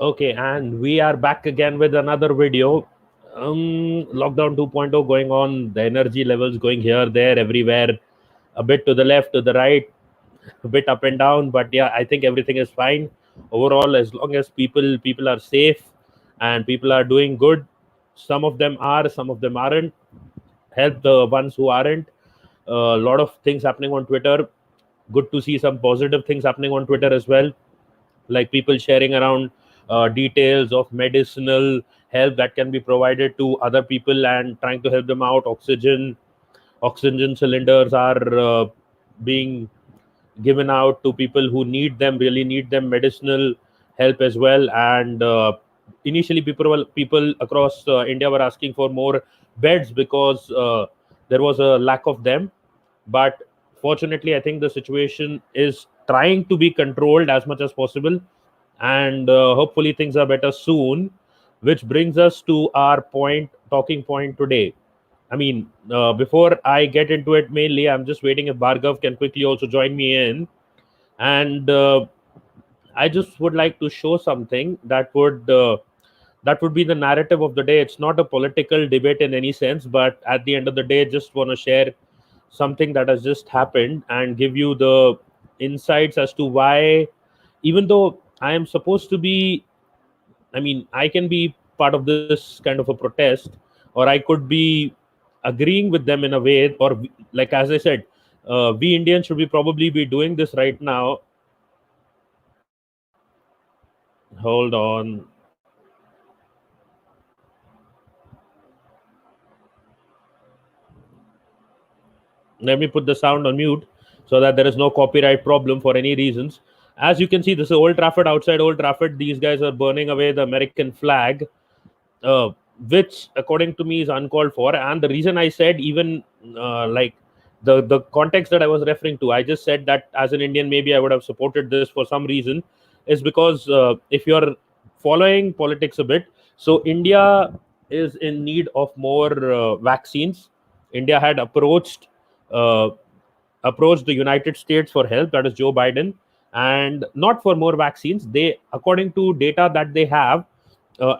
Okay, and we are back again with another video. Lockdown 2.0 going on, the energy levels going here, there, everywhere, a bit to the left, to the right, a bit up and down. But yeah, I think everything is fine overall as long as people are safe and people are doing good. Some of them are, some of them aren't. Help the ones who aren't. A lot of things happening on Twitter. Good to see some positive things happening on Twitter as well, like people sharing around details of medicinal help that can be provided to other people and trying to help them out. Oxygen cylinders are being given out to people who need them, really need them, medicinal help as well. And initially people across India were asking for more beds because there was a lack of them. But fortunately, I think the situation is trying to be controlled as much as possible, and hopefully things are better soon. Which brings us to our talking point today. I mean, before I get into it, mainly I'm just waiting if Bhargav can quickly also join me in, and I just would like to show something that would be the narrative of the day. It's not a political debate in any sense, but at the end of the day, just want to share something that has just happened and give you the insights as to why, even though I am supposed to be, I mean, I can be part of this kind of a protest, or I could be agreeing with them in a way, or like as I said, we Indians should be probably be doing this right now. Hold on. Let me put the sound on mute so that there is no copyright problem for any reasons. As you can see, this is Old Trafford. Outside Old Trafford, these guys are burning away the American flag, uh, which according to me is uncalled for. And the reason I said, even like the context that I was referring to, I just said that as an Indian maybe I would have supported this for some reason, is because if you're following politics a bit, so India is in need of more vaccines. India had uh, approached the United States for help, that is Joe Biden, and not for more vaccines. They, according to data that they have,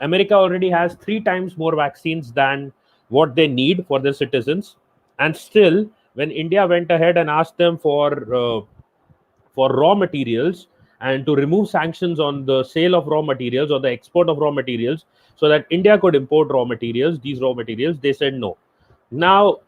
America already has 3 times more vaccines than what they need for their citizens. And still, when India went ahead and asked them for raw materials and to remove sanctions on the sale of raw materials or the export of raw materials, so that India could import these raw materials, they said no. Now,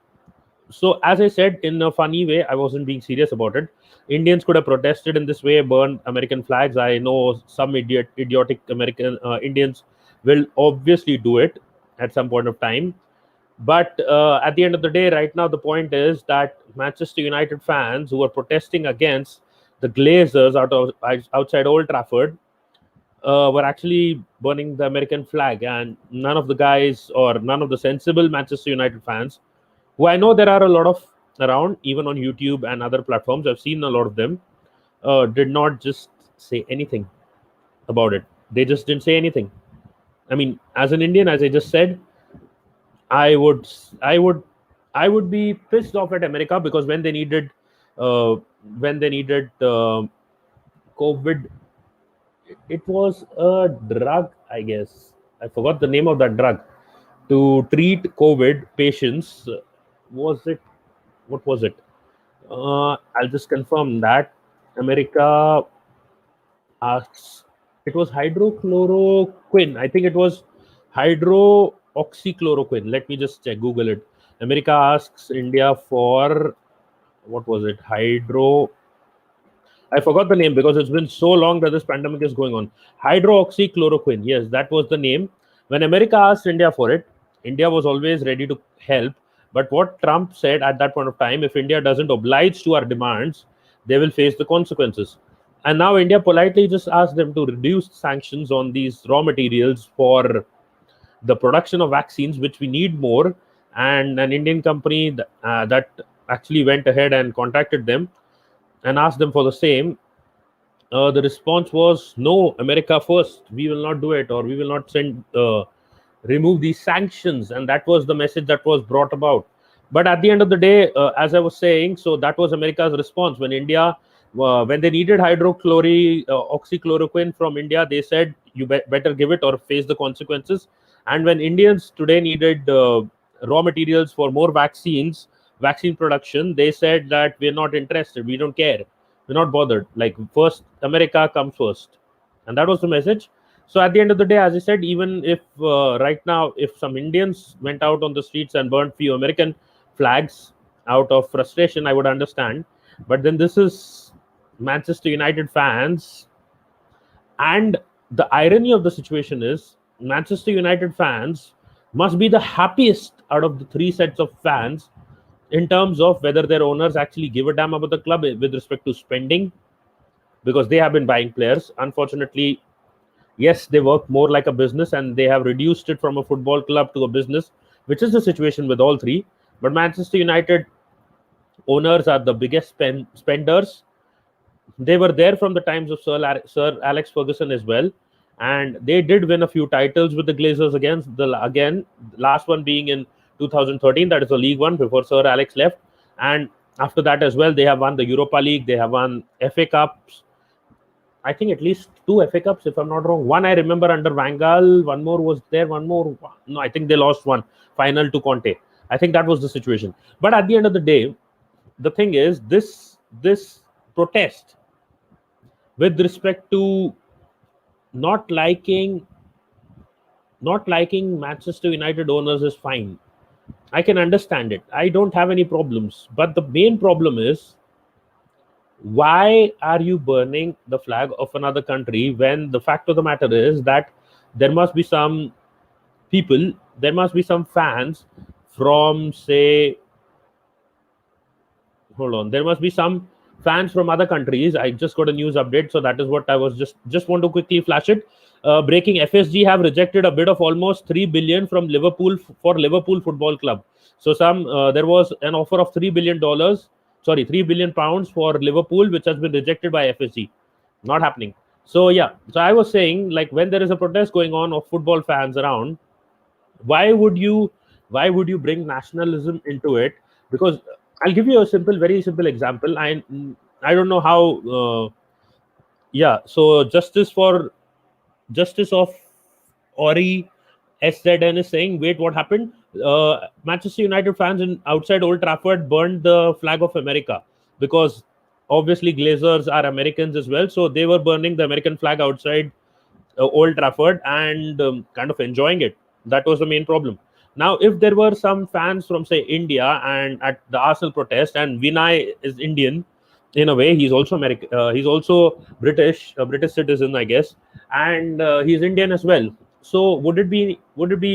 so as I said, in a funny way, I wasn't being serious about it. Indians could have protested in this way, burned American flags. I know some idiotic American Indians will obviously do it at some point of time. But at the end of the day, right now, the point is that Manchester United fans who are protesting against the Glazers outside Old Trafford were actually burning the American flag, and none of the guys or none of the sensible Manchester United fans, who I know there are a lot of around, even on YouTube and other platforms, I've seen a lot of them, did not just say anything about it. They just didn't say anything. I mean, as an Indian, as I just said, I would, I would, I would be pissed off at America because uh, when they needed COVID, it was a drug, I guess. I forgot the name of that drug to treat COVID patients. Was it? What was it? I'll just confirm that. America asks. It was hydrochloroquine. I think it was hydroxychloroquine. Let me just check. Google it. America asks India for, what was it? I forgot the name because it's been so long that this pandemic is going on. Hydroxychloroquine. Yes, that was the name. When America asked India for it, India was always ready to help. But what Trump said at that point of time, if India doesn't oblige to our demands, they will face the consequences. And now India politely just asked them to reduce sanctions on these raw materials for the production of vaccines, which we need more. And an Indian company that actually went ahead and contacted them and asked them for the same. The response was, no, America first. We will not do it, or we will not remove these sanctions. And that was the message that was brought about. But at the end of the day, as I was saying, so that was America's response when India When they needed oxychloroquine from India, they said you better give it or face the consequences. And when Indians today needed raw materials for more vaccine production, they said that we're not interested, we don't care, we're not bothered. Like, first, America comes first, and that was the message. So at the end of the day, as I said, even if right now, if some Indians went out on the streets and burned few American flags out of frustration, I would understand. But then this is Manchester United fans, and the irony of the situation is Manchester United fans must be the happiest out of the three sets of fans in terms of whether their owners actually give a damn about the club with respect to spending, because they have been buying players. Unfortunately, yes, they work more like a business and they have reduced it from a football club to a business, which is the situation with all three. But Manchester United owners are the biggest spenders. They were there from the times of Sir Alex Ferguson as well, and they did win a few titles with the Glazers again, last one being in 2013, that is the League One, before Sir Alex left. And after that as well, they have won the Europa League, they have won FA Cups. I think at least 2 FA Cups, if I'm not wrong. One I remember under Van Gaal, one more was there, one more. No, I think they lost one final to Conte. I think that was the situation. But at the end of the day, the thing is, this protest with respect to not liking Manchester United owners is fine. I can understand it. I don't have any problems. But the main problem is, why are you burning the flag of another country when the fact of the matter is that there must be some people, there must be some fans from, say, hold on, there must be some fans from other countries. I just got a news update, so that is what I was just want to quickly flash it. Breaking: FSG have rejected a bid of almost 3 billion from Liverpool for Liverpool Football Club. So there was an offer of $3 billion, 3 billion pounds for Liverpool, which has been rejected by FSG. Not happening. So yeah, so I was saying, like, when there is a protest going on of football fans around, why would you bring nationalism into it? Because I'll give you a very simple example. I don't know how. Yeah, so Justice of Ori SZN is saying, wait, what happened? Manchester United fans outside Old Trafford burned the flag of America, because obviously Glazers are Americans as well, so they were burning the American flag outside Old Trafford and kind of enjoying it. That was the main problem. Now, if there were some fans from, say, India and at the Arsenal protest, and Vinay is Indian in a way, he's also American, he's also British, a British citizen, I guess, and he's Indian as well. So would it be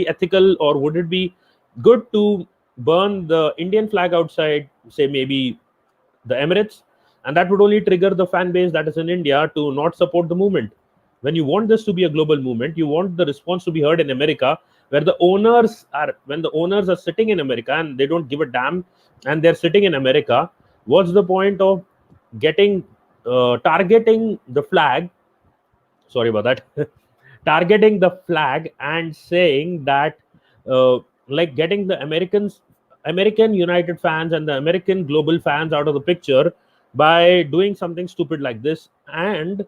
ethical, or would it be good to burn the Indian flag outside, say, maybe the Emirates? And that would only trigger the fan base that is in India to not support the movement. When you want this to be a global movement, you want the response to be heard in America, when the owners are sitting in America and they don't give a damn, and they're sitting in America. What's the point of targeting the flag? Sorry about that. Targeting the flag and saying that, like, getting the American United fans and the American global fans out of the picture by doing something stupid like this. And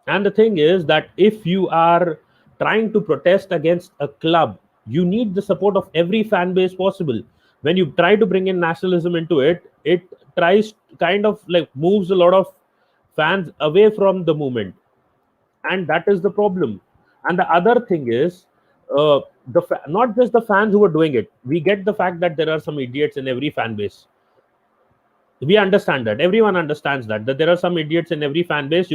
the thing is that if you are trying to protest against a club, you need the support of every fan base possible. When you try to bring in nationalism into it, it tries kind of like moves a lot of fans away from the movement, and that is the problem. And the other thing is, not just the fans who are doing it. We get the fact that there are some idiots in every fan base. We understand that. Everyone understands that there are some idiots in every fan base.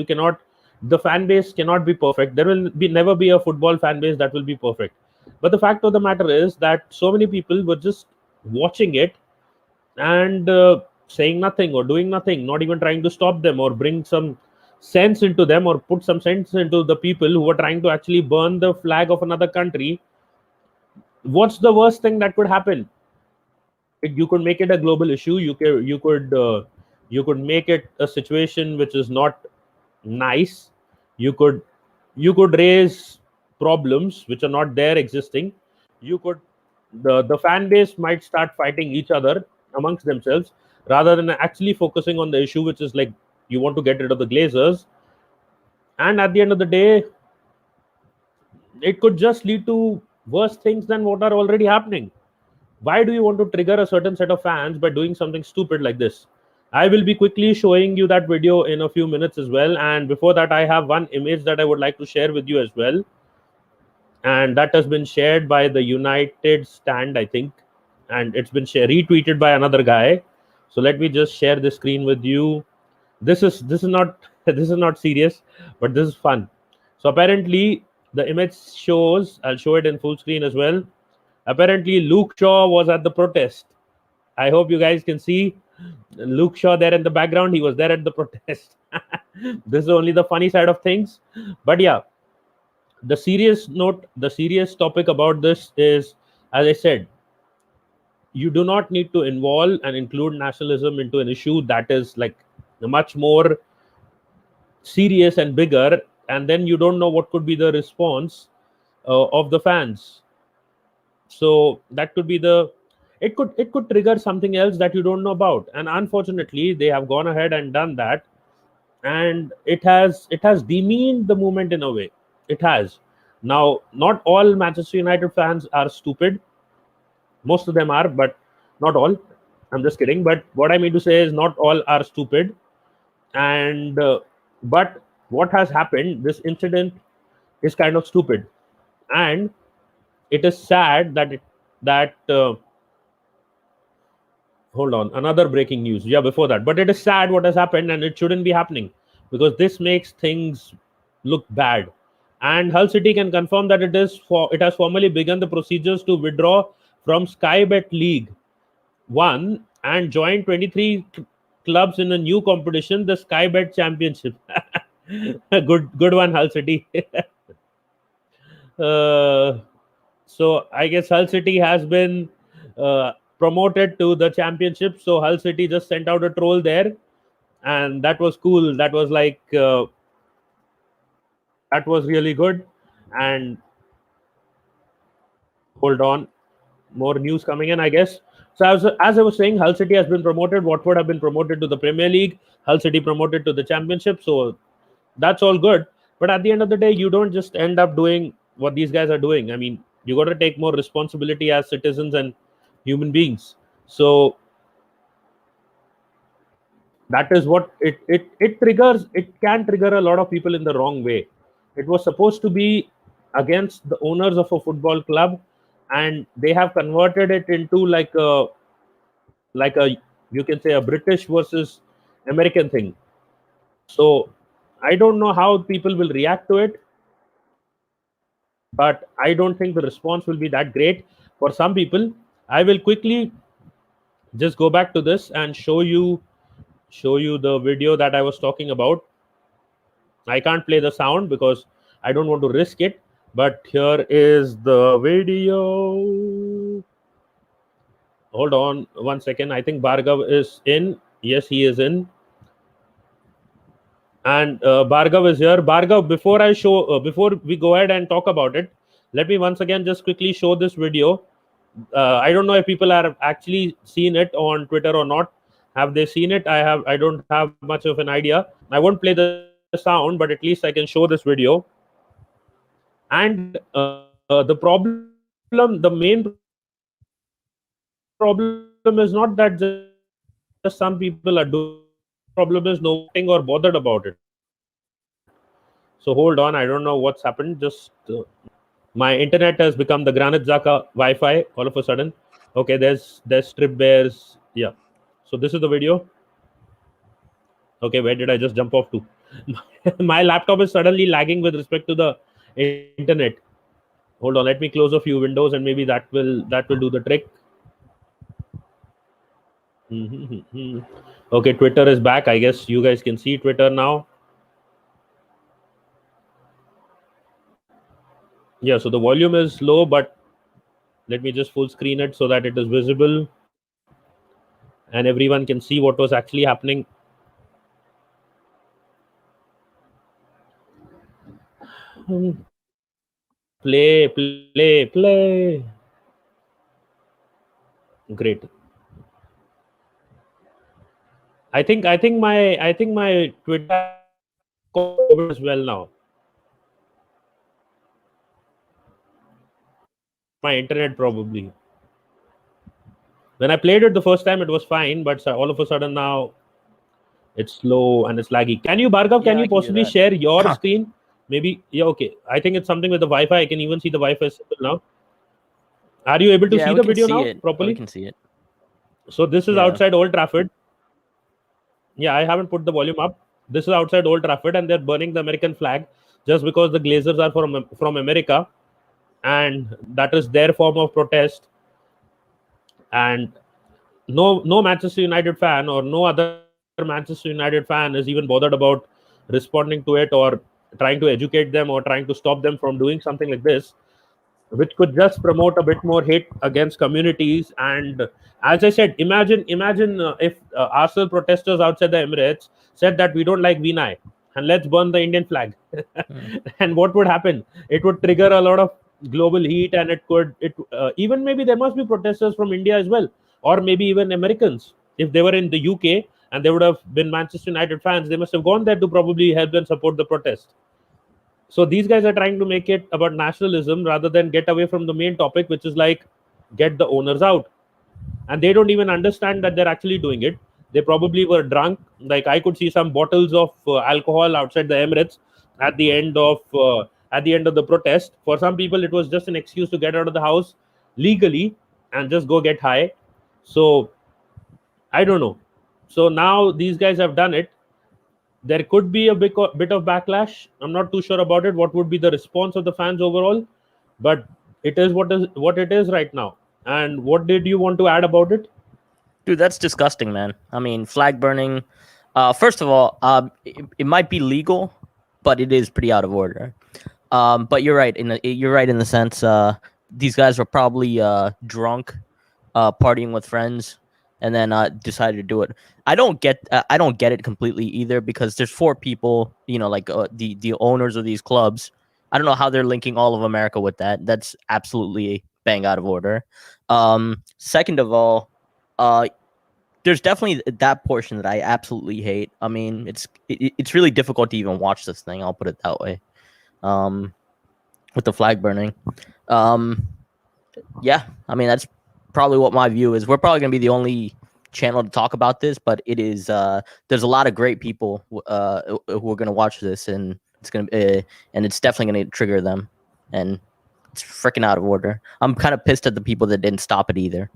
The fan base cannot be perfect. There will never be a football fan base that will be perfect. But the fact of the matter is that so many people were just watching it and saying nothing or doing nothing, not even trying to stop them or bring some sense into them or put some sense into the people who were trying to actually burn the flag of another country. What's the worst thing that could happen? You could make it a global issue. You could make it a situation which is not nice. You could raise problems which are not there existing. You could the fan base might start fighting each other amongst themselves. rather than actually focusing on the issue, which is like you want to get rid of the Glazers. And at the end of the day, it could just lead to worse things than what are already happening. Why do you want to trigger a certain set of fans by doing something stupid like this? I will be quickly showing you that video in a few minutes as well. And before that, I have one image that I would like to share with you as well. And that has been shared by the United Stand, I think. And it's been retweeted by another guy. So let me just share the screen with you. This is not this is not serious, but this is fun. So apparently the image shows, I'll show it in full screen as well. Apparently Luke Shaw was at the protest. I hope you guys can see Luke Shaw there in the background. He was there at the protest. This is only the funny side of things. But yeah, the serious topic about this is, as I said, you do not need to involve and include nationalism into an issue that is like much more serious and bigger, and then you don't know what could be the response of the fans. So that could be the it could trigger something else that you don't know about, and unfortunately they have gone ahead and done that, and it has demeaned the movement in a way. It has. Now, not all Manchester United fans are stupid. Most of them are, but not all. I'm just kidding, but what I mean to say is not all are stupid. And but what has happened, this incident is kind of stupid, and it is sad that hold on, another breaking news, yeah, before that. But it is sad what has happened, and it shouldn't be happening, because this makes things look bad. And Hull City can confirm that it has formally begun the procedures to withdraw from Sky Bet League 1 and join 23 clubs in a new competition, the Sky Bet Championship. Good one, Hull City. uh, so I guess Hull City has been promoted to the championship. So Hull City just sent out a troll there, and that was cool. That was like that was really good. And hold on, more news coming in, I guess. So as I was saying, Hull City has been promoted. Watford have been promoted to the Premier League. Hull City promoted to the Championship. So that's all good. But at the end of the day, you don't just end up doing what these guys are doing. I mean, you got to take more responsibility as citizens and human beings. So that is what it triggers. It can trigger a lot of people in the wrong way. It was supposed to be against the owners of a football club, and they have converted it into like a you can say a British versus American thing. So I don't know how people will react to it, but I don't think the response will be that great for some people. I will quickly just go back to this and show you the video that I was talking about. I can't play the sound because I don't want to risk it, but here is the video. Hold on 1 second. I think Bhargav is in. Yes, he is in. And Bhargav is here. Bhargav, before we go ahead and talk about it, let me once again just quickly show this video. I don't know if people are actually seen it on Twitter or not. Have they seen it? I don't have much of an idea. I won't play the sound, but at least I can show this video. And the main problem is not that just some people are doing it. The problem is no one is reacting or bothered about it. So hold on, I don't know what's happened. Just my internet has become the Granit Xhaka Wi-Fi all of a sudden. Okay, there's Strip Bears. Yeah. So this is the video. Okay, where did I just jump off to? My laptop is suddenly lagging with respect to the internet. Hold on, let me close a few windows and maybe that will do the trick. Okay, Twitter is back. I guess you guys can see Twitter now. Yeah, so the volume is low, but let me just full screen it so that it is visible and everyone can see what was actually happening. Play. Great. I think my Twitter has COVID as well now. My internet probably. When I played it the first time, it was fine, but all of a sudden now it's slow and it's laggy. Can you, Bhargav? Can Yeah, you I can do possibly that. share your screen? Maybe. Yeah. Okay. I think it's something with the Wi-Fi. I can even see the Wi-Fi symbol now. Are you able to Yeah, see we the can video see now it. We properly? can see it. So this is Yeah. outside Old Trafford. Yeah, I haven't put the volume up. This is outside Old Trafford, and they're burning the American flag just because the Glazers are from America, and that is their form of protest. And no Manchester United fan or no other Manchester United fan is even bothered about responding to it or trying to educate them or trying to stop them from doing something like this, which could just promote a bit more hate against communities. And as I said, imagine if Arsenal protesters outside the Emirates said that we don't like Vinay and let's burn the Indian flag. Mm. And what would happen? It would trigger a lot of global heat, and it even maybe there must be protesters from India as well, or maybe even Americans. If they were in the UK and they would have been Manchester United fans, they must have gone there to probably help and support the protest. So these guys are trying to make it about nationalism rather than get away from the main topic, which is like get the owners out. And they don't even understand that they're actually doing it. They probably were drunk. Like I could see some bottles of alcohol outside the Emirates at the end of the protest. For some people, it was just an excuse to get out of the house legally and just go get high. So I don't know. So now these guys have done it. There could be a bit of backlash. I'm not too sure about it. What would be the response of the fans overall? But it is what it is right now. And what did you want to add about it? Dude, that's disgusting, man. I mean, flag burning. First of all, it might be legal, but it is pretty out of order. But you're right in the sense these guys were probably drunk, partying with friends, and then decided to do it. I don't get it completely either because there's four people, like the owners of these clubs. I don't know how they're linking all of America with that. That's absolutely bang out of order. Second of all, uh, there's definitely that portion that I absolutely hate. I mean, it's really difficult to even watch this thing. I'll put it that way. Um, with the flag burning. Um, yeah, I mean that's probably what my view is. We're probably gonna be the only channel to talk about this, but it is. There's a lot of great people who are gonna watch this, and it's definitely gonna trigger them, and it's freaking out of order. I'm kind of pissed at the people that didn't stop it either.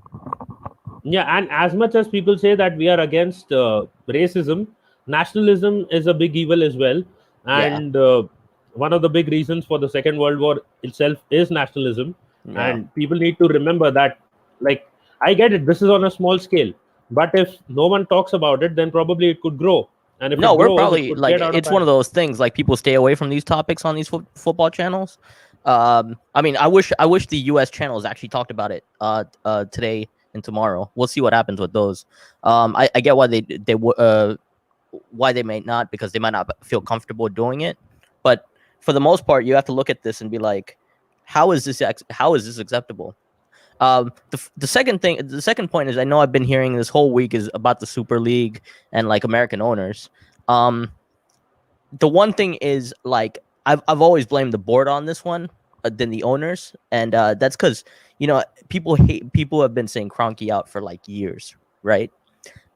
Yeah, and as much as people say that we are against racism, nationalism is a big evil as well. Yeah, And one of the big reasons for the Second World War itself is nationalism. yeah. And people need to remember that, like, I get it, this is on a small scale. But if no one talks about it, then probably it could grow. And if No, it we're grows, it probably could like get out of it's one hand. of those things like people stay away from these topics on these football channels. I mean, I wish the U.S. channels actually talked about it today and tomorrow. We'll see what happens with those. I get why why they may not, because they might not feel comfortable doing it, but for the most part, you have to look at this and be like, how is this acceptable? The second point is I know I've been hearing this whole week is about the Super League and like American owners. Um, the one thing is like I've always blamed the board on this one than the owners, and that's because people have been saying Kroenke out for like years, right?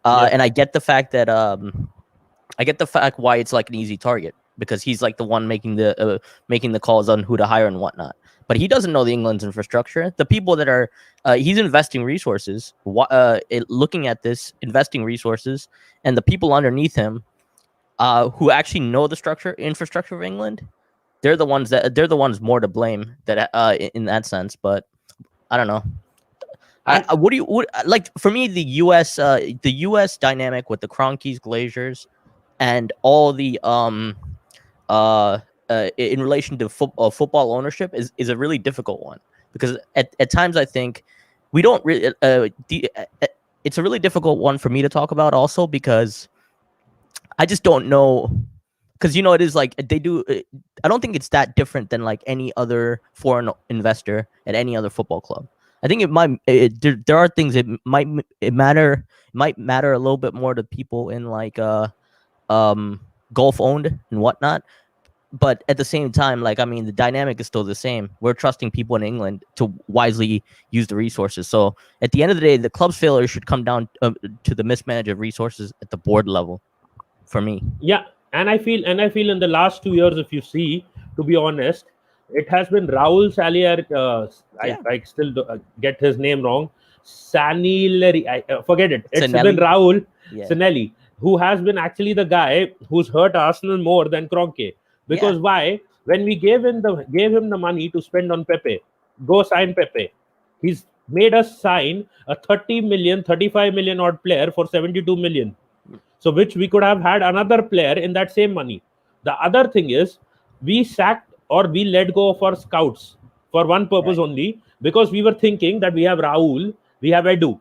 Yeah. And I get the fact that I get the fact why it's like an easy target because he's like the one making the calls on who to hire and whatnot. But he doesn't know the England's infrastructure. The people that are he's investing resources, looking at this, investing resources, and the people underneath him who actually know the infrastructure of England, they're the ones more to blame that in that sense. But I don't know. And Like for me the U.S. dynamic with the Kroenkes, Glaziers, and all the in relation to football ownership is a really difficult one because at times I think we don't really it's a really difficult one for me to talk about also because I just don't know because it is like they do I don't think it's that different than like any other foreign investor at any other football club. I think there are things it might matter a little bit more to people in like Gulf owned and whatnot. But at the same time, like, I mean, the dynamic is still the same. We're trusting people in England to wisely use the resources. So at the end of the day, the club's failure should come down to the mismanagement of resources at the board level, for me. Yeah, and I feel in the last 2 years, if you see, to be honest, it has been Raul Salier. I still get his name wrong. Sanilleri. Forget it. It's Sanelli? been Raul Yeah. Sanelli, who has been actually the guy who's hurt Arsenal more than Kroenke. Because why? When we gave him the money to spend on Pepe, go sign Pepe. He's made us sign a 30 million, 35 million odd player for 72 million. So which we could have had another player in that same money. The other thing is we sacked or we let go of our scouts for one purpose only, because we were thinking that we have Raul, we have Edu.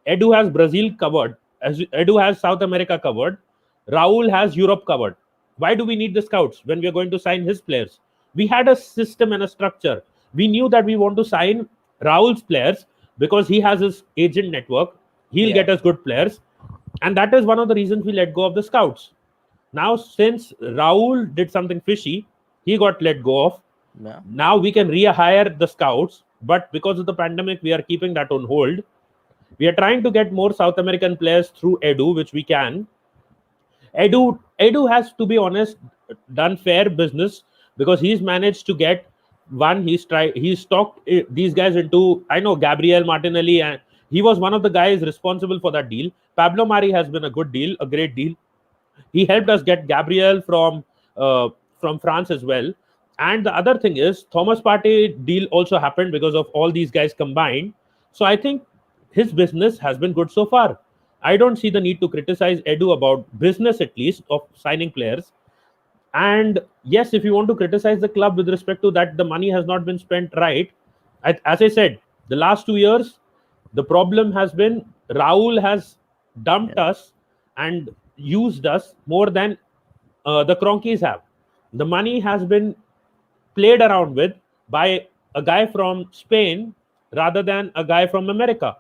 Edu has Brazil covered. Edu has South America covered. Raul has Europe covered. Why do we need the scouts when we are going to sign his players? We had a system and a structure. We knew that we want to sign Raul's players because he has his agent network. He'll get us good players. And that is one of the reasons we let go of the scouts. Now, since Raul did something fishy, he got let go of. Yeah. Now we can rehire the scouts, but because of the pandemic, we are keeping that on hold. We are trying to get more South American players through Edu, which we can. Edu has, to be honest, done fair business because he's managed to get one. He's talked these guys into. I know Gabriel Martinelli, and he was one of the guys responsible for that deal. Pablo Mari has been a good deal, a great deal. He helped us get Gabriel from France as well. And the other thing is Thomas Partey deal also happened because of all these guys combined. So I think his business has been good so far. I don't see the need to criticize Edu about business, at least, of signing players. And yes, if you want to criticize the club with respect to that, the money has not been spent right. As I said, the last 2 years, the problem has been Raul has dumped us and used us more than the Kroenkes have. The money has been played around with by a guy from Spain rather than a guy from America.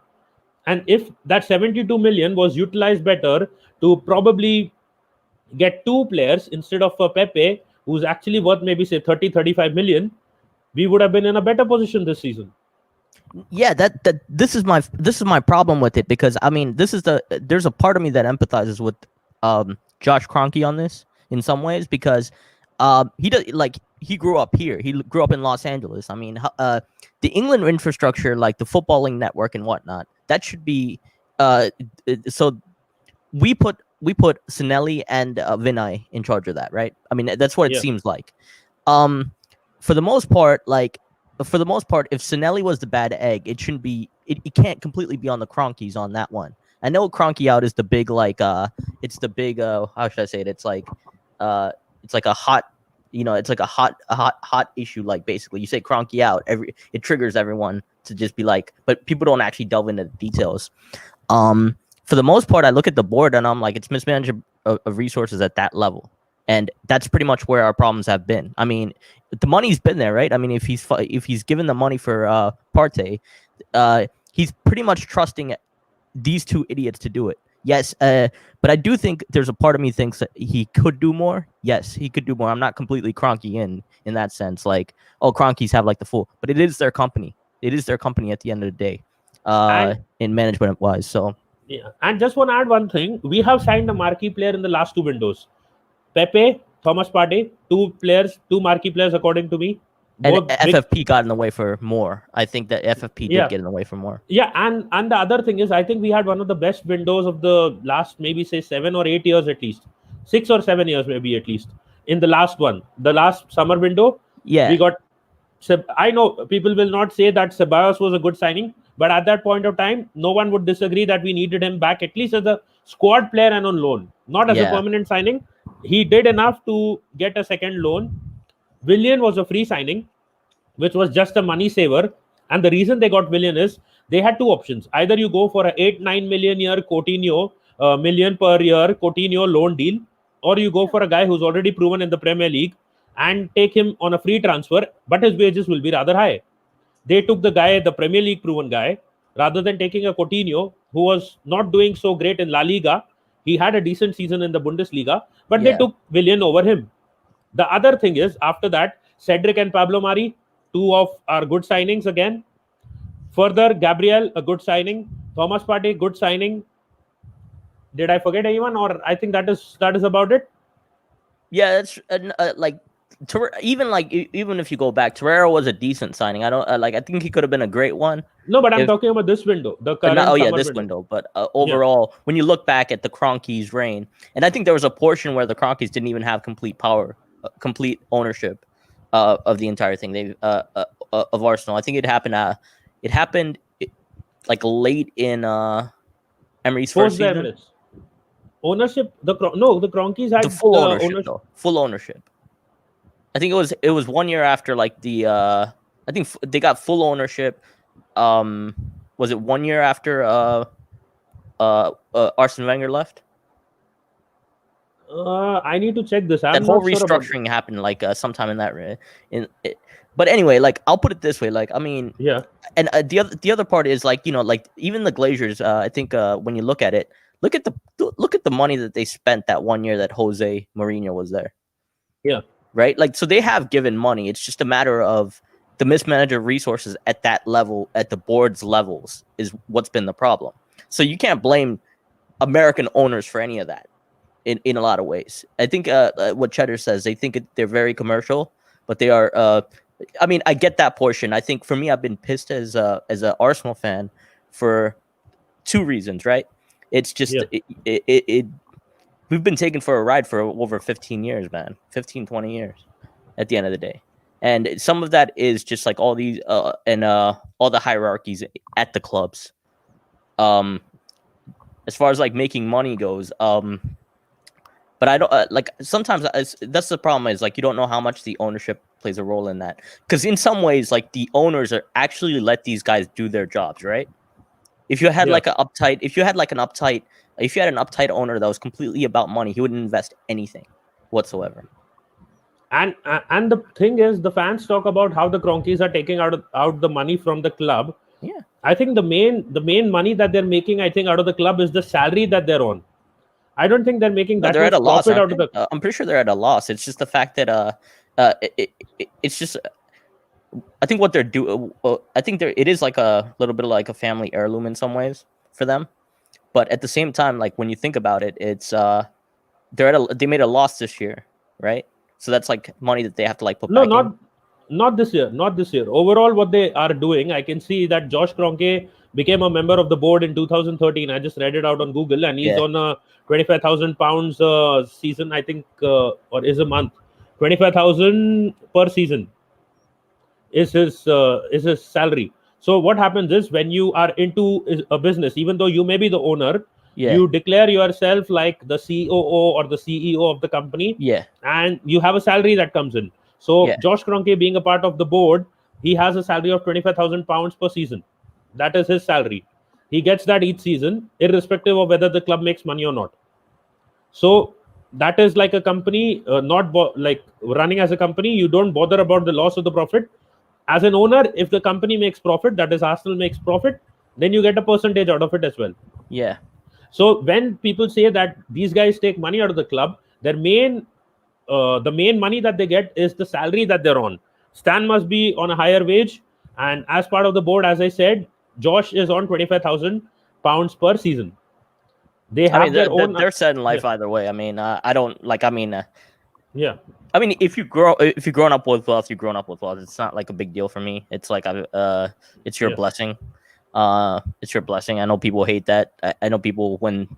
And if that 72 million was utilized better to probably get two players instead of Pepe, who's actually worth maybe say 30, 35 million, we would have been in a better position this season. Yeah, this is my problem with it, because I mean, there's a part of me that empathizes with Josh Kroenke on this in some ways, because he grew up here. He grew up in Los Angeles. I mean, the England infrastructure, like the footballing network and whatnot, that should be so we put Sinelli and Vinay in charge of that, right? I mean, that's what it seems like. For the most part, if Sinelli was the bad egg, it shouldn't be. It can't completely be on the Kroenkes on that one. I know Kroenke out is the big it's the big how should I say it? It's like a hot, it's like a hot issue. Like basically, you say Kroenke out, it triggers everyone to just be like, but people don't actually delve into the details. For the most part, I look at the board and I'm like, it's mismanagement of resources at that level. And that's pretty much where our problems have been. I mean, the money's been there, right? I mean, if he's given the money for Partey, he's pretty much trusting these two idiots to do it. Yes, but I do think there's a part of me thinks that he could do more. Yes, he could do more. I'm not completely Kroenke in that sense. Like, oh, Kroenkes have like the full, but it is their company. It is their company at the end of the day, in management wise. So. Yeah, and just want to add one thing. We have signed a marquee player in the last two windows. Pepe, Thomas Partey, two marquee players according to me. And FFP got in the way for more. I think that FFP did get in the way for more. Yeah, and the other thing is, I think we had one of the best windows of the last maybe say 7 or 8 years at least. 6 or 7 years maybe at least. In the last one, the last summer window, we got. I know people will not say that Ceballos was a good signing, but at that point of time, no one would disagree that we needed him back at least as a squad player and on loan, not as a permanent signing. He did enough to get a second loan. Willian was a free signing, which was just a money saver. And the reason they got Willian is they had two options. Either you go for a 8-9 million year Coutinho, million per year Coutinho loan deal, or you go for a guy who's already proven in the Premier League and take him on a free transfer, but his wages will be rather high. They took the guy, the Premier League proven guy, rather than taking a Coutinho who was not doing so great in La Liga. He had a decent season in the Bundesliga, but they Yeah. took Willian over him. The other thing is, after that, Cedric and Pablo Mari, two of our good signings again. Further, Gabriel, a good signing. Thomas Partey, good signing. Did I forget anyone? Or I think that is about it. Yeah, that's like even if you go back, Torreira was a decent signing. I don't I think he could have been a great one. No, but I'm talking about this window, the current summer this window. But overall, when you look back at the Kroenke's reign, and I think there was a portion where the Kroenkes didn't even have complete power, complete ownership of the entire thing. They of Arsenal. I think it happened like late in Emery's first season. Emirates. Ownership, the Kroenkes had the full ownership. Full ownership. I think it was 1 year after like the I think they got full ownership. Was it 1 year after Arsene Wenger left? I need to check this. That whole restructuring happened like sometime in that but anyway, like I'll put it this way, like I mean, yeah. And the other part is like, you know, like even the Glazers. I think when you look at it, look at the money that they spent that 1 year that Jose Mourinho was there. Yeah. Right. Like, so they have given money. It's just a matter of the mismanagement of resources at that level, at the board's levels, is what's been the problem. So you can't blame American owners for any of that in a lot of ways. I think what Cheddar says, they think they're very commercial, but they are. I mean, I get that portion. I think for me, I've been pissed as an Arsenal fan for two reasons, right? It's just we've been taken for a ride for over 15 years, man. 15, 20 years at the end of the day. And some of that is just like all these all the hierarchies at the clubs. As far as like making money goes, but I don't like sometimes that's the problem is like you don't know how much the ownership plays a role in that, because in some ways like the owners are actually let these guys do their jobs, right? If you had an uptight owner that was completely about money, he wouldn't invest anything whatsoever. And the thing is, the fans talk about how the Kroenkes are taking out the money from the club. Yeah, I think the main money that they're making, I think, out of the club is the salary that they're on. I don't think they're making that much profit out of the. I'm pretty sure they're at a loss. It's just the fact that it's just. I think what they're doing. I think it is like a little bit like a family heirloom in some ways for them, but at the same time, like when you think about it, it's they made a loss this year, right? So that's like money that they have to like put back in. Not this year. Not this year. Overall, what they are doing, I can see that Josh Kroenke became a member of the board in 2013. I just read it out on Google, and he's on a £25,000 season, I think, or is a month. 25,000 per season is his salary. So what happens is, when you are into a business, even though you may be the owner, you declare yourself like the COO or the CEO of the company, and you have a salary that comes in. So Josh Kroenke, being a part of the board, he has a salary of £25,000 per season. That is his salary. He gets that each season, irrespective of whether the club makes money or not. So that is like a company, like running as a company. You don't bother about the loss of the profit. As an owner, if the company makes profit, that is Arsenal makes profit, then you get a percentage out of it as well. Yeah. So when people say that these guys take money out of the club, the main money that they get is the salary that they're on. Stan must be on a higher wage, and as part of the board, as I said, Josh is on £25,000 per season. They have their own. They're set in life either way. I mean, I don't like. I mean, yeah. I mean, if you've grown up with wealth, you've grown up with wealth. It's not like a big deal for me. It's like it's your blessing. It's your blessing. I know people hate that. I know people when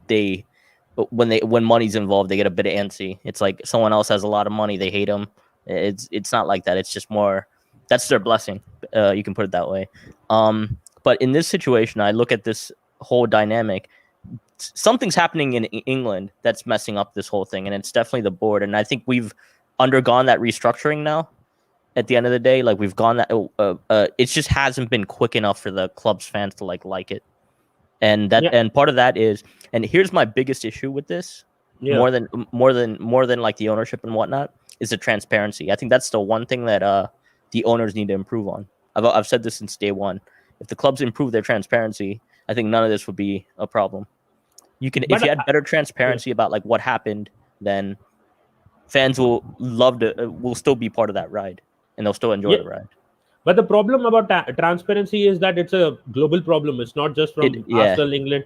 money's involved, they get a bit antsy. It's like someone else has a lot of money, they hate them. It's not like that. It's just more that's their blessing. You can put it that way. But in this situation, I look at this whole dynamic. Something's happening in England that's messing up this whole thing, and it's definitely the board. And I think we've undergone that restructuring now. At the end of the day, like we've gone that it just hasn't been quick enough for the club's fans to like it, and and part of that is, and here's my biggest issue with this, more than like the ownership and whatnot, is the transparency. I think that's the one thing that the owners need to improve on. I've said this since day one. If the clubs improve their transparency, I think none of this would be a problem. If But you had better transparency about like what happened, then fans will will still be part of that ride, and they'll still enjoy yeah, the ride. but the problem about transparency is that it's a global problem. It's not just from Yeah, Arsenal, England.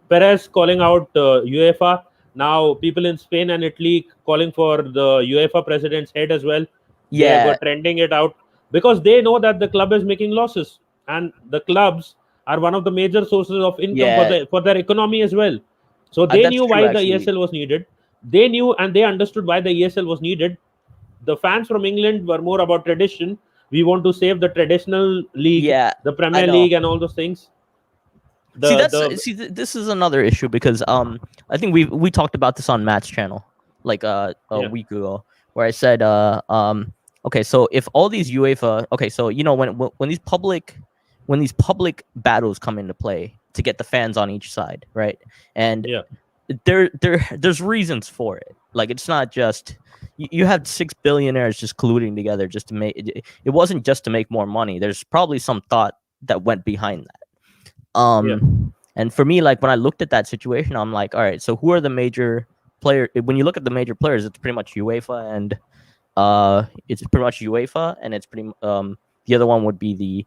Perez calling out UEFA. Now people in Spain and Italy calling for the UEFA president's head as well. They were yeah, trending it out because they know that the club is making losses, and the clubs are one of the major sources of income yeah. for their economy as well. So they That's knew true, why the actually. ESL was needed. They knew and they understood why the ESL was needed. The fans from England were more about tradition. We want to save the traditional league, Yeah, the I Premier know. League, and all those things. See, The this is another issue because I think we talked about this on Matt's channel like a Yeah, week ago where I said okay, so if all these UEFA, okay, so you know when these public battles come into play to get the fans on each side, right? And yeah, there's reasons for it. Like it's not just you had six billionaires just colluding together just to make it wasn't just to make more money. There's probably some thought that went behind that. yeah. And for me, like when I looked at that situation, I'm like, all right, so who are the major player? When you look at the major players, it's pretty much UEFA and it's pretty the other one would be the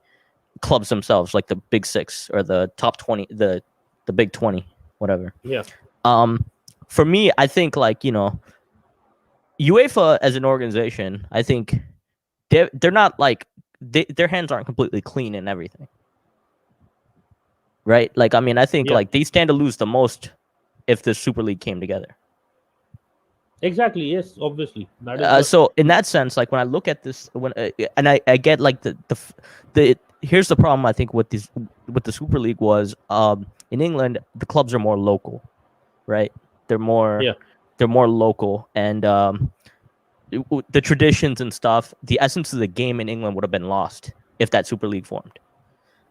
clubs themselves, like the big six or the top 20, the big 20, whatever. Yeah, Um, for me, I think like UEFA as an organization, I think they're not like their hands aren't completely clean and everything. Right? Like, I mean, I think yeah, like they stand to lose the most if the Super League came together. exactly. Yes, obviously that is the So in that sense, like when I look at this, and I get like the here's the problem I think with the Super League was in England the clubs are more local, right? They're more yeah, they're more local and the traditions and stuff. The essence of the game in England would have been lost if that Super League formed.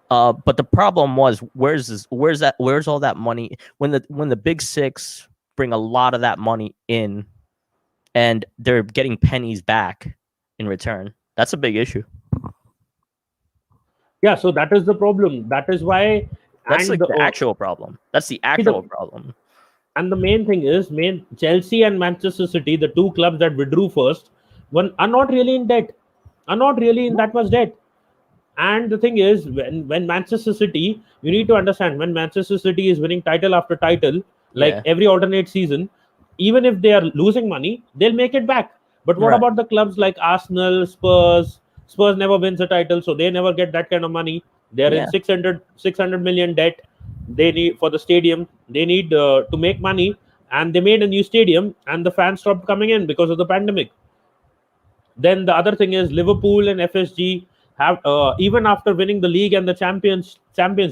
But the problem was, where's all that money when the big six bring a lot of that money in, and they're getting pennies back in return? That's a big issue. yeah. So that is the problem. That is why, That's and like the actual problem. That's the see actual problem. and the main thing is, main Chelsea and Manchester City, the two clubs that withdrew first, one are not really in debt, are not really in that much debt. And the thing is, when Manchester City, you need to understand, when Manchester City is winning title after title, like Yeah. every alternate season, even if they are losing money, they'll make it back. But what Right. about the clubs like Arsenal, Spurs? Spurs never wins a title, so they never get that kind of money. They're in Yeah. 600 million debt. They need for the stadium. They need to make money, and they made a new stadium, and the fans stopped coming in because of the pandemic. Then the other thing is Liverpool and FSG have even after winning the league and the Champions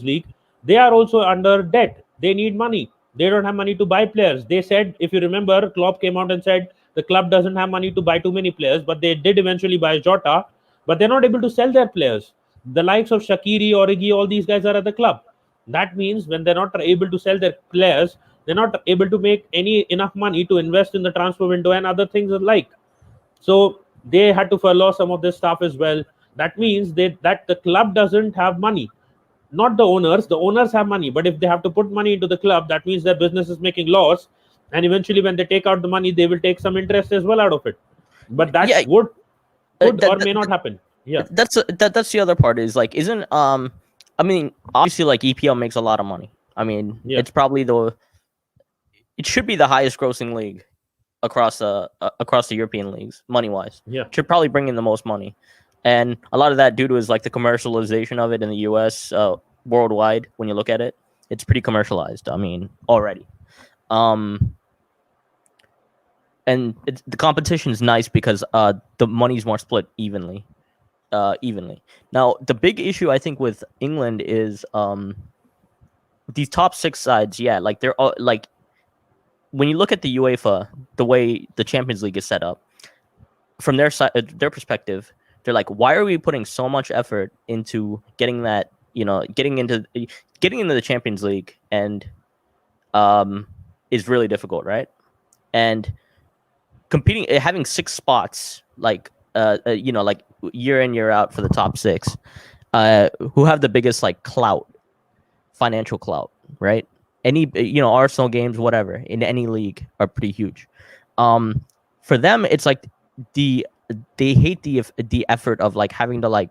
League, they are also under debt. They need money. They don't have money to buy players. They said, if you remember, Klopp came out and said the club doesn't have money to buy too many players, but they did eventually buy Jota, but they're not able to sell their players. The likes of Shaqiri, Origi, all these guys are at the club. That means when they're not able to sell their players, they're not able to make any enough money to invest in the transfer window and other things like. So they had to furlough some of their staff as well. That means that the club doesn't have money, not the owners. The owners have money, but if they have to put money into the club, that means their business is making loss, and eventually when they take out the money, they will take some interest as well out of it. But that Yeah. would could or may That, not happen. Yeah, that's the other part is like isn't I mean obviously like EPL makes a lot of money. I mean yeah, it's probably it should be the highest grossing league across the European leagues money wise. yeah, Should probably bring in the most money, and a lot of that due to is like the commercialization of it in the U.S. Worldwide. When you look at it, it's pretty commercialized. I mean already. And the competition is nice because the money's more split evenly. Now, the big issue I think with England is these top six sides. Yeah, like they're all like when you look at the UEFA, the way the Champions League is set up, from their side, their perspective, they're like, why are we putting so much effort into getting that? Getting into the Champions League and is really difficult, right? And competing, having six spots, like like year in year out for the top six, who have the biggest like clout, financial clout, right? Any Arsenal games, whatever, in any league are pretty huge. For them, it's like they hate the effort of like having to like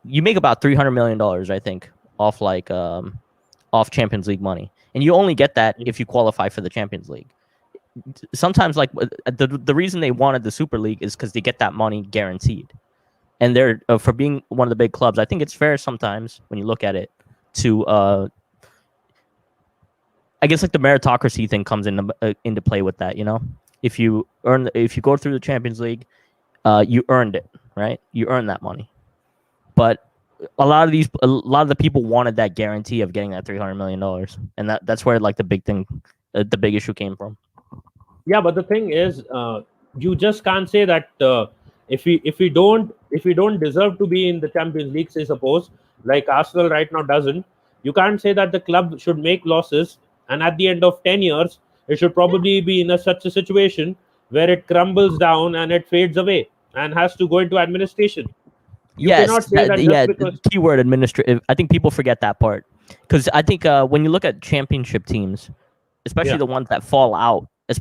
you make about $300 million, I think, off like off Champions League money, and you only get that if you qualify for the Champions League. Sometimes like the reason they wanted the Super League is because they get that money guaranteed, and they're for being one of the big clubs. I think it's fair sometimes when you look at it to I guess like the meritocracy thing comes into play with that. If you go through the Champions League, you earned it, right? You earned that money. But a lot of the people wanted that guarantee of getting that $300 million, and that's where like the big thing, the big issue came from. Yeah, but the thing is, you just can't say that if we don't deserve to be in the Champions League, say suppose like Arsenal right now doesn't, you can't say that the club should make losses, and at the end of 10 years, it should probably be in such a situation where it crumbles down and it fades away and has to go into administration. You cannot say that just because... keyword administrative. I think people forget that part, because I think when you look at championship teams, especially the ones that fall out, see,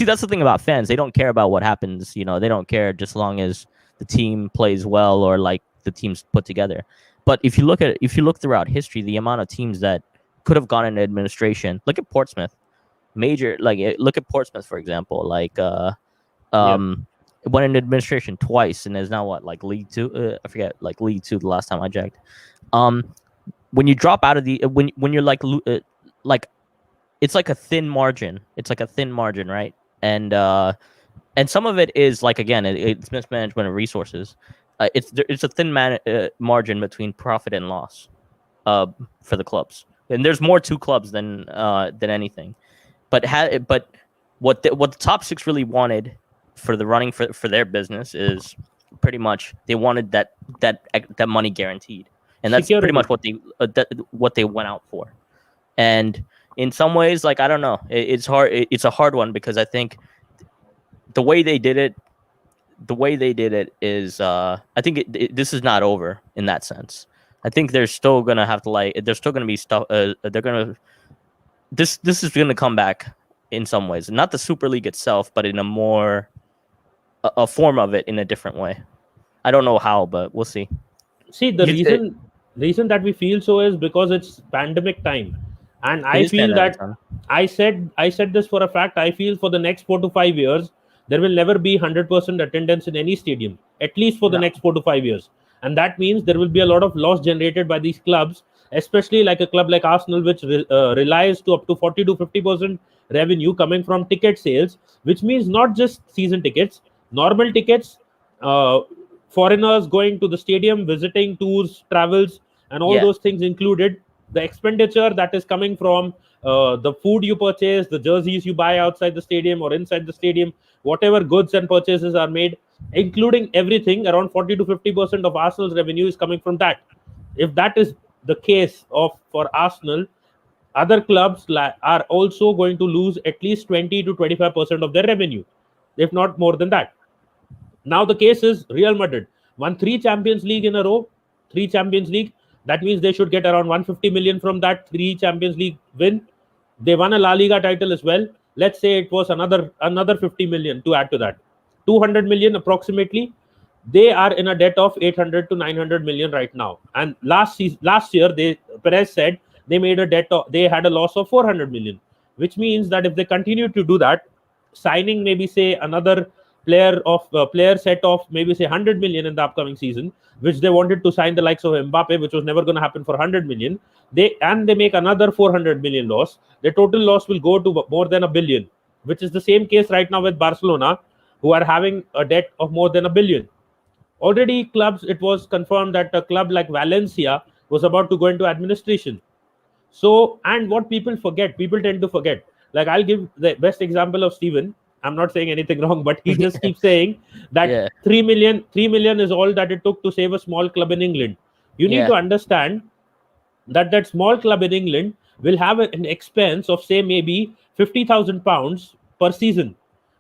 that's the thing about fans. They don't care about what happens. They don't care just as long as the team plays well or like the team's put together. But if you look throughout history, the amount of teams that could have gone into administration, look at Portsmouth, look at Portsmouth, for example, like went into administration twice and is now what, like League Two? I forget, like League Two the last time I checked. When you drop out of the when you're like it's like a thin margin. It's like a thin margin, right? And some of it is like, again, it's mismanagement of resources. It's a thin margin between profit and loss for the clubs, and there's more to clubs than anything. But what the top six really wanted for the running for their business is pretty much they wanted that money guaranteed, and that's security. Pretty much what they went out for. And in some ways, like, I don't know, it's hard. It's a hard one, because I think the way they did it is I think this is not over in that sense. I think they're still gonna have to there's still gonna be stuff. This is gonna come back in some ways, not the Super League itself, but in a form of it in a different way. I don't know how, but we'll see. See, the reason that we feel so is because it's pandemic time, and I feel that I said this for a fact. I feel for the next 4 to 5 years, there will never be 100% attendance in any stadium, at least for the next 4 to 5 years. And that means there will be a lot of loss generated by these clubs, especially like a club like Arsenal, which relies to up to 40 to 50% revenue coming from ticket sales, which means not just season tickets, normal tickets, foreigners going to the stadium, visiting, tours, travels, and all those things included. The expenditure that is coming from the food you purchase, the jerseys you buy outside the stadium or inside the stadium, whatever goods and purchases are made, including everything, around 40 to 50% of Arsenal's revenue is coming from that. If that is the case for Arsenal, other clubs are also going to lose at least 20 to 25% of their revenue, if not more than that. Now the case is Real Madrid won 3 Champions League in a row, 3 Champions League. That means they should get around 150 million from that 3 Champions League win. They won a La Liga title as well. Let's say it was another 50 million to add to that. 200 million approximately. They are in a debt of 800 to 900 million right now. And last year, Perez said they had a loss of 400 million, which means that if they continue to do that, signing maybe say another player set of maybe say 100 million in the upcoming season, which they wanted to sign the likes of Mbappe, which was never going to happen for 100 million. They make another 400 million loss. The total loss will go to more than $1 billion, which is the same case right now with Barcelona, who are having a debt of more than $1 billion. Already clubs, it was confirmed that a club like Valencia was about to go into administration. So, and what people tend to forget, like I'll give the best example of Steven. I'm not saying anything wrong, but he just keeps saying that 3 million is all that it took to save a small club in England. You need to understand that small club in England will have an expense of say maybe £50,000 per season.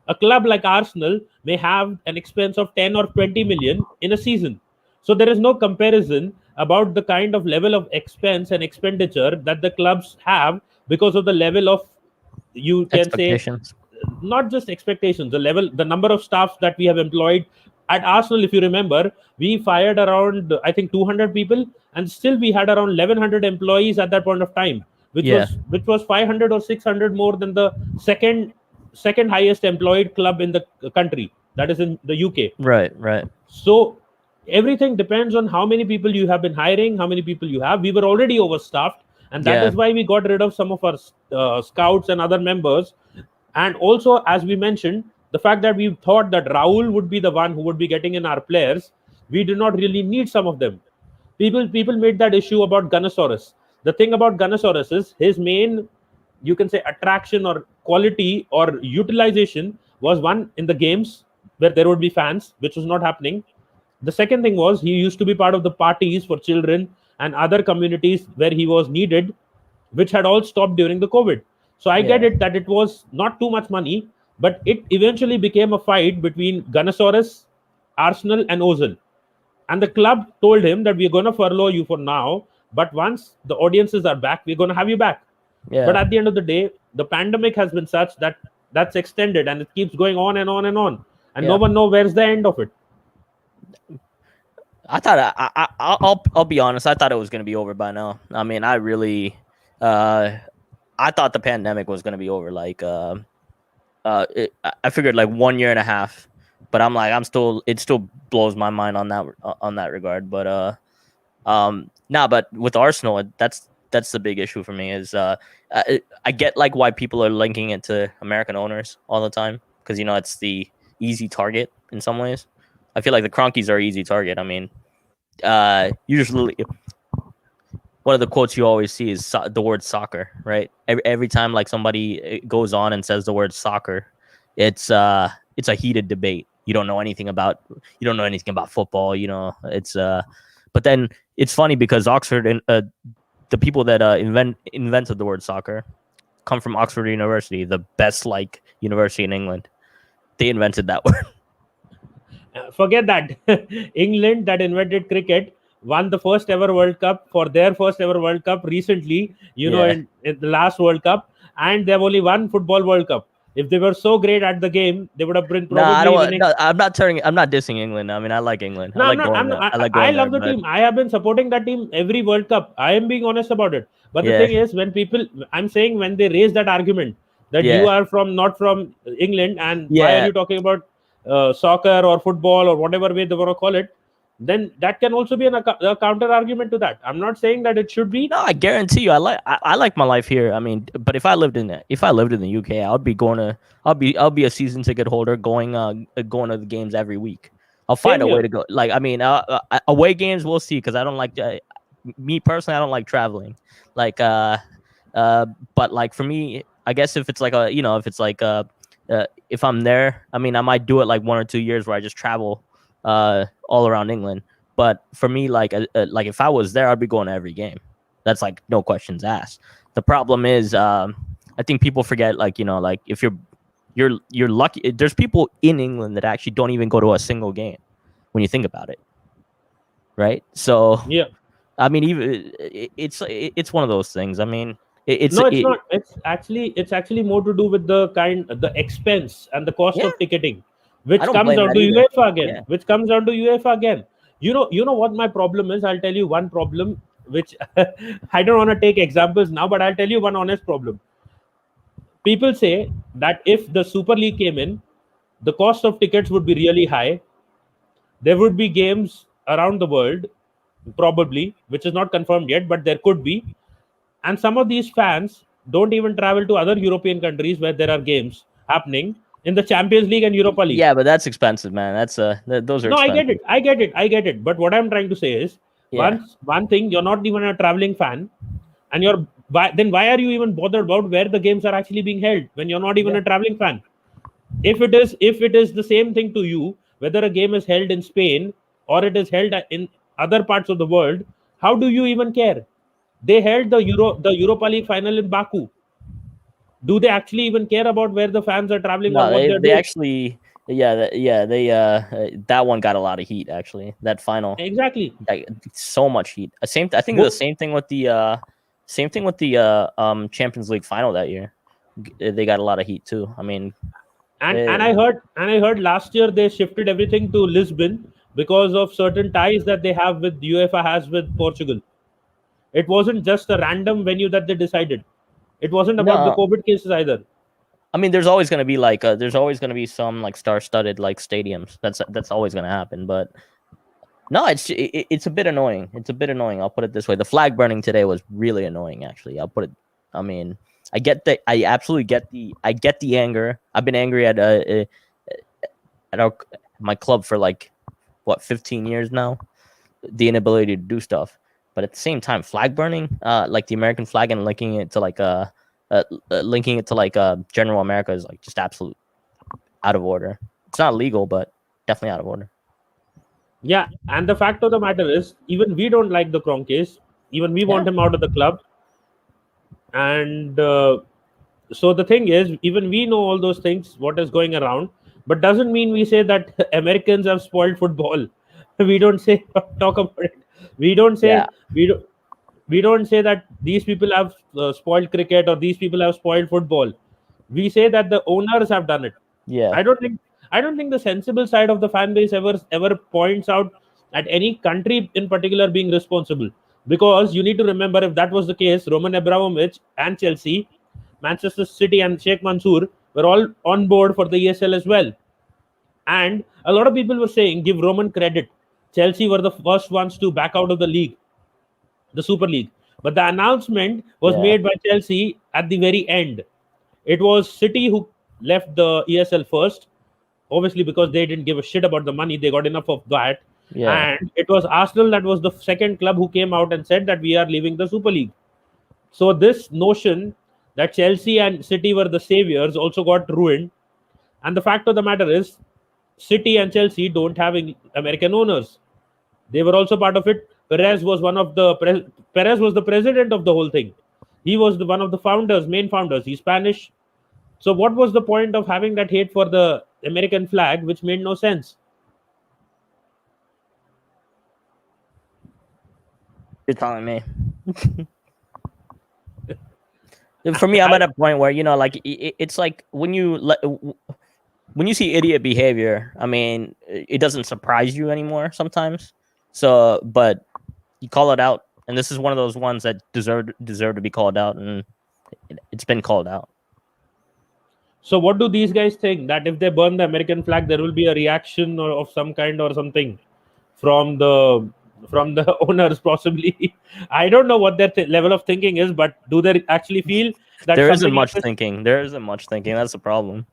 A club like Arsenal may have an expense of 10 or 20 million in a season. So there is no comparison about the kind of level of expense and expenditure that the clubs have because of the level of, you can say, Expectations. not just expectations, the number of staff that we have employed at Arsenal. If you remember, we fired around, I think, 200 people, and still we had around 1100 employees at that point of time, Yeah. which was 500 or 600 more than the second highest employed club in the country, that is in the UK. Right. Right. So everything depends on how many people you have been hiring, how many people you have. We were already overstaffed, and that Yeah. is why we got rid of some of our scouts and other members. And also, as we mentioned, the fact that we thought that Raul would be the one who would be getting in our players, we did not really need some of them. People made that issue about Gunnosaurus. The thing about Gunnosaurus is his main, you can say, attraction or quality or utilization was one in the games where there would be fans, which was not happening. The second thing was he used to be part of the parties for children and other communities where he was needed, which had all stopped during the COVID. So I get Yeah. it that it was not too much money, but it eventually became a fight between Gunnosaurus, Arsenal, and Ozil. And the club told him that we're going to furlough you for now, but once the audiences are back, we're going to have you back. But Yeah. at the end of the day, the pandemic has been such that that's extended and it keeps going on and on and on. And no Yeah. one knows where's the end of it. I thought I'll be honest. I thought it was gonna be over by now. I mean, I really, I thought the pandemic was gonna be over. Like, I figured like 1 year and a half, but it still blows my mind on that regard. But but with Arsenal, that's the big issue for me. Is I get like why people are linking it to American owners all the time because it's the easy target in some ways. I feel like the Cronkies are easy target. I mean, usually one of the quotes you always see is the word soccer, right? Every time like somebody goes on and says the word soccer, it's a heated debate. You don't know anything about football. It's but then it's funny because Oxford and the people that invented the word soccer come from Oxford University, the best like university in England. They invented that word. Forget that. England, that invented cricket, won the first ever World Cup for their first ever World Cup recently, in the last World Cup, and they have only won Football World Cup. If they were so great at the game, they would have been probably winning. No, I'm not dissing England. I mean, I like England. No, I love the but team. I have been supporting that team every World Cup. I am being honest about it. But the Yeah. thing is, I'm saying when they raise that argument that Yeah. you are not from England, and why Yeah. are you talking about soccer or football or whatever way they want to call it, then that can also be a counter argument to that. I'm not saying that it should be. No, I guarantee you, I like my life here. I mean, but if I lived in the UK, I'll be a season ticket holder going to the games every week. I'll find Same a way here. to go. Like, I mean, away games we'll see because I don't like me personally. I don't like traveling. Like, but like for me, I guess if it's like if I'm there, I mean, I might do it like 1 or 2 years where I just travel all around England. But for me, like if I was there, I'd be going to every game. That's like no questions asked. The problem is, I think people forget, like if you're lucky. There's people in England that actually don't even go to a single game. When you think about it, right? So Yeah. I mean, even it's one of those things. I mean, it's not. It's actually more to do with the expense and the cost Yeah. of ticketing, which I don't comes blame down that to either. UEFA again. Yeah. Which comes down to UEFA again. You know what my problem is. I'll tell you one problem, which I don't want to take examples now, but I'll tell you one honest problem. People say that if the Super League came in, the cost of tickets would be really high. There would be games around the world, probably, which is not confirmed yet, but there could be. And some of these fans don't even travel to other European countries where there are games happening in the Champions League and Europa League. Yeah, but that's expensive, man. That's those are No, expensive. I get it. But what I'm trying to say is, Yeah. one thing, you're not even a traveling fan, and then why are you even bothered about where the games are actually being held when you're not even Yeah. a traveling fan? If it is the same thing to you, whether a game is held in Spain or it is held in other parts of the world, how do you even care? They held the Europa League final in Baku. do they actually even care about where the fans are traveling or No, what they're they doing? actually, yeah, they that one got a lot of heat actually. That final, Exactly. like, so much heat. I think the Wo- same thing with the Champions League final that year. They got a lot of heat too. I mean, and eh, I heard last year they shifted everything to Lisbon because of certain ties that they have with UEFA has with Portugal. It wasn't just a random venue that they decided. It wasn't about the no, COVID cases either. I mean, there's always going to be like there's always going to be some like star-studded like stadiums. That's always going to happen. But no, it's a bit annoying. It's a bit annoying. I'll put it this way: the flag burning today was really annoying. Actually, I'll put it. I mean, I absolutely get the anger. I've been angry at my club for like what 15 years now. The inability to do stuff, but at the same time, flag burning, like the American flag, and linking it to like general America is like just absolute out of order. It's not legal, but definitely out of order. Yeah, and the fact of the matter is, even we don't like the Kroenkes. Even we Yeah, want him out of the club. And so the thing is, even we know all those things, what is going around, but doesn't mean we say that Americans have spoiled football. We don't say talk about it. We don't yeah, say we don't say that these people have spoiled cricket or these people have spoiled football. We say that the owners have done it. yeah. I don't think the sensible side of the fan base ever points out at any country in particular being responsible, because you need to remember, if that was the case, Roman Abramovich and Chelsea, Manchester City and Sheikh Mansour were all on board for the ESL as well. And a lot of people were saying, give Roman credit. Chelsea were the first ones to back out of the league, the Super League. But the announcement was Yeah, made by Chelsea at the very end. It was City who left the ESL first, obviously because they didn't give a shit about the money. They got enough of that. yeah, And it was Arsenal that was the second club who came out and said that we are leaving the Super League. So this notion that Chelsea and City were the saviors also got ruined. And the fact of the matter is, City and Chelsea don't have American owners. They were also part of it. Perez was the president of the whole thing. He was one of the main founders. He's Spanish. So what was the point of having that hate for the American flag, which made no sense? you're telling me. For me, I'm I, at a point where like it's like when you see idiot behavior. I mean, it doesn't surprise you anymore sometimes. So, but you call it out, and this is one of those ones that deserve to be called out, and it's been called out. so what do these guys think, that if they burn the American flag, there will be a reaction or of some kind or something from the owners, possibly? I don't know what their level of thinking is, but do they actually feel that There isn't something like much this? thinking. There isn't much thinking. That's the problem.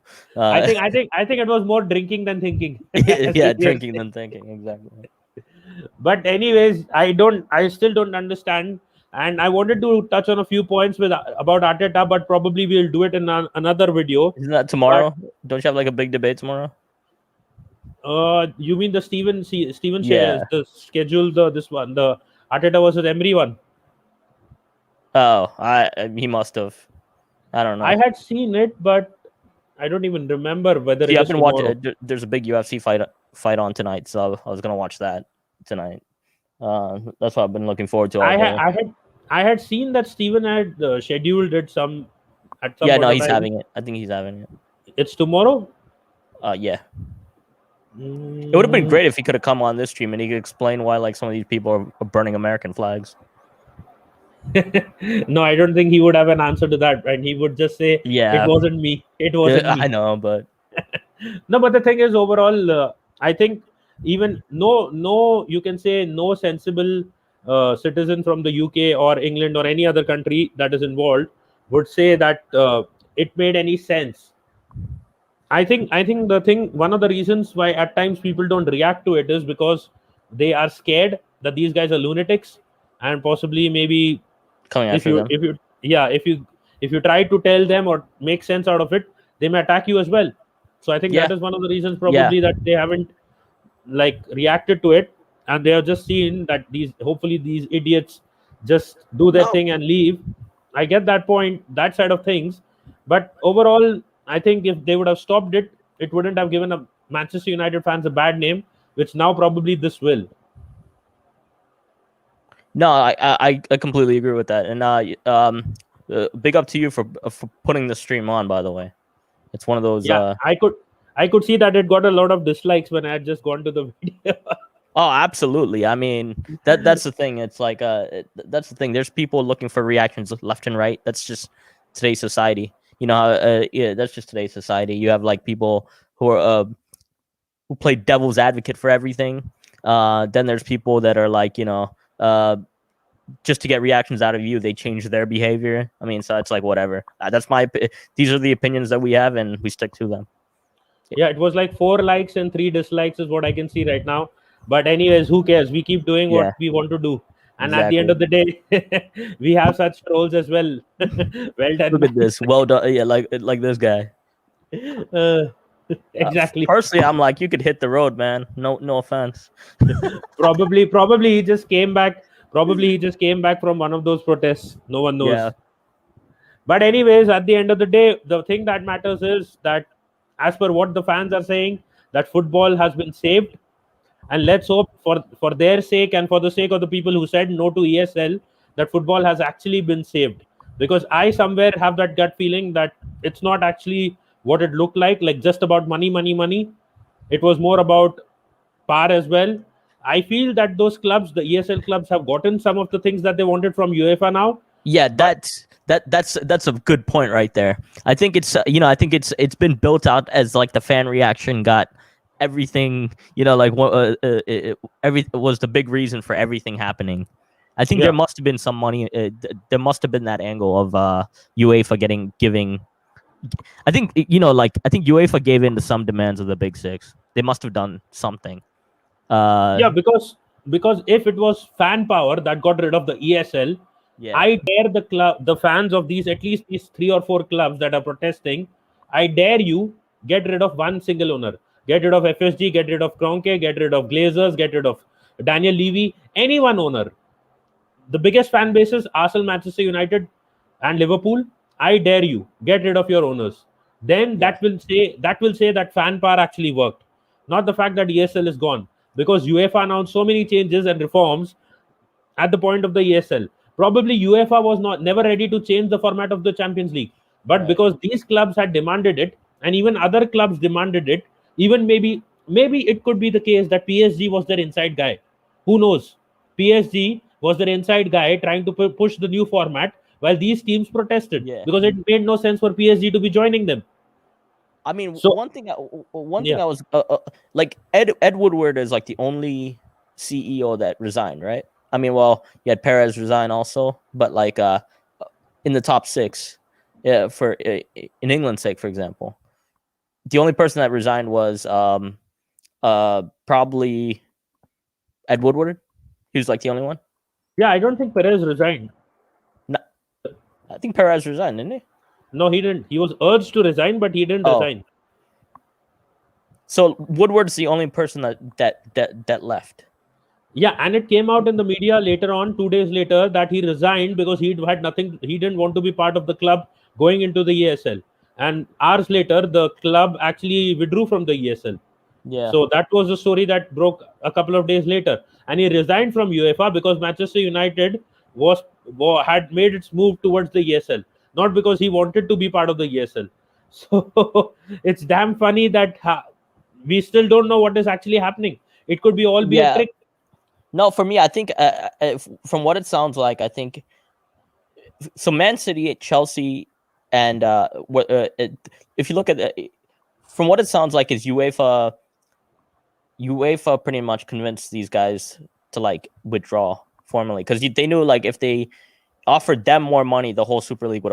I Uh, think I think I think it was more drinking than thinking, as yeah, we were drinking saying. than thinking. Exactly. But anyways, I still don't understand, and I wanted to touch on a few points with about Arteta, but probably we'll do it in another video. Isn't that But tomorrow? Don't you have like a big debate tomorrow? you mean the Steven shares Yeah. the schedule, this one, the Arteta versus Emery one? Oh, he must have. I don't I know. had seen it, but I don't even remember whether See, it I've is been watching. tomorrow. There's a big UFC fight on tonight, so I was gonna watch that tonight. That's what I've been looking forward to all I had day. I had I had seen that Steven had scheduled it at some Yeah, point no, of he's time. having it. I think he's having it. It's tomorrow. Yeah. It would have been Mm, great if he could have come on this stream and he could explain why like some of these people are burning American flags. no, I don't think he would have an answer to that, and he would just say, "It Yeah, wasn't me. It wasn't I me." know, but No, but the thing is, overall, I think even no, you can say no sensible citizen from the UK or England or any other country that is involved would say that it made any sense. I think the thing, one of the reasons why at times people don't react to it is because they are scared that these guys are lunatics, and possibly maybe coming if after you them. if you yeah if you try to tell them or make sense out of it, they may attack you as well. So I think Yeah, that is one of the reasons yeah. probably that they haven't like reacted to it, and they have just seen that hopefully these idiots just do their No, thing and leave. I get that point, that side of things, But overall, I think if they would have stopped it, it wouldn't have given a Manchester United fans a bad name, which now probably this will. No, I completely agree with that. And big up to you for putting the stream on. By the way, it's one of those. Yeah, I could see that it got a lot of dislikes when I had just gone to the video. Oh, absolutely. I mean, that's the thing. It's like that's the thing. There's people looking for reactions left and right. That's just today's society. You know, yeah, that's just today's society. You have like people who are who play devil's advocate for everything. Then there's people that are like, just to get reactions out of you, they change their behavior. I mean, so it's like whatever. That's these are the opinions that we have, and we stick to them. Yeah, it was like 4 likes and 3 dislikes is what I can see right now. But anyways, who cares? We keep doing Yeah. what we want to do. And at the end of the day, we have such trolls as well. Well done. Look at this. Well done. Yeah, like this guy. Exactly. Personally, I'm like, you could hit the road, man. No offense. Probably he just came back. Probably he just came back from one of those protests. No one knows. Yeah. But anyways, at the end of the day, the thing that matters is that, as per what the fans are saying, that football has been saved. And let's hope for their sake and for the sake of the people who said no to ESL, that football has actually been saved. Because I somewhere have that gut feeling that it's not actually what it looked like just about money. It was more about power as well. I feel that those clubs, the ESL clubs, have gotten some of the things that they wanted from UEFA now. Yeah, that's a good point right there. I think it's I think it's been built out as like the fan reaction got everything, like every was the big reason for everything happening. I think there must have been some money. There must have been that angle of UEFA giving. I think I think UEFA gave in to some demands of the Big Six. They must have done something. Because if it was fan power that got rid of the ESL, I dare the fans of at least these 3 or 4 clubs that are protesting, I dare you get rid of one single owner. Get rid of FSG, get rid of Kroenke, get rid of Glazers, get rid of Daniel Levy, any one owner. The biggest fan bases, Arsenal, Manchester United, and Liverpool. I dare you, get rid of your owners. Then that will say that fan power actually worked, not the fact that ESL is gone. Because UEFA announced so many changes and reforms at the point of the ESL. Probably UEFA was never ready to change the format of the Champions League, but because these clubs had demanded it, and even other clubs demanded it, even maybe it could be the case that PSG was their inside guy. Who knows? PSG was their inside guy trying to push the new format while these teams protested because it made no sense for PSG to be joining them. I mean, one thing I was like Ed Woodward is like the only CEO that resigned, right? I mean, well, you had Perez resign also, but like in the top 6, for in England's sake, for example, the only person that resigned was probably Ed Woodward. He was like the only one. Yeah, I don't think Perez resigned. No, I think Perez resigned, didn't he? No, he didn't. He was urged to resign, but he didn't resign. So Woodward's the only person that left. Yeah, and it came out in the media later on, 2 days later, that he resigned because he had nothing. He didn't want to be part of the club going into the ESL. And hours later, the club actually withdrew from the ESL. Yeah. So that was the story that broke a couple of days later, and he resigned from UEFA because Manchester United had made its move towards the ESL, not because he wanted to be part of the ESL. So it's damn funny that we still don't know what is actually happening. It could be a trick. No, for me, I think from what it sounds like, I think so. Man City, Chelsea, and if you look at from what it sounds like, is UEFA pretty much convinced these guys to like withdraw formally because they knew like if they offered them more money, the whole Super League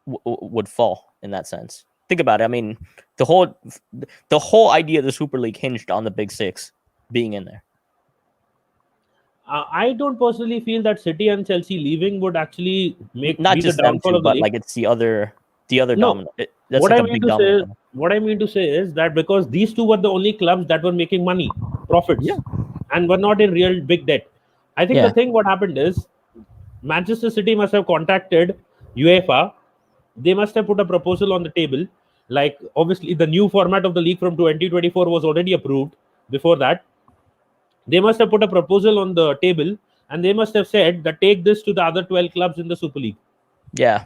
would fall in that sense. Think about it. I mean, the whole idea of the Super League hinged on the Big Six being in there. I don't personally feel that City and Chelsea leaving would actually not just them two, but like it's the other domino. That's what like I mean to say what I mean to say is that because these two were the only clubs that were making money, profits, and were not in real big debt. I think the thing what happened is Manchester City must have contacted UEFA they must have put a proposal on the table. Like, obviously, the new format of the league from 2024 was already approved before that. They must have put a proposal on the table, and they must have said that take this to the other 12 clubs in the Super League. Yeah.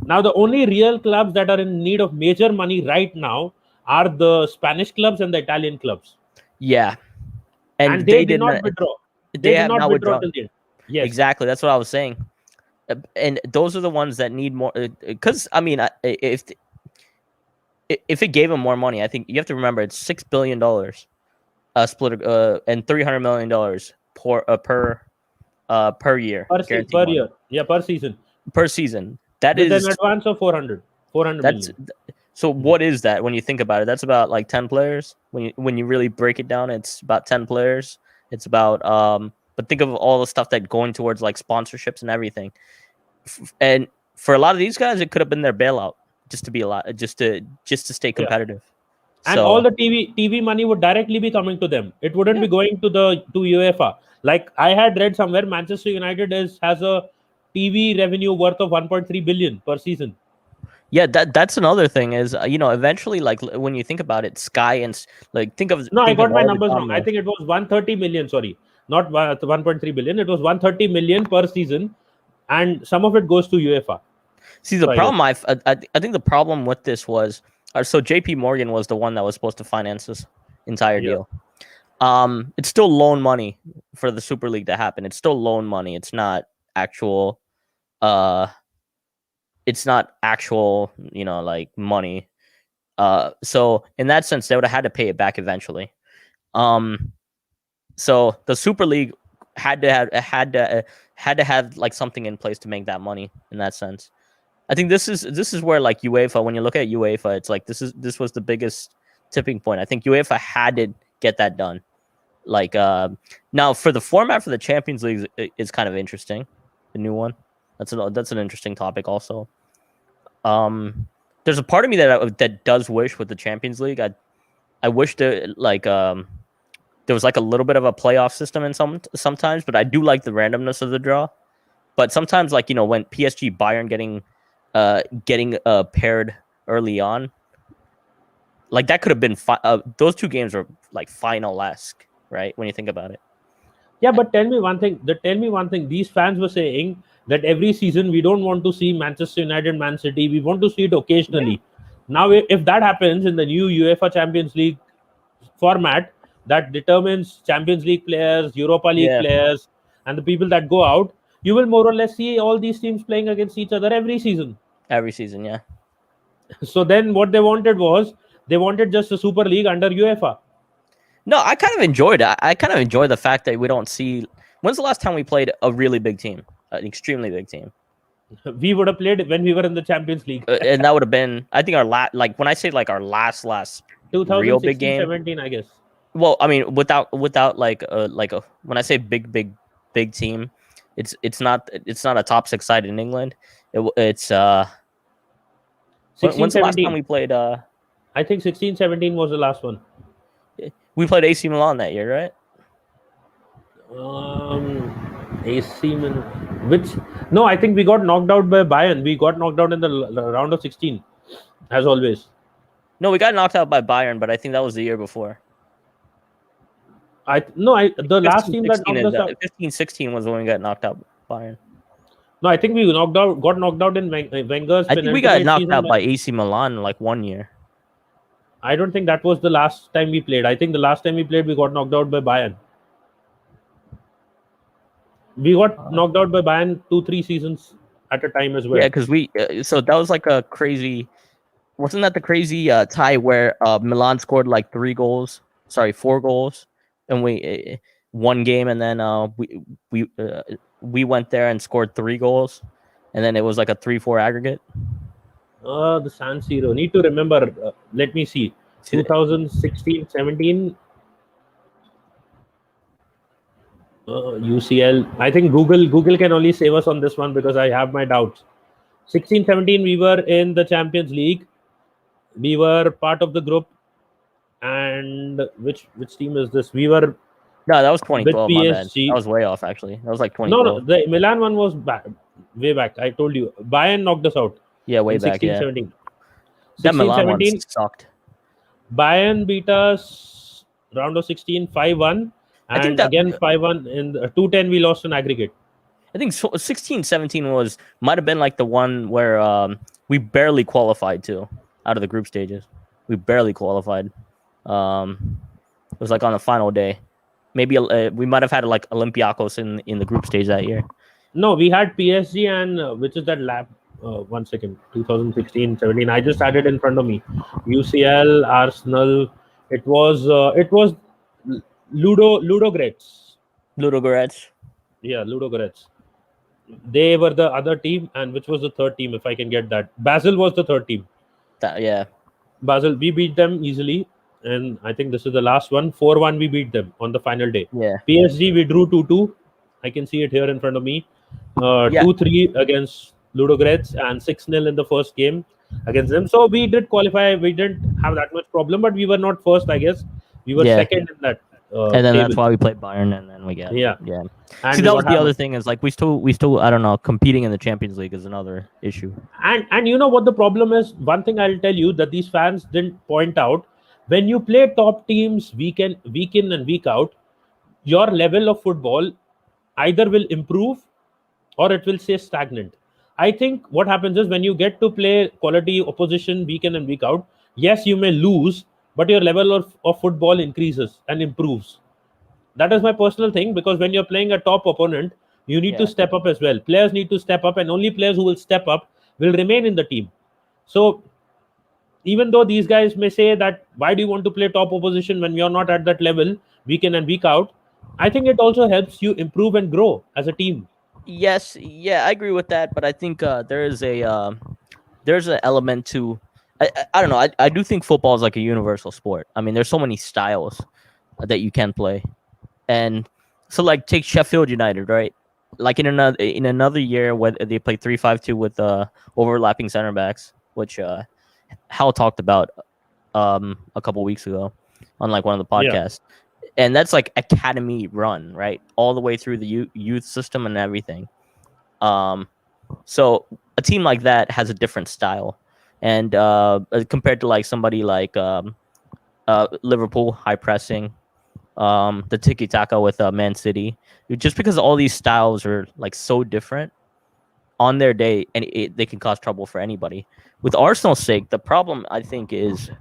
Now, the only real clubs that are in need of major money right now are the Spanish clubs and the Italian clubs. Yeah. And they did not withdraw. They did have not not withdraw withdrawn. till the end. Yes. Exactly. That's what I was saying. And those are the ones that need more. Because, I mean, if it gave them more money, I think you have to remember it's $6 billion split and $300 million per year. Per year. Yeah, per season. Per season. That With is an advance of 400 million. So what is that when you think about it? That's about like 10 players. When you really break it down, it's about 10 players. It's about but think of all the stuff that going towards like sponsorships and everything. And for a lot of these guys, it could have been their bailout just to stay competitive. Yeah. And all the TV money would directly be coming to them. It wouldn't be going to UEFA. Like I had read somewhere, Manchester United has a TV revenue worth of 1.3 billion per season. Yeah, that's another thing is eventually, like when you think about it, Sky and like think of I got my numbers wrong. I think it was 130 million. Sorry, not 1.3 billion. It was 130 million per season, and some of it goes to UEFA. See, the problem I think the problem with this was so JP Morgan was the one that was supposed to finance this entire deal. It's still loan money for the Super League to happen. It's still loan money. It's not actual. It's not actual, like money. So in that sense, they would have had to pay it back eventually. So the Super League had to have like something in place to make that money in that sense. I think this is where like UEFA, when you look at UEFA, it's like this was the biggest tipping point. I think UEFA had to get that done. Like now for the format for the Champions League is kind of interesting, the new one. That's an interesting topic also. There's a part of me that does wish with the Champions League. I wish that like there was like a little bit of a playoff system in sometimes, but I do like the randomness of the draw. But sometimes like when PSG Bayern getting paired early on, like that could have been those two games are like final-esque, right? When you think about it. Yeah, but tell me one thing. These fans were saying that every season we don't want to see Manchester United, Man City. We want to see it occasionally. Yeah. Now, if that happens in the new UEFA Champions League format, that determines Champions League players, Europa League players, and the people that go out, you will more or less see all these teams playing against each other every season. Every season, yeah. So then what they wanted was, they wanted just a Super League under UEFA. No, I kind of enjoyed it. I kind of enjoy the fact that we don't see... When's the last time we played a really big team? An extremely big team? We would have played when we were in the Champions League. And that would have been, I think, our like when I say like our last 2016, real big game. 17, I guess. Well, I mean, without like when I say big team, it's not a top 6 side in England. It's 16, when's the last time we played? I think 16-17 was the last one. We played AC Milan that year, right? AC Milan. No, I think we got knocked out by Bayern. We got knocked out in the round of 16, as always. No, we got knocked out by Bayern, but I think that was the year before. The last team that knocked us out. 15-16 was when we got knocked out by Bayern. No, I think we got knocked out in Wenger's. I think we got knocked out by AC Milan like one year. I don't think that was the last time we played. I think the last time we played, we got knocked out by Bayern. We got knocked out by Bayern 2-3 seasons at a time as well. Yeah, because so that was like a crazy... Wasn't that the crazy tie where Milan scored like 4 goals, and we one game, and then we went there and scored 3 goals, and then it was like a 3-4 aggregate. The San Siro. Need to remember. Let me see. 2016-17. UCL. I think Google can only save us on this one because I have my doubts. 16-17, we were in the Champions League. We were part of the group. And which team is this? We were... No, that was 2012. My bad. That was way off, actually. That was like 2012. No, the Milan one was way back. I told you. Bayern knocked us out. Yeah, way in back. 16, Yeah, 17. that 16, Milan one 17, sucked. Bayern beat us round of 16 5-1, I think and that again 5-1 in the 2-10 we lost in aggregate. I think 16, 17 was might have been like the one where we barely qualified to out of the group stages. We barely qualified. It was like on the final day. Maybe we might have had like Olympiacos in the group stage that year. No, we had PSG and which is that lab. 1 second, 2016, 17. I just had it in front of me. UCL, Arsenal. It was Ludo Gretz. Ludogorets. Yeah, Ludo Gretz. They were the other team, and which was the third team? If I can get that, Basel was the third team. Yeah. Basel, we beat them easily, and I think this is the last one. 4-1, we beat them on the final day. Yeah. PSG, we drew 2-2. I can see it here in front of me. Yeah. 2-3 against Ludogorets and 6-0 in the first game against them. So we did qualify. We didn't have that much problem, but we were not first, I guess. We were Yeah. second in that And then table. that's why we played Bayern, and then we got Yeah. yeah. And See, that was what the other happened- thing is like we still I don't know, competing in the Champions League is another issue. And you know what the problem is? One thing I'll tell you that these fans didn't point out: when you play top teams week in and week out, your level of football either will improve or it will stay stagnant. I think what happens is when you get to play quality opposition week in and week out, yes, you may lose, but your level of football increases and improves. That is my personal thing, because when you're playing a top opponent, you need Yeah. to step up as well. Players need to step up, and only players who will step up will remain in the team. So even though these guys may say that why do you want to play top opposition when you're not at that level week in and week out, I think it also helps you improve and grow as a team. Yes, yeah, I agree with that, but I think there's an element to I don't know. I do think football is like a universal sport. I mean, there's so many styles that you can play, and so like take Sheffield United, right? Like in another year where they play 3-5-2 with overlapping center backs, which Hal talked about a couple weeks ago on like one of the Yeah. podcasts. And that's like academy run, right? All the way through the youth system and everything. So a team like that has a different style, and compared to like somebody like Liverpool, high pressing, the tiki taka with Man City, just because all these styles are like so different on their day, and they can cause trouble for anybody. With Arsenal's sake, the problem I think is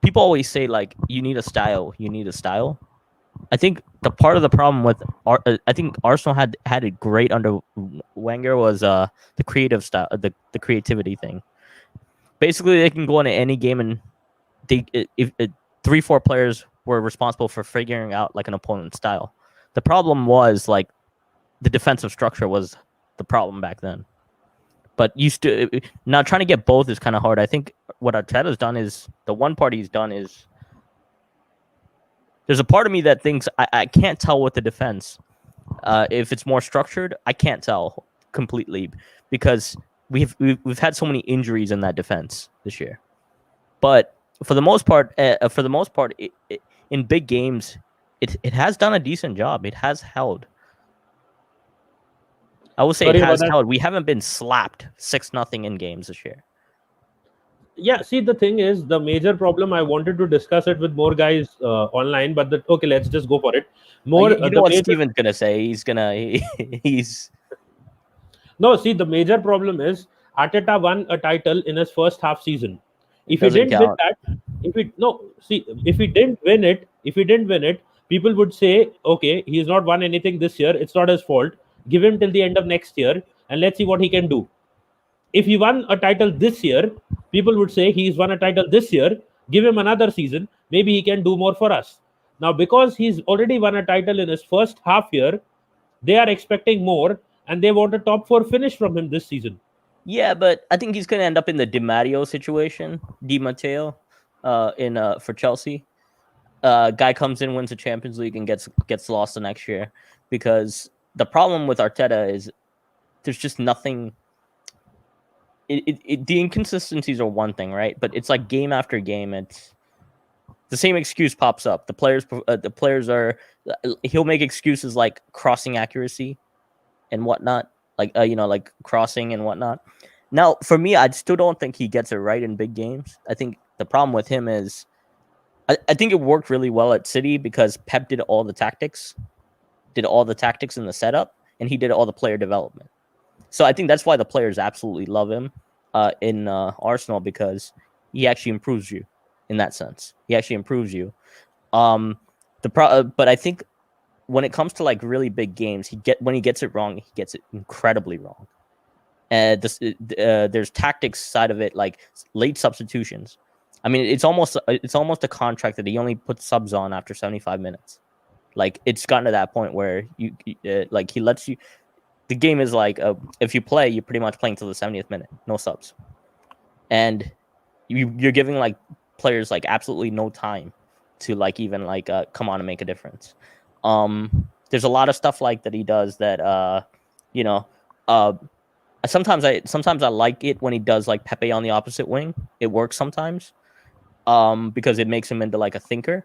people always say like you need a style. I think the part of the problem with I think Arsenal had it great under Wenger was the creative style, the creativity thing. Basically, they can go into any game and if 3-4 players were responsible for figuring out like an opponent's style. The problem was like the defensive structure was the problem back then. But now trying to get both is kind of hard. I think what Arteta's done is the one part he's done is there's a part of me that thinks I can't tell with the defense if it's more structured. I can't tell completely because we've had so many injuries in that defense this year. But for the most part, in big games, it has done a decent job. It has held. I will say Sorry it about has that. held. We haven't been slapped 6-0 in games this year. Yeah, see, the thing is, the major problem, I wanted to discuss it with more guys online, but okay, let's just go for it. More, You know the what major- Steven's gonna say? He's No, see, the major problem is Arteta won a title in his first half season. If he Doesn't didn't win count. that, if he didn't win it, people would say, okay, he's not won anything this year. It's not his fault. Give him till the end of next year, and let's see what he can do. If he won a title this year, people would say he's won a title this year. Give him another season. Maybe he can do more for us. Now, because he's already won a title in his first half year, they are expecting more, and they want a top 4 finish from him this season. Yeah, but I think he's gonna end up in the Di Matteo situation, Di Matteo, for Chelsea. Guy comes in, wins the Champions League, and gets lost the next year because the problem with Arteta is there's just nothing. The inconsistencies are one thing, right? But it's like game after game, it's the same excuse pops up. The players are. He'll make excuses like crossing accuracy and whatnot, like like crossing and whatnot. Now, for me, I still don't think he gets it right in big games. I think the problem with him is I think it worked really well at City because Pep did all the tactics, in the setup, and he did all the player development. So I think that's why the players absolutely love him in Arsenal, because he actually improves you in that sense. He actually improves you. But I think when it comes to like really big games, when he gets it wrong, he gets it incredibly wrong. And there's tactics side of it, like late substitutions. I mean, it's almost a contract that he only puts subs on after 75 minutes. Like, it's gotten to that point where like he lets you. The game is like if you play, you're pretty much playing till the 70th minute, no subs, and you're giving like players like absolutely no time to like even like come on and make a difference. There's a lot of stuff like that he does that you know sometimes I like it when he does like Pepe on the opposite wing. It works sometimes because it makes him into like a thinker.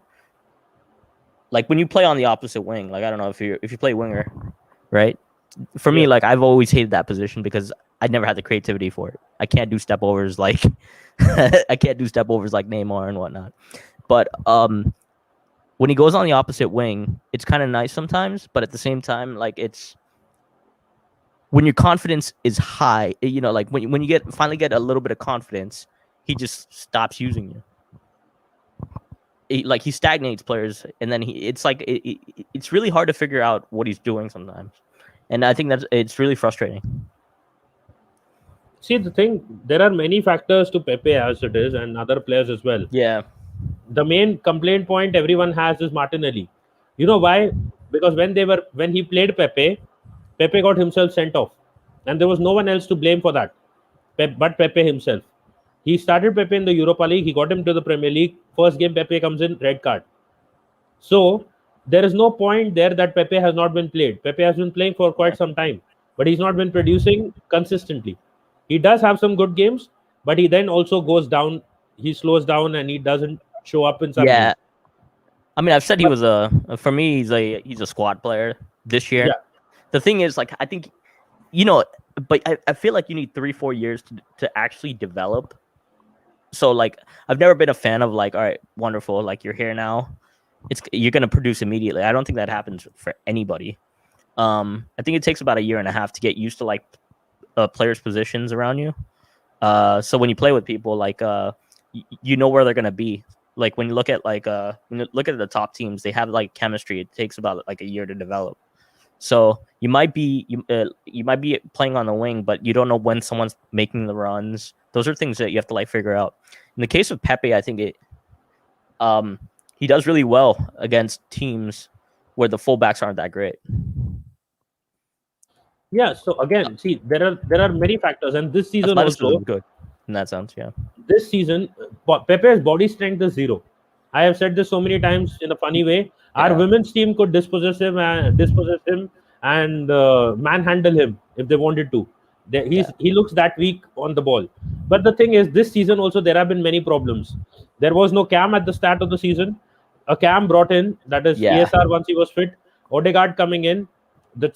Like when you play on the opposite wing, like I don't know if you play winger, right? For me, like I've always hated that position because I never had the creativity for it. I can't do step overs like I can't do step overs like Neymar and whatnot. But when he goes on the opposite wing, it's kind of nice sometimes, but at the same time, like it's when your confidence is high, like when you finally get a little bit of confidence, he just stops using you. He stagnates players, and then it's really hard to figure out what he's doing sometimes, and I think it's really frustrating. See, the thing, there are many factors to Pepe as it is, and other players as well. Yeah. The main complaint point everyone has is Martinelli. You know why? Because when he played Pepe got himself sent off, and there was no one else to blame for that, but Pepe himself. He started Pepe in the Europa League. He got him to the Premier League. First game, Pepe comes in, red card. So there is no point there that Pepe has not been played. Pepe has been playing for quite some time, but he's not been producing consistently. He does have some good games, but he then also goes down. He slows down and he doesn't show up in some games. I mean, I've said he was for me, he's a squad player this year. Yeah. The thing is, like, I think, but I feel like you need 3-4 years to actually develop. So, like, I've never been a fan of, like, all right, wonderful, like, you're here now. You're going to produce immediately. I don't think that happens for anybody. I think it takes about 1.5 years to get used to, like, players' positions around you. So when you play with people, like, you know where they're going to be. Like, when you look at, like, when you look at the top teams, they have, like, chemistry. It takes about, like, 1 year to develop. So you might be playing on the wing, but you don't know when someone's making the runs. Those are things that you have to like figure out. In the case of Pepe, I think he does really well against teams where the fullbacks aren't that great. Yeah. So again, see, there are many factors, and this season also good in that sense. Yeah. This season, Pepe's body strength is 0. I have said this so many times in a funny way. Our women's team could dispossess him and manhandle him if they wanted to. He looks that weak on the ball. But the thing is, this season also there have been many problems. There was no Cam at the start of the season. A Cam brought in, that is ESR once he was fit. Odegaard coming in. The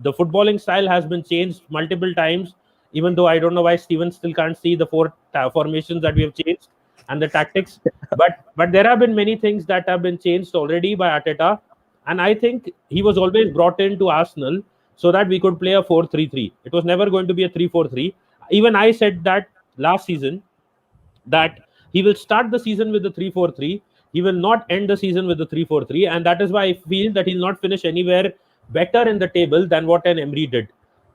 footballing style has been changed multiple times. Even though I don't know why Steven still can't see the 4 formations that we have changed and the tactics, but there have been many things that have been changed already by Arteta, and I think he was always brought into Arsenal so that we could play a 4-3-3. It was never going to be a 3-4-3. Even I said that last season that he will start the season with the 3-4-3. He will not end the season with the 3-4-3, and that is why I feel that he'll not finish anywhere better in the table than what an Emery did.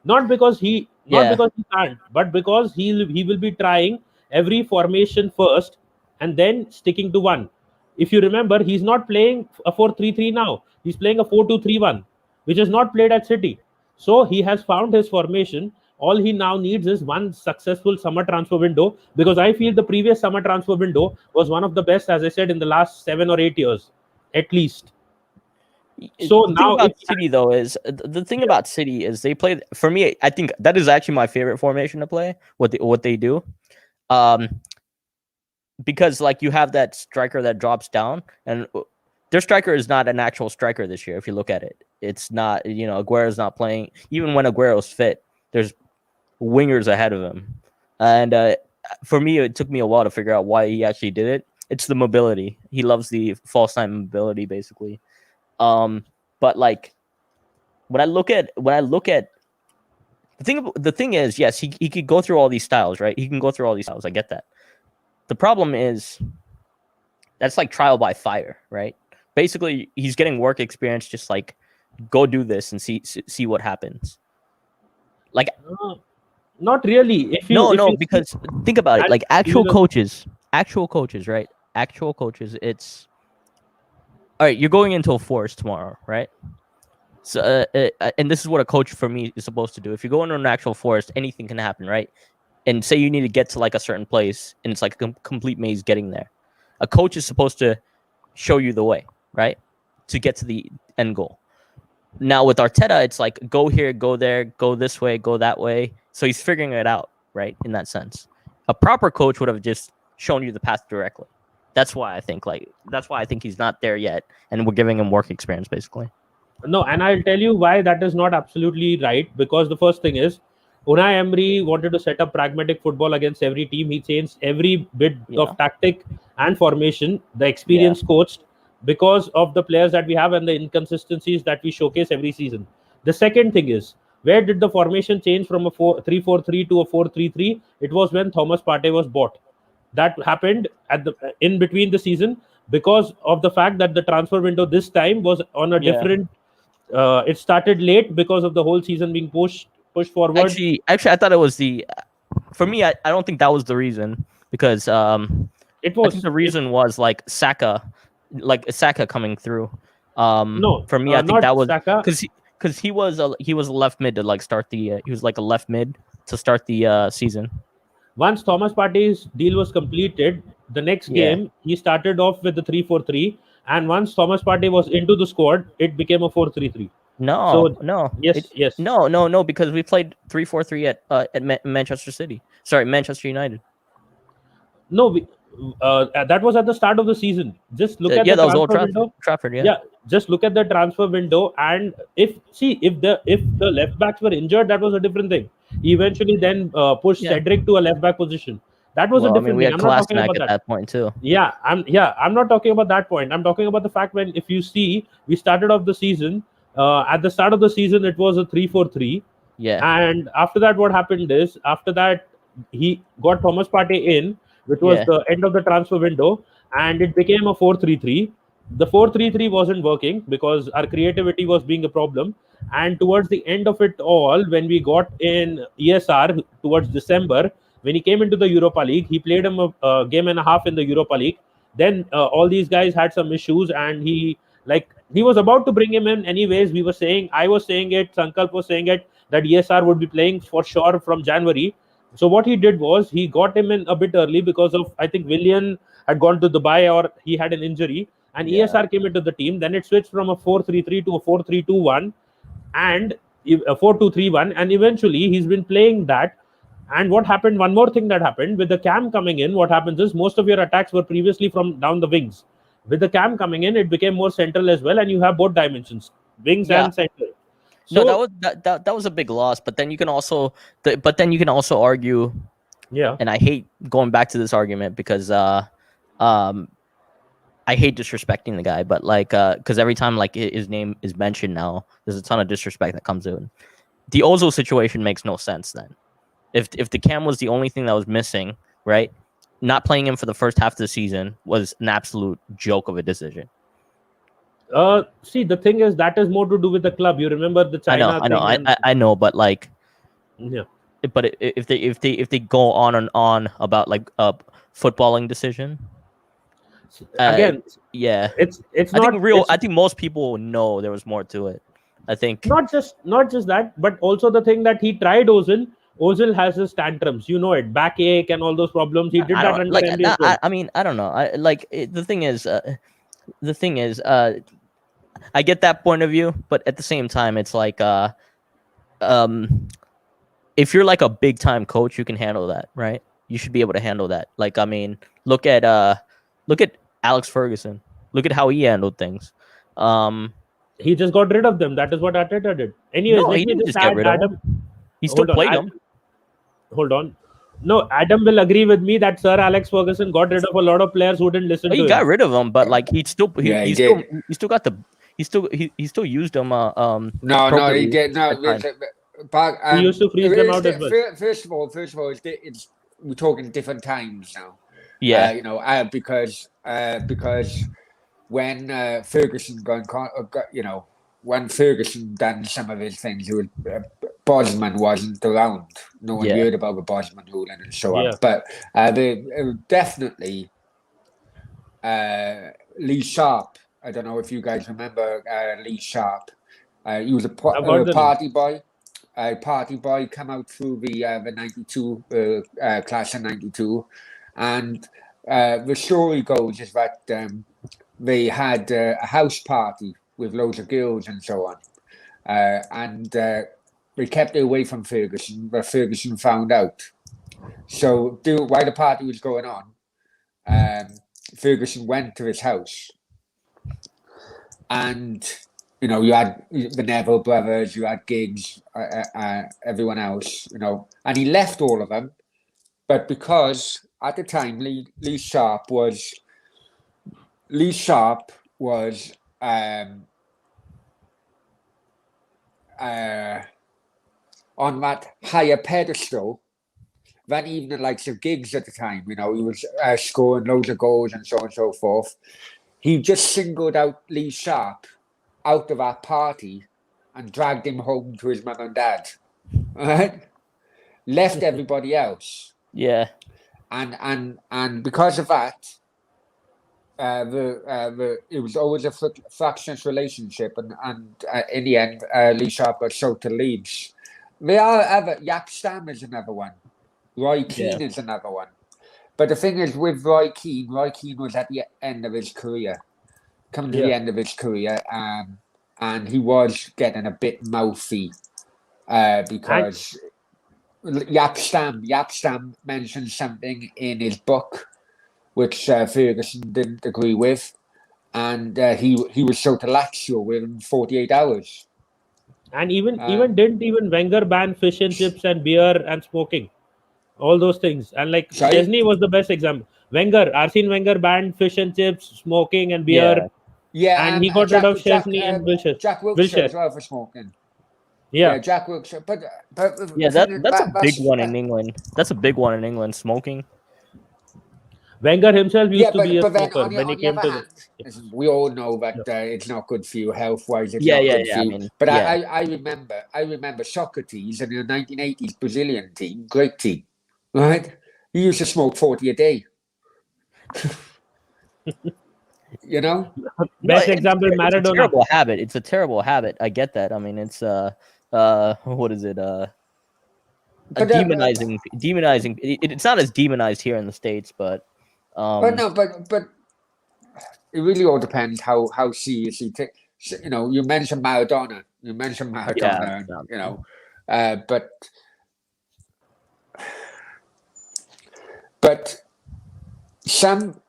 Not because he can't, but because he will be trying every formation first and then sticking to one. If you remember, he's not playing a 4-3-3 now. He's playing a 4-2-3-1, which is not played at City. So he has found his formation. All he now needs is one successful summer transfer window, because I feel the previous summer transfer window was one of the best, as I said, in the last 7 or 8 years, at least. So the now thing about City though is the thing about City is they play. For me, I think that is actually my favorite formation to play. What they do, because like you have that striker that drops down, and their striker is not an actual striker this year. If you look at it, it's not. Aguero's not playing. Even when Aguero's fit, there's wingers ahead of him. And for me, it took me a while to figure out why he actually did it. It's the mobility. He loves the false nine mobility, basically. But like when I look at the thing is, yes, he could go through all these styles, right? He can go through all these styles. I get that. The problem is that's like trial by fire, right? Basically, he's getting work experience. Just like go do this and see what happens. Like Not really. Because think about it. and Like actual even coaches, right? Actual coaches. It's all right. You're going into a forest tomorrow, right? So, and this is what a coach for me is supposed to do. If you go into an actual forest, anything can happen, right? And say you need to get to like a certain place, and it's like a complete maze getting there. A coach is supposed to show you the way, right, to get to the end goal. Now with Arteta, it's like go here, go there, go this way, go that way. So he's figuring it out, right? In that sense, a proper coach would have just shown you the path directly. That's why I think he's not there yet, and we're giving him work experience basically. No, and I'll tell you why that is not absolutely right. Because the first thing is, Unai Emery wanted to set up pragmatic football against every team. He changed every bit of tactic and formation. The experienced coach, because of the players that we have and the inconsistencies that we showcase every season. The second thing is, where did the formation change from a 3-4-3 to a 4-3-3? It was when Thomas Partey was bought. That happened at the in between the season because of the fact that the transfer window this time was on a different. It started late because of the whole season being pushed forward. Actually, I thought it was the. For me, I don't think that was the reason because it was. I think the reason was like Saka coming through. No, for me, I think that was because he was a left mid to like start the. He was like a left mid to start the season. Once Thomas Partey's deal was completed, the next game he started off with the 3-4-3, and once Thomas Partey was into the squad, it became a 4-3-3. No, because we played 3-4-3 at Manchester City. Sorry, Manchester United. No, that was at the start of the season. Just look at the transfer window. Trafford, just look at the transfer window, and if the left backs were injured, that was a different thing. He eventually then pushed Cedric to a left back position. That was a different thing. We had Kolasinac at that point too. I'm not talking about that point. I'm talking about the fact when, if you see, we started off the season. At the start of the season, it was a 3-4-3. And after that, what happened is, after that, he got Thomas Partey in, which was the end of the transfer window, and it became a 4-3-3. The 4-3-3 wasn't working because our creativity was being a problem. And towards the end of it all, when we got in ESR towards December, when he came into the Europa League, he played him a game and a half in the Europa League. Then all these guys had some issues, and he was about to bring him in anyways. I was saying it, Sankalp was saying it, that ESR would be playing for sure from January. So what he did was he got him in a bit early because of, I think, Willian had gone to Dubai or he had an injury, and ESR came into the team. Then it switched from a 4-3-3 to a 4-3-2-1 and a 4-2-3-1, and eventually he's been playing that. And what happened, one more thing that happened with the Cam coming in, what happens is most of your attacks were previously from down the wings. With the Cam coming in, it became more central as well, and you have both dimensions, wings and central. So that was a big loss. But then you can also argue, and I hate going back to this argument because I hate disrespecting the guy, but like because every time like his name is mentioned now, there's a ton of disrespect that comes in. The Ozil situation makes no sense then. If the Cam was the only thing that was missing, right? Not playing him for the first half of the season was an absolute joke of a decision. See, the thing is, that is more to do with the club. You remember the China I know, but like, yeah. But if they go on and on about like a footballing decision, again, it's I think most people know there was more to it. I think not just that, but also the thing that he tried Ozil. Ozil has his tantrums, you know it, backache and all those problems. He did that under Emery. I mean, I don't know. The thing is, I get that point of view, but at the same time, it's like, if you're like a big time coach, you can handle that, right? You should be able to handle that. Like, I mean, look at Alex Ferguson. Look at how he handled things. He just got rid of them. That is what Arteta did. Anyways, he didn't just get rid of them. He still played them. hold on. No, Adam will agree with me that Sir Alex Ferguson got rid of a lot of players who didn't listen He to got him. rid of them, but like he still Yeah, he he still did. he still got the he still used them No, he appropriately did. No, at times. but He used to freeze them out as well. First of all, it's we're talking different times now. Yeah, Because when Ferguson when Ferguson done some of his things, Bosman wasn't around. No one Yeah. heard about the Bosman ruling and so on. Yeah. But definitely Lee Sharp. I don't know if you guys remember Lee Sharp. He was a I've heard the party boy. Party boy come out through the 92 class of 92, and the story goes is that they had a house party with loads of girls and so on, and they kept it away from Ferguson, but Ferguson found out. So while the party was going on, Ferguson went to his house, and you had the Neville brothers, you had Giggs, everyone else, and he left all of them. But because at the time Lee Sharp was on that higher pedestal than even the likes of Giggs at the time. He was scoring loads of goals and so on and so forth. He just singled out Lee Sharp out of our party and dragged him home to his mum and dad. Right? Left everybody else. yeah. And because of that, it was always a fractious relationship, and in the end, Lee Sharp got sold to Leeds. There are other. Jaap Stam is another one. Roy Keane is another one. But the thing is, with Roy Keane was at the end of his career, coming to the end of his career, and he was getting a bit mouthy because Jaap Stam mentioned something in his book which Ferguson didn't agree with, and he was sold to Lazio within 48 hours. And didn't Wenger ban fish and chips and beer and smoking? All those things. And like Chesney was the best example. Arsene Wenger banned fish and chips, smoking and beer. Yeah, and he got rid of Chesney and Wilshere. Jack Wilshere as well for smoking. Yeah, Jack Wilshere. But that's a big one in England. That's a big one in England. Smoking. Wenger himself used to be a smoker when he came to hand, we all know that it's not good for you health-wise. It's not good for you. I mean, but I remember Socrates in the 1980s Brazilian team, great team, right? He used to smoke 40 a day. Best example, Maradona. It's a terrible habit. It's a terrible habit. I get that. I mean, it's what is it? Demonizing. It's not as demonized here in the States, but. But it really all depends how seriously take. You mentioned Maradona. But some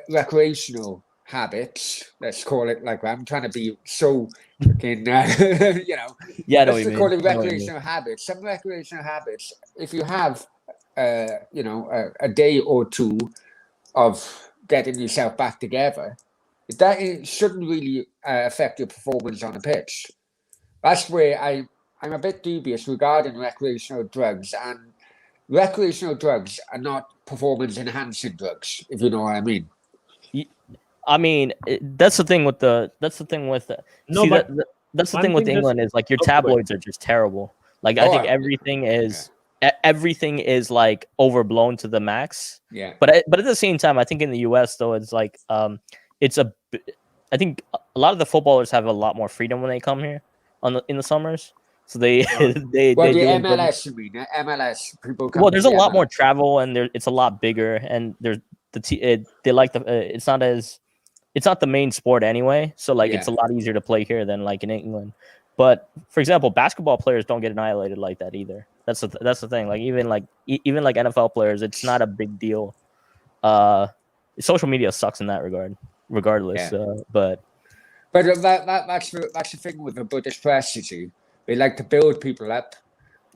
recreational habits, let's call it like that. I'm trying to be so fucking, Yeah, let's call it recreational habits. Some recreational habits, if you have, a day or two of getting yourself back together, that shouldn't really affect your performance on the pitch. That's where I'm a bit dubious regarding recreational drugs, and recreational drugs are not performance-enhancing drugs, if you know what I mean. I mean, that's the thing with That's the thing with England is like your tabloids are just terrible. Like I think everything is. Everything is like overblown to the max. Yeah. But at the same time, I think in the US though, it's like I think a lot of the footballers have a lot more freedom when they come here in the summers. So they MLS, you mean MLS people come. Well, there's a lot more travel, and it's a lot bigger, and there's they like it's not the main sport anyway. So like it's a lot easier to play here than like in England. But for example, basketball players don't get annihilated like that either. That's the thing. Like even like NFL players, it's not a big deal. Social media sucks in that regard, regardless. But that's the thing with the British press. You see, they like to build people up,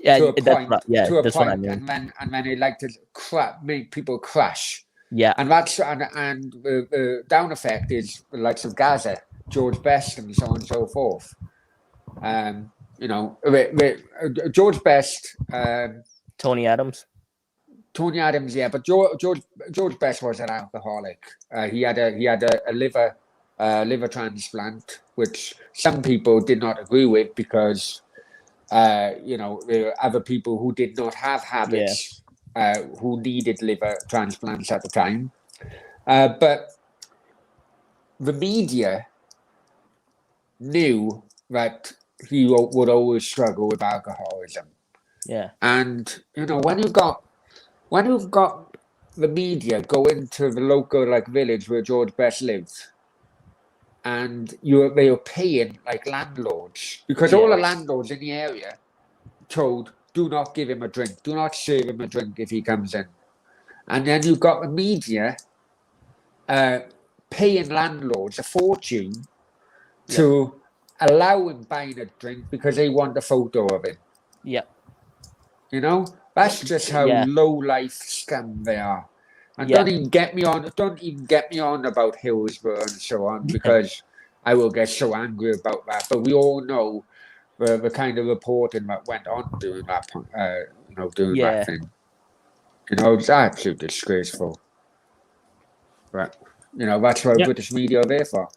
Yeah, to a that's point, what, yeah, to a that's what I point, mean. and then they like to make people crash. Yeah, And that's and the down effect is the likes of Gaza, George Best, and so on and so forth. You know, George Best, Tony Adams. Tony Adams, yeah, but George Best was an alcoholic. He had a liver transplant, which some people did not agree with because you know, there were other people who did not have habits who needed liver transplants at the time. But the media knew that he would always struggle with alcoholism. Yeah, And you know, when you've got the media go into the local like village where George Best lived, and they are paying like landlords because all the landlords in the area told, do not give him a drink, do not serve him a drink if he comes in. And then you've got the media paying landlords a fortune to allow him buying a drink because they want a photo of him. yeah. You know, that's just how low life scum they are. And don't even get me on about Hillsborough and so on, because I will get so angry about that. But we all know the kind of reporting that went on during that that thing. You know, it's absolutely disgraceful. But you know, that's what British media are there for.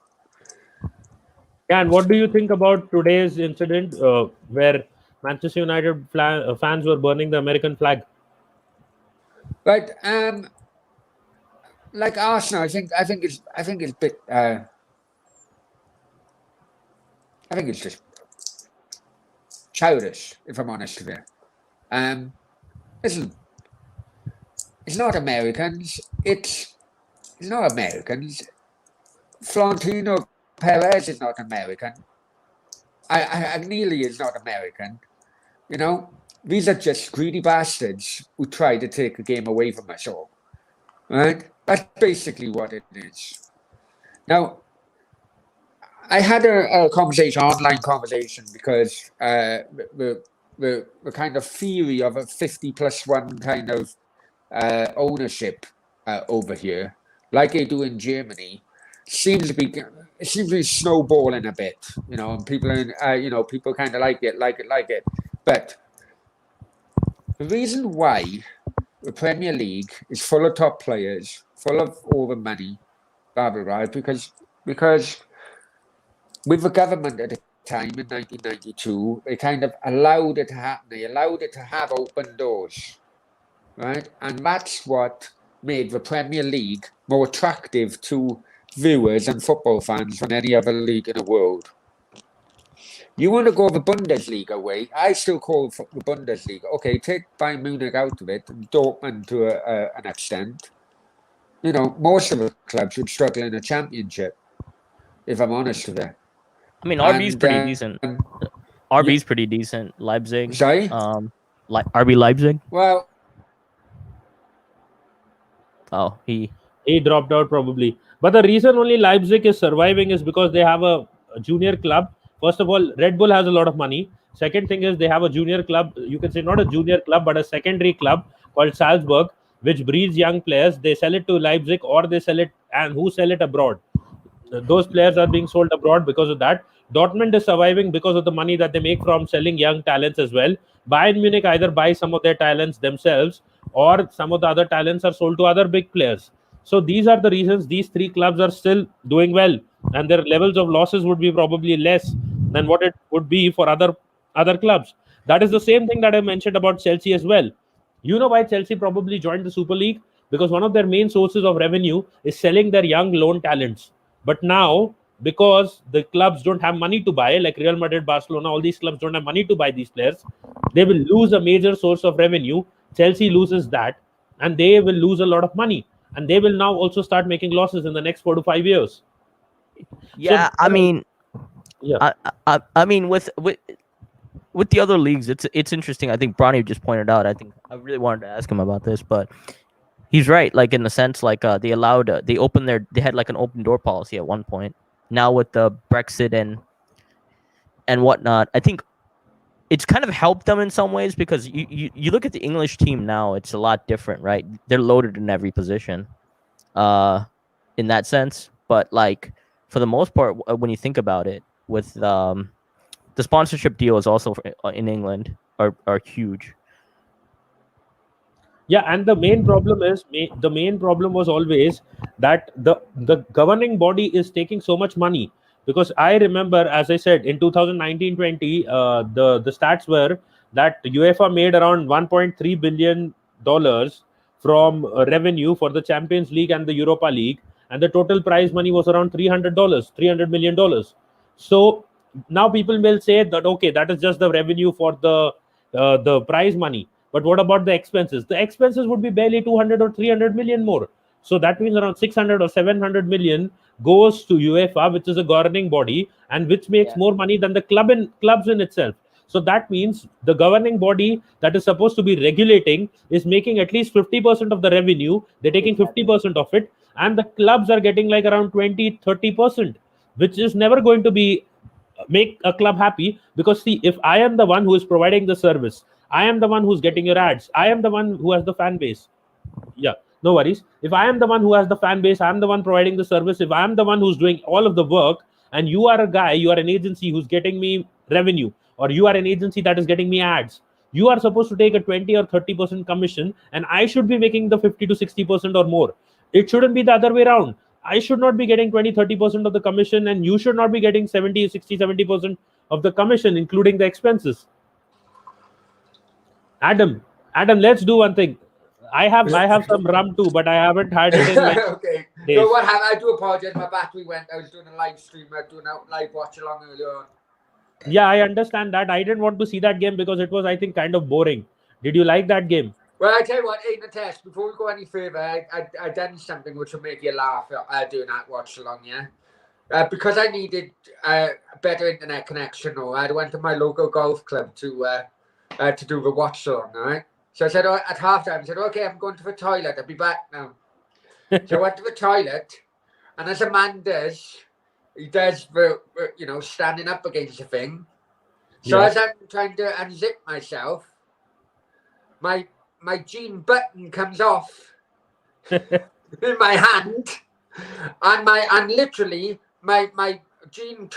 Yeah, and what do you think about today's incident where Manchester United fans were burning the American flag? Right, like Arsenal, I think it's a bit. I think it's just childish, if I'm honest with you. Listen, it's not Americans. It's not Americans. Florentino Perez is not American. Agnelli is not American. You know, these are just greedy bastards who try to take the game away from us all. Right? That's basically what it is. Now, I had a online conversation, because the kind of theory of a 50+1 kind of ownership over here, like they do in Germany, seems to be snowballing a bit, you know, and people kind of like it. But the reason why the Premier League is full of top players, full of all the money, blah blah blah, because with the government at the time in 1992, they kind of allowed it to happen. They allowed it to have open doors, right? And that's what made the Premier League more attractive to viewers and football fans than any other league in the world. You want to go the Bundesliga way? I still call the Bundesliga. Okay, take Bayern Munich out of it, and Dortmund to an extent. You know, most of the clubs would struggle in the Championship, if I'm honest with you. I mean, RB's pretty decent. RB's pretty decent. Leipzig. Sorry? RB Leipzig. Well, he dropped out probably. But the reason only Leipzig is surviving is because they have a junior club. First of all, Red Bull has a lot of money. Second thing is they have a junior club. You can say not a junior club, but a secondary club called Salzburg, which breeds young players. They sell it to Leipzig, or they sell it, and who sell it abroad. Those players are being sold abroad because of that. Dortmund is surviving because of the money that they make from selling young talents as well. Bayern Munich either buy some of their talents themselves, or some of the other talents are sold to other big players. So these are the reasons these three clubs are still doing well, and their levels of losses would be probably less than what it would be for other clubs. That is the same thing that I mentioned about Chelsea as well. You know why Chelsea probably joined the Super League? Because one of their main sources of revenue is selling their young loan talents. But now, because the clubs don't have money to buy, like Real Madrid, Barcelona, all these clubs don't have money to buy these players, they will lose a major source of revenue. Chelsea loses that, and they will lose a lot of money. And they will now also start making losses in the next 4 to 5 years. Yeah, so, I mean, I mean, with the other leagues, it's interesting. I think Bronny just pointed out. I think I really wanted to ask him about this, but he's right. Like, in the sense, like they had like an open door policy at one point. Now with the Brexit and whatnot, I think it's kind of helped them in some ways because you look at the English team now, it's a lot different, right? They're loaded in every position, in that sense. But like for the most part, when you think about it, with the sponsorship deals also in England are huge. Yeah, and the main problem is the main problem was always that the governing body is taking so much money, because I remember, as I said, in 2019-20, the stats were that UEFA made around 1.3 billion dollars from revenue for the Champions League and the Europa League, and the total prize money was around $300 million. So now people will say that, okay, that is just the revenue for the prize money, but what about the expenses? The expenses would be barely 200 or 300 million more. So that means around 600 or 700 million goes to UEFA, which is a governing body, and which makes more money than the clubs in itself. So that means the governing body that is supposed to be regulating is making at least 50% of the revenue. They're taking 50% of it, and the clubs are getting like around 20-30%, which is never going to be make a club happy. Because see, if I am the one who is providing the service, I am the one who's getting your ads, I am the one who has the fan base. Yeah, no worries. If I am the one who has the fan base, I'm the one providing the service, if I'm the one who's doing all of the work, and you are a guy, you are an agency who's getting me revenue, or you are an agency that is getting me ads, you are supposed to take a 20 or 30% commission, and I should be making the 50 to 60% or more. It shouldn't be the other way around. I should not be getting 20-30% of the commission, and you should not be getting 70-60-70% of the commission, including the expenses. Adam, let's do one thing. I have some rum too, but I haven't had it in like Okay. days. No, what happened? I do apologize. My battery went. I was doing a live stream. I was doing a live watch along earlier on. Yeah, I understand that. I didn't want to see that game because it was, I think, kind of boring. Did you like that game? Well, I tell you what, hey, Natesh, before we go any further, I done something which will make you laugh doing that watch along, yeah? Because I needed a better internet connection, or I went to my local golf club to do the watch along, all right? So I said, at halftime, I said, okay, I'm going to the toilet. I'll be back now. So I went to the toilet, and as a man does, he does the standing up against the thing. So as I'm trying to unzip myself, my jean button comes off in my hand, and literally my jean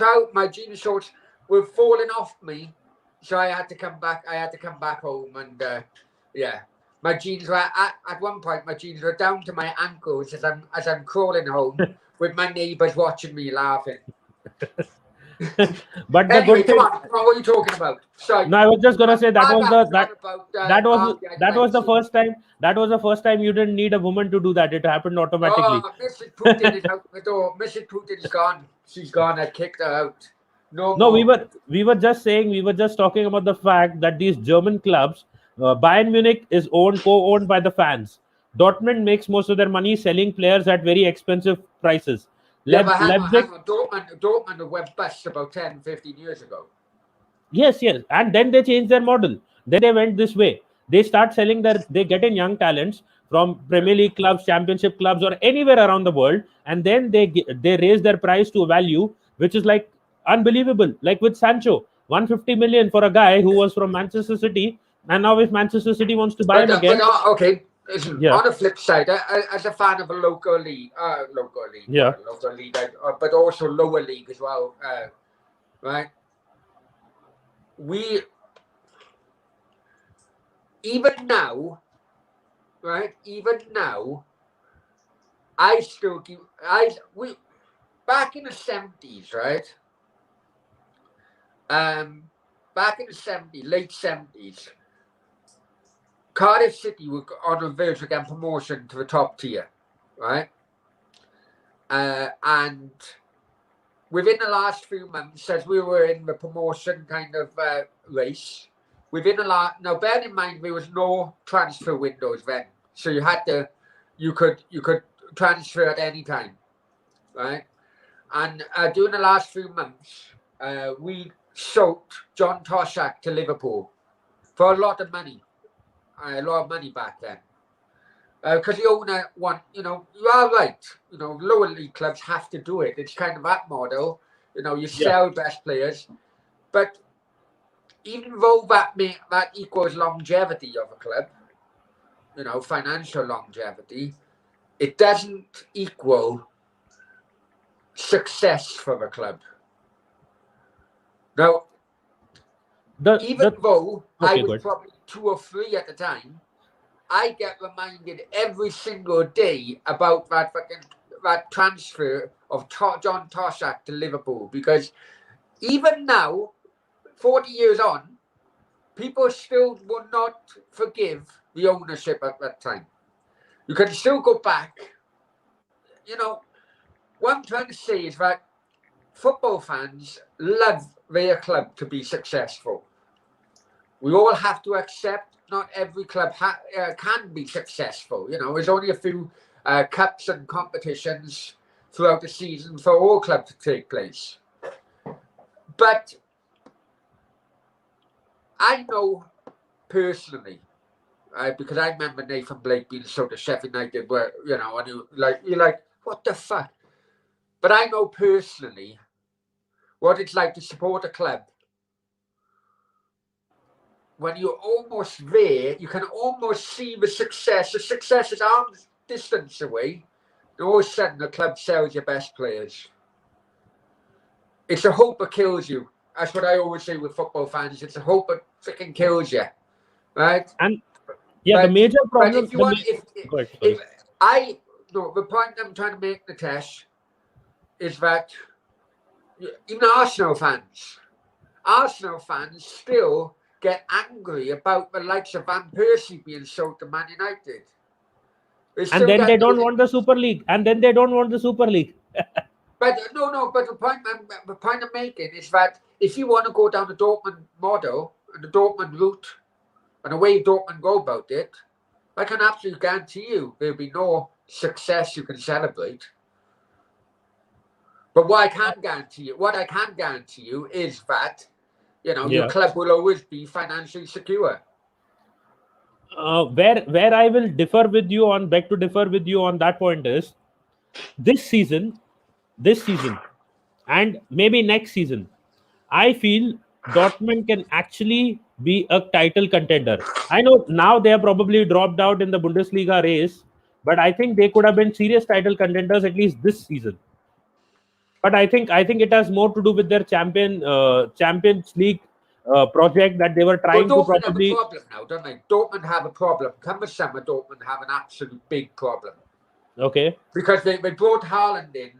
shorts were falling off me. So I had to come back. I had to come back home, and my jeans were at one point. My jeans were down to my ankles as I'm crawling home with my neighbours watching me laughing. But anyway, come on, what are you talking about? Sorry. No, I was just gonna say that was the first time. That was the first time you didn't need a woman to do that. It happened automatically. Oh, Mrs. Putin is out the door. Mrs. Putin's gone. She's gone. I kicked her out. No, we were just saying, we were just talking about the fact that these German clubs, Bayern Munich is co-owned by the fans. Dortmund makes most of their money selling players at very expensive prices. Hang on. Dortmund went bust about 10, 15 years ago. Yes. And then they changed their model. Then they went this way. They start selling they get in young talents from Premier League clubs, Championship clubs, or anywhere around the world. And then they raise their price to a value which is like unbelievable. Like with Sancho, 150 million for a guy who was from Manchester City. And now if Manchester City wants to buy him again. Okay. Listen, on the flip side, as a fan of a local league, but also lower league as well, right? Even now, back in the 70s, right? Back in the 70s, late 70s. Cardiff City were on the verge of getting promotion to the top tier, right? And within the last few months, as we were in the promotion kind of race, now bear in mind there was no transfer windows then, so you could transfer at any time, right? And during the last few months, we sold John Toshack to Liverpool for a lot of money. A lot of money back then, because the owner you are right. Lower league clubs have to do it. It's kind of that model. You sell best players, but even though that equals longevity of a club, financial longevity, it doesn't equal success for a club. Now, even though I was probably 2 or 3 at the time, I get reminded every single day about that transfer of John Toshack to Liverpool, because even now, 40 years on, people still will not forgive the ownership at that time. You can still go back. What I'm trying to say is that football fans love their club to be successful. We all have to accept not every club can be successful. There's only a few cups and competitions throughout the season for all clubs to take place. But I know personally, because I remember Nathan Blake being sold to Sheffield United, where and you're like, what the fuck? But I know personally what it's like to support a club. When you're almost there, you can almost see the success. The success is arm's distance away. And all of a sudden, the club sells your best players. It's a hope that kills you. That's what I always say with football fans. It's a hope that freaking kills you, right? And the major problem. But the point I'm trying to make, Nitesh, is that even Arsenal fans still get angry about the likes of Van Persie being sold to Man United. And then they don't want the Super League. But no, but the point I'm making is that if you want to go down the Dortmund model and the Dortmund route and the way Dortmund go about it, I can absolutely guarantee you there'll be no success you can celebrate. But what I can guarantee you is that your club will always be financially secure. Where I will beg to differ with you on that point is this season, and maybe next season, I feel Dortmund can actually be a title contender. I know now they have probably dropped out in the Bundesliga race, but I think they could have been serious title contenders at least this season. But I think it has more to do with their Champions League project that they were trying to probably. Have a problem now, don't they? Dortmund have a problem. Come the summer, Dortmund have an absolute big problem. Okay. Because they brought Haaland in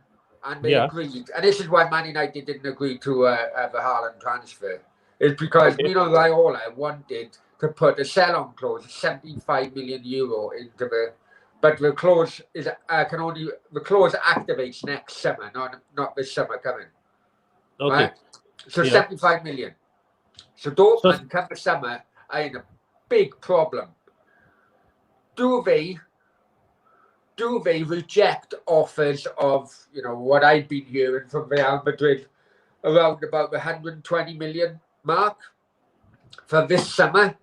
and they agreed, and this is why Man United didn't agree to the Haaland transfer. It's because Mino Raiola wanted to put a sell-on clause, €75 million into the. But the clause activates next summer, not this summer coming. Okay. Right? So 75 million. So Dortmund come the summer are in a big problem. Do they reject offers of what I've been hearing from Real Madrid around about the 120 million mark for this summer?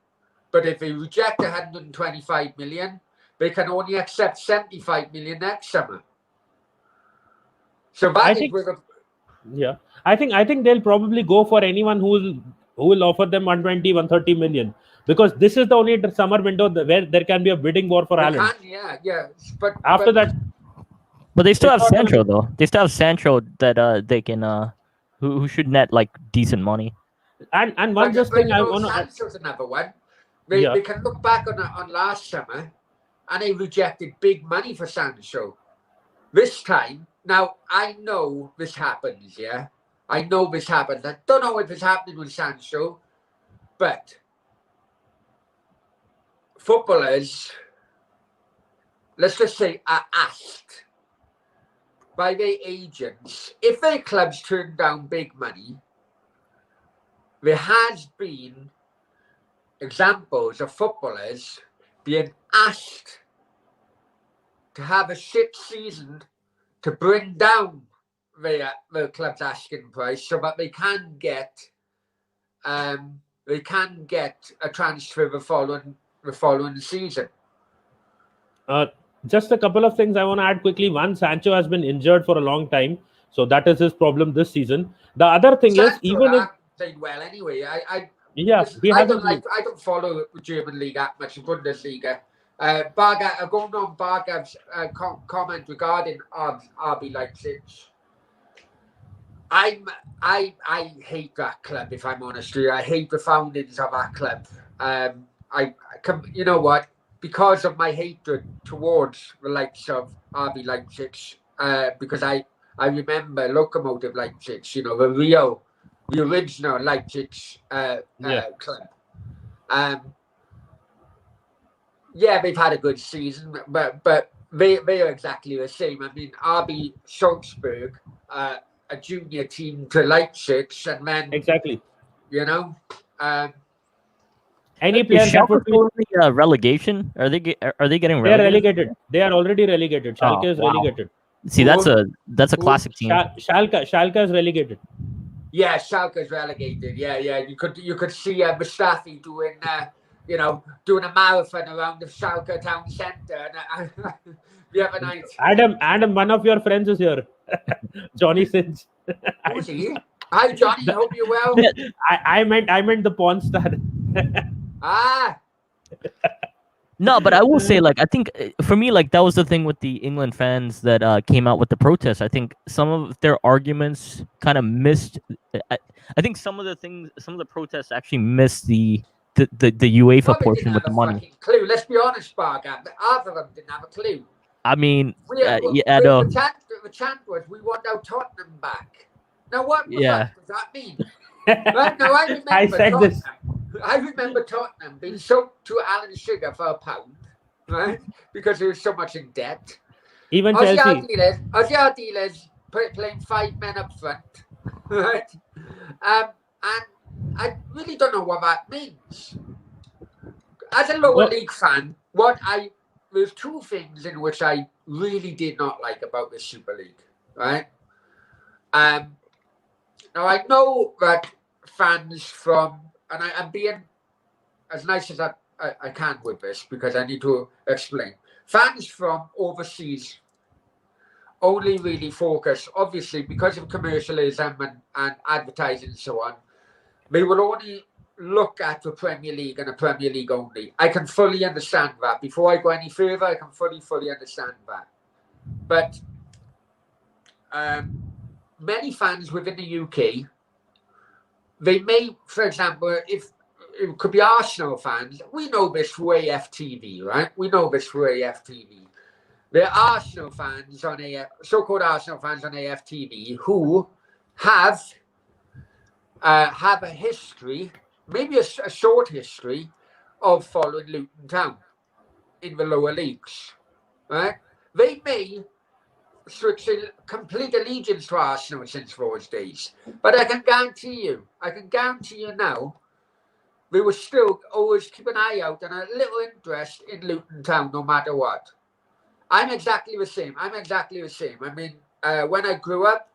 But if they reject 125 million, they can only accept 75 million next summer. So I think they'll probably go for anyone who will offer them 120, 130 million, because this is the only summer window where there can be a bidding war for Haaland. But after that, but they still have Sancho though. They still have Sancho that they can who should net like decent money. And one just thing I want to. Sancho's another one. They can look back on last summer. And they rejected big money for Sancho. This time, now I know this happens, I know this happens. I don't know if it's happening with Sancho, but footballers, let's just say, are asked by their agents, if their clubs turn down big money, there has been examples of footballers being asked to have a shit season to bring down their club's asking price so that they can get a transfer the following season. Just a couple of things I want to add quickly. One, Sancho has been injured for a long time, so that is his problem this season. The other thing is, even if played well anyway, Yeah, Listen, he I don't hasn't. I don't follow the German league that much, the Bundesliga. Barga, going on Bargav's comment regarding RB Leipzig. I hate that club, if I'm honest with you. I hate the foundings of that club. You know what? Because of my hatred towards the likes of RB Leipzig, because I remember Lokomotiv Leipzig, you know, the original Leipzig club. Yeah, they've had a good season, but they are exactly the same. I mean, RB Salzburg, a junior team to Leipzig, and then Exactly. you know, Any Is players that would Schalke be, totally relegation? Are they getting they are relegated? relegated. They are already relegated. Oh, Schalke is wow. relegated. See, that's a classic team. Schalke is relegated. yeah, Schalke's relegated. Yeah, you could see Mustafi doing doing a marathon around the Schalke town centre the other night. Adam, one of your friends is here. Johnny Sins. Who's he? Hi, Johnny. Hope you're well. I meant the porn star. Ah, No, but I will say, like, I think for me, like, that was the thing with the England fans that came out with the protests. I think some of their arguments kind of missed. I think some of the protests actually missed the UEFA well, they portion didn't with have the a money. fucking clue. Let's be honest, Barga. Half of them didn't have a clue. I mean, Yeah, no. the chant was, "We want our Tottenham back." Now, what the Yeah. fuck does that mean? Right, now, I remember I said this. I remember Tottenham being sold to Alan Sugar for £1, right? Because he was so much in debt. Even Chelsea. Aussie dealers playing 5 men up front, right? And I really don't know what that means. As a lower league fan, there's two things in which I really did not like about the Super League, right? Now I know that fans from, and I'm being as nice as I can with this because I need to explain. Fans from overseas only really focus, obviously, because of commercialism and advertising and so on, they will only look at the Premier League and the Premier League only. I can fully understand that. Before I go any further, I can fully understand that. But many fans within the UK, they may, for example, if it could be Arsenal fans, we know this through AFTV, right? We know this through AFTV. There are Arsenal fans on so-called Arsenal fans on AFTV who have a history, maybe a short history, of following Luton Town in the lower leagues, right? They may switch a complete allegiance to Arsenal since those days, but I can guarantee you now, they will still always keep an eye out and a little interest in Luton Town, no matter what. I'm exactly the same. I mean, when I grew up,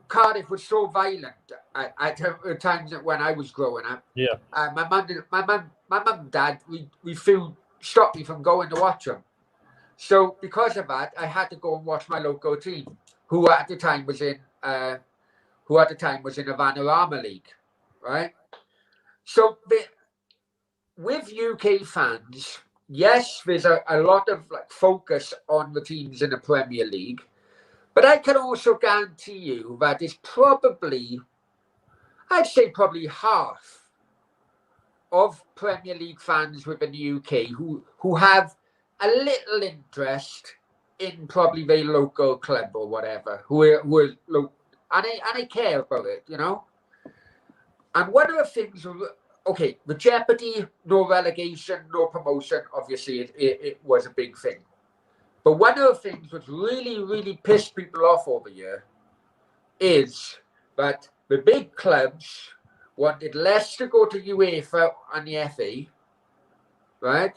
Cardiff was so violent at the times when I was growing up. Yeah. My mum and dad, we feel stopped me from going to watch them. So because of that, I had to go and watch my local team, who at the time was in the Vanarama League, right? So with UK fans, yes, there's a lot of focus on the teams in the Premier League, but I can also guarantee you that it's probably half of Premier League fans within the UK who have a little interest in probably their local club or whatever, who are and I care about it, you know. And one of the things, okay, the jeopardy, no relegation, no promotion, obviously it was a big thing. But one of the things which really, really pissed people off over here is that the big clubs wanted less to go to UEFA and the FA, right?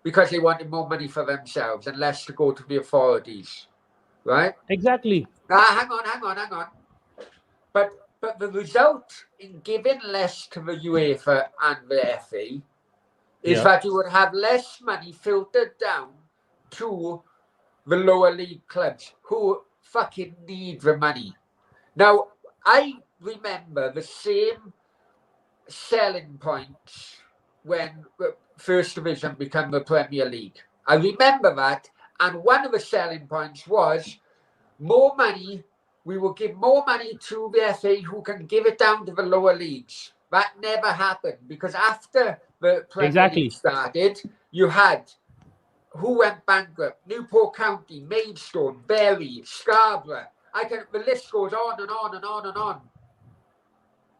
Because they wanted more money for themselves and less to go to the authorities, right? Exactly. Hang on. But the result in giving less to the UEFA and the FA is that you would have less money filtered down to the lower league clubs who fucking need the money. Now, I remember the same selling points when the First Division became the Premier League. I remember that, and one of the selling points was more money. We will give more money to the FA, who can give it down to the lower leagues. That never happened, because after the Premier League started, you had who went bankrupt: Newport County, Maidstone, Bury, Scarborough. The list goes on and on and on and on.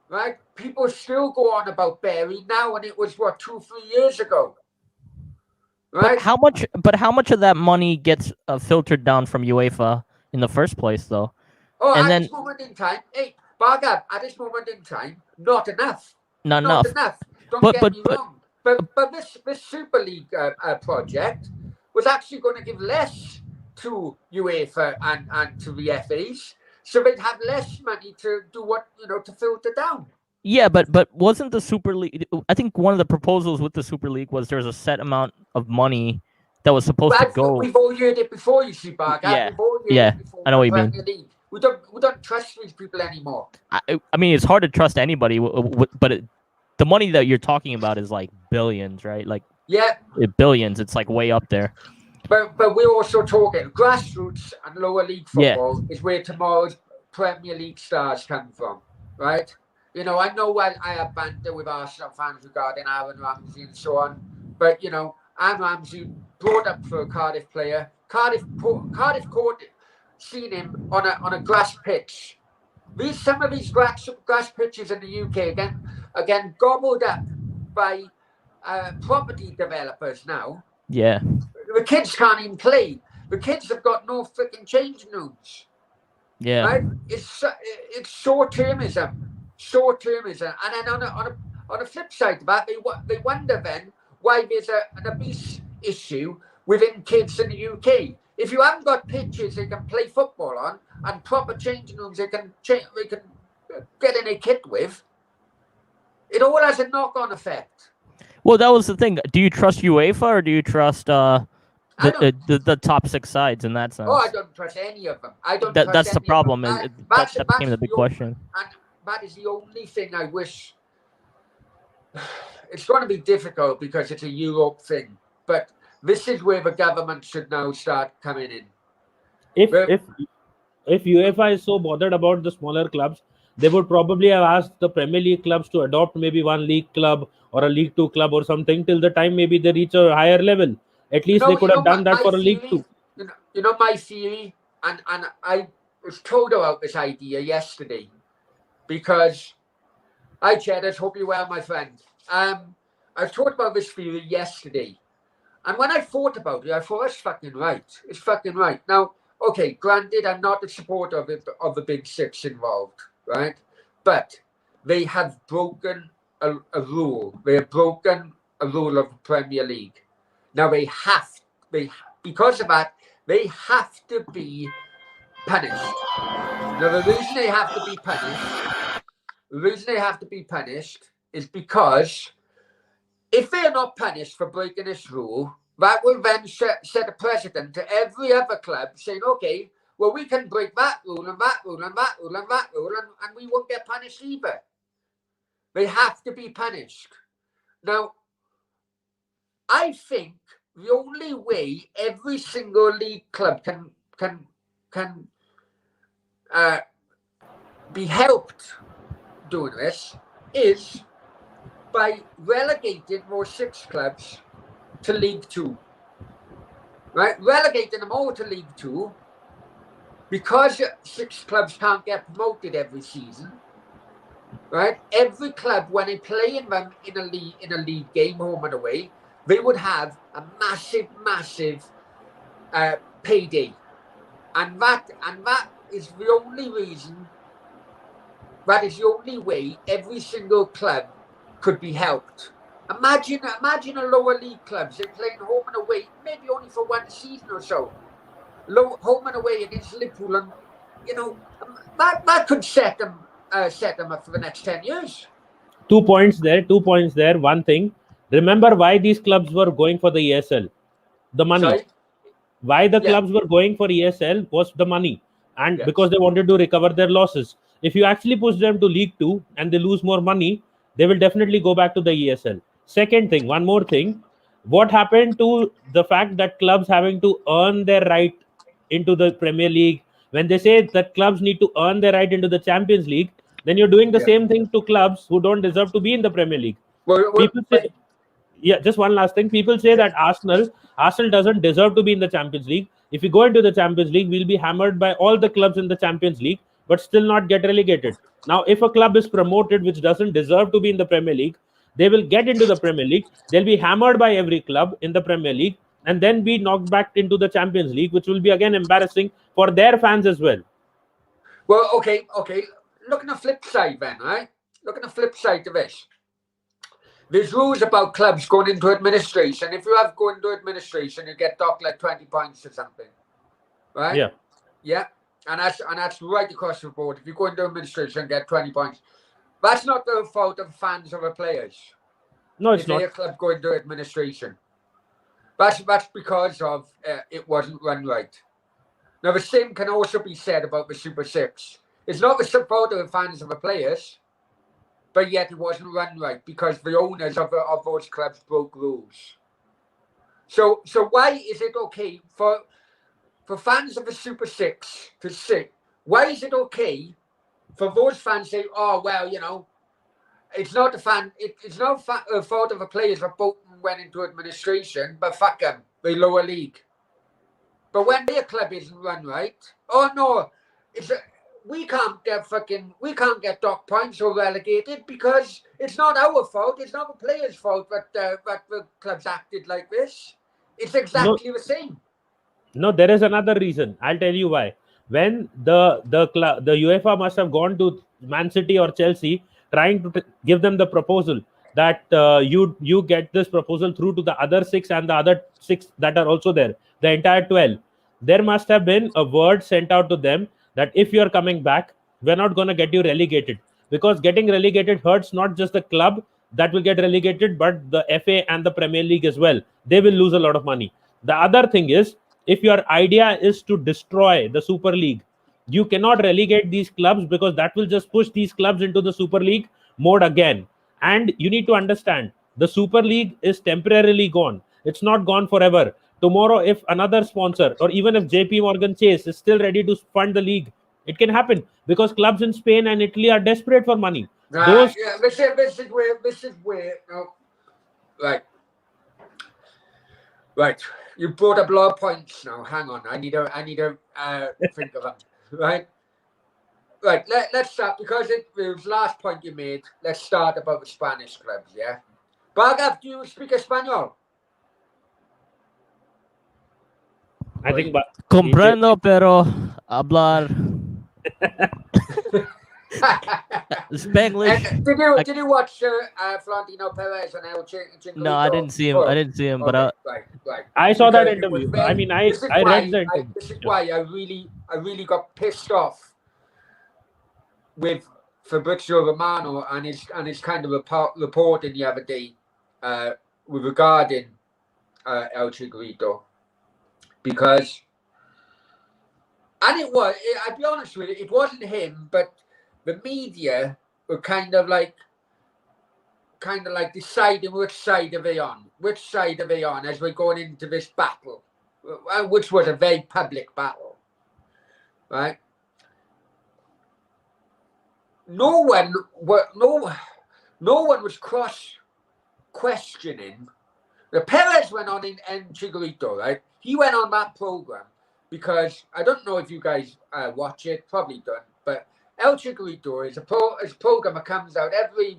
Right? People still go on about Bury now, and it was 2-3 years ago. Right? But how much of that money gets filtered down from UEFA in the first place, though? Oh, and this moment in time, hey, Bargab, at this moment in time, not enough. Not enough. Don't get me wrong. But this Super League project was actually going to give less to UEFA and to the FAs, so they'd have less money to do to filter down. Yeah, but wasn't the Super League? I think one of the proposals with the Super League was there's a set amount of money that was supposed to go. We've all heard it before, you see, Bargab. Yeah, I know what you mean. League. We don't trust these people anymore. I mean, it's hard to trust anybody, but the money that you're talking about is like billions, right? Like billions. It's like way up there. But we're also talking grassroots and lower league football is where tomorrow's Premier League stars come from, right? I know I have banter with Arsenal fans regarding Aaron Ramsey and so on, but Aaron Ramsey brought up for a Cardiff player. Cardiff Court seen him on a grass pitch. Some of these grass pitches in the UK again gobbled up by property developers now. Yeah. The kids can't even play. The kids have got no freaking changing rooms. Yeah. Right? It's short-termism. And then on the flip side of that, they wonder then why there's an obese issue within kids in the UK. If you haven't got pitches they can play football on and proper changing rooms they can get in a kit with, it all has a knock-on effect. Well, that was the thing. Do you trust UEFA or do you trust the top 6 sides in that sense? Oh, I don't trust any of them. That's the problem. That became the big question. And that is the only thing I wish. It's going to be difficult because it's a Europe thing, but this is where the government should now start coming in. If UEFA is so bothered about the smaller clubs, they would probably have asked the Premier League clubs to adopt maybe one league club or a League 2 club or something till the time maybe they reach a higher level. At least they could have done that for a League 2. My theory, and I was told about this idea yesterday because hi Cheddars, hope you're well, my friend. I was told about this theory yesterday. And when I thought about it, I thought, that's fucking right. It's fucking right. Now, okay, granted, I'm not a supporter of the Big Six involved, right? But they have broken a rule. They have broken a rule of the Premier League. Now, because of that, they have to be punished. Now, the reason they have to be punished is because if they are not punished for breaking this rule, that will then set a precedent to every other club saying, okay, well, we can break that rule and that rule and that rule and that rule, and we won't get punished either. They have to be punished. Now, I think the only way every single league club can be helped doing this is by relegating more 6 clubs to League 2. Right? Relegating them all to League 2 because 6 clubs can't get promoted every season. Right? Every club, when they play in a league game, home and away, they would have a massive payday. And that is the only reason, that is the only way every single club could be helped. Imagine a lower league clubs, they're playing home and away, maybe only for one season or so. Home and away against Liverpool, and that could set them up for the next 10 years. 2 points there. One thing, remember why these clubs were going for the ESL? The money. Sorry? Why the clubs were going for ESL was the money, and because they wanted to recover their losses. If you actually push them to League 2 and they lose more money, they will definitely go back to the ESL. Second thing, one more thing, what happened to the fact that clubs having to earn their right into the Premier League? When they say that clubs need to earn their right into the Champions League, then you're doing the Yeah. same thing to clubs who don't deserve to be in the Premier League. People say, yeah, just one last thing. People say that Arsenal doesn't deserve to be in the Champions League. If we go into the Champions League, we'll be hammered by all the clubs in the Champions League, but still not get relegated. Now, if a club is promoted which doesn't deserve to be in the Premier League, they will get into the Premier League. They'll be hammered by every club in the Premier League, and then be knocked back into the Champions League, which will be again embarrassing for their fans as well. Well, okay. Look at the flip side then, right? Look at the flip side to this. There's rules about clubs going into administration. If you have going into administration, you get docked like 20 points or something, right? Yeah. Yeah, and that's right across the board. If you go into administration and get 20 points, that's not the fault of fans or the players. No, it's if not. If a club go into administration, that's because of it wasn't run right. Now the same can also be said about the Super Six. It's not the fault of the fans or the players, but yet it wasn't run right because the owners of those clubs broke rules. So why is it okay for fans of the Super Six to say, why is it okay for those fans to say, oh, well, you know, it's not the fan, it's not fault of the players that both went into administration, but fuck them, they lower league. But when their club isn't run right, oh no, we can't get dock points or relegated because it's not our fault. It's not the players' fault that the clubs acted like this. It's exactly the same. No, there is another reason. I'll tell you why. When the UEFA must have gone to Man City or Chelsea trying to give them the proposal that you get this proposal through to the other 6 and the other 6 that are also there, the entire 12. There must have been a word sent out to them that if you're coming back, we're not going to get you relegated, because getting relegated hurts not just the club that will get relegated, but the FA and the Premier League as well. They will lose a lot of money. The other thing is, if your idea is to destroy the Super League, you cannot relegate these clubs, because that will just push these clubs into the Super League mode again. And you need to understand, the Super League is temporarily gone. It's not gone forever. Tomorrow, if another sponsor, or even if JP Morgan Chase is still ready to fund the league, it can happen, because clubs in Spain and Italy are desperate for money. Yeah, this is where right. You brought up a lot of points now. Hang on, I need to think of them. Right. Let's start, because it was the last point you made. Let's start about the Spanish clubs. Yeah. Bagav, do you speak Espanol? I think. Comprendo, pero hablar Spanglish. Did you watch Florentino Perez on El Chinglito? No, I didn't see him. But right. I saw that interview. I mean, I read the interview. This is why I really got pissed off with Fabrizio Romano and his kind of reporting the other day regarding El Chinglito, because, and I'll be honest with you, it wasn't him, but the media were kind of like deciding which side are they on as we're going into this battle, which was a very public battle, right? No one was questioning. The Perez went on in Chicharito, right? He went on that program because, I don't know if you guys watch it, probably don't, but El Chicharito is a program that comes out every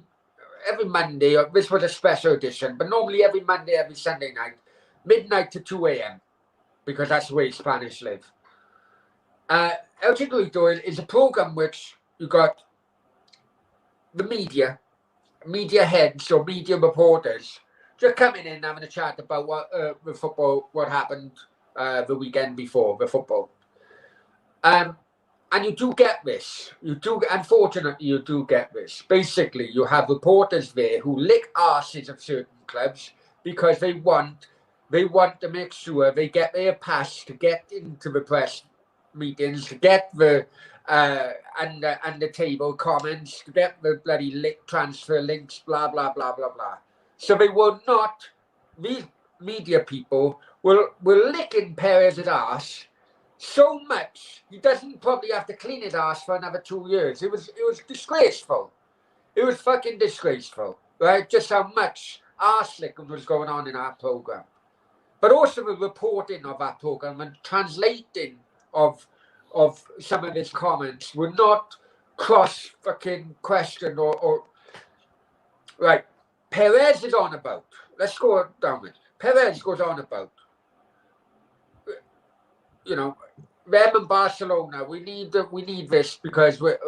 Monday. This was a special edition, but normally every Monday, every Sunday night, midnight to 2 a.m., because that's the way Spanish live. El Chicharito is a program which you got the media heads or media reporters just coming in, having a chat about the football, what happened the weekend before the football. And you do get this. Unfortunately, you do get this. Basically, you have reporters there who lick arses of certain clubs because they want to make sure they get their pass to get into the press meetings, to get the and the table comments, to get the bloody transfer links, blah blah blah blah blah. So they will not. These media people will licking Perez's ass so much he doesn't probably have to clean his ass for another 2 years. It was disgraceful. It was fucking disgraceful, right? Just how much arse licking was going on in our program, but also the reporting of our program and translating of some of his comments were not cross fucking questioned or right. Perez is on about. Let's go down it. Perez goes on about, you know, them and Barcelona. We need this because we're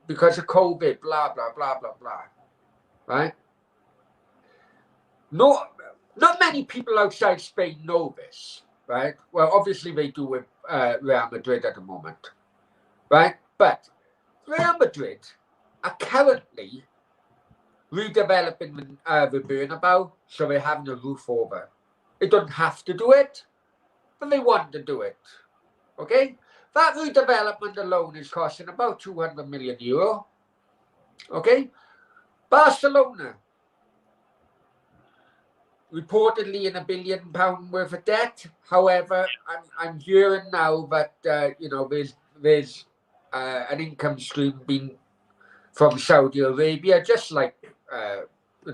because of COVID. Blah blah blah blah blah. Right? No, not many people outside Spain know this. Right? Well, obviously they do with Real Madrid at the moment. Right? But Real Madrid are currently redeveloping the Bernabeu, so they're having a roof over. They don't have to do it, but they want to do it. Okay? That redevelopment alone is costing about 200 million euro. Okay? Barcelona, reportedly in £1 billion worth of debt. However, I'm hearing now that there's an income stream being from Saudi Arabia, just like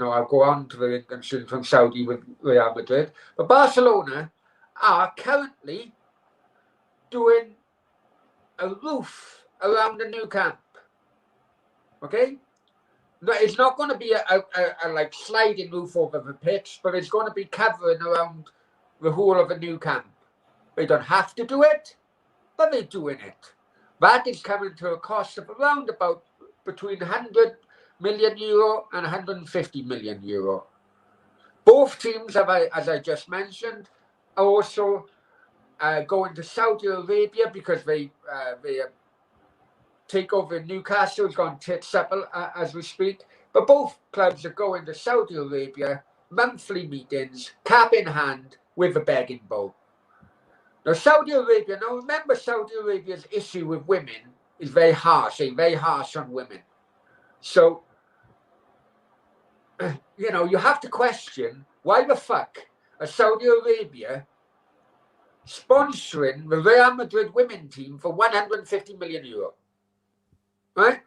I'll go on to the income stream from Saudi with Real Madrid. But Barcelona are currently doing a roof around the new camp. Okay? No, it's not going to be a like sliding roof over the pitch, but it's going to be covering around the whole of the new camp. They don't have to do it, but they're doing it. That is coming to a cost of around about between 100 million euro and 150 million euro. Both teams, as I just mentioned, are also going to Saudi Arabia because they take over Newcastle. It's gone tits up as we speak. But both clubs are going to Saudi Arabia, monthly meetings, cap in hand, with a begging bowl. Now, Saudi Arabia, remember Saudi Arabia's issue with women is very harsh on women. So, you have to question why the fuck are Saudi Arabia sponsoring the Real Madrid women team for 150 million euro. Right?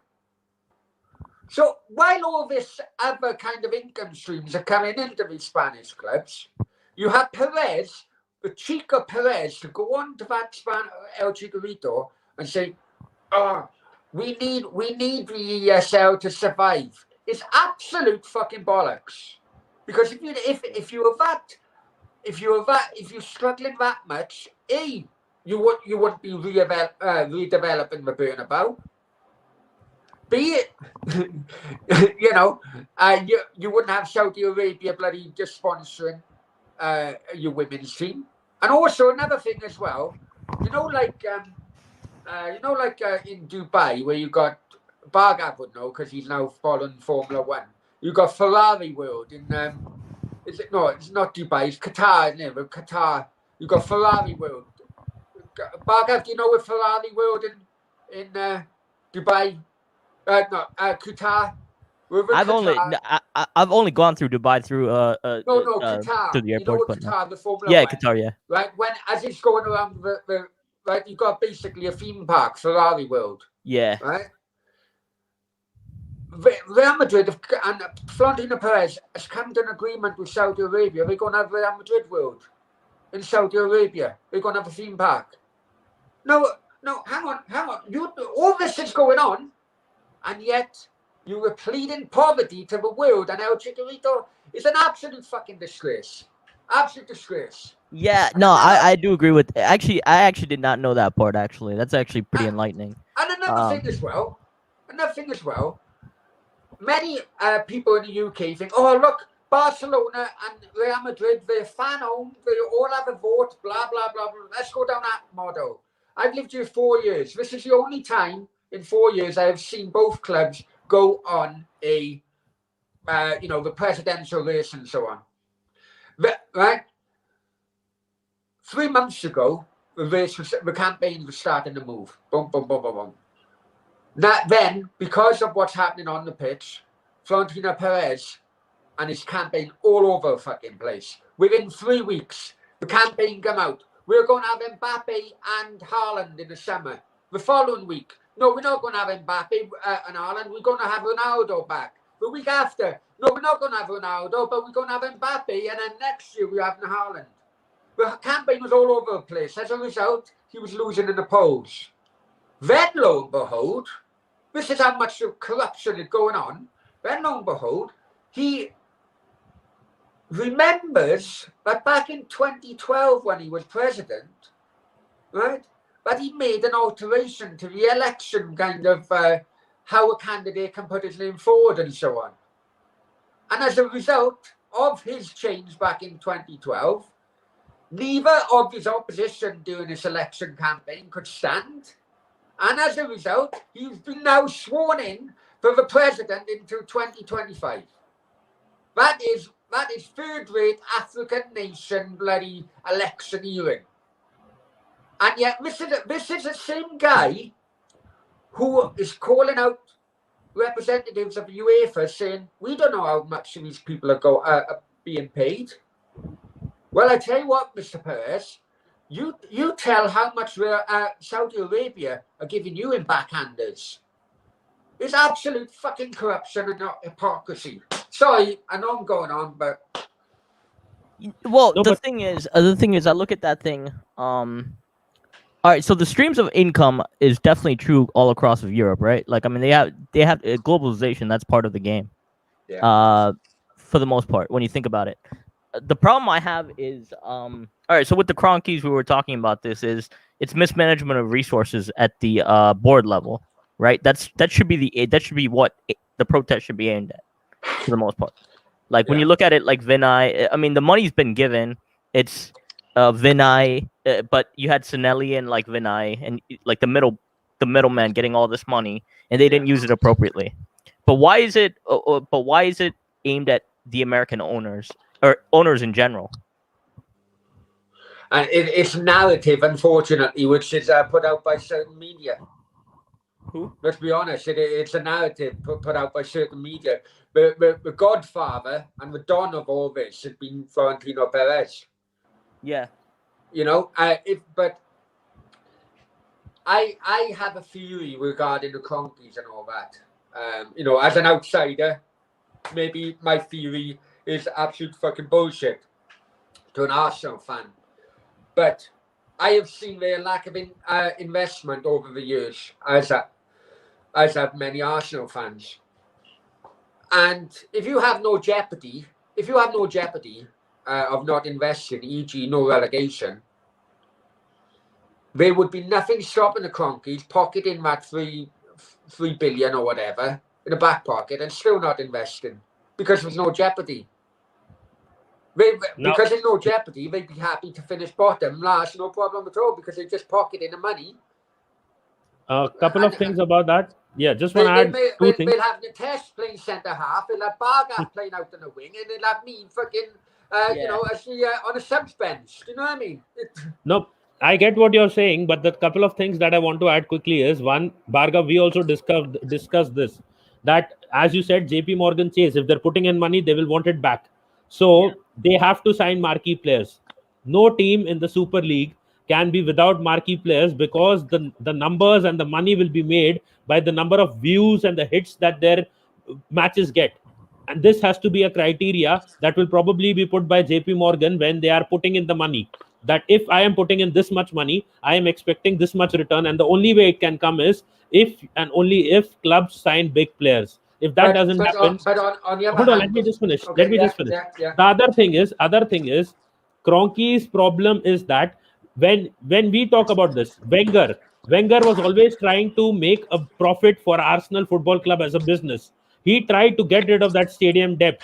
So while all this other kind of income streams are coming into these Spanish clubs, you have Perez, the cheek of Perez, to go on to that El Chicharito and say, we need the ESL to survive. It's absolute fucking bollocks. Because if you're struggling that much, you wouldn't be redeveloping the Bernabeu. B, you wouldn't have Saudi Arabia bloody just sponsoring your women's team. And also another thing as well, like in Dubai where you got Bargav would know because he's now following Formula One. You got Ferrari World in it's not Dubai, it's Qatar, isn't it? But Qatar, you got Ferrari World. Bargav, do you know where Ferrari World in Dubai? Qatar. I've only gone through Dubai through Qatar. to the airport, but Qatar, the Formula One. Qatar, yeah. Right, as it's going around the right, you got basically a theme park, Ferrari World. Yeah. Right. Real Madrid and Florentino Perez has come to an agreement with Saudi Arabia. They're going to have Real Madrid World in Saudi Arabia. They're going to have a theme park. No, hang on. All this is going on, and yet you were pleading poverty to the world, and El Chicharito is an absolute fucking disgrace. Absolute disgrace. Yeah, no, I do agree with. Actually, I actually did not know that part. Actually, that's actually pretty enlightening. And another thing as well. Many people in the UK think, oh, look, Barcelona and Real Madrid, they're fan-owned, they all have a vote, blah, blah, blah, blah. Let's go down that model. I've lived here 4 years. This is the only time in 4 years I have seen both clubs go on the presidential race and so on. Right? 3 months ago, the campaign was starting to move. Boom, boom, boom, boom, boom. Then, because of what's happening on the pitch, Florentino Perez and his campaign all over the fucking place. Within 3 weeks, the campaign come out. We're going to have Mbappe and Haaland in the summer. The following week, no, we're not going to have Mbappe and Haaland. We're going to have Ronaldo back. The week after, no, we're not going to have Ronaldo, but we're going to have Mbappe. And then next year, we're having Haaland. The campaign was all over the place. As a result, he was losing in the polls. Then, lo and behold, this is how much corruption is going on. Then, lo and behold, he remembers that back in 2012 when he was president, right, that he made an alteration to the election kind of how a candidate can put his name forward and so on. And as a result of his change back in 2012, neither of his opposition during his election campaign could stand. And as a result, he's been now sworn in for the president into 2025. That is third-rate African nation bloody electioneering. And yet this is the same guy who is calling out representatives of UEFA saying, we don't know how much these people are being paid. Well, I tell you what, Mr. Perez, you tell how much Saudi Arabia are giving you in backhanders. It's absolute fucking corruption and not hypocrisy. Sorry, I know I'm going on, but well, No, the but- thing is, I look at that thing. All right, so the streams of income is definitely true all across of Europe, right? Like, I mean, they have globalization. That's part of the game. yeah. For the most part, when you think about it, the problem I have is, all right. So with the Kroenkes, we were talking about this. It's mismanagement of resources at the board level, right? That should be what the protest should be aimed at, for the most part. Like when you look at it, like Vinay, I mean, the money's been given. It's Vinay, but you had Sinelli and like Vinay and like the middleman getting all this money, and they didn't use it appropriately. But why is it? But why is it aimed at the American owners or owners in general? And it's narrative, unfortunately, which is put out by certain media. Who? Let's be honest, it's a narrative put out by certain media. The godfather and the don of all this has been Florentino Perez. Yeah. You know, but I have a theory regarding the Kroenkes and all that. You know, as an outsider, maybe my theory is absolute fucking bullshit to an Arsenal fan. But I have seen their lack of investment over the years, as have many Arsenal fans. And if you have no jeopardy of not investing, e.g. no relegation, there would be nothing stopping the Kroenkes pocketing that 3 billion or whatever in the back pocket and still not investing because there's no jeopardy. Because there's no jeopardy, they'd be happy to finish bottom, last, no problem at all, because they just pocketing the money. A couple of things about that. Yeah, just want to add two things. They'll have Natesh playing centre half, they'll have Vargas playing out in the wing, and they'll have me fucking, you know, as on a subs bench. Do you know what I mean? No, I get what you're saying, but the couple of things that I want to add quickly is one, Bhargav, we also discussed this, that as you said, JP Morgan Chase, if they're putting in money, they will want it back. So they have to sign marquee players. No team in the Super League can be without marquee players because the numbers and the money will be made by the number of views and the hits that their matches get. And this has to be a criteria that will probably be put by JP Morgan when they are putting in the money. That if I am putting in this much money, I am expecting this much return. And the only way it can come is if and only if clubs sign big players. If that doesn't happen, on the other hold on, hand, let me just finish. okay, Let me just finish. Yeah. The other thing is, Kroenke's problem is that when we talk about this, Wenger was always trying to make a profit for Arsenal Football Club as a business. He tried to get rid of that stadium debt,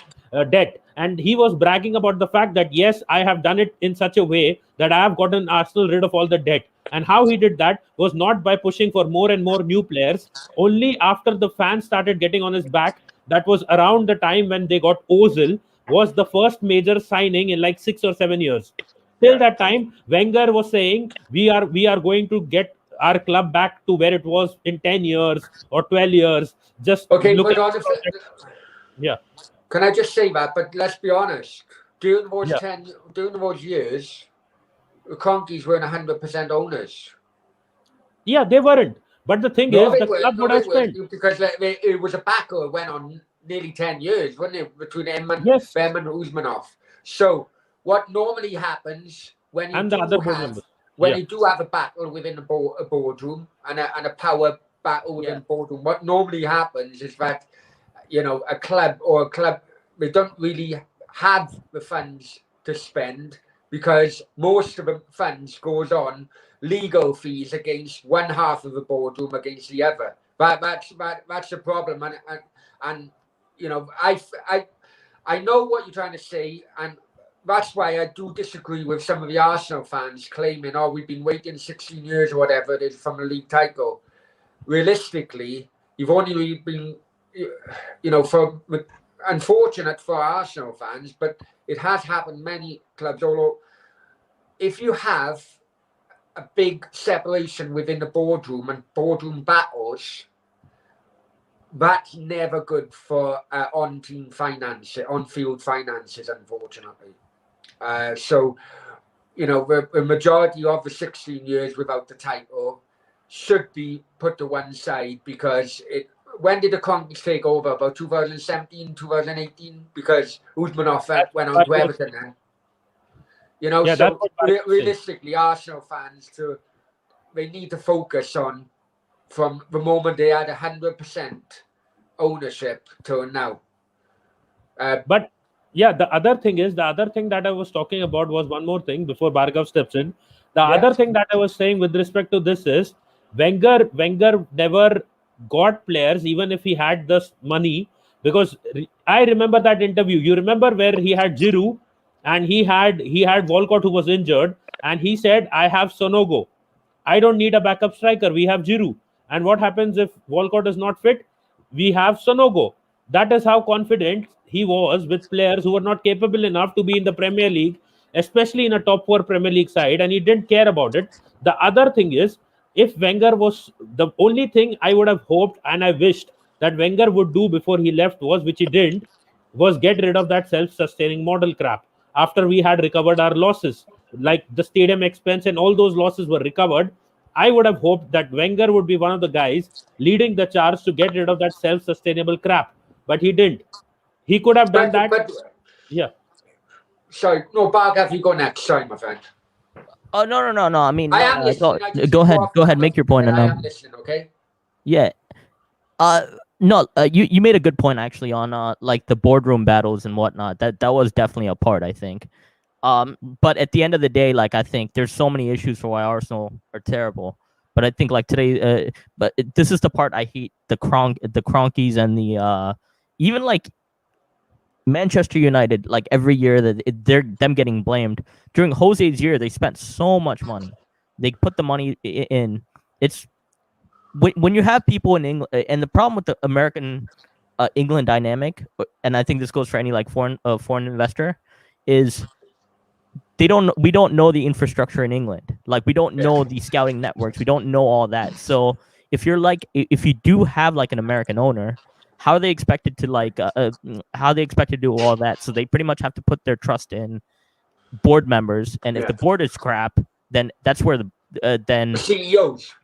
and he was bragging about the fact that yes, I have done it in such a way that I have gotten Arsenal rid of all the debt. And how he did that was not by pushing for more and more new players. Only after the fans started getting on his back, that was around the time when they got Ozil, was the first major signing in like 6 or 7 years. till that time, Wenger was saying we are going to get our club back to where it was in 10 years or 12 years. Just Okay, look but at on the project. Yeah, can I just say that? But let's be honest. During those yeah, during those years, the Conkeys weren't 100% owners. yeah. They weren't. But the thing No, is, they the weren't. club No, would they have weren't. spent. Because it was a battle that went on nearly 10 years, wasn't it? Between him and Yes, Behrman and Uzmanov. So what normally happens when you and the other board members. Yeah, have a battle within a boardroom and a power battle within Yeah. a boardroom, what normally happens is that a club they don't really have the funds to spend because most of the funds goes on legal fees against one half of the boardroom against the other. That's the problem, and I know what you're trying to say, and that's why I do disagree with some of the Arsenal fans claiming, "Oh, we've been waiting 16 years or whatever it is from the league title." Realistically, you've only really been, for unfortunate for Arsenal fans, but it has happened many clubs. Although, if you have a big separation within the boardroom and boardroom battles, that's never good for on-field finances, unfortunately. So, the majority of the 16 years without the title should be put to one side because when did the Congress take over? About 2017, 2018? Because Uzmanov went on to Everton then. yeah. That's So what Barca was saying. realistically, Arsenal fans, they need to focus on from the moment they had 100% ownership to now. But yeah, the other thing that I was talking about was one more thing before Bhargav steps in. The other thing that I was saying with respect to this is Wenger never got players even if he had this money, because I remember that interview. You remember where he had Giroud and he had Walcott who was injured, and he said, "I have Sonogo. I don't need a backup striker. We have Giroud." And what happens if Walcott is not fit? We have Sonogo. That is how confident he was with players who were not capable enough to be in the Premier League, especially in a top four Premier League side, and he didn't care about it. The other thing is, if Wenger was the only thing I would have hoped and I wished that Wenger would do before he left was, which he didn't, was get rid of that self-sustaining model crap after we had recovered our losses, like the stadium expense and all those losses were recovered. I would have hoped that Wenger would be one of the guys leading the charge to get rid of that self-sustainable crap, but he didn't. He could have done that. But Yeah. sorry, no, Bargav, you go next. Sorry, my friend. Oh no. I mean, I am listening. go ahead, make your point. I am listening. Okay. Yeah. No. You made a good point actually on like the boardroom battles and whatnot. That was definitely a part, I think. But at the end of the day, like I think there's so many issues for why Arsenal are terrible. But I think like today, this is the part I hate: the Cronkies and the even like Manchester United. Like every year that they're them getting blamed. During Jose's year, they spent so much money. They put the money in. It's when you have people in England, and the problem with the American England dynamic, and I think this goes for any like foreign investor, is we don't know the infrastructure in England. Like we don't know the scouting networks. We don't know all that. So if you do have like an American owner, how are they expected to do all that? So they pretty much have to put their trust in board members. And if the board is crap, then that's where the CEOs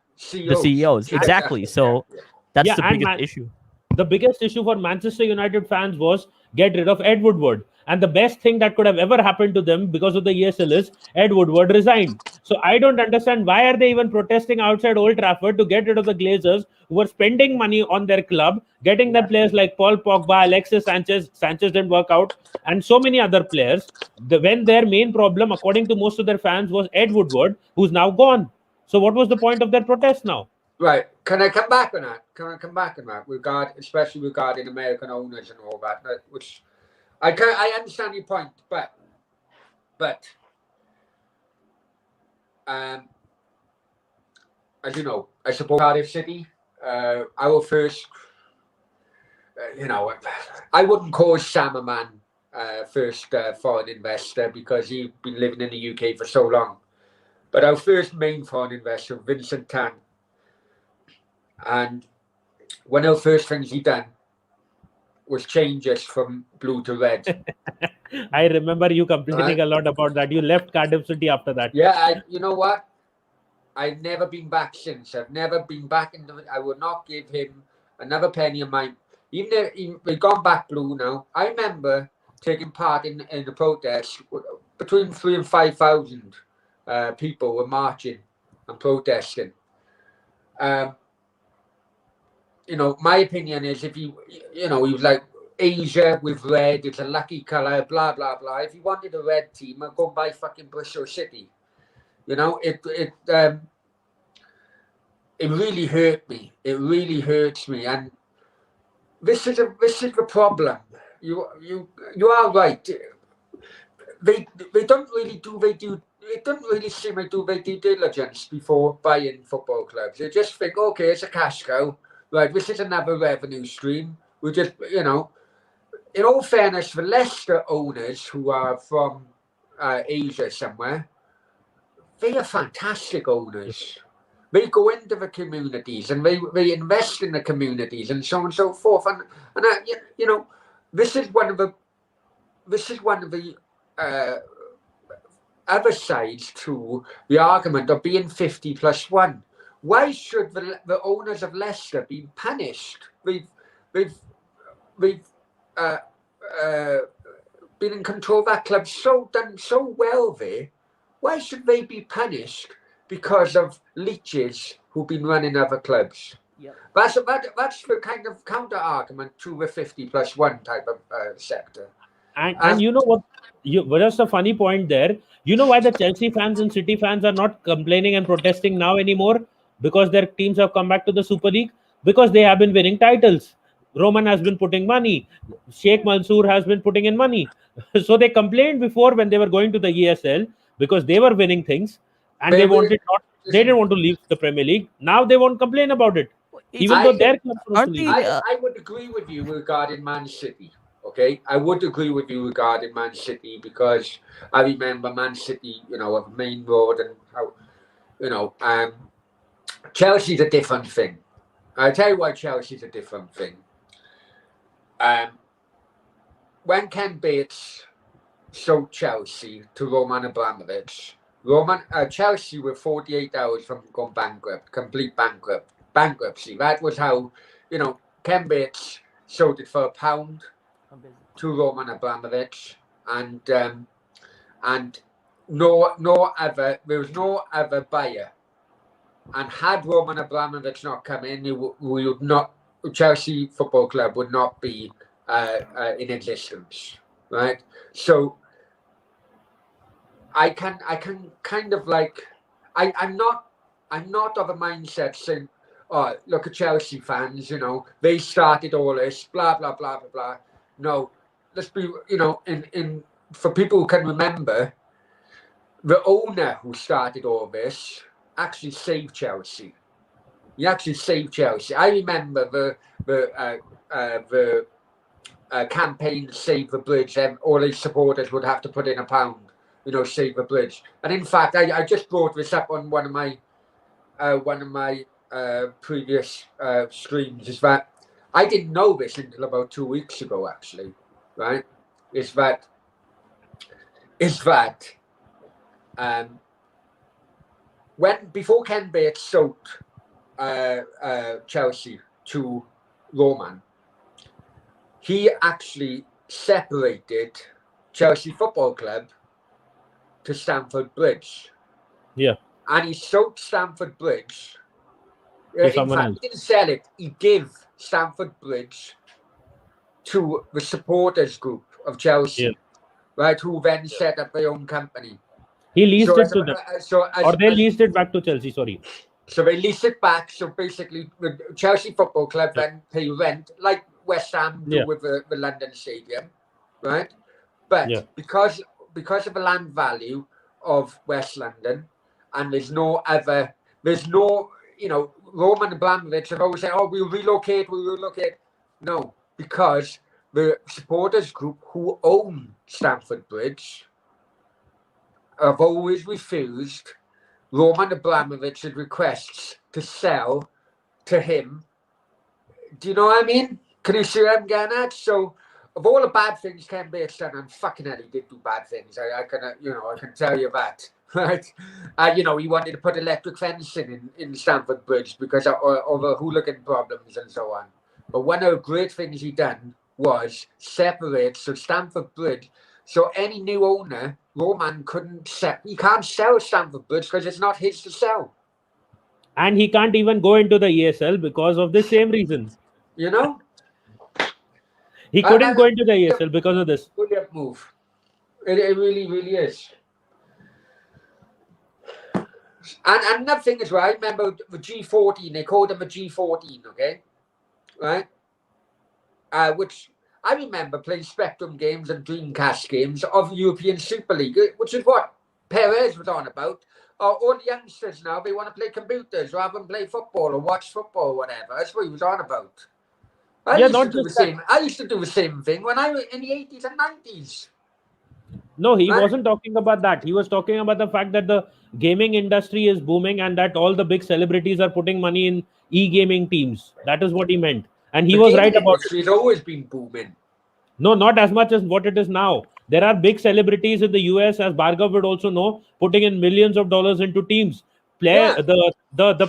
exactly. So that's the biggest issue. The biggest issue for Manchester United fans was get rid of Ed Woodward. And the best thing that could have ever happened to them because of the ESL is Ed Woodward resigned. So I don't understand why are they even protesting outside Old Trafford to get rid of the Glazers who were spending money on their club, getting them players like Paul Pogba, Alexis Sanchez didn't work out, and so many other players. When their main problem, according to most of their fans, was Ed Woodward, who's now gone. So what was the point of their protest now? Right. Can I come back on that? Especially regarding American owners and all that. Which I understand your point, but as you know, I support Cardiff City. Our first, I wouldn't call Sam a man first foreign investor because he'd been living in the UK for so long. But our first main foreign investor, Vincent Tan, and one of the first things he done was change us from blue to red. I remember you complaining a lot about that. You left Cardiff City after that. Yeah, you know what? I've never been back since. I've never been back in the. I will not give him another penny of mine. Even if we've gone back blue now. I remember taking part in the protest. Between 3,000 and 5,000 people were marching and protesting. You know, my opinion is if he was like Asia with red, it's a lucky colour, blah blah blah. If he wanted a red team, I'd go and buy fucking Bristol City. You know, it really hurt me. It really hurts me, and this is the problem. You are right. They don't really do it doesn't really seem like do their due diligence before buying football clubs. They just think, okay, it's a cash cow, right? This is another revenue stream. We just, in all fairness, the Leicester owners who are from Asia somewhere, they are fantastic owners. They go into the communities and they invest in the communities and so on and so forth. And this is one of the other sides to the argument of being 50+1. Why should the owners of Leicester be punished? We've been in control of that club done so well there. Why should they be punished because of leeches who've been running other clubs? Yep. That's the kind of counter argument to the 50+1 type of sector. And you know what? Just a funny point there. You know why the Chelsea fans and City fans are not complaining and protesting now anymore? Because their teams have come back to the Super League. Because they have been winning titles. Roman has been putting money. Sheikh Mansour has been putting in money. So they complained before when they were going to the ESL because they were winning things and they didn't want to leave the Premier League. Now they won't complain about it. Even though their club wants to leave. I would agree with you regarding Man City. Okay, I would agree with you regarding Man City because I remember Man City, of Main Road and how, Chelsea's a different thing. I'll tell you why Chelsea's a different thing. When Ken Bates sold Chelsea to Roman Abramovich, Chelsea were 48 hours from going bankrupt, complete bankruptcy. That was how, Ken Bates sold it for £1 to Roman Abramovich, and there was no other buyer. And had Roman Abramovich not come in, Chelsea Football Club would not be in existence, right? So I can kind of like I'm not of a mindset saying, oh, look at Chelsea fans, they started all this, blah blah blah blah blah. No, let's be, for people who can remember, the owner who started all this actually saved Chelsea. He actually saved Chelsea. I remember the campaign Save the Bridge, and all his supporters would have to put in £1, save the bridge. And in fact, I just brought this up on one of my previous streams, is that I didn't know this until about 2 weeks ago, actually, right? Is that before Ken Bates sold Chelsea to Roman, he actually separated Chelsea Football Club to Stamford Bridge. Yeah. And he sold Stamford Bridge. To someone else. He didn't sell it. He gave Stamford Bridge to the supporters group of Chelsea, right? Who then set up their own company. He leased it to them. They leased it back to Chelsea, sorry. So they leased it back. So basically, the Chelsea Football Club then pay rent, like West Ham do with the London Stadium, right? But because of the land value of West London, and there's no, Roman Abramovich have always said, oh, we'll relocate. No, because the supporters group who own Stamford Bridge have always refused Roman Abramovich's requests to sell to him. Do you know what I mean? Can you see what I'm getting at? So, of all the bad things Ken Bates done, and fucking hell, he did do bad things. I can tell you that, right? He wanted to put electric fencing in Stamford Bridge because of hooligan problems and so on. But one of the great things he done was separate Stamford Bridge. So any new owner, Roman he can't sell Stamford Bridge because it's not his to sell. And he can't even go into the ESL because of the same reasons. You know? He couldn't go into the ESL because of this. Brilliant move. It really, really is. And another thing as well, I remember the G14, they called him a G14, okay? Right? Which I remember playing Spectrum games and Dreamcast games of European Super League, which is what Perez was on about. All the youngsters now, they want to play computers rather than play football or watch football or whatever. That's what he was on about. I used to do the same thing when I was in the 80s and 90s. No, he wasn't talking about that. He was talking about the fact that the gaming industry is booming and that all the big celebrities are putting money in e-gaming teams. That is what he meant. And he was right about it. It's always been booming. No, not as much as what it is now. There are big celebrities in the US, as Bhargav would also know, putting in millions of dollars into teams. The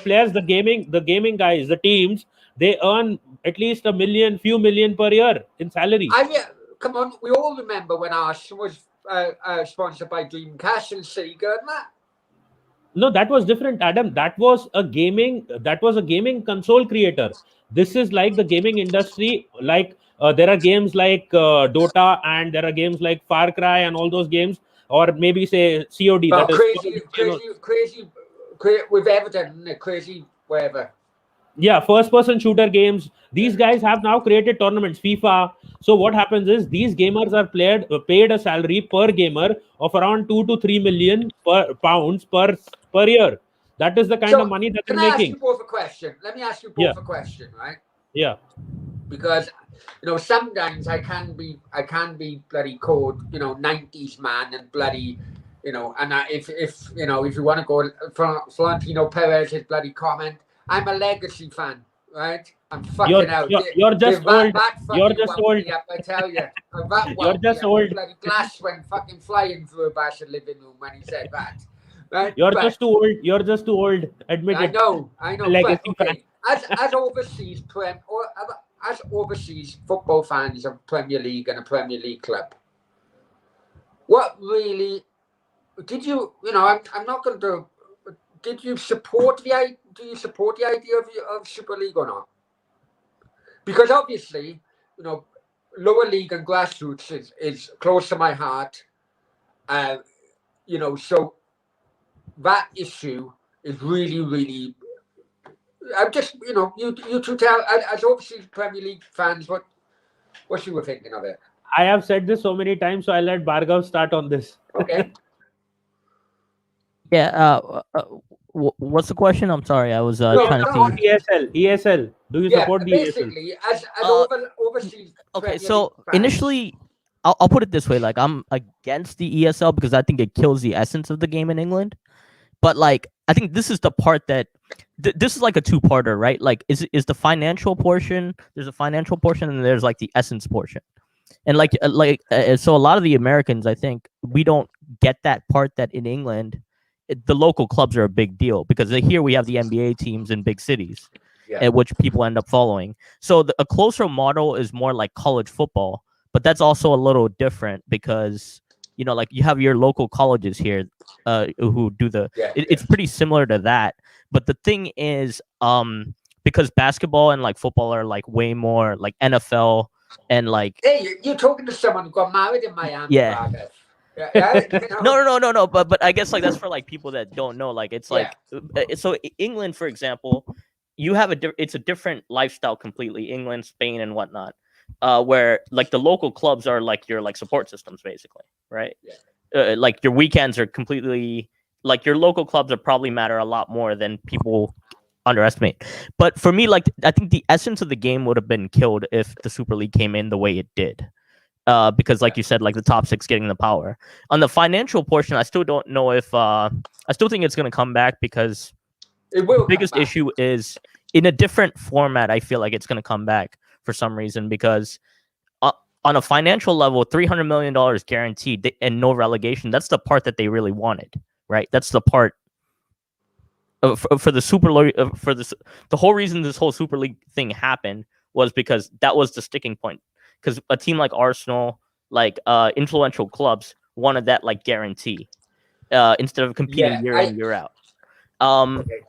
players, the gaming guys, the teams, they earn at least few million per year in salary. Come on, we all remember when Arsenal was sponsored by Dreamcast and Sega and that. No, that was different, Adam. That was a gaming console creator. This is like the gaming industry. Like there are games like Dota, and there are games like Far Cry and all those games, or maybe say COD. Well, crazy with Everton, crazy whatever. Yeah, first-person shooter games. These guys have now created tournaments, FIFA. So what happens is these gamers are paid a salary per gamer of around 2 to 3 million pounds per year. That is the kind of money that they're making. Let me ask you both a question, right? Yeah. Because sometimes I can be bloody called 90s man and bloody and if you want to go Florentino Perez's bloody comment, I'm a Legacy fan, right? I'm fucking out. You're just old. You're just old. I tell you. You're just old. Bloody glass went fucking flying through a Bash's living room when he said that. Right? You're just too old. You're just too old. Admit it. I know. Legacy fan. As overseas football fans of Premier League and a Premier League club, what really did you? I'm not going to. Did you support the idea? Do you support the idea of Super League or not? Because obviously, lower league and grassroots is close to my heart. So that issue is really, really. I'm just, you two tell as overseas Premier League fans what you were thinking of it. I have said this so many times, so I'll let Bhargav start on this. Okay. Yeah. What's the question? I'm sorry. I was trying to see. ESL. Do you support the basically, ESL? As overseas. Okay, so initially, I'll put it this way: like I'm against the ESL because I think it kills the essence of the game in England. But like, I think this is the part that this is like a two-parter, right? Like, is the financial portion? There's a financial portion, and there's like the essence portion. And so a lot of the Americans, I think, we don't get that part that in England. The local clubs are a big deal because here we have the NBA teams in big cities, which people end up following. So a closer model is more like college football, but that's also a little different because like you have your local colleges here who do it's pretty similar to that. But the thing is, because basketball and like football are like way more like NFL and like. Hey, you're talking to someone who got married in Miami. Yeah. No. But I guess like that's for like people that don't know. Like it's like so England, for example, you have it's a different lifestyle completely. England, Spain, and whatnot, where like the local clubs are like your like support systems basically, right? Yeah. Like your weekends are completely like your local clubs are probably matter a lot more than people underestimate. But for me, like I think the essence of the game would have been killed if the Super League came in the way it did. Because like you said, like the top 6 getting the power. On the financial portion, I still don't know if I still think it's going to come back because It will. the biggest issue is in a different format. I feel like it's going to come back for some reason because on a financial level, $300 million guaranteed and no relegation. That's the part that they really wanted, right? That's the part for the Super League. The whole reason this whole Super League thing happened was because that was the sticking point. Because a team like Arsenal, like influential clubs, wanted that like guarantee instead of competing year in year out. Okay.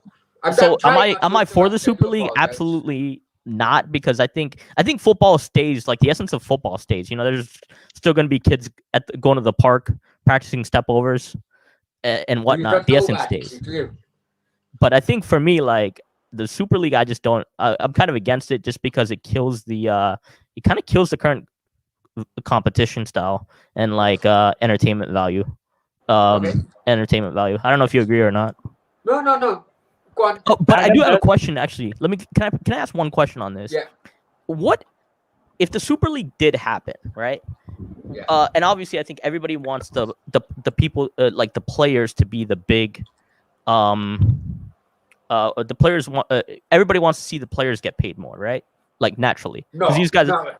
So am I for the Super League? Absolutely not, because I think football stays, like the essence of football stays. You know, there's still going to be kids going to the park practicing step overs and whatnot. The essence stays. But I think for me, like the Super League, I just don't. I'm kind of against it just because it kills the. It kind of kills the current competition style and like entertainment value. Entertainment value. I don't know if you agree or not. No. Go on. Oh, but I do have a question actually. Can I ask one question on this? Yeah. What if the Super League did happen, right? Yeah. And obviously, I think everybody wants the people like the players to be the big. The players want. Everybody wants to see the players get paid more, right? Like naturally, No, these guys. no.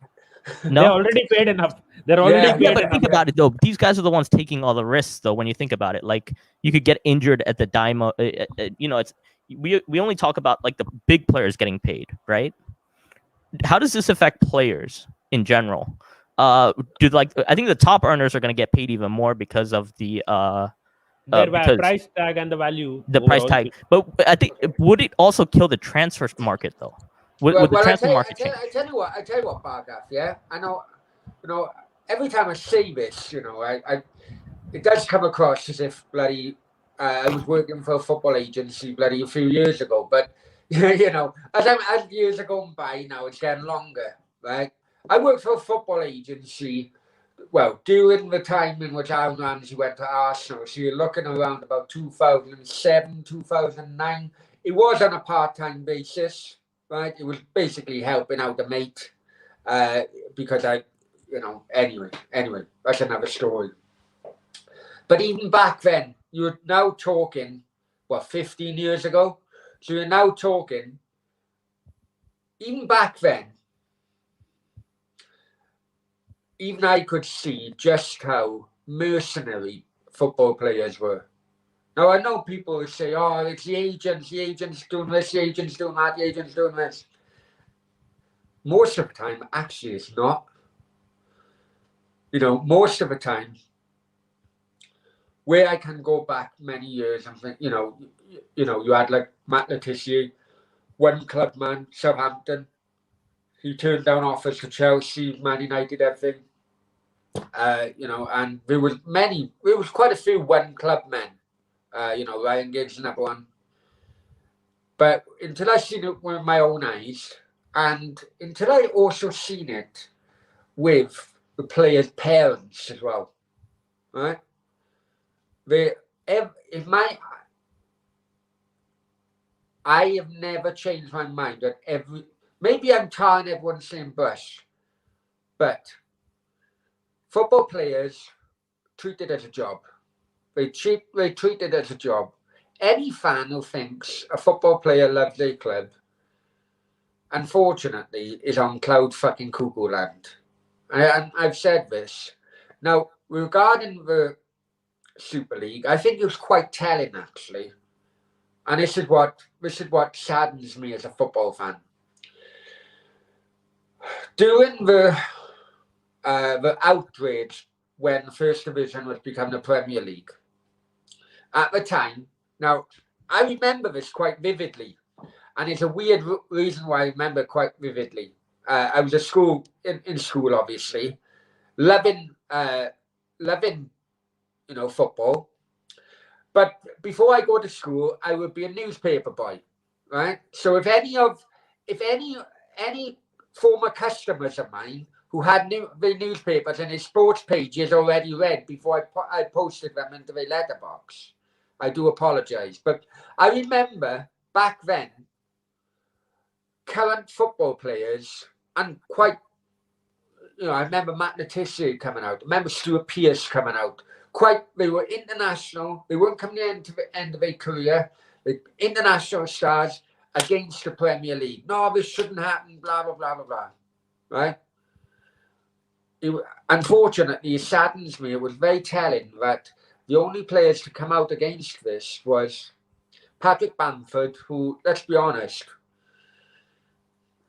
They're already paid enough. They're already paid but enough. think about it though. These guys are the ones taking all the risks, though. When you think about it, like you could get injured at the dime. You know, it's we only talk about like the big players getting paid, right? How does this affect players in general? I think the top earners are going to get paid even more because of the Their because price tag and the value. the price overall. tag. But I think would it also kill the transfer market though? Would the transfer market change? I tell you what, Bargaff, yeah. I know, you know, every time I say this, you know, it does come across as if bloody I was working for a football agency bloody a few years ago. But you know, as years are going by now, it's getting longer, right? I worked for a football agency. Well, during the time in which Aaron Ramsey went to Arsenal, so you're looking around about 2007, 2009. It was on a part-time basis. Right, it was basically helping out a mate, because anyway, that's another story. But even back then, you're now talking, 15 years ago? So you're now talking, even back then, even I could see just how mercenary football players were. Now, I know people will say, oh, it's the agents doing this, the agents doing that, the agents doing this. Most of the time, actually, it's not. You know, most of the time, where I can go back many years and think, you know, you had like Matt Le Tissier, one club man, Southampton. He turned down offers to Chelsea, Man United, everything. And there was quite a few one club men. Ryan Giggs, another one. But until I seen it with my own eyes, and until I also seen it with the players' parents as well, right? I have never changed my mind that maybe I'm tying everyone the same brush, but football players treat it as a job. They treat it as a job. Any fan who thinks a football player loves their club, unfortunately, is on cloud fucking cuckoo land. And I've said this. Now, regarding the Super League, I think it was quite telling, actually. And this is what saddens me as a football fan. During the outrage when the First Division was becoming the Premier League, at the time, now I remember this quite vividly, and it's a weird reason why I remember it quite vividly. I was at school, in school, obviously, loving football. But before I go to school, I would be a newspaper boy, right? So if any former customers of mine who had the newspapers and his sports pages already read before I posted them into the letterbox, I do apologize. But I remember back then, current football players, and quite, I remember Matt Letizia coming out. I remember Stuart Pearce coming out. They were international. They weren't coming to the end of their career. The international stars against the Premier League. No, this shouldn't happen, blah, blah, blah, blah, blah. Right? Unfortunately, it saddens me. It was very telling that the only players to come out against this was Patrick Bamford, who, let's be honest,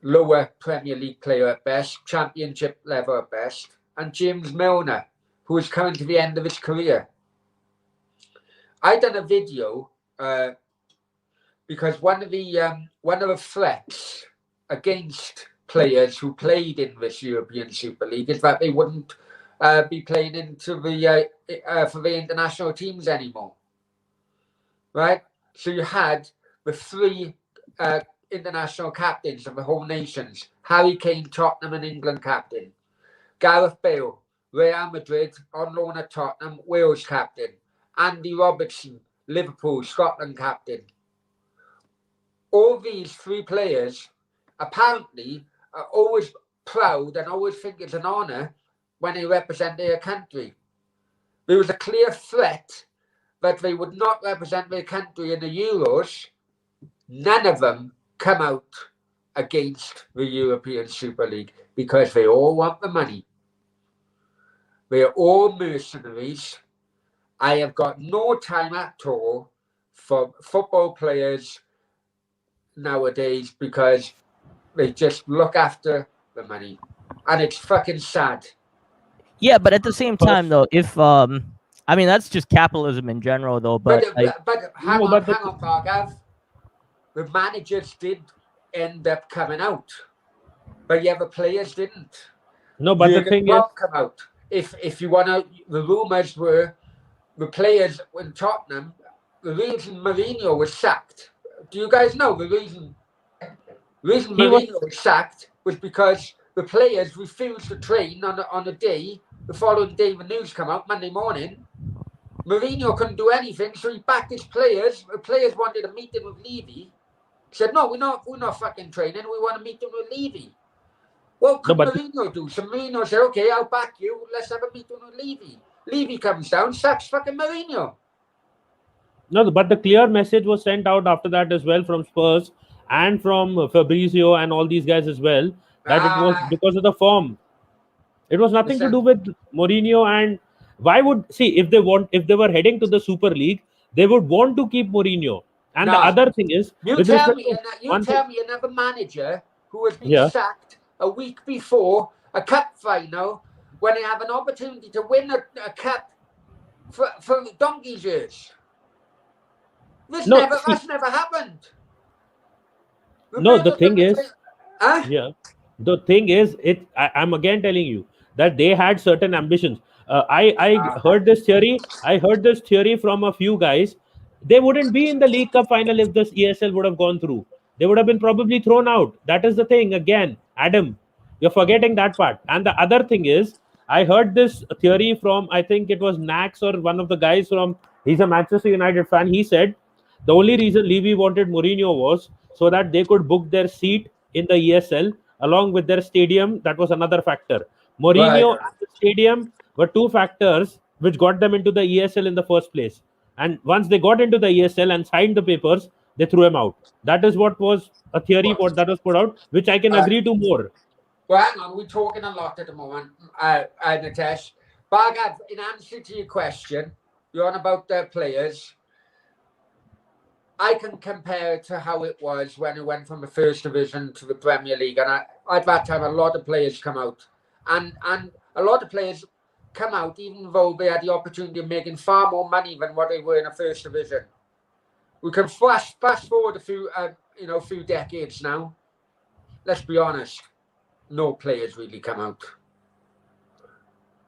lower Premier League player at best, Championship level at best, and James Milner, who is coming to the end of his career. I done a video because one of the threats against players who played in this European Super League is that they wouldn't be playing into the for the international teams anymore, right? So you had the three international captains of the whole nations: Harry Kane, Tottenham and England captain; Gareth Bale, Real Madrid on loan at Tottenham, Wales captain; Andy Robertson, Liverpool, Scotland captain. All these three players apparently are always proud and always think it's an honour when they represent their country. There was a clear threat that they would not represent their country in the Euros. None of them come out against the European Super League because they all want the money. They are all mercenaries. I have got no time at all for football players nowadays because they just look after the money. And it's fucking sad. Yeah, but at the same time, though, if I mean, that's just capitalism in general, though. But hang on, Bhargav. The managers did end up coming out, but yeah, the players didn't. No, but the thing is, come out. If you want to, the rumours were the players in Tottenham. The reason Mourinho was sacked. Do you guys know the reason? Mourinho was sacked was because the players refused to train on a day. The following day, the news come out Monday morning. Mourinho couldn't do anything, so he backed his players. The players wanted a meeting with Levy. Said, no, we're not fucking training. We want to meet them with Levy. What could Mourinho do? So Mourinho said, okay, I'll back you. Let's have a meeting with Levy. Levy comes down, sacks fucking Mourinho. No, but the clear message was sent out after that as well from Spurs and from Fabrizio and all these guys as well, that it was because of the form. It was nothing to do with Mourinho. And why would, if they were heading to the Super League, they would want to keep Mourinho. And the other thing is, you tell me another manager who has been sacked a week before a cup final when they have an opportunity to win a cup for donkey's years. That's never happened. The thing is, I'm again telling you that they had certain ambitions. I heard this theory from a few guys. They wouldn't be in the League Cup final if this ESL would have gone through. They would have been probably thrown out. That is the thing. Again, Adam, you're forgetting that part. And the other thing is, I heard this theory from, I think it was Nax or one of the guys he's a Manchester United fan. He said the only reason Levy wanted Mourinho was so that they could book their seat in the ESL along with their stadium. That was another factor. Mourinho and the stadium were two factors which got them into the ESL in the first place. And once they got into the ESL and signed the papers, they threw him out. That is what was a theory that was put out, which I can agree to more. Well, hang on, we're talking a lot at the moment, Nitesh. Bhargav, in answer to your question, you're on about the players. I can compare it to how it was when it went from the First Division to the Premier League. And at that time, a lot of players come out. And a lot of players come out even though they had the opportunity of making far more money than what they were in the First Division. We can fast forward a few decades now. Let's be honest. No players really come out.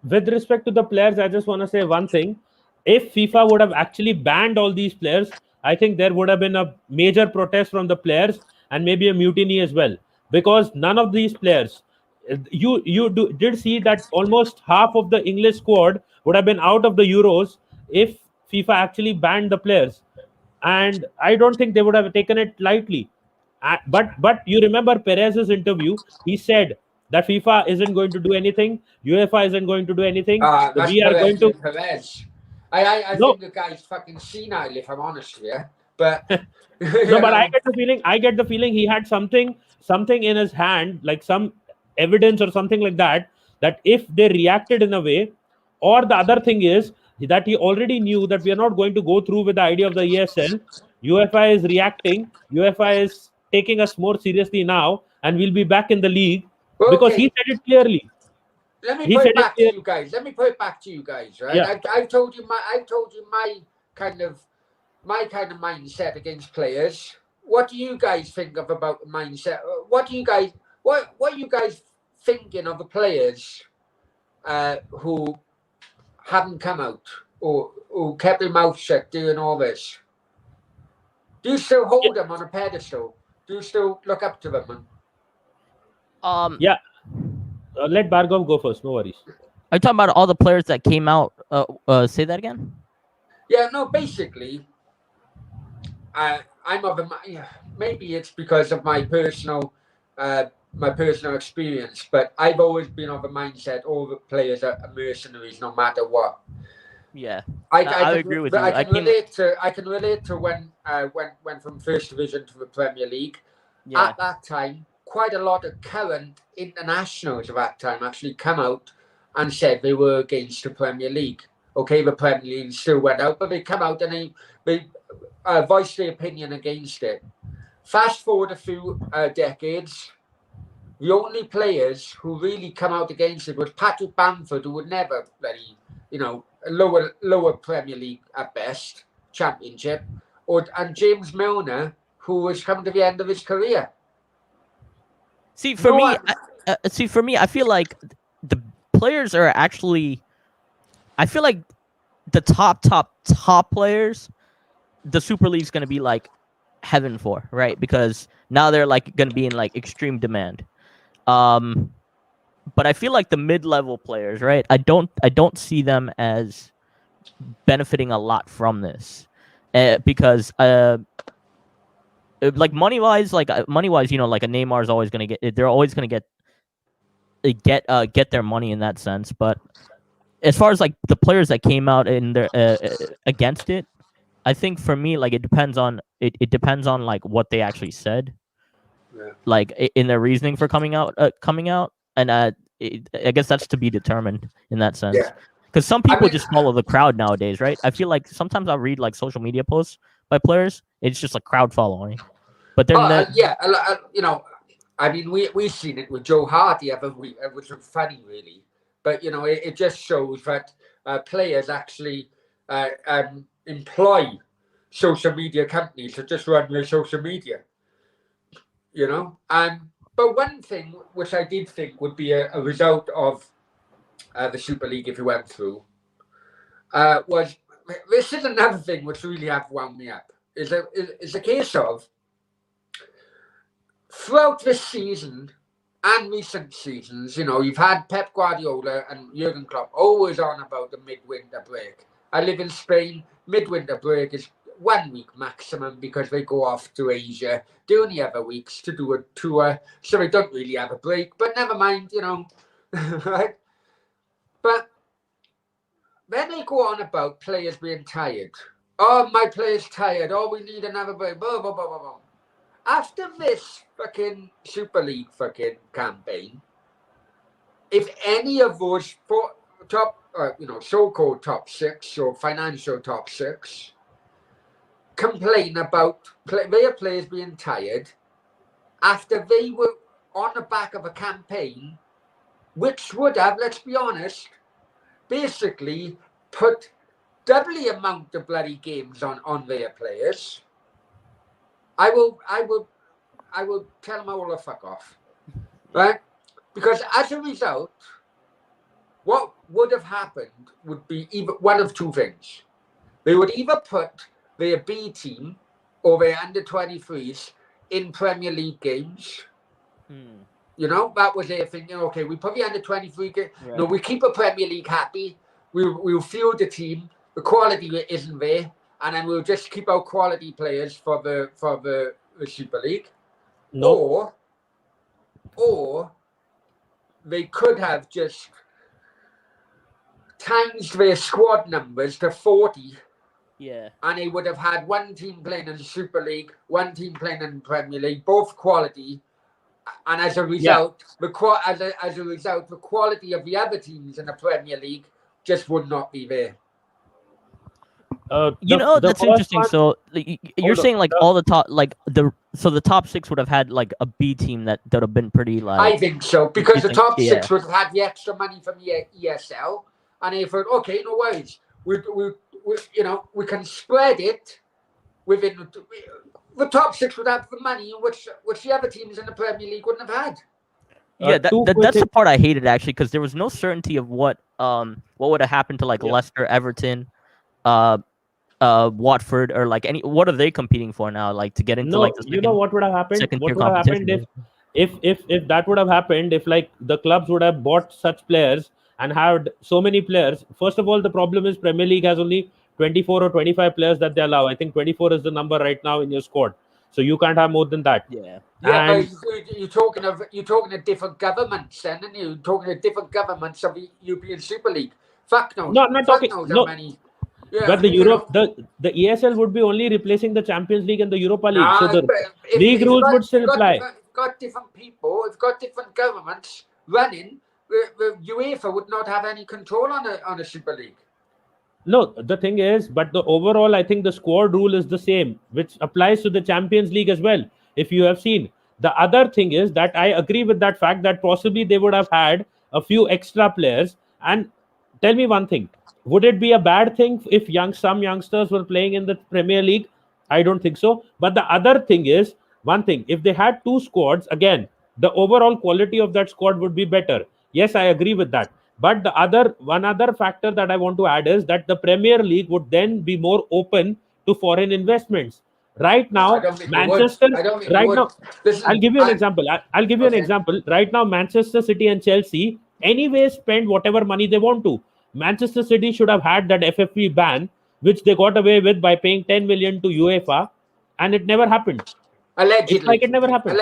With respect to the players, I just want to say one thing. If FIFA would have actually banned all these players, I think there would have been a major protest from the players and maybe a mutiny as well. Because none of these players, you did see that almost half of the English squad would have been out of the Euros if FIFA actually banned the players. And I don't think they would have taken it lightly. But you remember Perez's interview? He said that FIFA isn't going to do anything, UEFA isn't going to do anything. That's We are Perez going to being Perez. I no. think the guy's fucking senile, if I'm honest with you. But No, but I get the feeling. I get the feeling he had something in his hand, like some evidence or something like that. That if they reacted in a way, or the other thing is that he already knew that we are not going to go through with the idea of the ESL. UEFA is reacting. UEFA is taking us more seriously now, and we'll be back in the league because he okay, said it clearly. let me He put said it it back to clearly. you guys. Right? Yeah. I've told you my kind of mindset against players. What do you guys think of about the mindset? What are you guys thinking of the players who haven't come out or who kept their mouth shut doing all this? Do you still hold them on a pedestal? Do you still look up to them? Yeah. Let Bhargav go first. No worries. Are you talking about all the players that came out? Say that again. Yeah, no, basically, I'm of a maybe it's because of my personal experience, but I've always been of a mindset all the players are mercenaries no matter what. Yeah, I I can, agree with you. I can relate to when went from first division to the Premier League. Yeah. At that time, quite a lot of current internationals of that time actually come out and said they were against the Premier League. Okay, the Premier League still went out, but they come out and they voiced their opinion against it. Fast forward a few decades, the only players who really come out against it was Patrick Bamford, who would never bloody, lower Premier League at best, Championship, and James Milner, who was coming to the end of his career. See, for me, I feel like the players are actually. I feel like the top players, the Super League's going to be like heaven for, right? Because now they're like going to be in like extreme demand. But I feel like the mid-level players, right? I don't see them as benefiting a lot from this, because like money wise, like a Neymar is always going to get. They're always going to get their money in that sense. But as far as like the players that came out in their against it, I think for me, like it depends on like what they actually said, like in their reasoning for coming out, and I guess that's to be determined in that sense. Yeah. Because some people just follow the crowd nowadays, right? I feel like sometimes I'll read like social media posts by players. It's just like crowd following, but then I mean, we've seen it with Joe Hart the other week, which was funny, really. But it just shows that players actually employ social media companies to just run their social media. But one thing which I did think would be a result of the Super League if it went through was this is another thing which really have wound me up. Is a case of throughout this season and recent seasons, you've had Pep Guardiola and Jurgen Klopp always on about the midwinter break. I live in Spain. Midwinter break is 1 week maximum because they go off to Asia. The only other weeks to do a tour, so they don't really have a break. But never mind, right? But then they go on about players being tired. Oh, my player's tired. Oh, we need another break. Blah, blah, blah, blah, blah. After this fucking Super League fucking campaign, if any of those so-called top six or financial top six complain about their players being tired after they were on the back of a campaign which would have, let's be honest, basically put double the amount of bloody games on their players, I will tell them all to fuck off, right? Because as a result, what would have happened would be either one of two things. They would either put their B team or their under-23s in Premier League games. That was their thing. Okay, we put the under-23 game. Right. No, we keep a Premier League happy. We'll field the team. The quality isn't there, and then we'll just keep our quality players for the Super League. No. Or they could have just times their squad numbers to 40, Yeah. and they would have had one team playing in the Super League, one team playing in the Premier League, both quality, and as a result, the quality of the other teams in the Premier League just would not be there. The That's first interesting. one- So you're Hold on. saying like all the top, like the top six would have had like a B team that would have been pretty I like. think so, because You the think- top yeah. six would have had the extra money from the ESL, and they thought, okay, no worries, we can spread it within the top six would have the money, which the other teams in the Premier League wouldn't have had. Yeah, two quick that's the things. part I hated actually, because there was no certainty of what would have happened to like Yeah. Leicester, Everton, Watford, or like what are they competing for now? Like to get into No, like the second, what would have happened? second What tier would have happened competition. if that would have happened, if like the clubs would have bought such players and had so many players. First of all, the problem is Premier League has only 24 or 25 players that they allow. I think 24 is the number right now in your squad, so you can't have more than that. Yeah. Yeah, And but you're talking of different governments, then, and you're talking of different governments of the European Super League. Fuck knows. No, I'm not Fuck talking- knows no. how many. Yeah, but the you know. the ESL would be only replacing the Champions League and the Europa League. Nah, So the but if league you've rules got- would still you've got apply. got different people, if you've got different governments running, the UEFA would not have any control on a Super League. No, the thing is, but the overall, I think the squad rule is the same, which applies to the Champions League as well. If you have seen, the other thing is that I agree with that fact that possibly they would have had a few extra players. And tell me one thing: would it be a bad thing if some youngsters were playing in the Premier League? I don't think so. But the other thing is one thing: if they had two squads, again, the overall quality of that squad would be better. Yes, I agree with that. But one other factor that I want to add is that the Premier League would then be more open to foreign investments. Right now, I don't think it Manchester. would. I don't think it Right would. now, Listen, I'll give you an example. I'll give you an Okay. example. Right now, Manchester City and Chelsea anyway spend whatever money they want to. Manchester City should have had that FFP ban, which they got away with by paying 10 million to UEFA, and it never happened. Allegedly. It's like it never happened.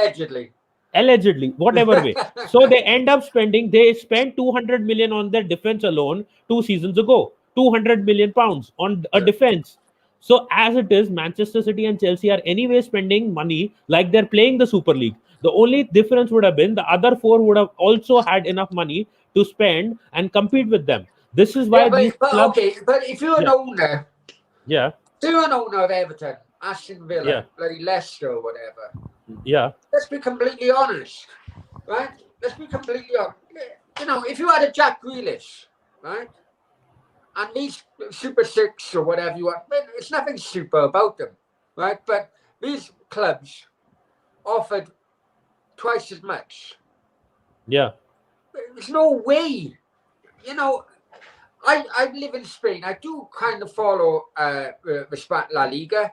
Allegedly, whatever way. So they end up they spent 200 million on their defense alone 2 seasons ago. 200 million pounds on a defense. So as it is, Manchester City and Chelsea are anyway spending money like they're playing the Super League. The only difference would have been the other four would have also had enough money to spend and compete with them. This is why these clubs. Okay, but if you're an Yeah. owner, Yeah, if you're an owner of Everton, Aston Villa, Yeah. bloody Leicester or whatever, yeah, let's be completely honest, right? Let's be completely honest. You know, if you had a Jack Grealish, right, and these Super Six or whatever you want, it's nothing super about them, right? But these clubs offered twice as much. yeah, There's no way. You know, I live in Spain. I do kind of follow the Spanish La Liga,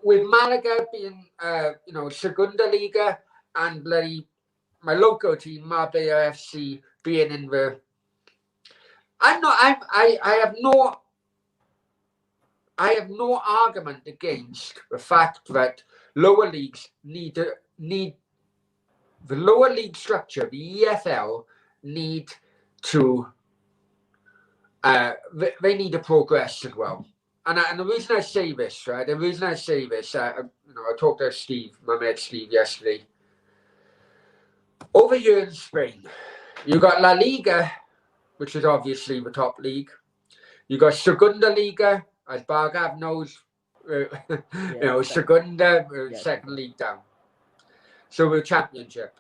with Malaga being Segunda Liga, and bloody my local team Marbella FC being in the. I have no argument against the fact that lower leagues need the lower league structure, the EFL, need to they need to progress as well. And the reason I say this, right? The reason I say this, I talked to Steve, my mate Steve, yesterday. Over here in Spain, you got La Liga, which is obviously the top league. You got Segunda Liga, as Bargav knows. Segunda, second league down. So we're championship,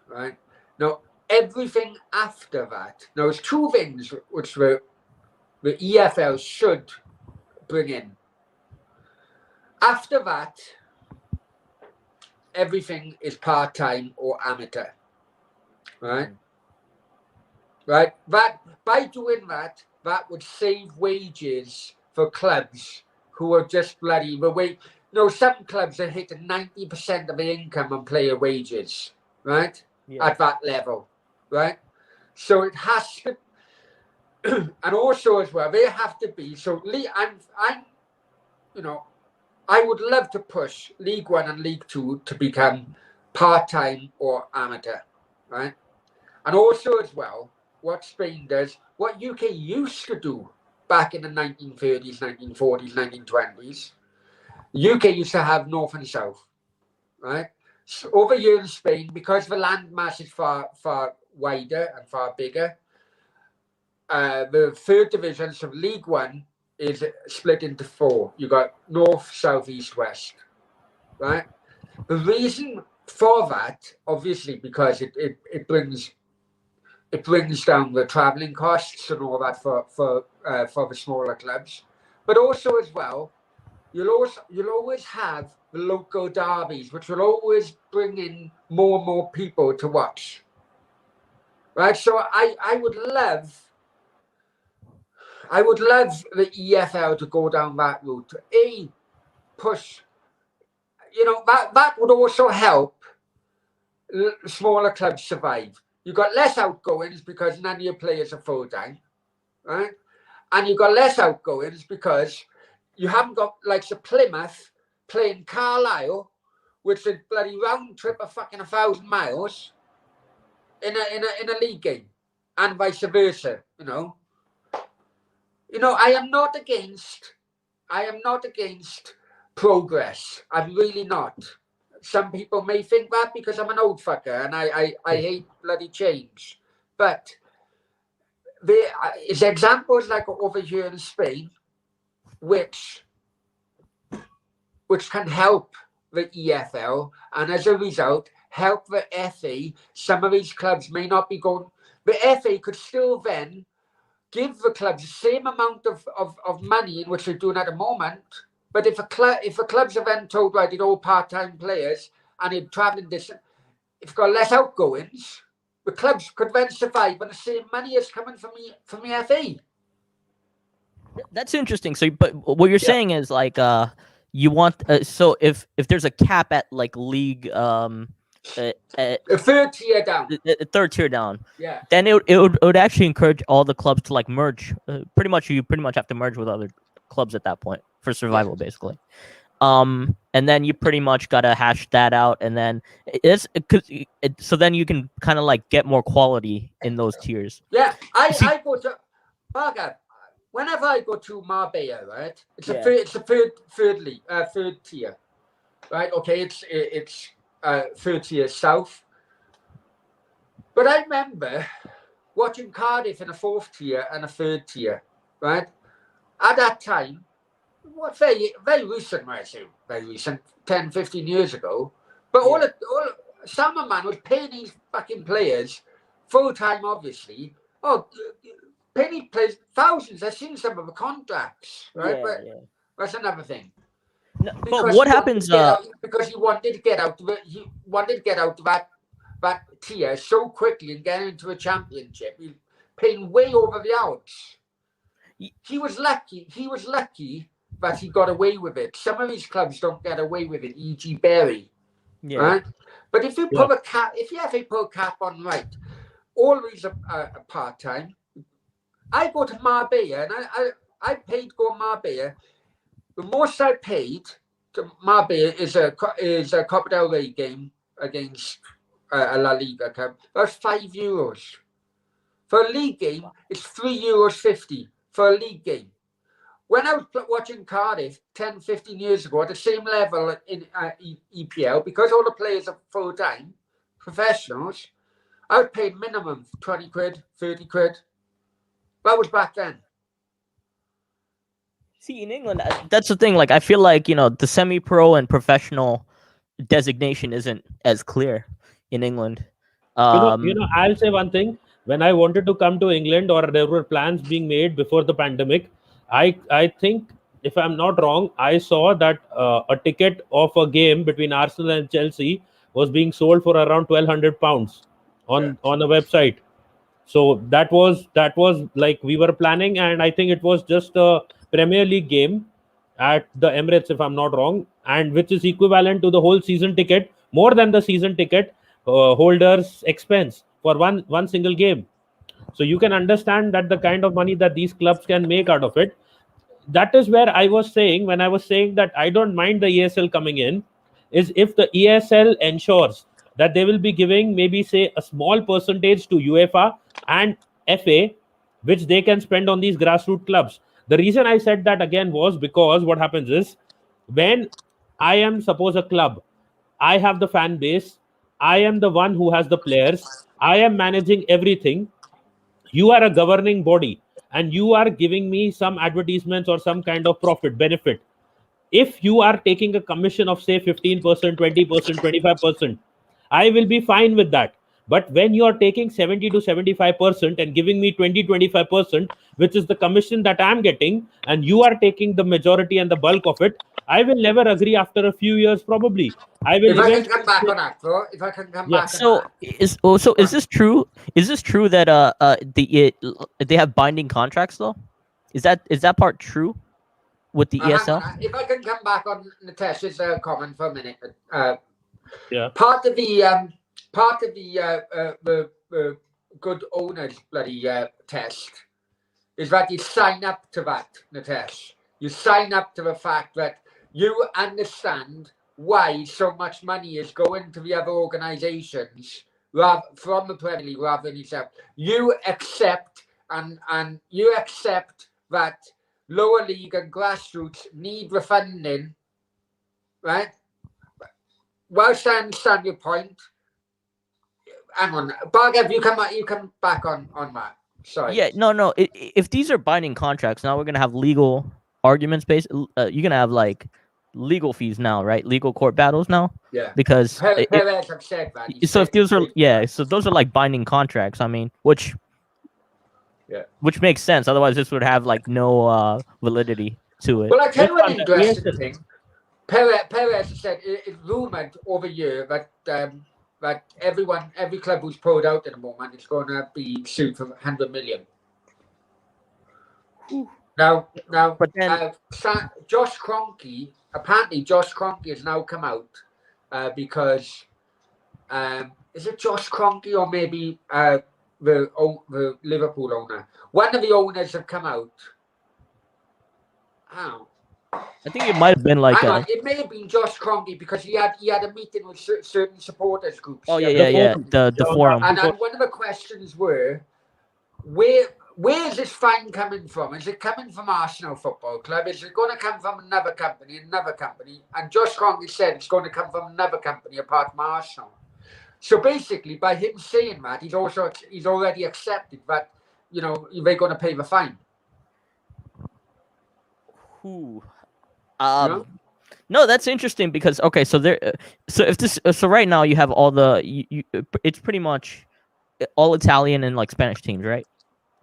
right? Now, everything after that, now there's two things which the EFL should bring in. After that, everything is part-time or amateur, right? Right? That by doing that would save wages for clubs who are just bloody the way. Some clubs are hitting 90% of their income on player wages, right? Yeah. At that level, right? So it has to, and also as well, they have to be. So I would love to push League One and League Two to become part-time or amateur, right? And also as well, what Spain does, what UK used to do back in the 1930s, 1940s, 1920s, UK used to have North and South, right? So over here in Spain, because the land mass is far wider and far bigger, the third division, so League One, is split into four. You got North, South, East, West, right? The reason for that, obviously, because it brings down the travelling costs and all that for the smaller clubs, but also as well, you'll always have the local derbies, which will always bring in more and more people to watch, right? So I would love the EFL to go down that route. Push, that would also help smaller clubs survive. You got less outgoings because none of your players are full time, right? And you got less outgoings because you haven't got like the Plymouth playing Carlisle, which is bloody round trip of fucking 1,000 miles in a league game, and vice versa. I am not against progress. I'm really not. Some people may think that because I'm an old fucker and I hate bloody change. But there is examples like over here in Spain, which can help the EFL, and as a result, help the FA. Some of these clubs may not be going. The FA could still then give the clubs the same amount of money in which they're doing at the moment. But if the clubs are then told, right, they're all part-time players and they're travelling distance, if you've got less outgoings, the clubs could then survive on the same money as coming from the FA. That's interesting. So, but what you're saying is like, you want so if there's a cap at like league, The third tier down. the third tier down, Yeah. then it would actually encourage all the clubs to like merge. You pretty much have to merge with other clubs at that point for survival, basically. And then you pretty much gotta hash that out, and then so then you can kind of like get more quality in those tiers. Yeah, I go to Barga. Whenever I go to Marbella, right? It's a third tier, right? Okay, it's third tier south. But I remember watching Cardiff in a fourth tier and a third tier, right? At that time, very recent, I say, very recent, 10, 15 years ago. But all Salmon was paying these fucking players full time, obviously. Penny plays thousands. I've seen some of the contracts, right? That's another thing. No, but what happens? Because he wanted to get out of that tier so quickly and get into a championship. He's paying way over the odds. He was lucky that he got away with it. Some of these clubs don't get away with it, e.g. Bury. Yeah. Right? But if you put a cap, if you have a put a cap on, right, all these are part-time. I go to Marbella and I paid go Marbella. The most I paid to Marbella is a Copa del Rey game against a La Liga club. That's €5. For a league game, it's €3.50 for a league game. When I was watching Cardiff 10, 15 years ago at the same level in EPL, because all the players are full-time professionals, I would pay minimum 20 quid, 30 quid. That was back then. See, in England, that's the thing. Like, I feel like, the semi-pro and professional designation isn't as clear in England. I'll say one thing. When I wanted to come to England, or there were plans being made before the pandemic, I think, if I'm not wrong, I saw that a ticket of a game between Arsenal and Chelsea was being sold for around £1,200 on a website. So that was like we were planning, and I think it was just a Premier League game at the Emirates, if I'm not wrong, and which is equivalent to the whole season ticket, more than the season ticket holders' expense for one single game. So you can understand that the kind of money that these clubs can make out of it. that is where I was saying, when I was saying that I don't mind the ESL coming in, is if the ESL ensures that they will be giving maybe say a small percentage to UEFA and FA, which they can spend on these grassroots clubs. The reason I said that again was because what happens is, when I am suppose a club, I have the fan base, I am the one who has the players, I am managing everything. You are a governing body and you are giving me some advertisements or some kind of profit benefit. If you are taking a commission of say 15%, 20%, 25%, I will be fine with that. But when you are taking 70 to 75% and giving me 20, 25%, which is the commission that I'm getting, and you are taking the majority and the bulk of it, I will never agree after a few years, probably. I will If I can eventually come back say- on that, bro. If I can come Yeah. back on So is this true? Is this true that they have binding contracts though? Is that part true with the that. Hang ESL? on, if I can come back on Natesh's comment for a minute. Yeah. Part of the good owners bloody test is that you sign up to that, Natesh. You sign up to the fact that you understand why so much money is going to the other organisations from the Premier League rather than yourself. You accept and you accept that lower league and grassroots need the funding, right? Whilst I understand your point, hang on, Bargav, you come back on that. Sorry. Yeah, no. If these are binding contracts, now we're gonna have legal arguments based. You're gonna have like legal fees now, right? Legal court battles now, Yeah. because Perez have said that. He so if said- those are so those are like binding contracts. I mean, which makes sense. Otherwise, this would have like no validity to it. Well, I tell you an Yes, interesting yes. thing. Perez said it's rumored over here that that every club who's pulled out at the moment is going to be sued for 100 million. Now, But then- Josh Kroenke, apparently Josh Kroenke has now come out because is it Josh Kroenke or maybe the Liverpool owner? One of the owners have come out. Oh, I think it might have been like hang on, it may have been Josh Kroenke because he had a meeting with certain supporters groups. Oh the yeah. forum. The forum. And one of the questions were, where is this fine coming from? Is it coming from Arsenal Football Club? Is it going to come from another company? And Josh Kroenke said it's going to come from another company apart from Arsenal. So basically, by him saying that, he's already accepted that, you know, they're going to pay the fine. Who? No? No, that's interesting because okay, so there, so if this, so right now you have all the, it's pretty much all Italian and like Spanish teams, right?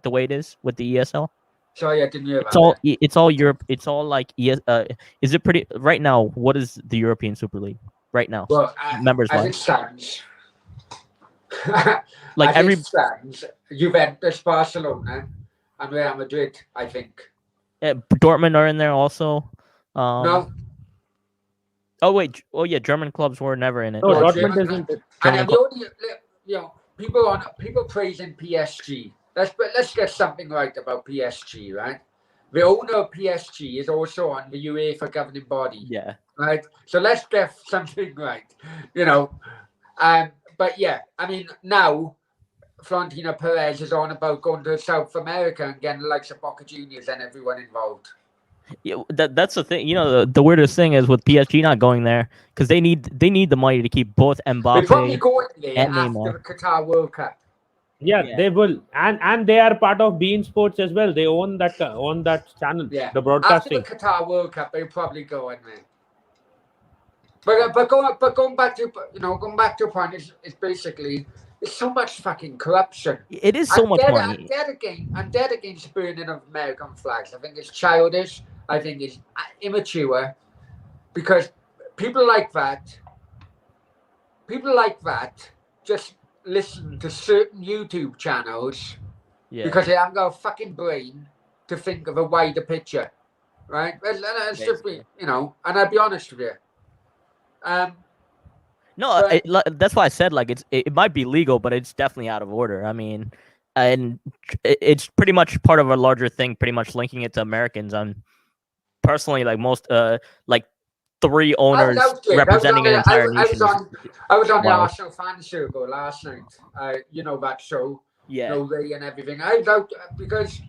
The way it is with the ESL, Sorry, I didn't hear about it's all that. it's all Europe. It's all like is it pretty right now? What is the European Super League right now? Well, members as it wise, stands, like as every it stands, Juventus, Barcelona, and Real Madrid, I think. Dortmund are in there also. No, Oh wait. Oh yeah. German clubs were never in it. No, No, Dortmund German- isn't. and German then the only, you know, people praising PSG. Let's get something right about PSG, right? The owner of PSG is also on the UEFA governing body, Yeah. right? So let's get something right, you know. But yeah, I mean, now Florentino Perez is on about going to South America and getting the likes of Boca Juniors and everyone involved. Yeah, that's the thing. You know, the weirdest thing is with PSG not going there because they need the money to keep both They're probably Mbappe. going there and after Neymar. the Qatar World Cup. Yeah, they will, and they are part of Bein Sports as well. They own that channel, Yeah, the broadcasting. After the Qatar World Cup, they'll probably go in there. But going back to your point, it's basically it's so much fucking corruption. It is so much money. I'm dead against the burning of American flags. I think it's childish. I think it's immature because people like that just listen to certain YouTube channels Yeah. because they haven't got a fucking brain to think of a wider picture, right? It's just be, and I'll be honest with you. No, but- that's why I said like it might be legal, but it's definitely out of order. I mean, and it's pretty much part of a larger thing, pretty much linking it to Americans. personally like most like 3 I owners loved it. representing an entire I nation. was on the Wow. Arsenal fan circle last night. You know that show, Yeah. No Way and everything. I loved because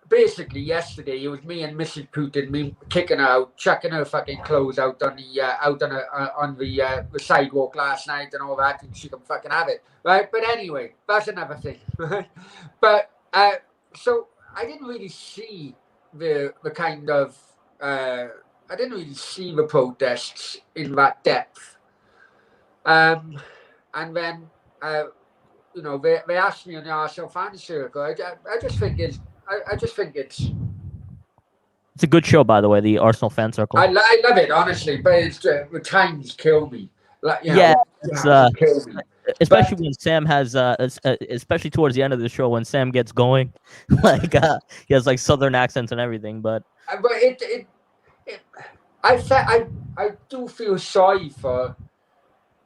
basically yesterday it was me and Mrs. Putin, me kicking her out, chucking her fucking clothes out on the on the sidewalk last night and all that, and she can fucking have it, right? But anyway, that's another thing, right? But so I didn't really see the kind of I didn't really see the protests in that depth, and then you know they asked me on the Arsenal fan circle. I just think it's. I just think it's a good show, by the way, the Arsenal fan circle. I love it, honestly, but it's the times kill me. Like, Yeah, it's, kill me. especially when Sam has, especially towards the end of the show when Sam gets going, like he has like Southern accents and everything. But I do feel sorry for,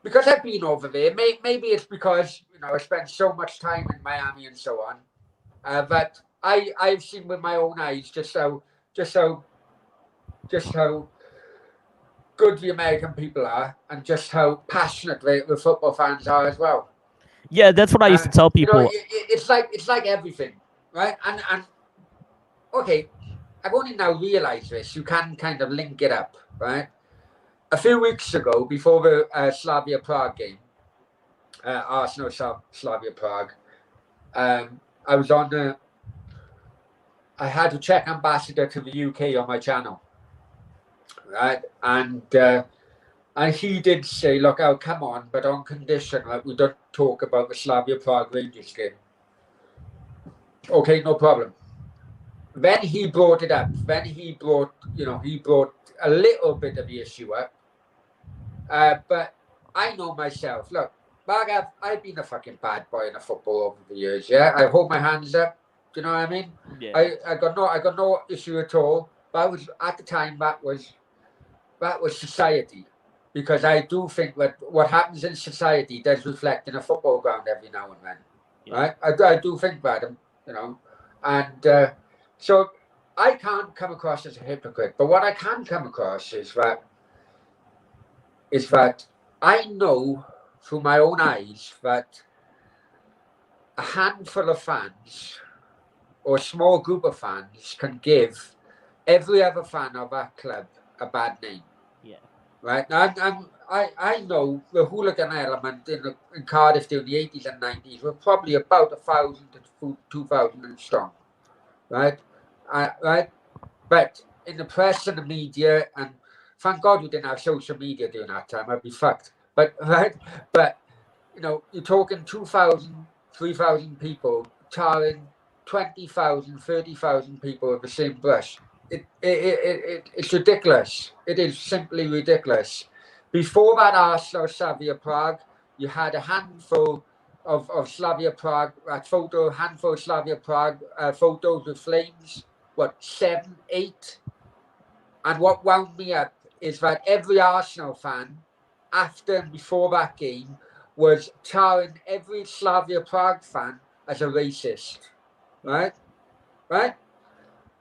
because I've been over there. Maybe it's because I spent so much time in Miami and so on, but I've seen with my own eyes just how good the American people are, and just how passionate the football fans are as well. Yeah, that's what I used to tell people. It's like everything, right? And okay, I've only now realised this. You can kind of link it up, right? A few weeks ago, before the Slavia Prague game, Arsenal Slavia Prague, I was on I had a Czech ambassador to the UK on my channel, right? And he did say, look, I'll come on, but on condition that we don't talk about the Slavia Prague Rangers game. Okay, no problem. Then he brought it up. Then he brought a little bit of the issue up. But I know myself. Look, Bagav, I've been a fucking bad boy in the football over the years, yeah? I hold my hands up. Do you know what I mean? Yeah. I got no issue at all. But at the time that was society, because I do think that what happens in society does reflect in a football ground every now and then, right? I do think that, and so I can't come across as a hypocrite. But what I can come across is that I know through my own eyes that a handful of fans or a small group of fans can give every other fan of that club a bad name. Yeah. Right? And I know the hooligan element in Cardiff during the 80s and 90s were probably about 1,000 to 2,000 strong. Right? Right? But in the press and the media, and thank God we didn't have social media during that time, I'd be fucked. But right? But you're talking 2,000, 3,000 people tarring 20,000, 30,000 people with the same brush. It's ridiculous. It is simply ridiculous. Before that Arsenal Slavia Prague, you had a handful of Slavia Prague, handful of Slavia Prague photos with flames, 7, 8? And what wound me up is that every Arsenal fan, after and before that game, was tarring every Slavia Prague fan as a racist. Right?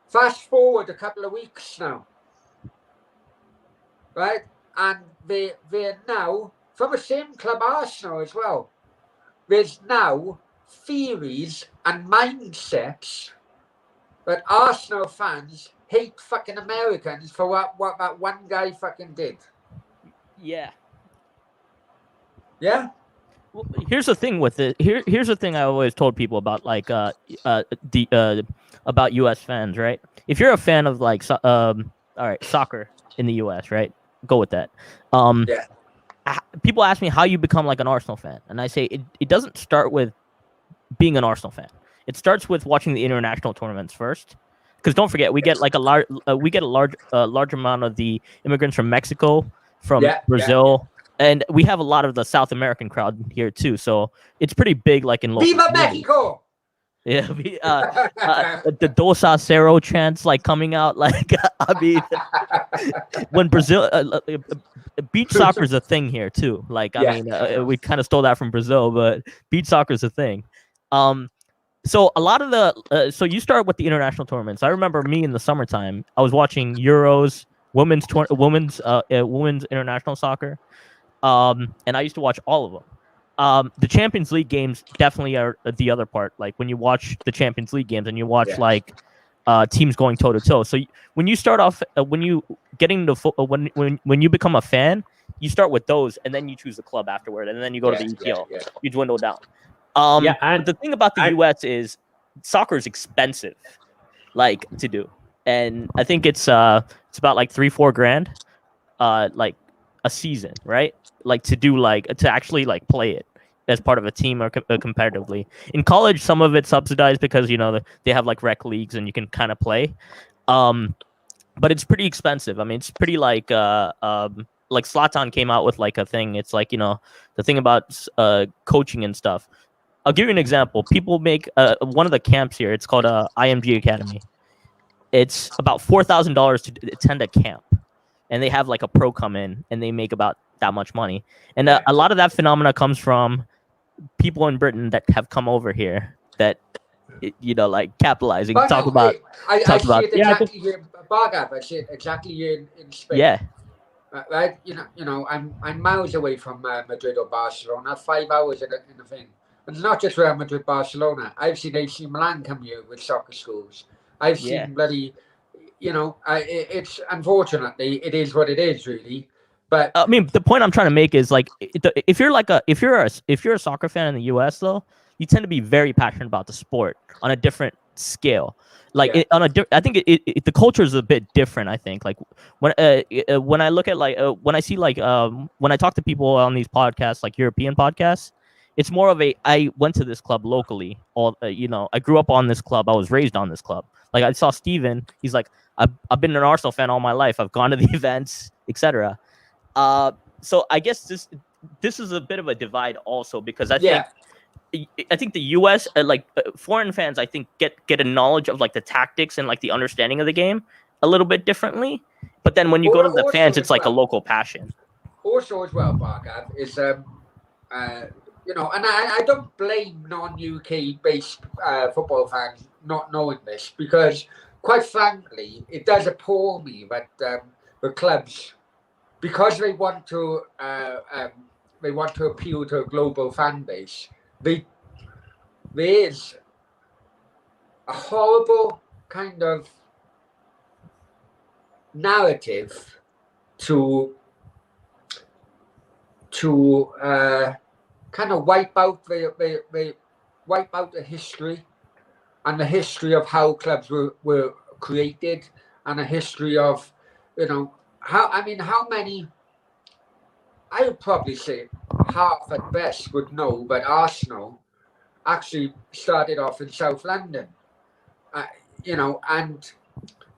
Fast forward a couple of weeks now. Right? And they're now, from the same club Arsenal as well, there's now theories and mindsets that Arsenal fans hate fucking Americans for what that one guy fucking did. Yeah. Yeah? Well, here's the thing with it. Here's the thing I always told people about, like, about U.S. fans, right? If you're a fan of soccer in the U.S., right? Go with that. Yeah. People ask me how you become like an Arsenal fan, and I say it doesn't start with being an Arsenal fan. It starts with watching the international tournaments first, because don't forget we get like a large amount of the immigrants from Mexico, from Brazil. And we have a lot of the South American crowd here too, so it's pretty big, like in local. Viva Mexico! Yeah, the Dos a Cero chants like coming out, like I mean, when Brazil, beach soccer is a thing here too. Like I mean, we kind of stole that from Brazil, but beach soccer is a thing. So a lot of the so you start with the international tournaments. I remember me in the summertime. I was watching Euros, women's international soccer, and I used to watch all of them. The Champions League games definitely are the other part. Like when you watch the Champions League games and you watch Yes. like teams going toe to toe. So when you start off, when you getting into when you become a fan, you start with those, and then you choose the club afterward, and then you go to the EPL. Yeah. You dwindle down. Yeah, and the thing about the and- US is soccer is expensive, like to do, and I think it's about like 3-4 grand, like a season, right? Like to actually like play it as part of a team or competitively. In college, some of it's subsidized because they have like rec leagues and you can kind of play, but it's pretty expensive. I mean, it's pretty like Zlatan came out with like a thing. It's like the thing about coaching and stuff. I'll give you an example. People make one of the camps here. It's called IMG Academy. It's about $4,000 to attend a camp, and they have like a pro come in, and they make about that much money. And a lot of that phenomena comes from people in Britain that have come over here that like capitalizing. But Talk no, about I talk see about- it exactly here in Bargab. I see it exactly here in Spain. yeah. Right. I'm miles away from Madrid or Barcelona. 5 hours in the thing. And it's not just Real Madrid, Barcelona. I've seen AC Milan come here with soccer schools. I've Yeah. seen bloody, it's unfortunately it is what it is, really. But I mean, the point I'm trying to make is like if you're a soccer fan in the U.S. though, you tend to be very passionate about the sport on a different scale. Like Yeah. I think the culture is a bit different. I think like when I look at like when I see like when I talk to people on these podcasts, like European podcasts, it's more of I went to this club locally, or I grew up on this club, I was raised on this club. Like I saw Steven, he's like I've been an Arsenal fan all my life. I've gone to the events, etc. So I guess this is a bit of a divide also because I think the U.S. Foreign fans I think get a knowledge of like the tactics and like the understanding of the game a little bit differently. But then when you go to the Also fans, as it's like a well. local passion. also as well, Bargab, is and I don't blame non-UK based football fans not knowing this because, quite frankly, it does appall me that the clubs, because they want to appeal to a global fan base, there is a horrible kind of narrative to kind of wipe out the history and the history of how clubs were created and a history of how many, I would probably say half at best would know, but Arsenal actually started off in South London,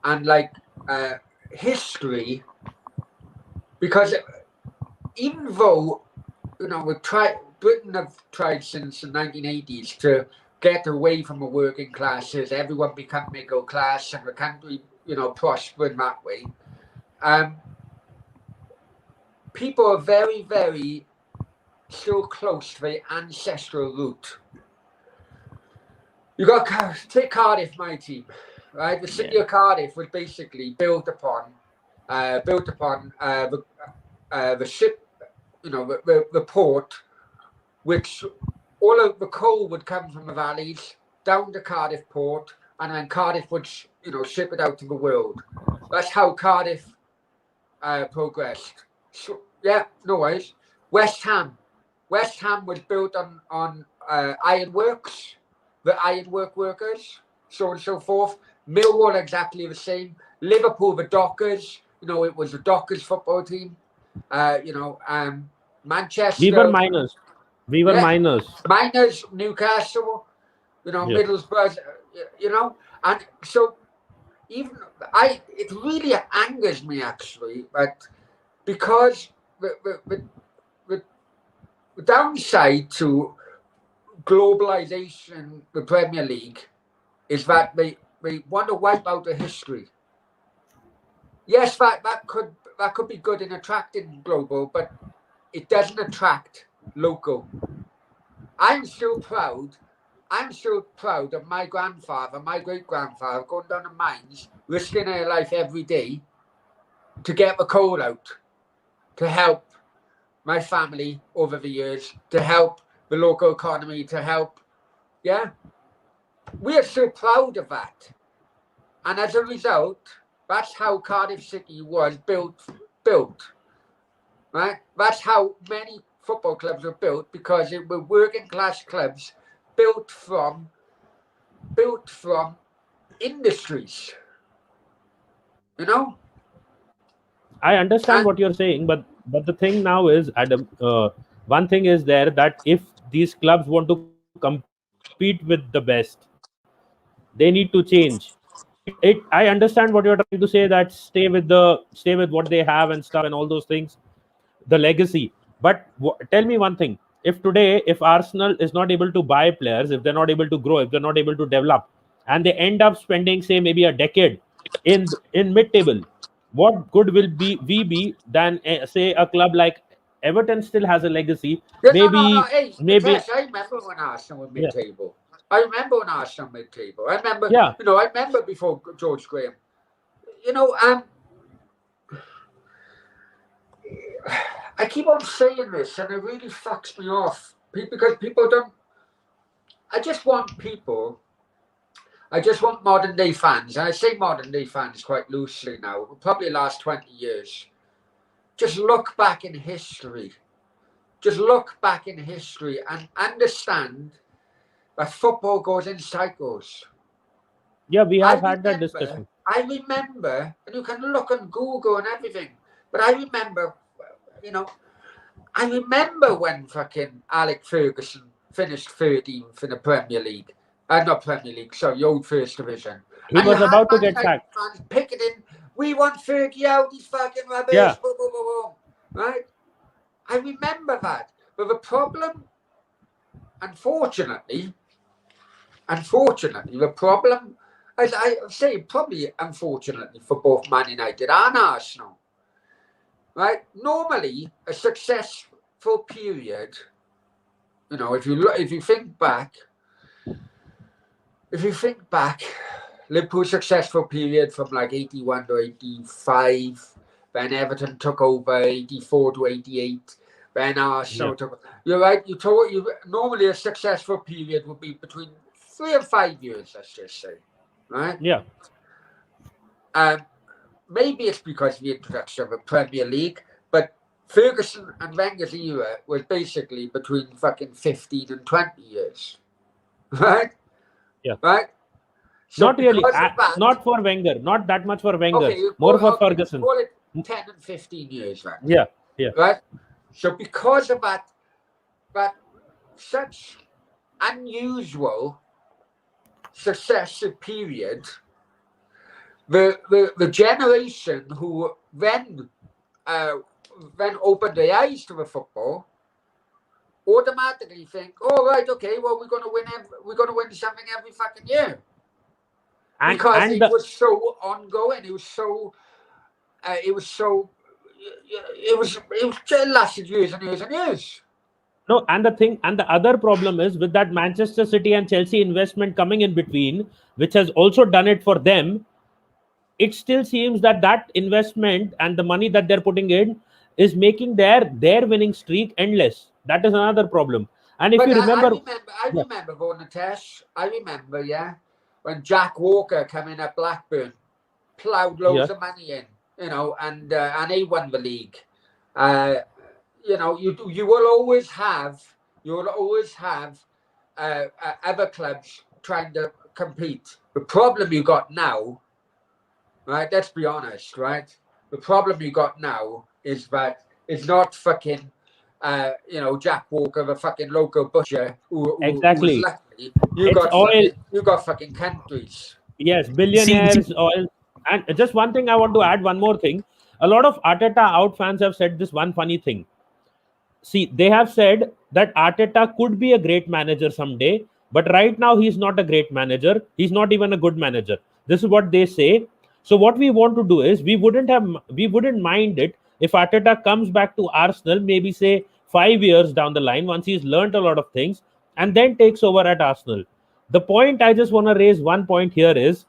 and like history, because even though Britain have tried since the 1980s to get away from the working classes, everyone become middle class, and the country prosper in that way. People are very, very still close to the ancestral root. You got take Cardiff, my team, right? The city of Cardiff was basically built upon the ship, the port, which all of the coal would come from the valleys down to Cardiff port, and then Cardiff would ship it out to the world. That's how Cardiff progressed. So, yeah, no worries. West Ham was built on ironworks, the ironwork workers, so on and so forth. Millwall exactly the same. Liverpool, the Dockers. It was the Dockers football team. Manchester. We were minors. Miners, Newcastle. Middlesbrough. And so it really angers me actually, but because the downside to globalization, the Premier League, is that they want to wipe out the history. Yes, that could be good in attracting global, but it doesn't attract local. I'm still proud I'm so proud of my grandfather, my great-grandfather, going down the mines, risking their life every day to get the coal out, to help my family over the years, to help the local economy, to help. Yeah. We are so proud of that. And as a result, that's how Cardiff City was built. Right? That's how many football clubs were built, because it were working class clubs built from industries. You know? I understand And what you're saying, but the thing now is, Adam, one thing is there, that if these clubs want to compete with the best, they need to change. I understand what you're trying to say, that stay with what they have and stuff and all those things, the legacy. But tell me one thing: if today, if Arsenal is not able to buy players, if they're not able to grow, if they're not able to develop, and they end up spending, say, maybe a decade in mid-table, what good will be than say a club like Everton still has a legacy? yeah, no. Maybe, Hey, maybe, Nitesh, I remember when Arsenal were yeah, mid-table. I remember when Arsenal mid-table. I remember, yeah. I remember before George Graham. I keep on saying this, and it really fucks me off, because people don't. I just want modern day fans, and I say modern day fans quite loosely now, probably the last 20 years. Just look back in history. Just look back in history and understand that football goes in cycles. Yeah, we have had that discussion. I remember, and you can look on Google and everything, but I remember, when fucking Alec Ferguson finished 13th in the Premier League. Not Premier League, sorry, the old First Division. He was about to get sacked. Fans picketing, we want Fergie out, he's fucking rubbish, Yeah. boom, boom, boom, boom. Right? I remember that. But the problem, unfortunately, the problem, as I say, probably unfortunately for both Man United and Arsenal, right? Normally, a successful period, if you think back, Liverpool's successful period from like 81 to 85, then Everton took over 84 to 88, then Arsenal took. You're right. Normally a successful period would be between 3 and 5 years, let's just say, right? Yeah. Maybe it's because of the introduction of a Premier League, but Ferguson and Wenger's era was basically between fucking 15 and 20 years, right? Yeah. Right? So Not really. that, Not for Wenger. Not that much for Wenger. Okay, More for Ferguson. Call it 10 and 15 years, right? Yeah. Right? So because of that such unusual successive period, the generation who then opened their eyes to the football automatically think, oh right, okay, well we're gonna win something every fucking year. Because it was so ongoing, it lasted years and years and years. No, and the other problem is, with that Manchester City and Chelsea investment coming in between, which has also done it for them, it still seems that investment and the money that they're putting in is making their winning streak endless. That is another problem. And if you remember, I remember Nitesh. I remember, when Jack Walker came in at Blackburn, ploughed loads of money in, and they won the league. You will always have other clubs trying to compete. The problem you got now, right? Let's be honest, right? The problem you got now is that it's not fucking, Jack Walker, the fucking local butcher. Exactly. You got fucking countries. Yes, billionaires, oil. And just one thing I want to add, one more thing. A lot of Arteta out fans have said this one funny thing. See, they have said that Arteta could be a great manager someday, but right now he's not a great manager. He's not even a good manager. This is what they say. So what we want to do is, we wouldn't mind it if Arteta comes back to Arsenal, maybe say 5 years down the line, once he's learned a lot of things, and then takes over at Arsenal. The point I just want to raise one point here is,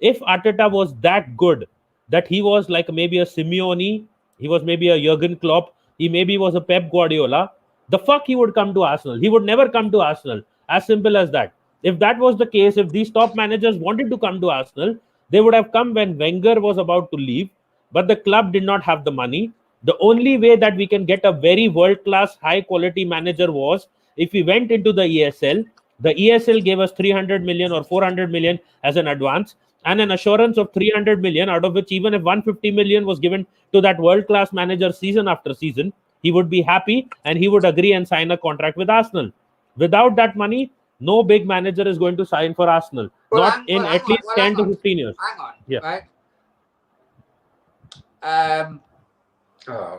if Arteta was that good, that he was like maybe a Simeone, he was maybe a Jurgen Klopp, he maybe was a Pep Guardiola, the fuck he would come to Arsenal? He would never come to Arsenal. As simple as that. If that was the case, if these top managers wanted to come to Arsenal, they would have come when Wenger was about to leave, but the club did not have the money. The only way that we can get a very world class, high quality manager was if we went into the ESL. The ESL gave us 300 million or 400 million as an advance and an assurance of 300 million, out of which even if 150 million was given to that world class manager season after season, he would be happy and he would agree and sign a contract with Arsenal. Without that money, no big manager is going to sign for Arsenal. Not in at least 10 to 15 years. Hang on. Yeah. Right.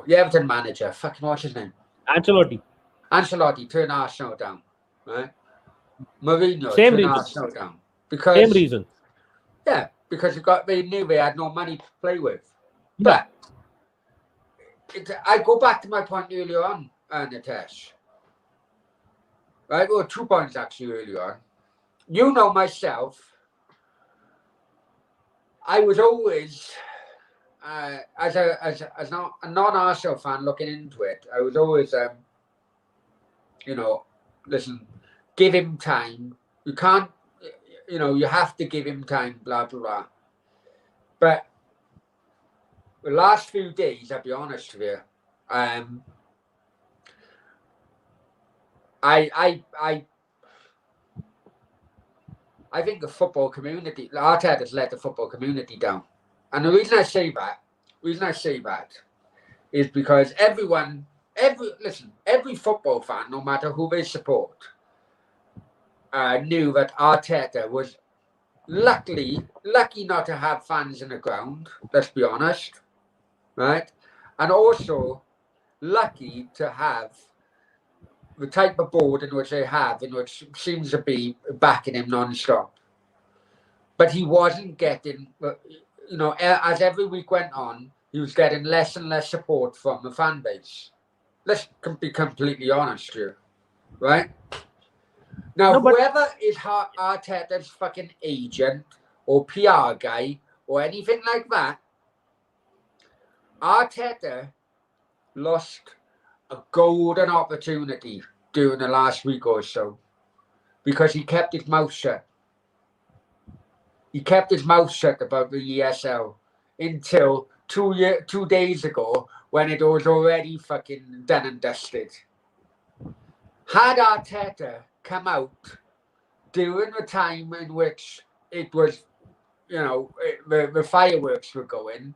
The Everton manager, fucking what's his name? Ancelotti. Ancelotti turned Arsenal down, right? Mourinho Same turned reason. Arsenal down because Same reason. Yeah, because they knew they had no money to play with. Yeah. But I go back to my point earlier on, Nitesh. Right, well, 2 points actually earlier on. You know myself. I was always, as a non-Arsenal fan looking into it, I was always, listen, give him time. You can't, you have to give him time, blah, blah, blah. But the last few days, I'll be honest with you, I think the football community, Arteta's let the football community down. And the reason I say that is because every football fan, no matter who they support, knew that Arteta was lucky not to have fans in the ground, let's be honest, right? And also lucky to have the type of board in which they have, in which seems to be backing him non-stop. But he wasn't getting, as every week went on, he was getting less and less support from the fan base. Let's be completely honest here, right? Now, whoever is Arteta's fucking agent or PR guy or anything like that, Arteta lost a golden opportunity during the last week or so because he kept his mouth shut. He kept his mouth shut about the ESL until 2 days ago when it was already fucking done and dusted. Had Arteta come out during the time in which it was, the fireworks were going,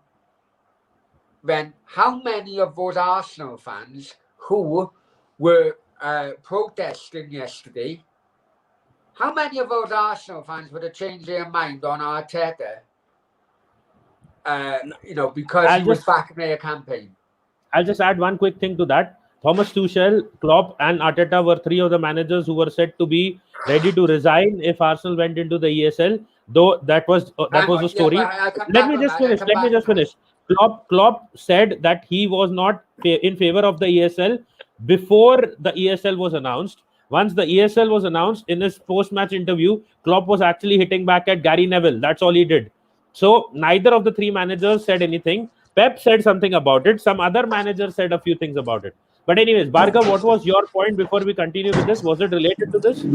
then how many of those Arsenal fans who were protesting yesterday, how many of those Arsenal fans would have changed their mind on Arteta, because he was backing their campaign? I'll just add one quick thing to that. Thomas Tuchel, Klopp and Arteta were three of the managers who were said to be ready to resign if Arsenal went into the ESL, though that was the story. Let me just finish. Klopp said that he was not in favor of the ESL before the ESL was announced. Once the ESL was announced, in his post-match interview, Klopp was actually hitting back at Gary Neville. That's all he did. So neither of the three managers said anything. Pep said something about it. Some other managers said a few things about it. But anyways, Bhargav, what was your point before we continue with this? Was it related to this?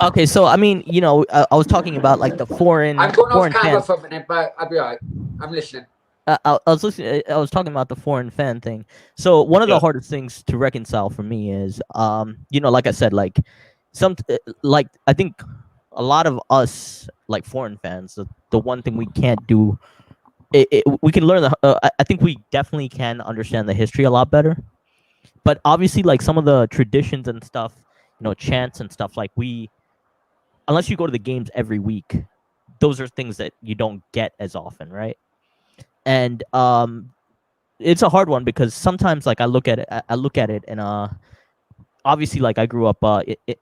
Okay, so I mean, I was talking about like the foreign. I'm going foreign off camera fans. for a minute, but I'll be all right. I'm listening. I was listening. I was talking about the foreign fan thing. So one of the hardest things to reconcile for me is, like I said, like I think a lot of us, like foreign fans, the one thing we can't do, we can learn I think we definitely can understand the history a lot better. But obviously, like some of the traditions and stuff, chants and stuff, like unless you go to the games every week, those are things that you don't get as often, right? And it's a hard one because sometimes, like I look at it, and obviously, like I grew up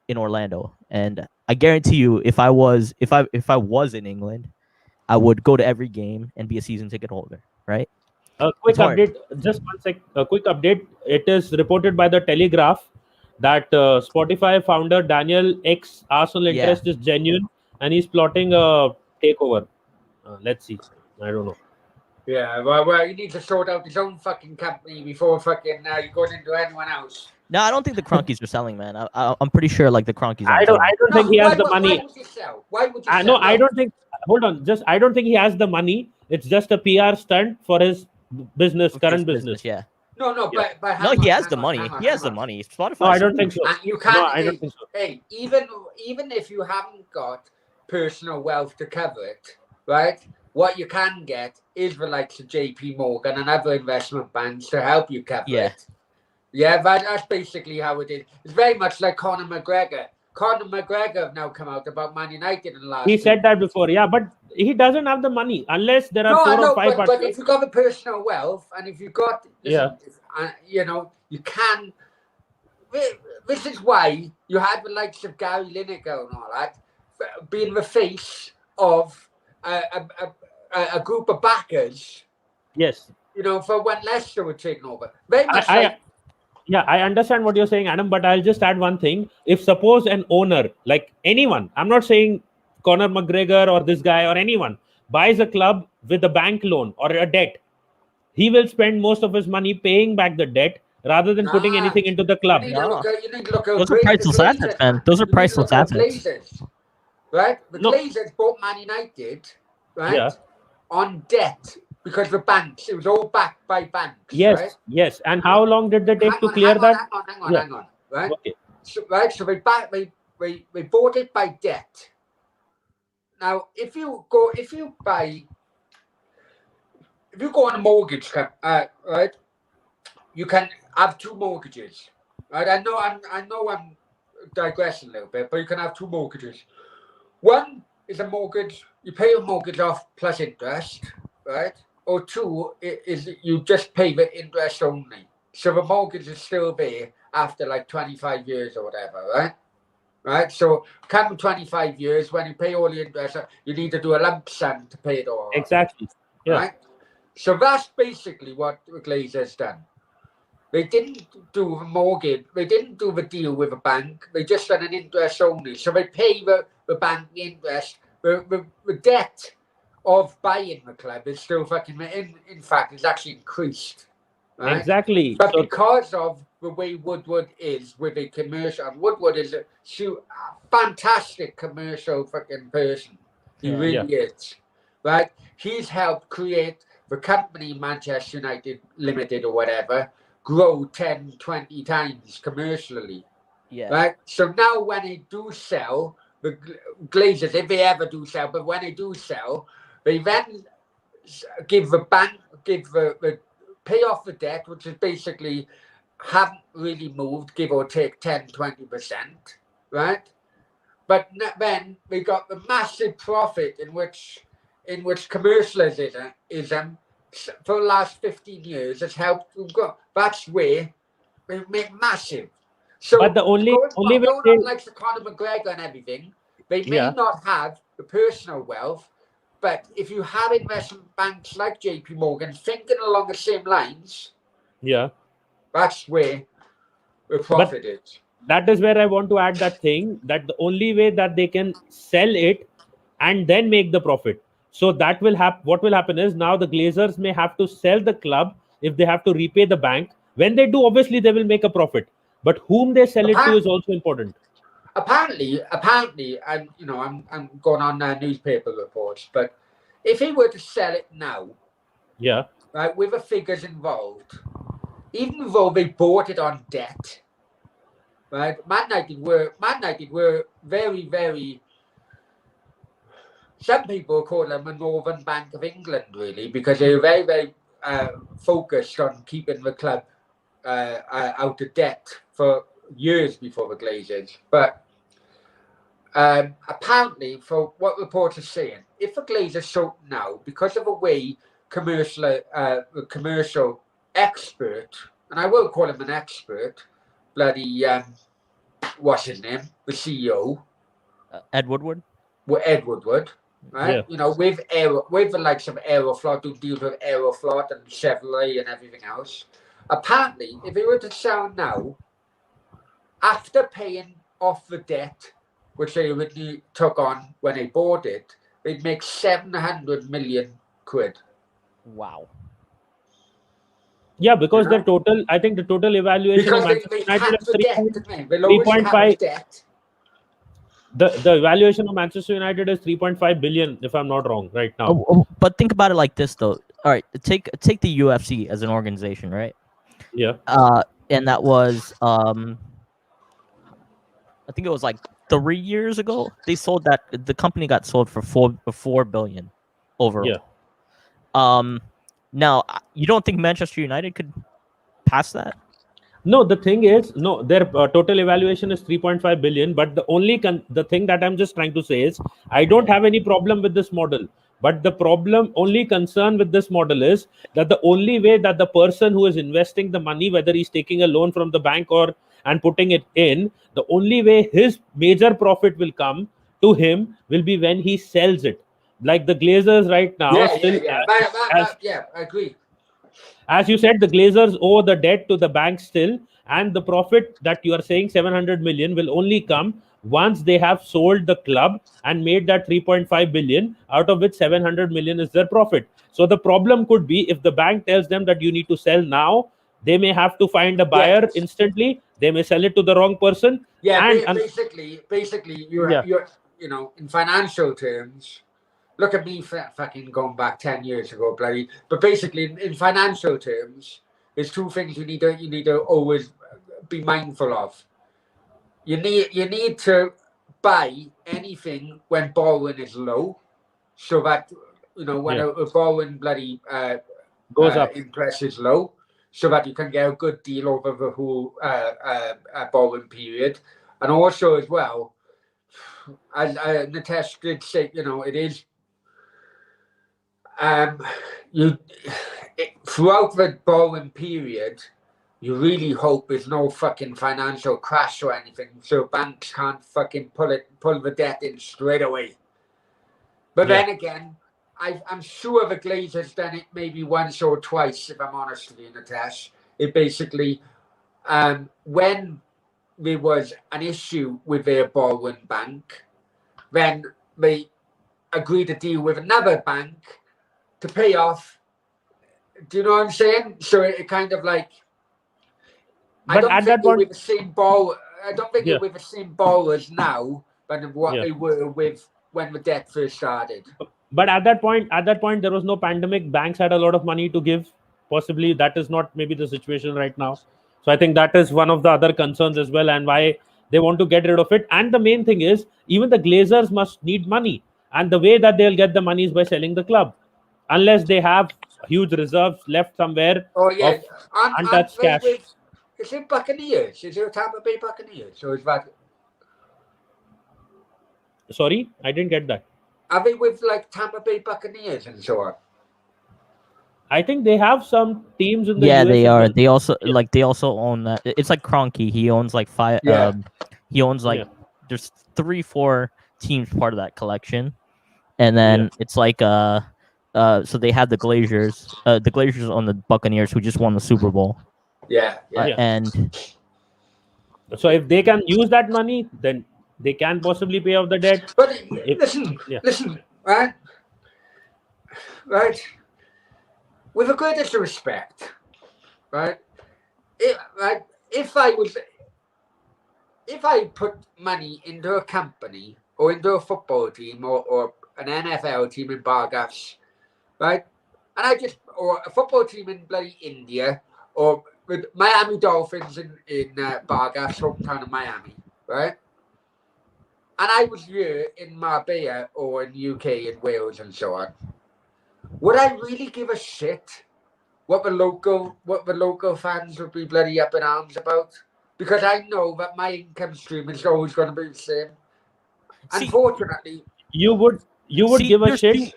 in Orlando, and I guarantee you, if I was in England, I would go to every game and be a season ticket holder, right? A quick update, just one sec. A quick update. It is reported by the Telegraph that Spotify founder Daniel X Arsenal Yeah. interest is genuine, and he's plotting a takeover. Let's see. I don't know. Yeah, well, he needs to sort out his own fucking company before fucking he goes into anyone else. No, I don't think the Cronkies are selling, man. I'm pretty sure like the Cronkies. I don't think he has the money. Why would you sell? Why would you I sell? no, I don't think. Hold on, I don't think he has the money. It's just a PR stunt for his business, current business. Yeah. No, Yeah. but No, he has the money. He has the money. Spotify. No, I don't think so. And you can't. No, I don't think so. Hey, even if you haven't got personal wealth to cover it, right? What you can get is the likes of JP Morgan and other investment banks to help you cover it. Yeah, that's basically how it is. It's very much like Conor McGregor. Conor McGregor have now come out about Man United in the last. He said that before, yeah, but he doesn't have the money unless there are No, 4 or 5 but if you've got the personal wealth and if you've got, you can. This is why you had the likes of Gary Lineker and all that being the face of a group of backers. Yes. For when Leicester were taken over. Very much I understand what you're saying, Adam, but I'll just add one thing. If suppose an owner, like anyone, I'm not saying Conor McGregor or this guy or anyone, buys a club with a bank loan or a debt, he will spend most of his money paying back the debt rather than putting anything into the club. You need to look at Those are priceless assets, man. Those are priceless assets. Glazers, right? The Glazers bought Man United, right? On debt. Because the banks, it was all backed by banks. Yes, right? yes. And how long did they take to clear that? Hang on. Right? Okay. So they bought it by debt. Now, if you go on a mortgage, right, you can have 2 mortgages. Right? I know I'm digressing a little bit, but you can have 2 mortgages. One is a mortgage, you pay your mortgage off plus interest, right? Or 2 is you just pay the interest only. So the mortgage is still there after like 25 years or whatever, right? Right? So come 25 years, when you pay all the interest, you need to do a lump sum to pay it all. Exactly. Yeah. Right? So that's basically what the Glazers done. They didn't do the mortgage. They didn't do the deal with a bank. They just done an interest only. So they pay the bank the interest. The debt of buying the club is still fucking, in fact, it's actually increased. Right? Exactly. But because of the way Woodward is with a commercial, and Woodward is a fantastic commercial fucking person. He really is. Right? He's helped create the company Manchester United Limited or whatever, grow 10, 20 times commercially. Yeah. Right? So now when they do sell, the Glazers, if they ever do sell, but when they do sell, they then give the bank, pay off the debt, which is basically haven't really moved, give or take 10, 20%, right? But then they got the massive profit in which commercialism for the last 15 years has helped them grow. That's where they make massive. So, but the only way like the Conor McGregor and everything, they may not have the personal wealth. But if you have investment banks like JP Morgan thinking along the same lines, that's where the profit is. That is where I want to add that thing, that the only way that they can sell it and then make the profit. So that will happen. What will happen is now the Glazers may have to sell the club if they have to repay the bank. When they do, obviously they will make a profit. But whom they sell it to is also important. Apparently, and I'm going on newspaper reports, but if he were to sell it now, right, with the figures involved, even though they bought it on debt, right, Man United were very, very. Some people call them a Northern Bank of England, really, because they were very, very focused on keeping the club out of debt for years before the Glazers. But apparently, for what reports are saying, if the Glazers sold now, because of the way the commercial expert, and I will call him an expert, bloody, what's his name? The CEO. Ed Woodward? Ed Woodward. Right, with the likes of Aeroflot, who deals with Aeroflot and Chevrolet and everything else. Apparently, if he were to sell now, after paying off the debt, which they originally took on when they bought it, they'd make 700 million quid. Wow. Yeah, because You know? the total, I think the total evaluation Because of they Manchester United capped is the debt, didn't they? The lowest capped 3.5. debt. The evaluation of Manchester United is 3.5 billion, if I'm not wrong, right now. But think about it like this, though. All right, take the UFC as an organization, right? Yeah. And that was I think it was like 3 years ago. They sold that. The company got sold for 4 billion overall. Yeah. Now you don't think Manchester United could pass that? No, the thing is, no, their total evaluation is 3.5 billion. But the only the thing that I'm just trying to say is, I don't have any problem with this model. But the only concern with this model is that the only way that the person who is investing the money, whether he's taking a loan from the bank and putting it in, the only way his major profit will come to him will be when he sells it. Like the Glazers right now, Yeah, I agree. As you said, the Glazers owe the debt to the bank still, and the profit that you are saying 700 million will only come once they have sold the club and made that 3.5 billion, out of which 700 million is their profit. So the problem could be, if the bank tells them that you need to sell now, they may have to find a buyer instantly. They may sell it to the wrong person. Yeah, basically, you're in financial terms. Look at me fucking going back 10 years ago, bloody. But basically, in financial terms, there's two things you need to always be mindful of. You need to buy anything when borrowing is low, so that when a borrowing bloody goes up, interest is low, so that you can get a good deal over the whole borrowing period, and also as well, as Nitesh did say, it is. Throughout the borrowing period, you really hope there's no fucking financial crash or anything, so banks can't fucking pull the debt in straight away. But then again, I'm sure the Glazers done it maybe once or twice, if I'm honest with you, Nitesh. It basically, when there was an issue with their borrowing bank, then they agreed to deal with another bank to pay off. Do you know what I'm saying? So it kind of like, I don't think they're with the same borrower. I don't think they're with the same borrowers now than what they were with when the debt first started. But at that point, there was no pandemic. Banks had a lot of money to give. Possibly that is not maybe the situation right now. So I think that is one of the other concerns as well, and why they want to get rid of it. And the main thing is, even the Glazers must need money, and the way that they'll get the money is by selling the club, unless they have huge reserves left somewhere. Oh yeah, of untouched cash. Is it Buccaneers? Is it Tampa Bay Buccaneers? Or is that? Sorry, I didn't get that. Are they with like Tampa Bay Buccaneers and so on? I think they have some teams in the US. They are. Well. They also own that. It's like Kroenke. He owns like 5. He owns like there's 3-4 teams part of that collection, and then it's like so they have the Glazers. The Glazers own the Buccaneers, who just won the Super Bowl. And so if they can use that money, then they can possibly pay off the debt. But listen, right? With the greatest respect, right? If I put money into a company or into a football team or an NFL team in Bargas, right? And or a football team in bloody India, or with Miami Dolphins in Bargas, hometown of Miami, right? And I was here in Marbella or in UK, in Wales and so on. Would I really give a shit what the local fans would be bloody up in arms about? Because I know that my income stream is always going to be the same. Unfortunately, you would give a shit.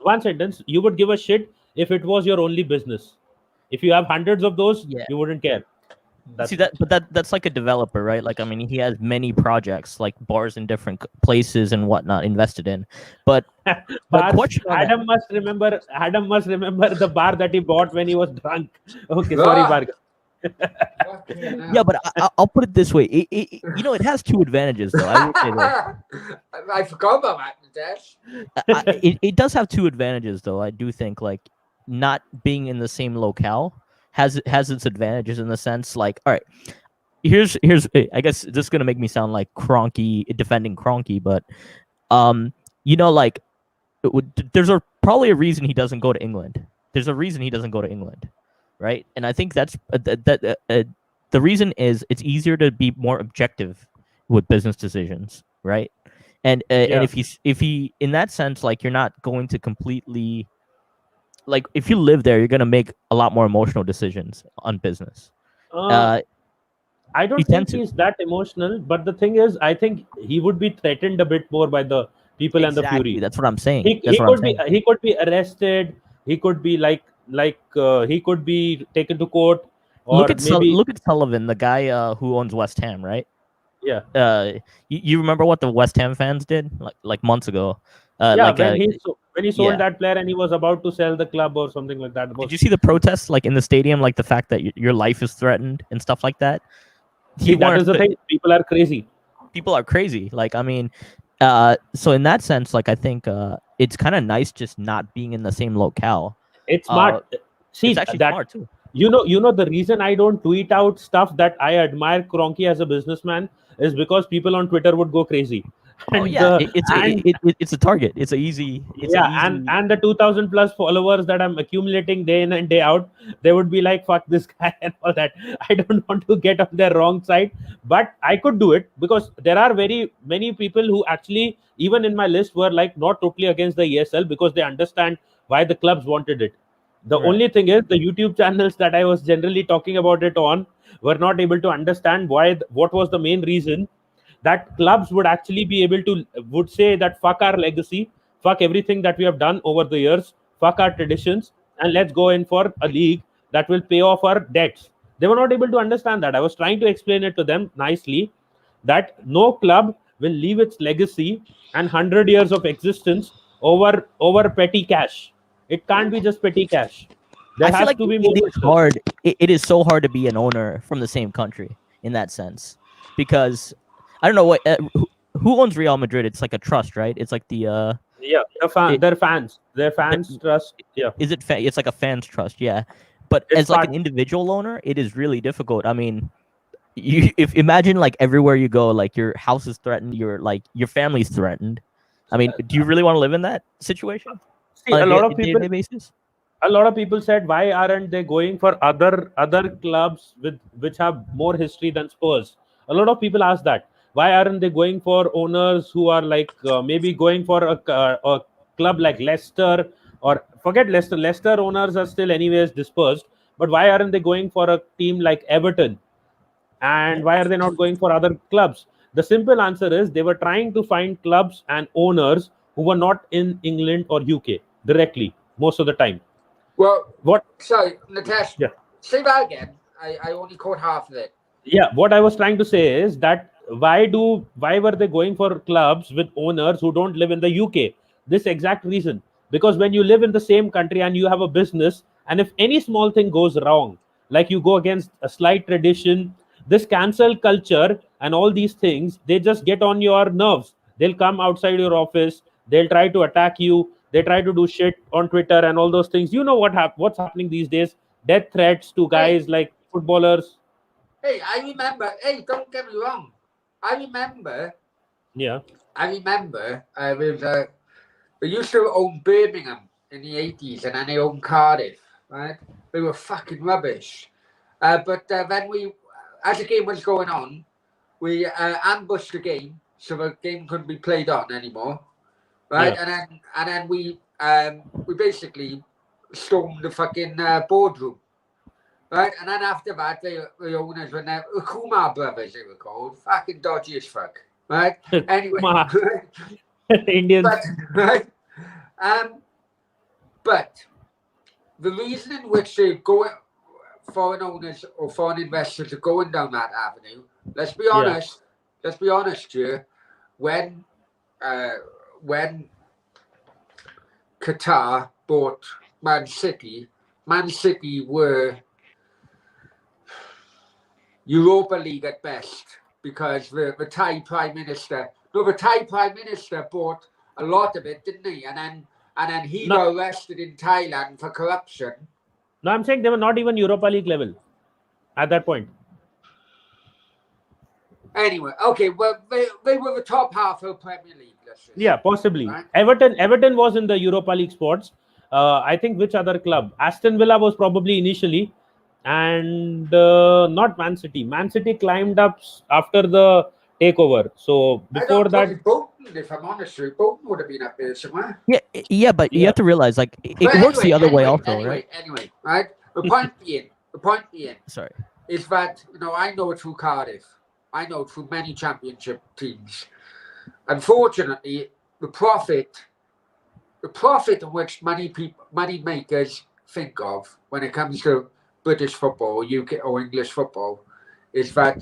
One sentence. You would give a shit if it was your only business. If you have hundreds of those, you wouldn't care. That's like a developer, right? Like, I mean, he has many projects, like bars in different places and whatnot, invested in. But Adam must remember the bar that he bought when he was drunk. Okay, sorry, Bhargav. Yeah, but I'll put it this way. It has two advantages, though. I will say that. I forgot about that, Nadesh. It does have two advantages, though. I do think like not being in the same locale has its advantages in the sense like, all right, here's I guess this is gonna make me sound like Kroenke defending Kroenke, but like there's probably a reason he doesn't go to England. There's a reason he doesn't go to England, right? And I think that's the reason is it's easier to be more objective with business decisions, right? And and if he in that sense, like you're not going to completely like if you live there, you're gonna make a lot more emotional decisions on business. I don't think he's that emotional, but the thing is, I think he would be threatened a bit more by the people and the fury. That's what I'm saying. He could be arrested. He could be he could be taken to court. Or look at Sullivan, the guy who owns West Ham, right? Yeah. You remember what the West Ham fans did like months ago? When he sold that player and he was about to sell the club or something like that. Did you see the protests like in the stadium, like the fact that your life is threatened and stuff like that? That is the thing. People are crazy. People are crazy. Like I mean, so in that sense, like I think it's kind of nice just not being in the same locale. It's smart. See, it's actually smart too. You know the reason I don't tweet out stuff that I admire Kroenke as a businessman is because people on Twitter would go crazy. It's a target. It's easy. And the 2,000 plus followers that I'm accumulating day in and day out, they would be like, "Fuck this guy" and all that. I don't want to get on their wrong side, but I could do it because there are very many people who actually, even in my list, were like not totally against the ESL because they understand why the clubs wanted it. The only thing is the YouTube channels that I was generally talking about it on were not able to understand what was the main reason that clubs would actually be able to would say that fuck our legacy, fuck everything that we have done over the years, fuck our traditions, and let's go in for a league that will pay off our debts. They were not able to understand that. I was trying to explain it to them nicely that no club will leave its legacy and 100 years of existence over petty cash. It can't be just petty cash. I feel like it's hard. It is so hard to be an owner from the same country in that sense, because I don't know what who owns Real Madrid. It's like a trust, right? It's like the their fans trust. Yeah, is it? It's like a fans trust. Yeah, but as like an individual owner, it is really difficult. I mean, if imagine like everywhere you go, like your house is threatened, your family's threatened. I mean, do you really want to live in that situation? See, a lot of people said, why aren't they going for other clubs which have more history than Spurs? A lot of people ask that. Why aren't they going for owners who are like maybe going for a club like Leicester, or forget Leicester. Leicester owners are still anyways dispersed. But why aren't they going for a team like Everton? And why are they not going for other clubs? The simple answer is they were trying to find clubs and owners who were not in England or UK directly most of the time. Well, what? Sorry, Natesh. Yeah. Say that again. I only caught half of it. Yeah, what I was trying to say is that why were they going for clubs with owners who don't live in the UK? This exact reason. Because when you live in the same country and you have a business, and if any small thing goes wrong, like you go against a slight tradition, this cancel culture and all these things, they just get on your nerves. They'll come outside your office. They'll try to attack you. They try to do shit on Twitter and all those things. You know what's happening these days? Death threats to guys like footballers. Hey, I remember. Hey, don't get me wrong. I remember. Yeah. I remember. We used to own Birmingham in the 80s, and then they owned Cardiff. Right? They were fucking rubbish. But then as the game was going on, we ambushed the game, so the game couldn't be played on anymore. Right, yeah. and then we basically stormed the fucking boardroom, right? And then after that, the owners were the Kumar brothers, they were called, fucking dodgy as fuck, right? Anyway, Indians, right? But the reason in which they go, foreign owners or foreign investors are going down that avenue, let's be honest. Let's be honest here. When Qatar bought Man City were Europa League at best, because the Thai Prime Minister, the Thai Prime Minister bought a lot of it, didn't he? And then he No. got arrested in Thailand for corruption. No, I'm saying they were not even Europa League level at that point. Anyway, okay, well, they were the top half of Premier League. Let's just Yeah, say, possibly. right? Everton was in the Europa League spots. I think which other club? Aston Villa was probably initially, and not Man City. Man City climbed up after the takeover. So before that, Bolton, if I'm honest with you, Bolton would have been up there somewhere. Yeah, but you Yeah. have to realize, like, it But works the other way also, anyway, right? right? The point being Sorry. is that, I know through Cardiff, I know through many championship teams. Unfortunately, the profit in which money makers think of when it comes to British football, or UK or English football, is that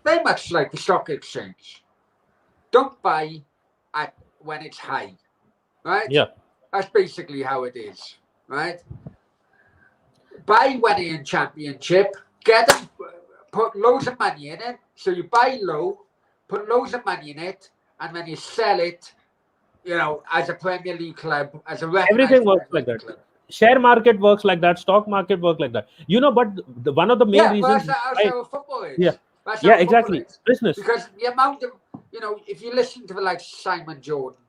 very much like the stock exchange. Don't buy when it's high, right? yeah, That's basically how it is, right? Buy when you're in championship, put loads of money in it. So you buy low, put loads of money in it, and then you sell it, as a Premier League club, as a everything works like that. club. Share market works like that. Stock market works like that. But one of the main reasons. That's how football is. Yeah. That's how Yeah, football exactly. is. Business. Because the amount of, if you listen to like Simon Jordan,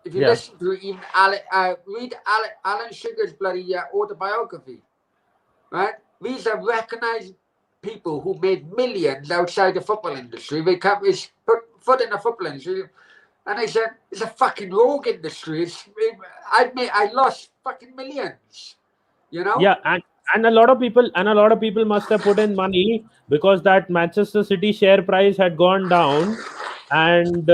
if you Yeah. listen to even read Alan Sugar's bloody autobiography, right? These are recognized people who made millions outside the football industry. They put foot in the football industry, and they said it's a fucking rogue industry. I lost fucking millions, Yeah, and a lot of people must have put in money because that Manchester City share price had gone down. And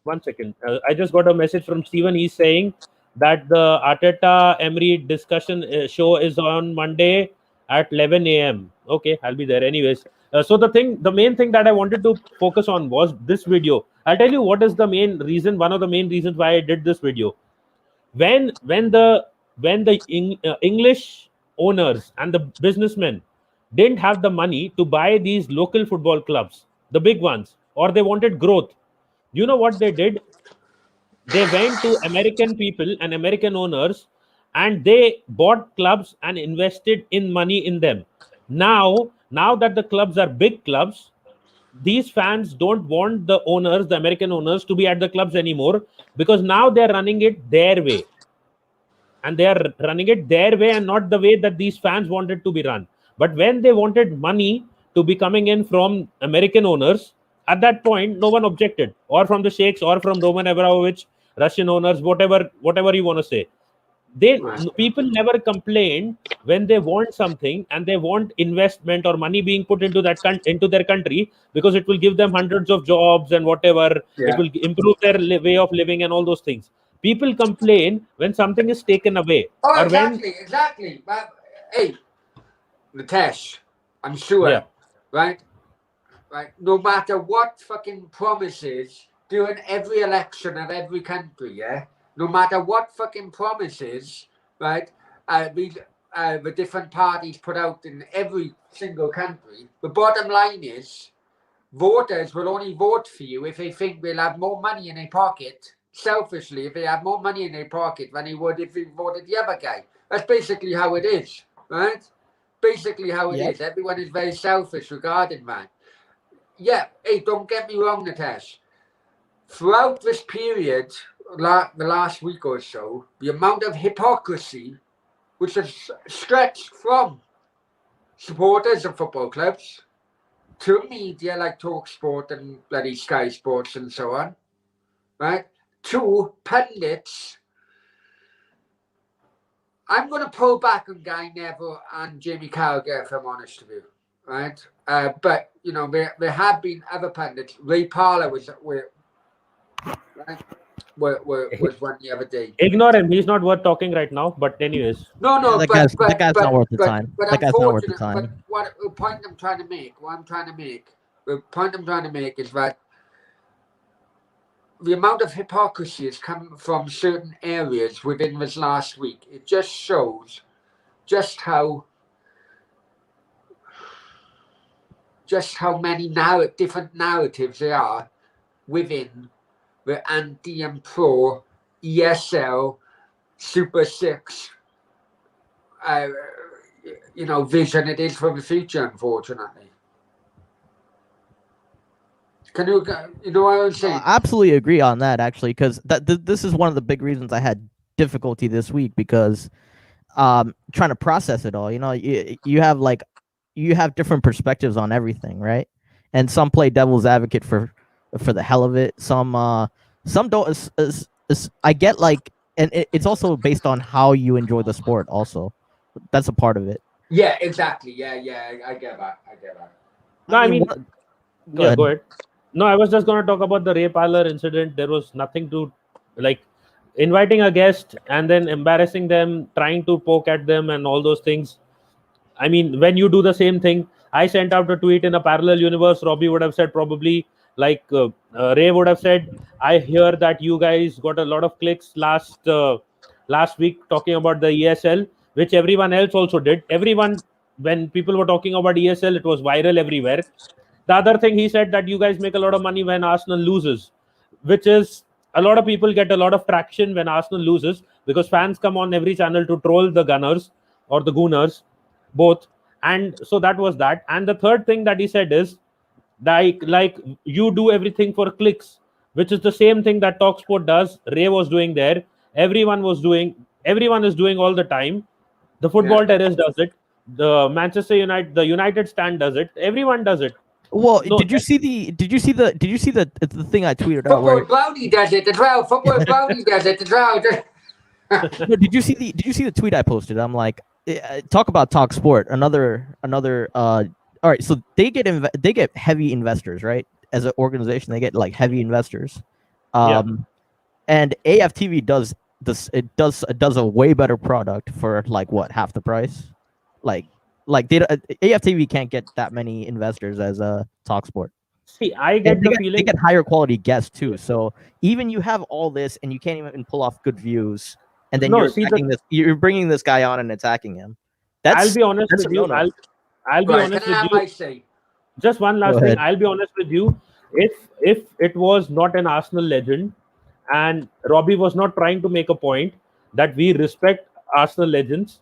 1 second, I just got a message from Steven. He's saying that the Arteta Emery discussion show is on Monday at 11 a.m. Okay, I'll be there anyways. So the main thing that I wanted to focus on was this video. I'll tell you what is the main reason. One of the main reasons why I did this video. When the English owners and the businessmen didn't have the money to buy these local football clubs, the big ones, or they wanted growth, you know what they did? They went to American people and American owners, and they bought clubs and invested in money in them. Now that the clubs are big clubs, these fans don't want the American owners, to be at the clubs anymore, because now they're running it their way. And they are running it their way and not the way that these fans wanted to be run. But when they wanted money to be coming in from American owners, at that point, no one objected, or from the Sheikhs, or from Roman Abramovich, Russian owners, whatever you want to say. People never complain when they want something and they want investment or money being put into their country, because it will give them hundreds of jobs and whatever. Yeah. It will improve their way of living and all those things. People complain when something is taken away. Oh, or exactly. But, hey, Nitesh, I'm sure, Yeah. right? No matter what fucking promises during every election of every country, yeah? No matter what fucking promises, right, the different parties put out in every single country, the bottom line is voters will only vote for you if they think they'll have more money in their pocket, selfishly, if they have more money in their pocket than they would if they voted the other guy. That's basically how it is, right? Basically how it is. Everyone is very selfish regarding that. Yeah, hey, don't get me wrong, Nitesh. Throughout this period, the last week or so, the amount of hypocrisy which has stretched from supporters of football clubs to media like TalkSport and bloody Sky Sports and so on, right, to pundits. I'm going to pull back on Guy Neville and Jamie Carragher, if I'm honest with you, right? But, there have been other pundits. Ray Parlour was one the other day. Ignore him. He's not worth talking right now. But anyways. No, that guy's not worth the time. That guy's not worth the time. But the point I'm trying to make is that the amount of hypocrisy has come from certain areas within this last week. It just shows just how just how many different narratives there are within the anti and pro ESL Super 6 vision it is for the future, unfortunately. Can you know what I'm saying? I absolutely agree on that, actually, because this is one of the big reasons I had difficulty this week, because trying to process it all. You have different perspectives on everything, right? And some play devil's advocate for the hell of it. Some don't. I get, like, and it's also based on how you enjoy the sport. Also, that's a part of it. Yeah, exactly. Yeah, I get that. No, I mean, go yeah, ahead. go ahead. No, I was just going to talk about the Ray Parler incident. There was nothing to, like, inviting a guest and then embarrassing them, trying to poke at them, and all those things. I mean, when you do the same thing, I sent out a tweet in a parallel universe. Robbie would have said probably, like, Ray would have said, I hear that you guys got a lot of clicks last week talking about the ESL, which everyone else also did. Everyone, when people were talking about ESL, it was viral everywhere. The other thing he said, that you guys make a lot of money when Arsenal loses, which is, a lot of people get a lot of traction when Arsenal loses, because fans come on every channel to troll the Gunners or the Gooners, both. And so that was that. And the third thing that he said is, like you do everything for clicks, which is the same thing that Talksport does. Ray was doing there. Everyone is doing all the time. The Football Terrace does it. The Manchester United, the United Stand does it. Everyone does it. Well, No, did you see the thing I tweeted out? Football Brownie does it as well. Football Brownie does it as well. No, did you see the tweet I posted? I'm like, talk about Talk Sport. Another. All right, so they get heavy investors, right? As an organization, they get, like, heavy investors. And AFTV does this. It does a way better product for, like, what, half the price. Like AFTV can't get that many investors as a Talksport. See, I get the feeling they get higher quality guests too. So even you have all this and you can't even pull off good views, and then you're bringing this guy on and attacking him. I'll be honest with you. I'll be honest with you. Just one last thing. I'll be honest with you. If it was not an Arsenal legend, and Robbie was not trying to make a point that we respect Arsenal legends,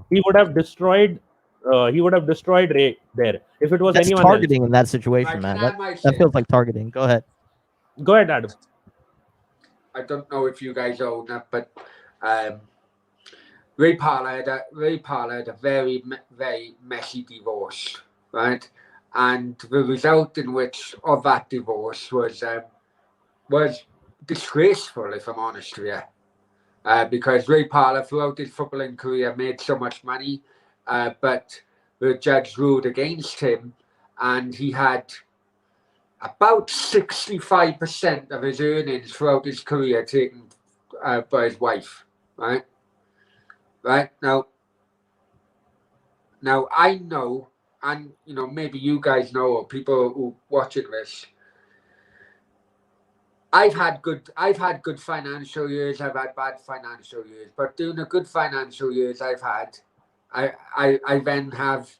he would have destroyed Ray there. If it was anyone targeting else. In that situation, man. That feels like targeting. Go ahead, Adam. I don't know if you guys own that, but Ray Parler had a very, very messy divorce, right? And the result of that divorce was disgraceful, if I'm honest with you. Because Ray Parler, throughout his footballing career, made so much money, but the judge ruled against him, and he had about 65% of his earnings throughout his career taken by his wife, right? Right now I know, and maybe you guys know, or people who watching this, I've had good financial years, I've had bad financial years, but during the good financial years I've had, I then have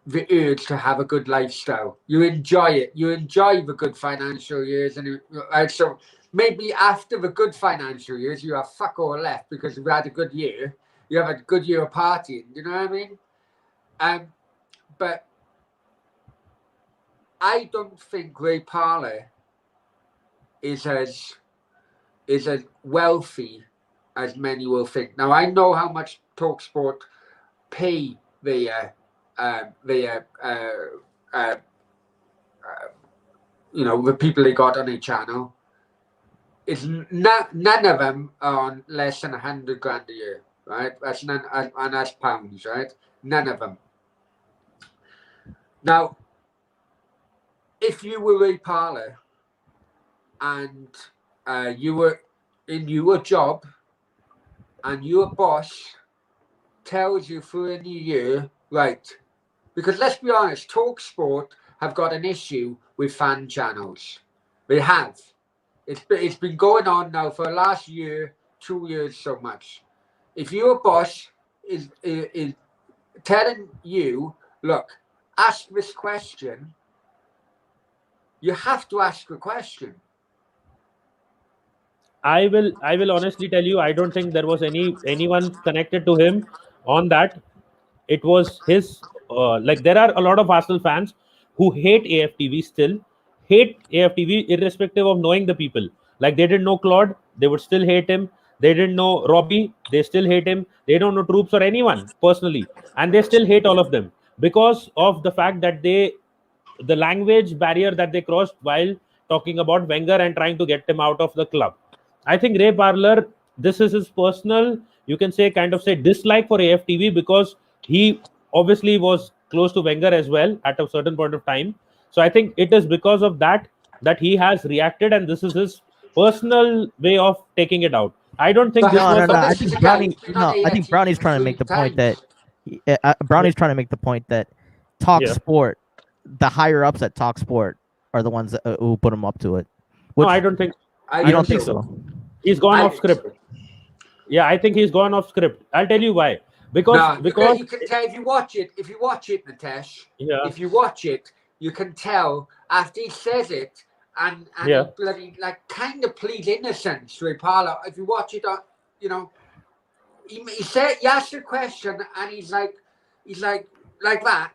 the urge to have a good lifestyle. You enjoy it. You enjoy the good financial years, and so maybe after the good financial years you have fuck all left because you've had a good year. You have a good year of partying. You know what I mean? But I don't think Ray Parler is as wealthy as many will think. Now I know how much Talksport pay the people they got on their channel. It's none of them are on less than $100,000 a year, right? And that's pounds, right? None of them. Now, if you were Ray Parler and you were in your job and your boss tells you for a new year, right? Because let's be honest, Talksport have got an issue with fan channels. They have. It's been going on now for the last year, 2 years, so much. If your boss is telling you, look, ask this question You have to ask a question. I will honestly tell you, I don't think there was anyone connected to him on that. It was his like there are a lot of Arsenal fans who hate AFTV still, hate AFTV irrespective of knowing the people. Like they didn't know Claude, they would still hate him. They didn't know Robbie, they still hate him. They don't know Troops or anyone personally, and they still hate all of them because of the fact that the language barrier that they crossed while talking about Wenger and trying to get him out of the club. I think Ray Parlour, this is his personal, you can say, kind of say dislike for AFTV because he obviously was close to Wenger as well at a certain point of time. So I think it is because of that that he has reacted, and this is his personal way of taking it out. I don't think But this No, was no, no. I this is think a guy Brownie. who's been on No, I think AFTV Brownie's trying to make the 3 point that times. Brownie's trying to make the point that Talk Yeah. Sport, the higher ups at Talk Sport, are the ones that, who put him up to it. No, Which I don't think you don't think so? he's gone I off think script. so. Yeah, I think he's gone off script. I'll tell you why. Because No, because you can tell if you watch it, Natesh. yeah. If you watch it, you can tell after he says it and Yeah. he bloody like kind of pleads innocence, Ray Parlour. If you watch it on, you know, he said he asked a question and he's like that.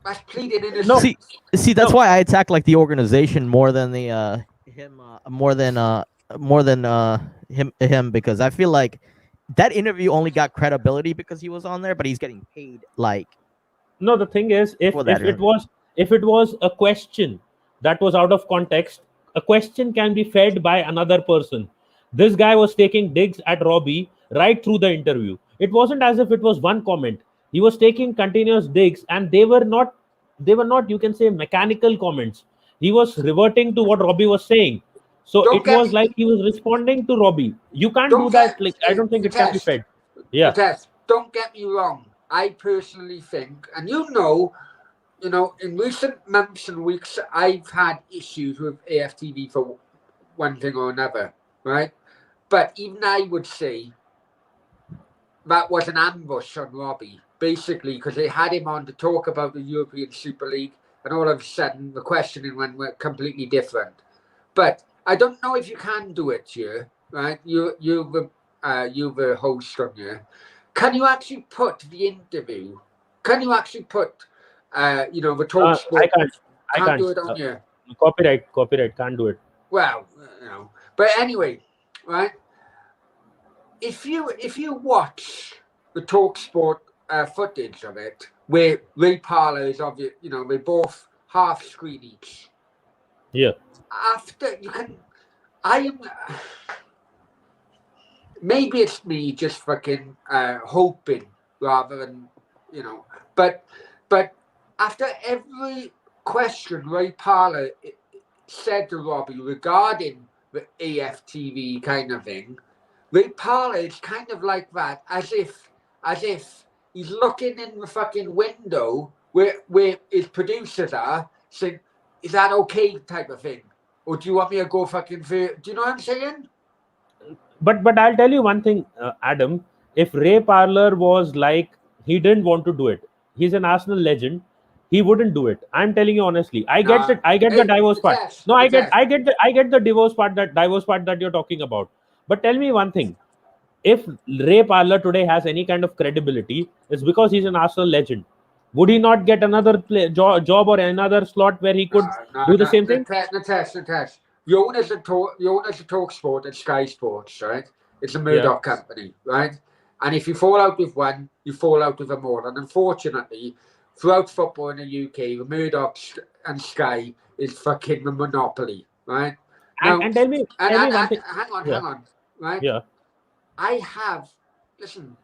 That's pleading innocence. No. See, that's No. why I attack like the organization more than the him more than him because I feel like that interview only got credibility because he was on there, but he's getting paid like No, the thing is, if for that interview. if it was a question that was out of context, a question can be fed by another person. This guy was taking digs at Robbie right through the interview. It wasn't as if it was one comment. He was taking continuous digs, and they were not, you can say, mechanical comments. He was reverting to what Robbie was saying. So Don't it get was me- like he was responding to Robbie. You can't Don't do that. get- Like I don't think it can be Natesh, fed. Yeah. Natesh, don't get me wrong. I personally think, and you know, in recent months and weeks, I've had issues with AFTV for one thing or another, right? But even I would say that was an ambush on Robbie, basically, because they had him on to talk about the European Super League, and all of a sudden the questioning went completely different. But I don't know if you can do it here, right? You're the host on here. Can you actually put the interview? Can you actually put, the talk sport? I can't. I can't. do it on here. Copyright can't do it. Well, but anyway, right? If you watch the TalkSport footage of it, where Ray Parlour is obvious, they both half screen each. Yeah. After you can, I am. Maybe it's me just fucking hoping rather than but after every question Ray Parlour said to Robbie regarding the AFTV kind of thing, Ray Parlour is kind of like that, as if he's looking in the fucking window where his producers are, saying, "Is that okay?" type of thing, or do you want me to go fucking for? Do you know what I'm saying? But I'll tell you one thing, Adam. If Ray Parlour was like he didn't want to do it, he's an Arsenal legend. He wouldn't do it. I'm telling you honestly. I get it. I get the divorce part. No, I get the divorce part that you're talking about. But tell me one thing: if Ray Parlour today has any kind of credibility, it's because he's an Arsenal legend. Would he not get another job or another slot where he could do the same thing? Natesh. The owners of TalkSport and Sky Sports, right? It's a Murdoch company, right? And if you fall out with one, you fall out with them all. And unfortunately, throughout football in the UK, the Murdoch and Sky is fucking the monopoly, right? Now, And tell me one thing. hang on, right? Yeah. Listen,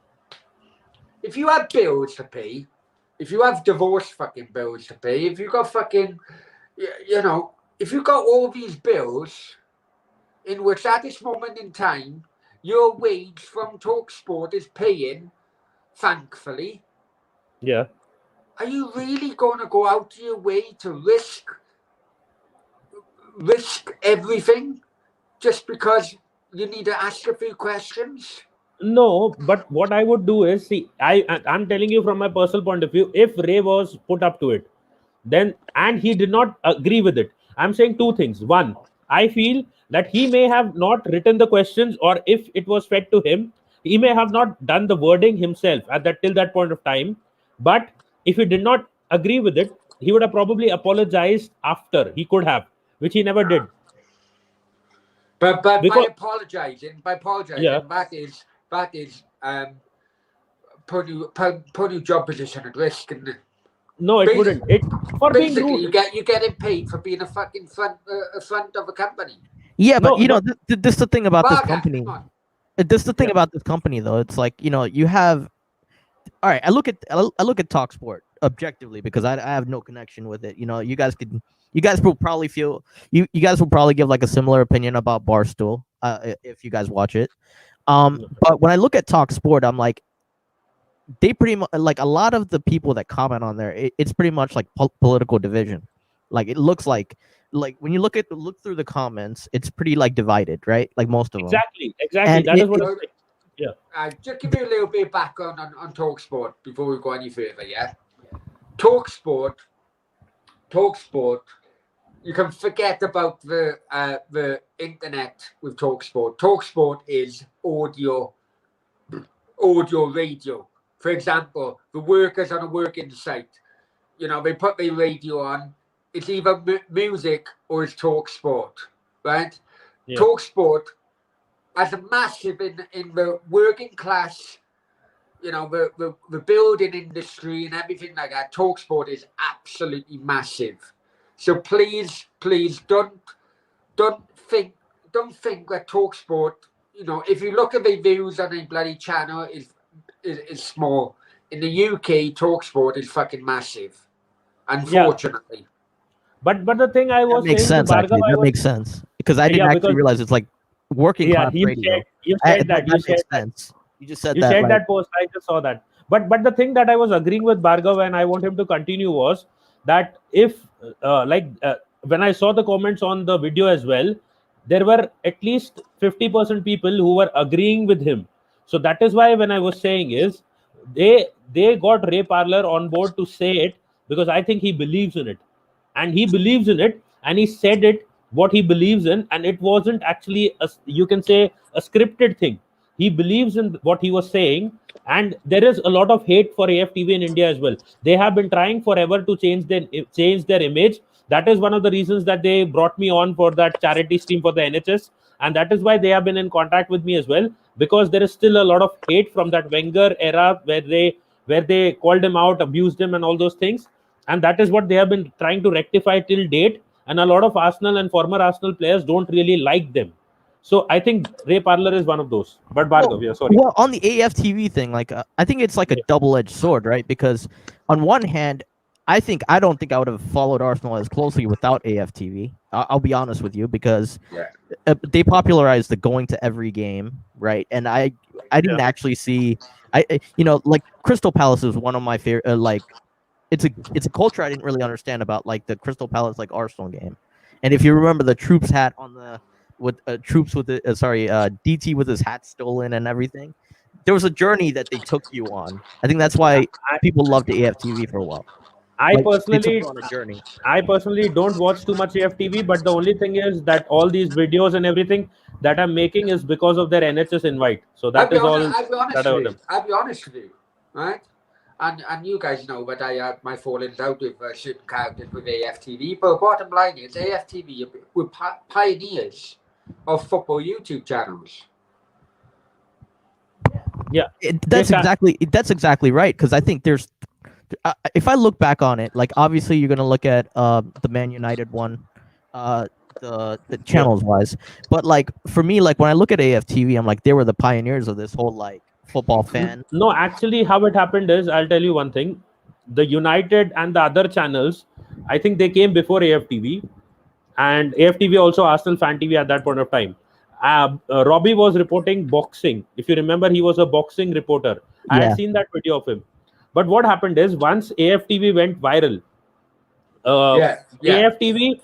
if you have bills to pay, if you have divorce fucking bills to pay, if you got fucking, if you got all these bills in which at this moment in time, your wage from TalkSport is paying, thankfully. Yeah. Are you really going to go out of your way to risk everything just because you need to ask a few questions? No, but what I would do is, see, I'm telling you from my personal point of view, if Ray was put up to it, then and he did not agree with it, I'm saying two things. One, I feel that he may have not written the questions, or if it was fed to him, he may have not done the wording himself at that till that point of time. But if he did not agree with it, he would have probably apologized after. He could have, which he never did. But by Because apologising, yeah, that is put your job position at risk, and no, it wouldn't. It for being basically rude. you getting paid for being a fucking front of a company. Yeah, but No, you know, no, this is the thing about this Vargas, company. come on. This is the thing yeah, about this company, though. It's like, you know, you have. All right, I look at Talksport objectively because I have no connection with it. You know, you guys will probably feel you guys will probably give like a similar opinion about Barstool if you guys watch it. But when I look at Talksport, I'm like, they pretty much like a lot of the people that comment on there. It's pretty much like political division. Like it looks like when you look through the comments, it's pretty like divided, right? Like most of them. exactly. And That is what. So, Yeah, just give you a little bit of background on TalkSport before we go any further. Yeah, TalkSport. You can forget about the internet with TalkSport. TalkSport is audio radio. For example, the workers on a working site, you know, they put their radio on. It's either music or it's TalkSport, right? yeah. TalkSport as a massive in the working class, you know, the building industry and everything like that. TalkSport is absolutely massive. So please don't think that TalkSport, you know, if you look at the views on a bloody channel is small. In the UK, TalkSport is fucking massive. Unfortunately. But the thing I that was makes saying to sense. Bhargav, Actually, that makes sense because I didn't yeah, actually because realize it's like working class radio. you said that That makes sense. You just said you that, shared right? that post. I just saw that. But the thing that I was agreeing with Bhargav and I want him to continue was that if when I saw the comments on the video as well, there were at least 50% people who were agreeing with him. So that is why when I was saying is they got Ray Parler on board to say it because I think he believes in it, and he believes in it, and he said it what he believes in, and it wasn't actually you can say a scripted thing. He believes in what he was saying, and there is a lot of hate for AFTV in India as well. They have been trying forever to change their image. That is one of the reasons that they brought me on for that charity stream for the NHS, and that is why they have been in contact with me as well, because there is still a lot of hate from that Wenger era where they called him out, abused him, and all those things, and that is what they have been trying to rectify till date. And a lot of Arsenal and former Arsenal players don't really like them. So I think Ray Parler is one of those. But Bhargav, yeah, sorry. Well, on the AFTV thing, like I think it's like a double-edged sword, right? Because on one hand, I don't think I would have followed Arsenal as closely without AFTV. I'll be honest with you because they popularized the going to every game, right? And I didn't actually see like Crystal Palace is one of my favorite. Like it's a culture I didn't really understand about, like the Crystal Palace like Arsenal game. And if you remember the Troops hat on the Troops with the DT with his hat stolen and everything, there was a journey that they took you on. I think that's why people loved the AFTV for a while. I Like, they took personally you on a journey. I personally don't watch too much AFTV, but the only thing is that all these videos and everything that I'm making is because of their NHS invite. So that is all that I owe them. I'll be honest with you, right? And you guys know that I had my fallings out with certain characters with AFTV. But bottom line is, AFTV were pioneers of football YouTube channels. Yeah, That's exactly right. Because I think there's, if I look back on it, like obviously you're gonna look at the Man United one, the channels wise, but like for me, like when I look at AFTV, I'm like they were the pioneers of this whole like football fan. No, actually, how it happened is, I'll tell you one thing. The United and the other channels, I think they came before AFTV, and AFTV also Arsenal Fan TV at that point of time. Robbie was reporting boxing. If you remember, he was a boxing reporter. I had seen that video of him. But what happened is, once AFTV went viral, AFTV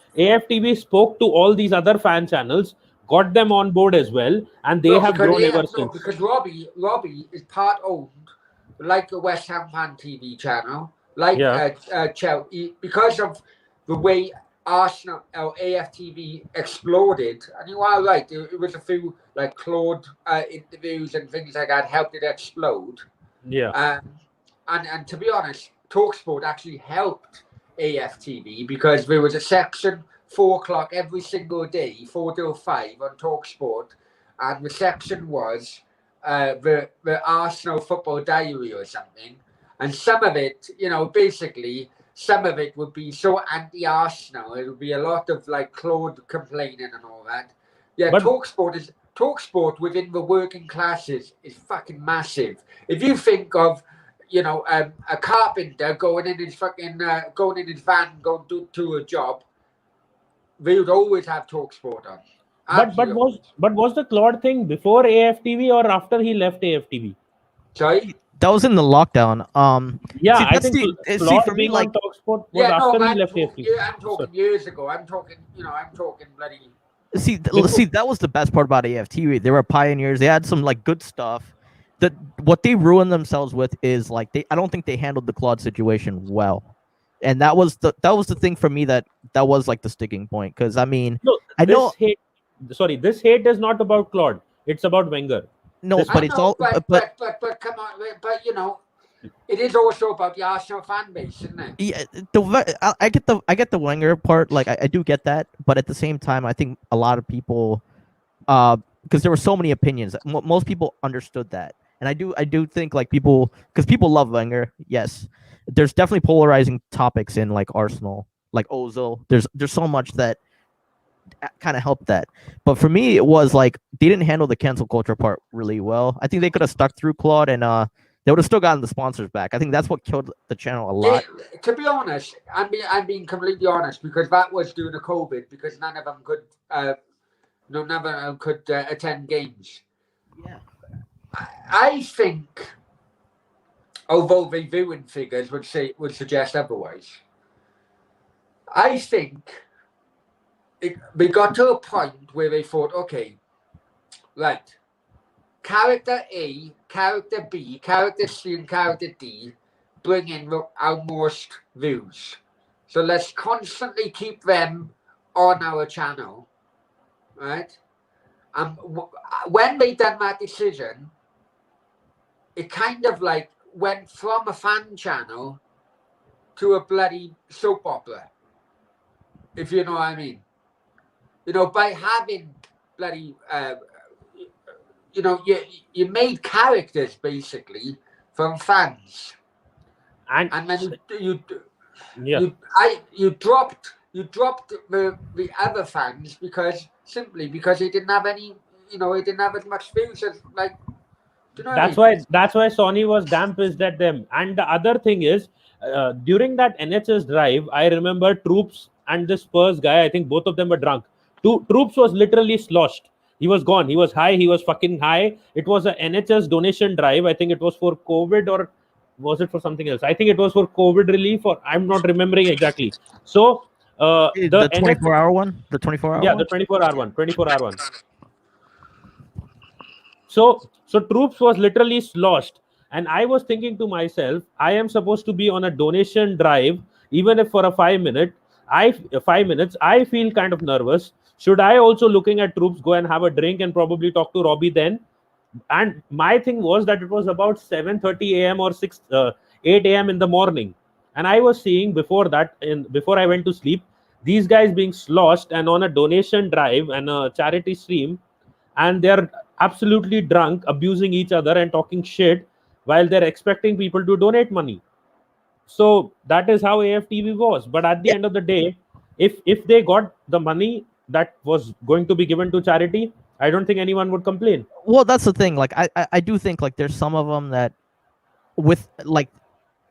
spoke to all these other fan channels, got them on board as well, and they have grown ever since. Because Robbie is part owned, like the West Ham Fan TV channel, like Chelsea, because of the way Arsenal or AFTV exploded, and you are right. It was a few like Claude interviews and things like that helped it explode. Yeah. And to be honest, Talksport actually helped AFTV because there was a section 4 o'clock every single day, 4 till 5 on Talksport, and the section was the Arsenal Football Diary or something, and some of it, basically. Some of it would be so anti-Arsenal. It would be a lot of like Claude complaining and all that. Yeah, But- Talksport within the working classes is fucking massive. If you think of, a carpenter going in his van, going to a job, they would always have Talksport on. But was the Claude thing before AFTV or after he left AFTV? Sorry. That was in the lockdown. Yeah, See, I that's think see, Claude for me, being like, on Talksport was after he left AFTV. Yeah, I'm talking years ago. I'm talking bloody. see, that was the best part about AFTV. They were pioneers. They had some like good stuff. What they ruined themselves with is like I don't think they handled the Claude situation well, and that was the thing for me that was like the sticking point. Because I mean, No, I know. This hate is not about Claude. It's about Wenger. No, This- but I it's know, all. but come on, but it is also about the Arsenal fan base, isn't it? Yeah, I get the Wenger part. Like I do get that, but at the same time, I think a lot of people, because there were so many opinions, most people understood that, and I do think like people, because people love Wenger. Yes, there's definitely polarizing topics in like Arsenal, like Ozil. There's so much that kind of helped that, but for me, it was like they didn't handle the cancel culture part really well. I think they could have stuck through Claude and they would have still gotten the sponsors back. I think that's what killed the channel a lot. To be honest, I'm being completely honest because that was during the COVID because none of them could, none of them could attend games. Yeah. I think, although the viewing figures would suggest otherwise, I think we got to a point where they thought, okay, right. Character A, character B, character C, and character D bring in our most views. So let's constantly keep them on our channel, right? When they done that decision, it kind of like went from a fan channel to a bloody soap opera, if you know what I mean. By having bloody... you made characters basically from fans, and then you dropped the other fans because they didn't have any, they didn't have as much views as like. That's why Sony was damn pissed at them. And the other thing is, during that NHS drive, I remember Troops and the Spurs guy. I think both of them were drunk. Troops was literally sloshed. He was gone. He was high. He was fucking high. It was a NHS donation drive. I think it was for COVID, or was it for something else? I think it was for COVID relief, or I'm not remembering exactly. So the 24-hour one, the 24-hour. Yeah, one? the 24-hour one. 24-hour one. So Troops was literally sloshed, and I was thinking to myself, I am supposed to be on a donation drive, even if for 5 minutes. I feel kind of nervous. Should I also, looking at Troops, go and have a drink and probably talk to Robbie then? And my thing was that it was about 7:30 a.m. or 8 a.m. in the morning, and I was seeing before I went to sleep, these guys being sloshed and on a donation drive and a charity stream, and they're absolutely drunk, abusing each other and talking shit while they're expecting people to donate money. So that is how AFTV was. But at the end of the day, if they got the money that was going to be given to charity, I don't think anyone would complain. Well, that's the thing. Like, I do think like there's some of them that with like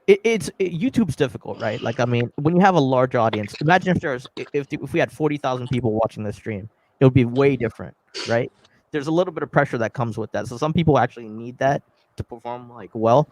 YouTube's difficult, right? Like, I mean, when you have a large audience, imagine if we had 40,000 people watching this stream, it would be way different, right? There's a little bit of pressure that comes with that. So some people actually need that to perform like well.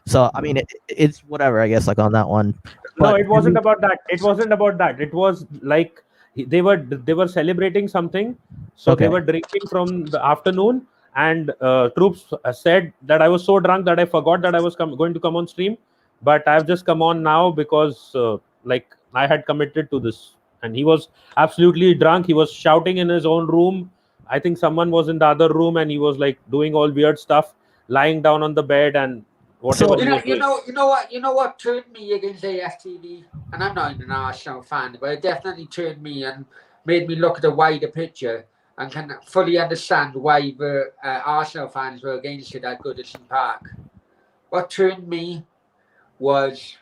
So I mean, it's whatever, I guess, like on that one. No, it wasn't about that. It wasn't about that. It was like they were celebrating something, so Okay. they were drinking from the afternoon, and Troops said that I was so drunk that I forgot that I was going to come on stream, but I've just come on now because like I had committed to this. and he was absolutely drunk. He was shouting in his own room. I think someone was in the other room, and he was like doing all weird stuff, lying down on the bed and whatever So- he was doing. You know what turned me against AFTV, and I'm not an Arsenal fan, but it definitely turned me and made me look at the wider picture and can fully understand why the Arsenal fans were against it at Goodison Park. What turned me was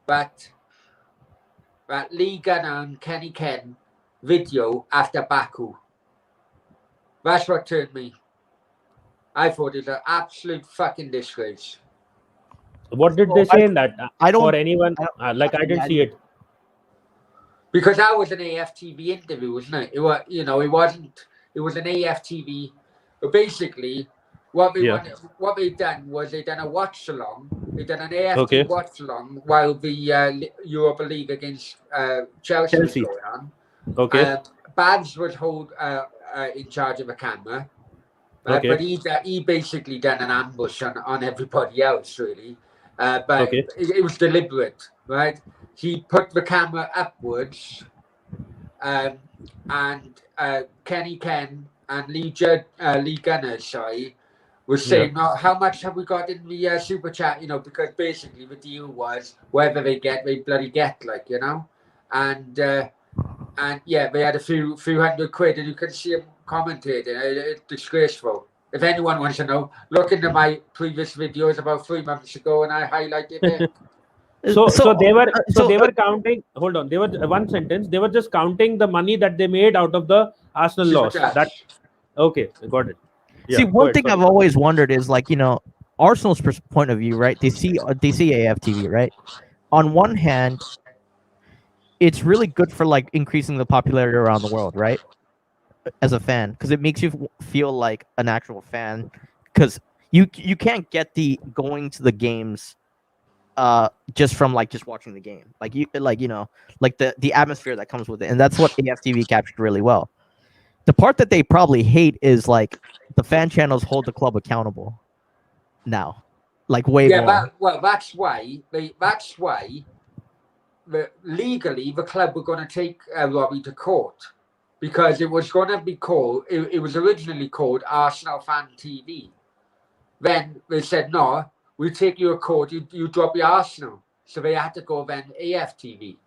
that Lee Gunner and Kenny Ken video after Baku. That's what turned me. I thought it was an absolute fucking disgrace. What did they say in that? I don't- For anyone, like I didn't see it. Because that was an AFTV interview, wasn't it? It was, it wasn't. It was an AFTV. But basically, what they've done was they done a watch along. They done an AFTV watch along while the Europa League against Chelsea was going on. Okay. Babs was in charge of the camera, Okay. but he basically done an ambush on everybody else, really. But it was deliberate, right? He put the camera upwards, and Kenny Ken and Lee Gunner, was saying, how much have we got in the super chat? Because basically the deal was whatever they get, they bloody get, and yeah, they had a few hundred quid, and you can see him commentating. It's disgraceful. If anyone wants to know, look into my previous videos about 3 months ago, and I highlighted it. So they were counting. Hold on, they were one sentence. They were just counting the money that they made out of the Arsenal loss. Okay, got it. Yeah, see, one thing I've always wondered is Arsenal's point of view, right? They see AFTV, right? On one hand, it's really good for increasing the popularity around the world, right? As a fan, because it makes you feel like an actual fan, because you can't get the going to the games just from just watching the game, the atmosphere that comes with it, and that's what AFTV captured really well. The part that they probably hate is the fan channels hold the club accountable now, way more. That's why legally the club were going to take Robbie to court, because it was going to be called. It was originally called Arsenal Fan TV. Then they said no. We take you to court, you drop your Arsenal. So they had to go then AFTV.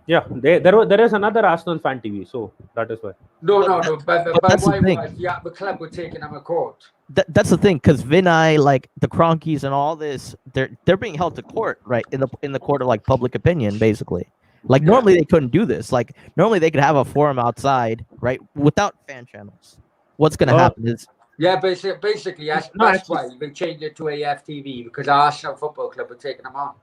Yeah, there is another Arsenal Fan TV, so that is why. No. But that's why the thing. was the club were taking them to court? That's the thing, because Vinay, the Cronkies and all this, they're being held to court, right? In the court of public opinion, basically. Normally they couldn't do this. Normally they could have a forum outside, right, without fan channels. What's going to happen is. Yeah, basically that's why they changed it to AFTV, because Arsenal Football Club were taking them on.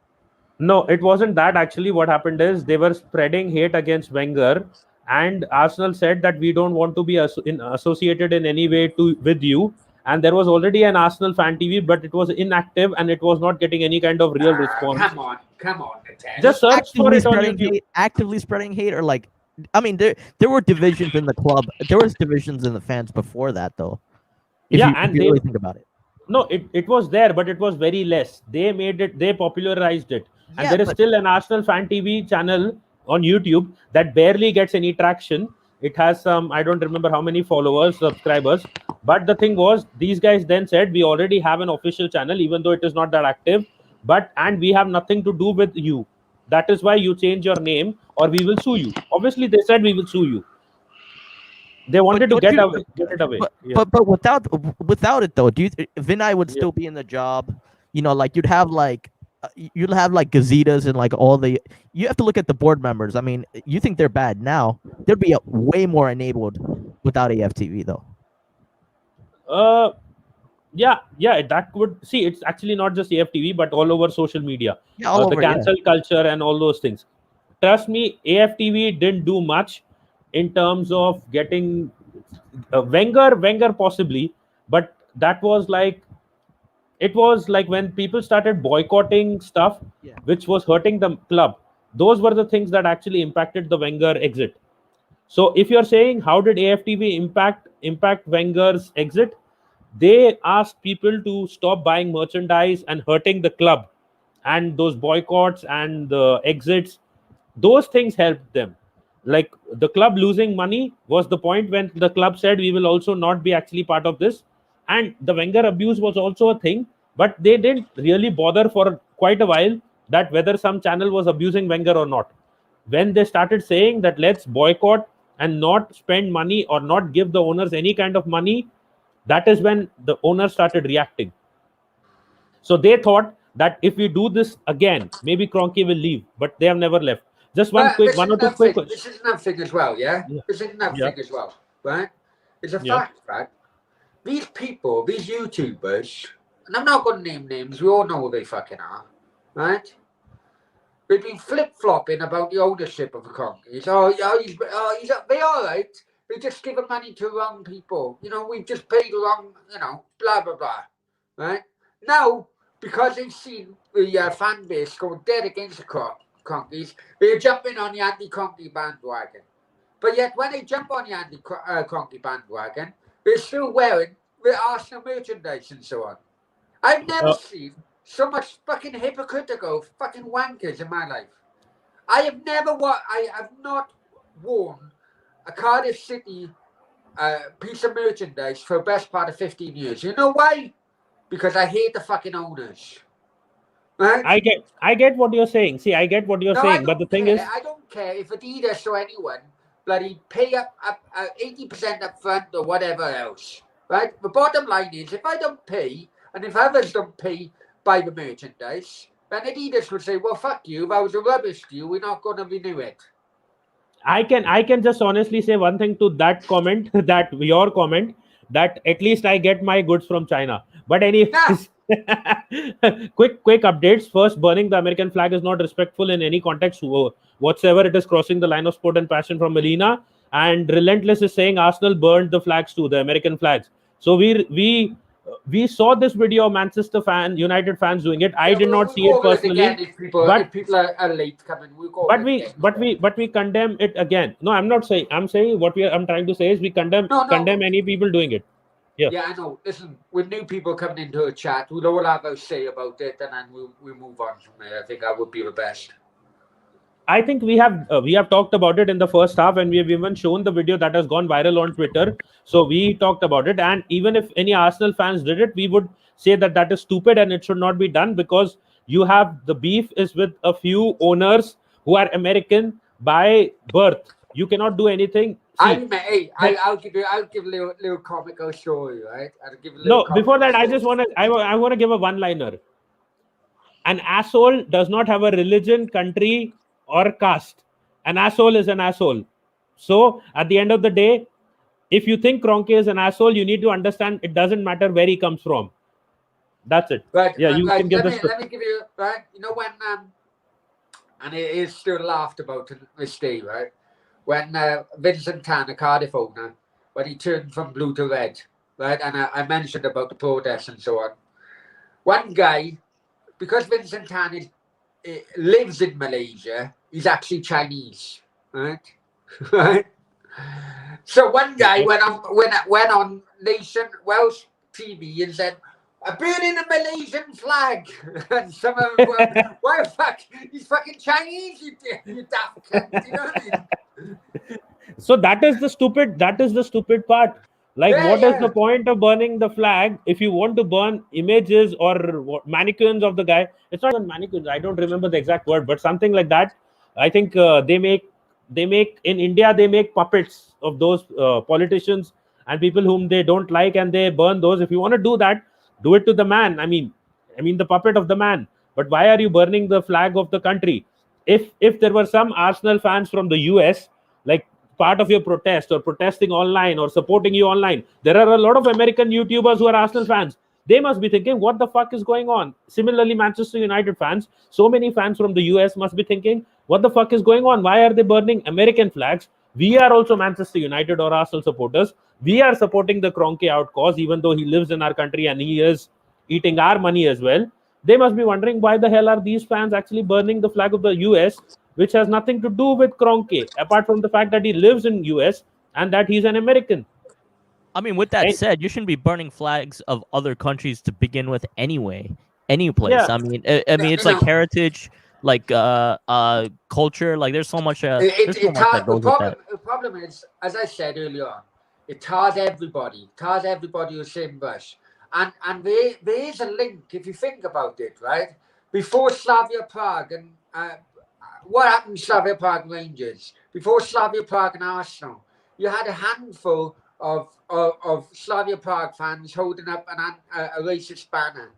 No, it wasn't that. Actually, what happened is they were spreading hate against Wenger, and Arsenal said that we don't want to be associated in any way with you. And there was already an Arsenal Fan TV, but it was inactive and it was not getting any kind of real response. Come on, Nintendo. Just search for it on YouTube. Actively spreading hate, or there were divisions in the club. There was divisions in the fans before that, though. If you really think about it. No, it was there, but it was very less. They made it, they popularized it. And there is still an Arsenal Fan TV channel on YouTube that barely gets any traction. It has some, I don't remember how many followers, subscribers. But the thing was, these guys then said, we already have an official channel, even though it is not that active. And we have nothing to do with you. That is why you change your name, or we will sue you. Obviously, they said we will sue you. They wanted to get it away. But without it though, do you Vinay would still be in the job? You'd have gazetas and all the. You have to look at the board members. I mean, you think they're bad now? They'd be way more enabled without AFTV though. Yeah, that would see. It's actually not just AFTV, but all over social media. Yeah, all over, the cancel culture and all those things. Trust me, AFTV didn't do much in terms of getting Wenger possibly, but that was it was when people started boycotting stuff, which was hurting the club. Those were the things that actually impacted the Wenger exit. So if you're saying how did AFTV impact Wenger's exit, they asked people to stop buying merchandise and hurting the club, and those boycotts and the exits, those things helped them. like the club losing money was the point when the club said we will also not be actually part of this. And the Wenger abuse was also a thing, but they didn't really bother for quite a while that whether some channel was abusing Wenger or not. When they started saying that let's boycott and not spend money or not give the owners any kind of money, that is when the owners started reacting. So they thought that if we do this again, maybe Kroenke will leave, but they have never left. Just one or two quick questions. This is another thing as well, yeah? Yeah. This is another Yeah. thing as well, right? It's a Yeah. fact, right? These people, these YouTubers, and I'm not going to name names, we all know who they fucking are, right? They've been flip-flopping about the ownership of the Kroenkes. They are right. They just giving money to wrong people. You know, we've just paid wrong, you know, blah, blah, blah, right? Now, because they've seen the fan base go dead against the Kroenkes, they're jumping on the anti-Kroenke bandwagon. But yet, when they jump on the anti-Kroenke bandwagon, they're still wearing the Arsenal merchandise and so on. I've never seen so much fucking hypocritical fucking wankers in my life. I have not worn a Cardiff City piece of merchandise for the best part of 15 years. You know why? Because I hate the fucking owners. Right? I get what you're saying. See, I get what you're saying, but the thing is, I don't care if Adidas or anyone bloody pay up 80% up front or whatever else. Right? The bottom line is, if I don't pay, and if others don't pay by the merchandise, then Adidas would say, well, fuck you, that was a rubbish deal, we're not going to renew it. I can just honestly say one thing to that comment, that your comment, that at least I get my goods from China. But anyways, quick updates. First, burning the American flag is not respectful in any context whatsoever. It is crossing the line of sport and passion from Melina. And Relentless is saying Arsenal burned the flags too, the American flags. So we saw this video of Manchester United fans doing it. I did not see it personally. If people are late coming, but we condemn it again. No, I'm not saying. I'm saying I'm trying to say is we condemn any people doing it. Yeah, I know. Listen, with new people coming into a chat, we'll all have a say about it, and then we'll move on from there. I think that would be the best. I think we have talked about it in the first half, and we have even shown the video that has gone viral on Twitter. So we talked about it, and even if any Arsenal fans did it, we would say that is stupid and it should not be done, because you have the beef is with a few owners who are American by birth. You cannot do anything. See, I'll give a little comical story, right? Before that, I want to give a one-liner. An asshole does not have a religion, country, or caste. An asshole is an asshole. So at the end of the day, if you think Kroenke is an asshole, you need to understand it doesn't matter where he comes from. That's it. Right. Yeah, you can give this. Let me give you, right? You know when and it is still laughed about to this day, right? When Vincent Tan, a Cardiff owner, when he turned from blue to red, right? And I mentioned about the protests and so on. One guy, because Vincent Tan lives in Malaysia, he's actually Chinese, right? Right. So one guy went on Welsh TV and said, "I'm burning a Malaysian flag," and some of them were, "Why the fuck? He's fucking Chinese, you daft cunt." You know what I mean? So that is the stupid part. Like, what is the point of burning the flag if you want to burn images or mannequins of the guy? It's not even mannequins. I don't remember the exact word, but something like that. I think they make in India, they make puppets of those politicians and people whom they don't like, and they burn those. If you want to do that, do it to the man. I mean the puppet of the man. But why are you burning the flag of the country? If there were some Arsenal fans from the US, like, part of your protest or protesting online or supporting you online, there are a lot of American YouTubers who are Arsenal fans. They must be thinking, what the fuck is going on? Similarly, Manchester United fans, so many fans from the US must be thinking, what the fuck is going on? Why are they burning American flags? We are also Manchester United or Arsenal supporters. We are supporting the Kroenke out cause, even though he lives in our country and he is eating our money as well. They must be wondering, why the hell are these fans actually burning the flag of the US, which has nothing to do with Kroenke, apart from the fact that he lives in US and that he's an American. I mean, with that said, you shouldn't be burning flags of other countries to begin with anyway. Any place. Yeah. I mean, it's like heritage. culture. Like there's so much It, there's so it much that tar- goes with that. the problem is, as I said earlier on, it tars everybody. Tars everybody with the same brush. And there is a link, if you think about it, right? Before Slavia Prague and what happened to Slavia Prague Rangers? Before Slavia Prague and Arsenal, you had a handful of Slavia Prague fans holding up a racist banner.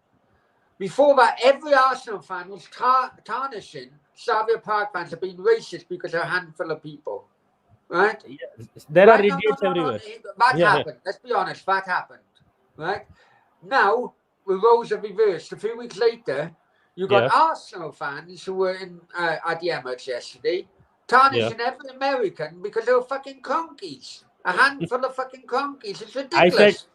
Before that, every Arsenal fan was tarnishing Slavia Prague fans have been racist because of a handful of people. Right? There are Right? idiots everywhere. That Yeah. happened. Let's be honest, that happened. Right? Now, the roles are reversed. A few weeks later, you got Yeah. Arsenal fans who were in at the Emirates yesterday tarnishing every American because they were fucking conkies. A handful of fucking conkies. It's ridiculous.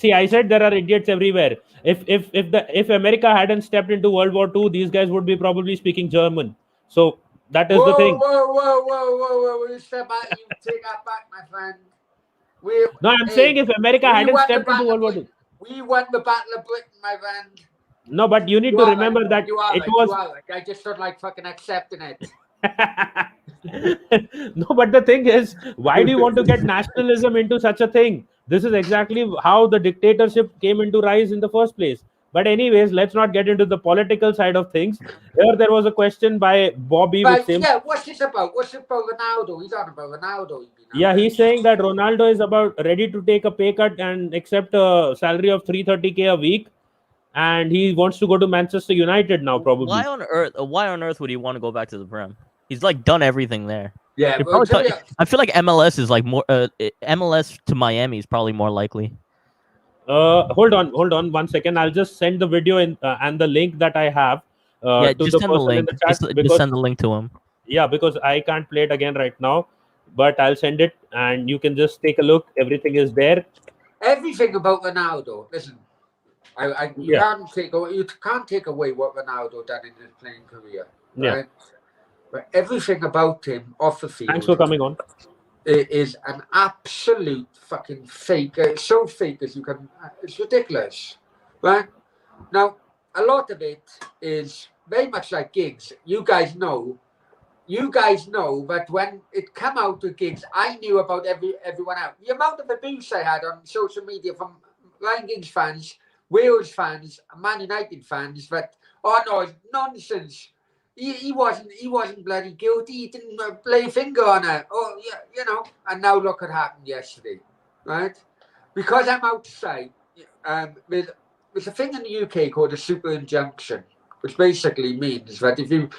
I said there are idiots everywhere. If America hadn't stepped into World War II, these guys would be probably speaking German. So that is the thing. Whoa. You step back, you take that back, my friend. No, I'm saying if America we hadn't won the stepped into Battle World of War Britain. II. We won the Battle of Britain, my friend. No, but you need You to are remember right. that You are it right. was. You are right. I just don't like fucking accepting it. No, but the thing is, why do you want to get nationalism into such a thing? This is exactly how the dictatorship came into rise in the first place. But anyways, let's not get into the political side of things. Here there was a question by Bobby with But same. yeah, what's this about? What's it about Ronaldo? He's on about Ronaldo. Yeah, he's saying that Ronaldo is about ready to take a pay cut and accept a salary of 330K a week, and he wants to go to Manchester United now. Probably. Why on earth would he want to go back to the Prem? He's like done everything there. Yeah, He well, probably I feel like MLS is like more. MLS to Miami is probably more likely. Hold on 1 second. I'll just send the video in and the link that I have Yeah, to just the send the person in link. the chat Just because send the link to him. yeah, because I can't play it again right now, but I'll send it and you can just take a look. Everything is there. everything about Ronaldo. Listen, you can't take away what Ronaldo done in his playing career, Yeah. right? But everything about him off the field Thanks for coming on. is an absolute fucking fake. It's so fake as you can. It's ridiculous, right? Now, a lot of it is very much like gigs. You guys know that when it come out to gigs, I knew about everyone else. The amount of abuse I had on social media from Ryan Giggs fans, Wales fans, Man United fans that, oh no, it's nonsense. He wasn't bloody guilty. He didn't lay a finger on her. Oh yeah, you know. And now look what happened yesterday, right? Because I'm outside. There's a thing in the UK called a super injunction, which basically means that if you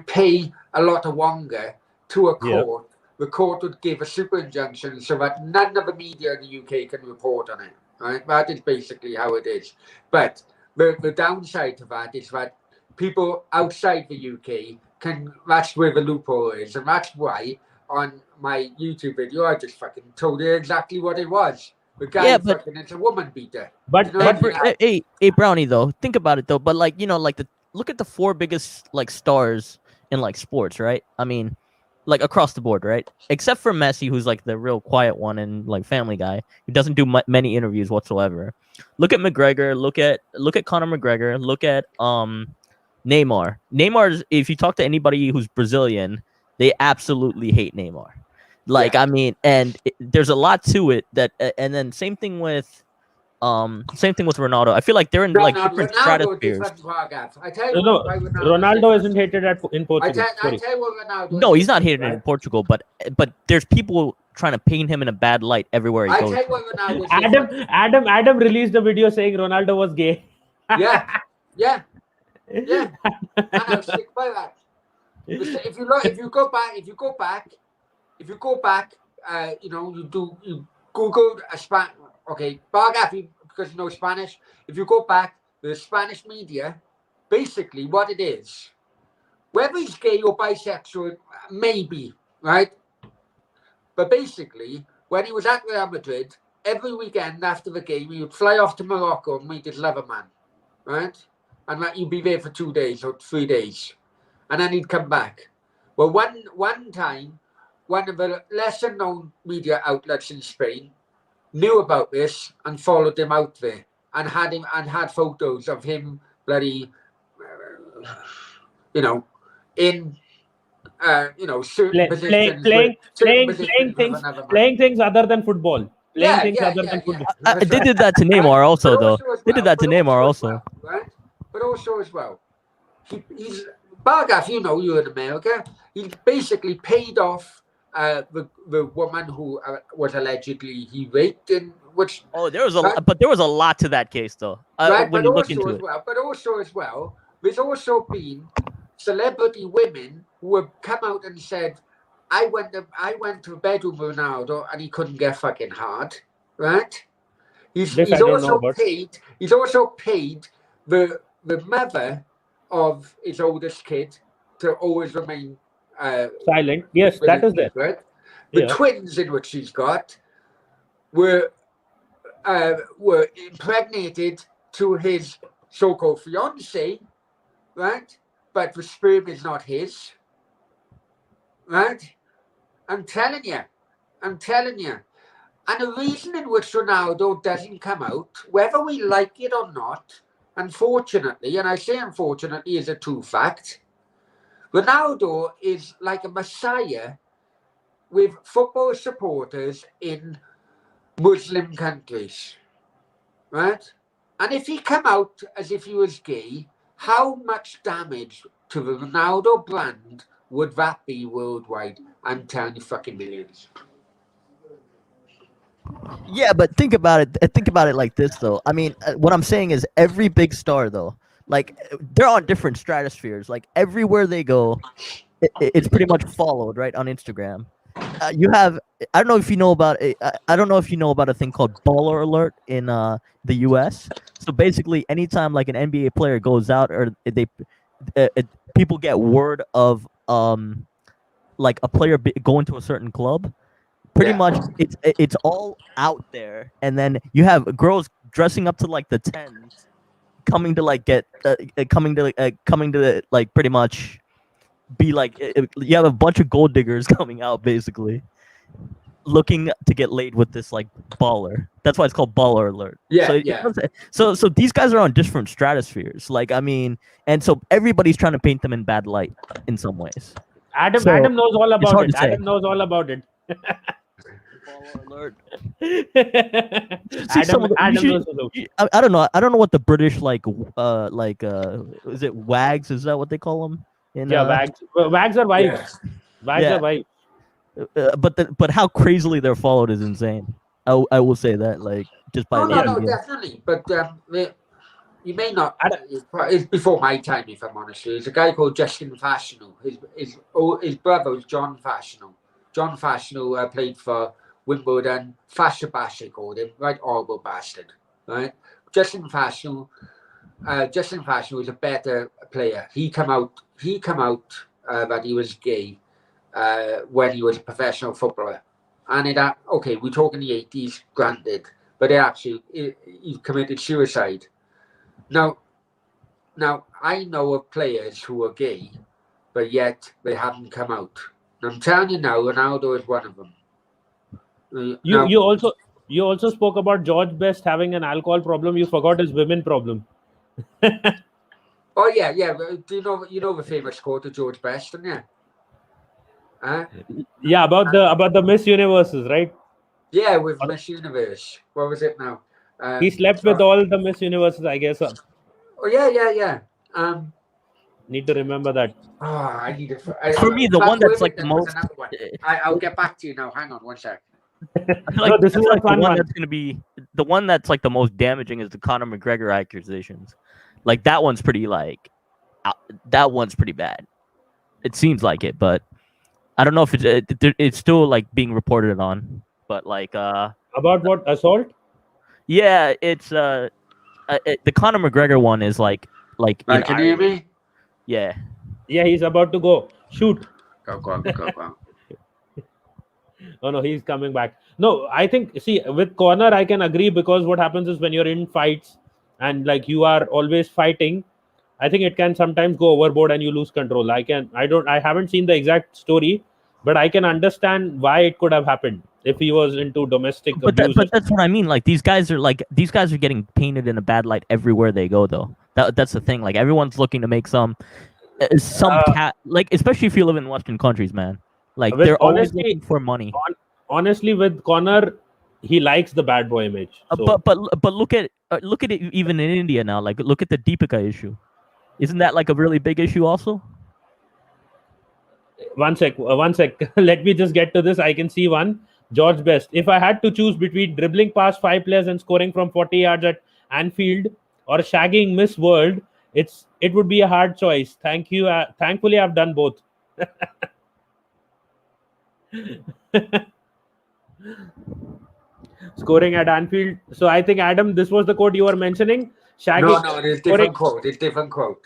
pay a lot of wonga to a court, the court would give a super injunction so that none of the media in the UK can report on it. Right? That is basically how it is. But the downside to that is that people outside the UK that's where the loophole is. And that's why on my YouTube video, I just fucking told you exactly what it was. The guy fucking it's a woman beater. But, you know hey, Brownie though, think about it though. But like, you know, like look at the 4 biggest like stars in like sports, right? I mean, like across the board, right? Except for Messi, who's like the real quiet one and like Family Guy, who doesn't do many interviews whatsoever. Look at McGregor. Look at Conor McGregor. Look at Neymar. Neymar, if you talk to anybody who's Brazilian, they absolutely hate Neymar. Like, I mean, and there's a lot to it that, and then same thing with Ronaldo. I feel like they're in like different stratospheres. Ronaldo isn't hated in Portugal. I tell you what Ronaldo. No, he's not hated in Portugal, but there's people trying to paint him in a bad light everywhere he goes. I tell you what Ronaldo. Adam released a video saying Ronaldo was gay. Yeah. And I'll stick by that. If you go back, you Google a Spanish. Okay, Bargafi, because you know Spanish. If you go back, the Spanish media, basically what it is, whether he's gay or bisexual, maybe, right? But basically, when he was at Real Madrid, every weekend after the game, he would fly off to Morocco and meet his lover man, right? And that he'd be there for 2 days or 3 days. And then he'd come back. Well, one time, one of the lesser known media outlets in Spain knew about this and followed him out there and had photos of him bloody you know, in certain positions, playing things other than football. Playing things other than football. They did that to Neymar also, though. They did that to Neymar also. Right? But also as well, he's Bargaff. You're in America. He basically paid off the woman who was allegedly he raped, in which. Oh, there was a lot to that case, though. When you look into it. But also as well, there's also been celebrity women who have come out and said, I went to bed with Ronaldo and he couldn't get fucking hard, right? He's also paid the mother of his oldest kid to always remain silent. Yes, that is there. Right? The twins in which she's got were impregnated to his so-called fiance, right? But the sperm is not his, right? I'm telling you. And the reason in which Ronaldo doesn't come out, whether we like it or not, unfortunately, and I say unfortunately is a true fact, Ronaldo is like a messiah with football supporters in Muslim countries, right? And if he come out as if he was gay, how much damage to the Ronaldo brand would that be worldwide? I'm telling you, fucking millions. Yeah, but think about it. Think about it like this, though. I mean, what I'm saying is every big star, though, like they're on different stratospheres. Like everywhere they go, it's pretty much followed, right, on Instagram. You have, I don't know if you know about a thing called Baller Alert in the US. So basically, anytime like an NBA player goes out or people get word of like a player going to a certain club, pretty much it's all out there, and then you have girls dressing up to like the 10s coming to like get coming to like pretty much be like, you have a bunch of gold diggers coming out basically looking to get laid with this like baller. That's why it's called Baller Alert. So these guys are on different stratospheres, like, I mean, and so everybody's trying to paint them in bad light in some ways. Adam knows all about it. Adam knows all about it. Baller Alert. I don't know what the British like is it wags? Is that what they call them? Wags. Wags are wives. Wags are wives. But how crazily they're followed is insane. I will say that, like, just by no, definitely. But you may not. It's before my time, if I'm honest. There's a guy called Justin Fashanu. His brother was John Fashanu. John Fashanu played for Wimbledon. Fashabash, they called him. Right, horrible bastard. Right, Justin Fashanu was a better player. He come out that he was gay when he was a professional footballer, and we're talking the 80s, granted, but he committed suicide. Now I know of players who are gay, but yet they haven't come out. And I'm telling you now, Ronaldo is one of them. You also spoke about George Best having an alcohol problem. You forgot his women problem. Oh yeah. Do you know the famous quote of George Best, don't you? Yeah, about the Miss Universes, right? Yeah, with Miss Universe. What was it now? He slept with all the Miss Universes, I guess. Oh yeah. Need to remember that. Oh, I need to. For me, the one that's like the most. I'll get back to you now. Hang on one sec. Like, this is like the one that's going to be the one that's like the most damaging is the Conor McGregor accusations. Like that one's pretty bad. It seems like it, but I don't know if it's still like being reported on. But like about what, assault? Yeah, it's the Conor McGregor one is like. Can you hear me? Yeah. Yeah, he's about to go. Shoot. Go. Oh no, he's coming back. No, I think, see, with Conor, I can agree, because what happens is when you're in fights and like you are always fighting, I think it can sometimes go overboard and you lose control. I haven't seen the exact story, but I can understand why it could have happened if he was into domestic abuse. But that's what I mean. Like these guys are getting painted in a bad light everywhere they go, though. That's the thing. Like everyone's looking to make some. like, especially if you live in Western countries, man. Like, With they're always honestly- looking for money. Honestly, with Connor, he likes the bad boy image. So But look at it even in India now. Like, look at the Deepika issue. Isn't that like a really big issue also? one sec. Let me just get to this. I can see one. George Best. If I had to choose between dribbling past 5 players and scoring from 40 yards at Anfield or shagging Miss World, it would be a hard choice. Thank you. Thankfully, I've done both. Scoring at Anfield. So I think, Adam, this was the quote you were mentioning. Shagging. No, it's scoring- different quote.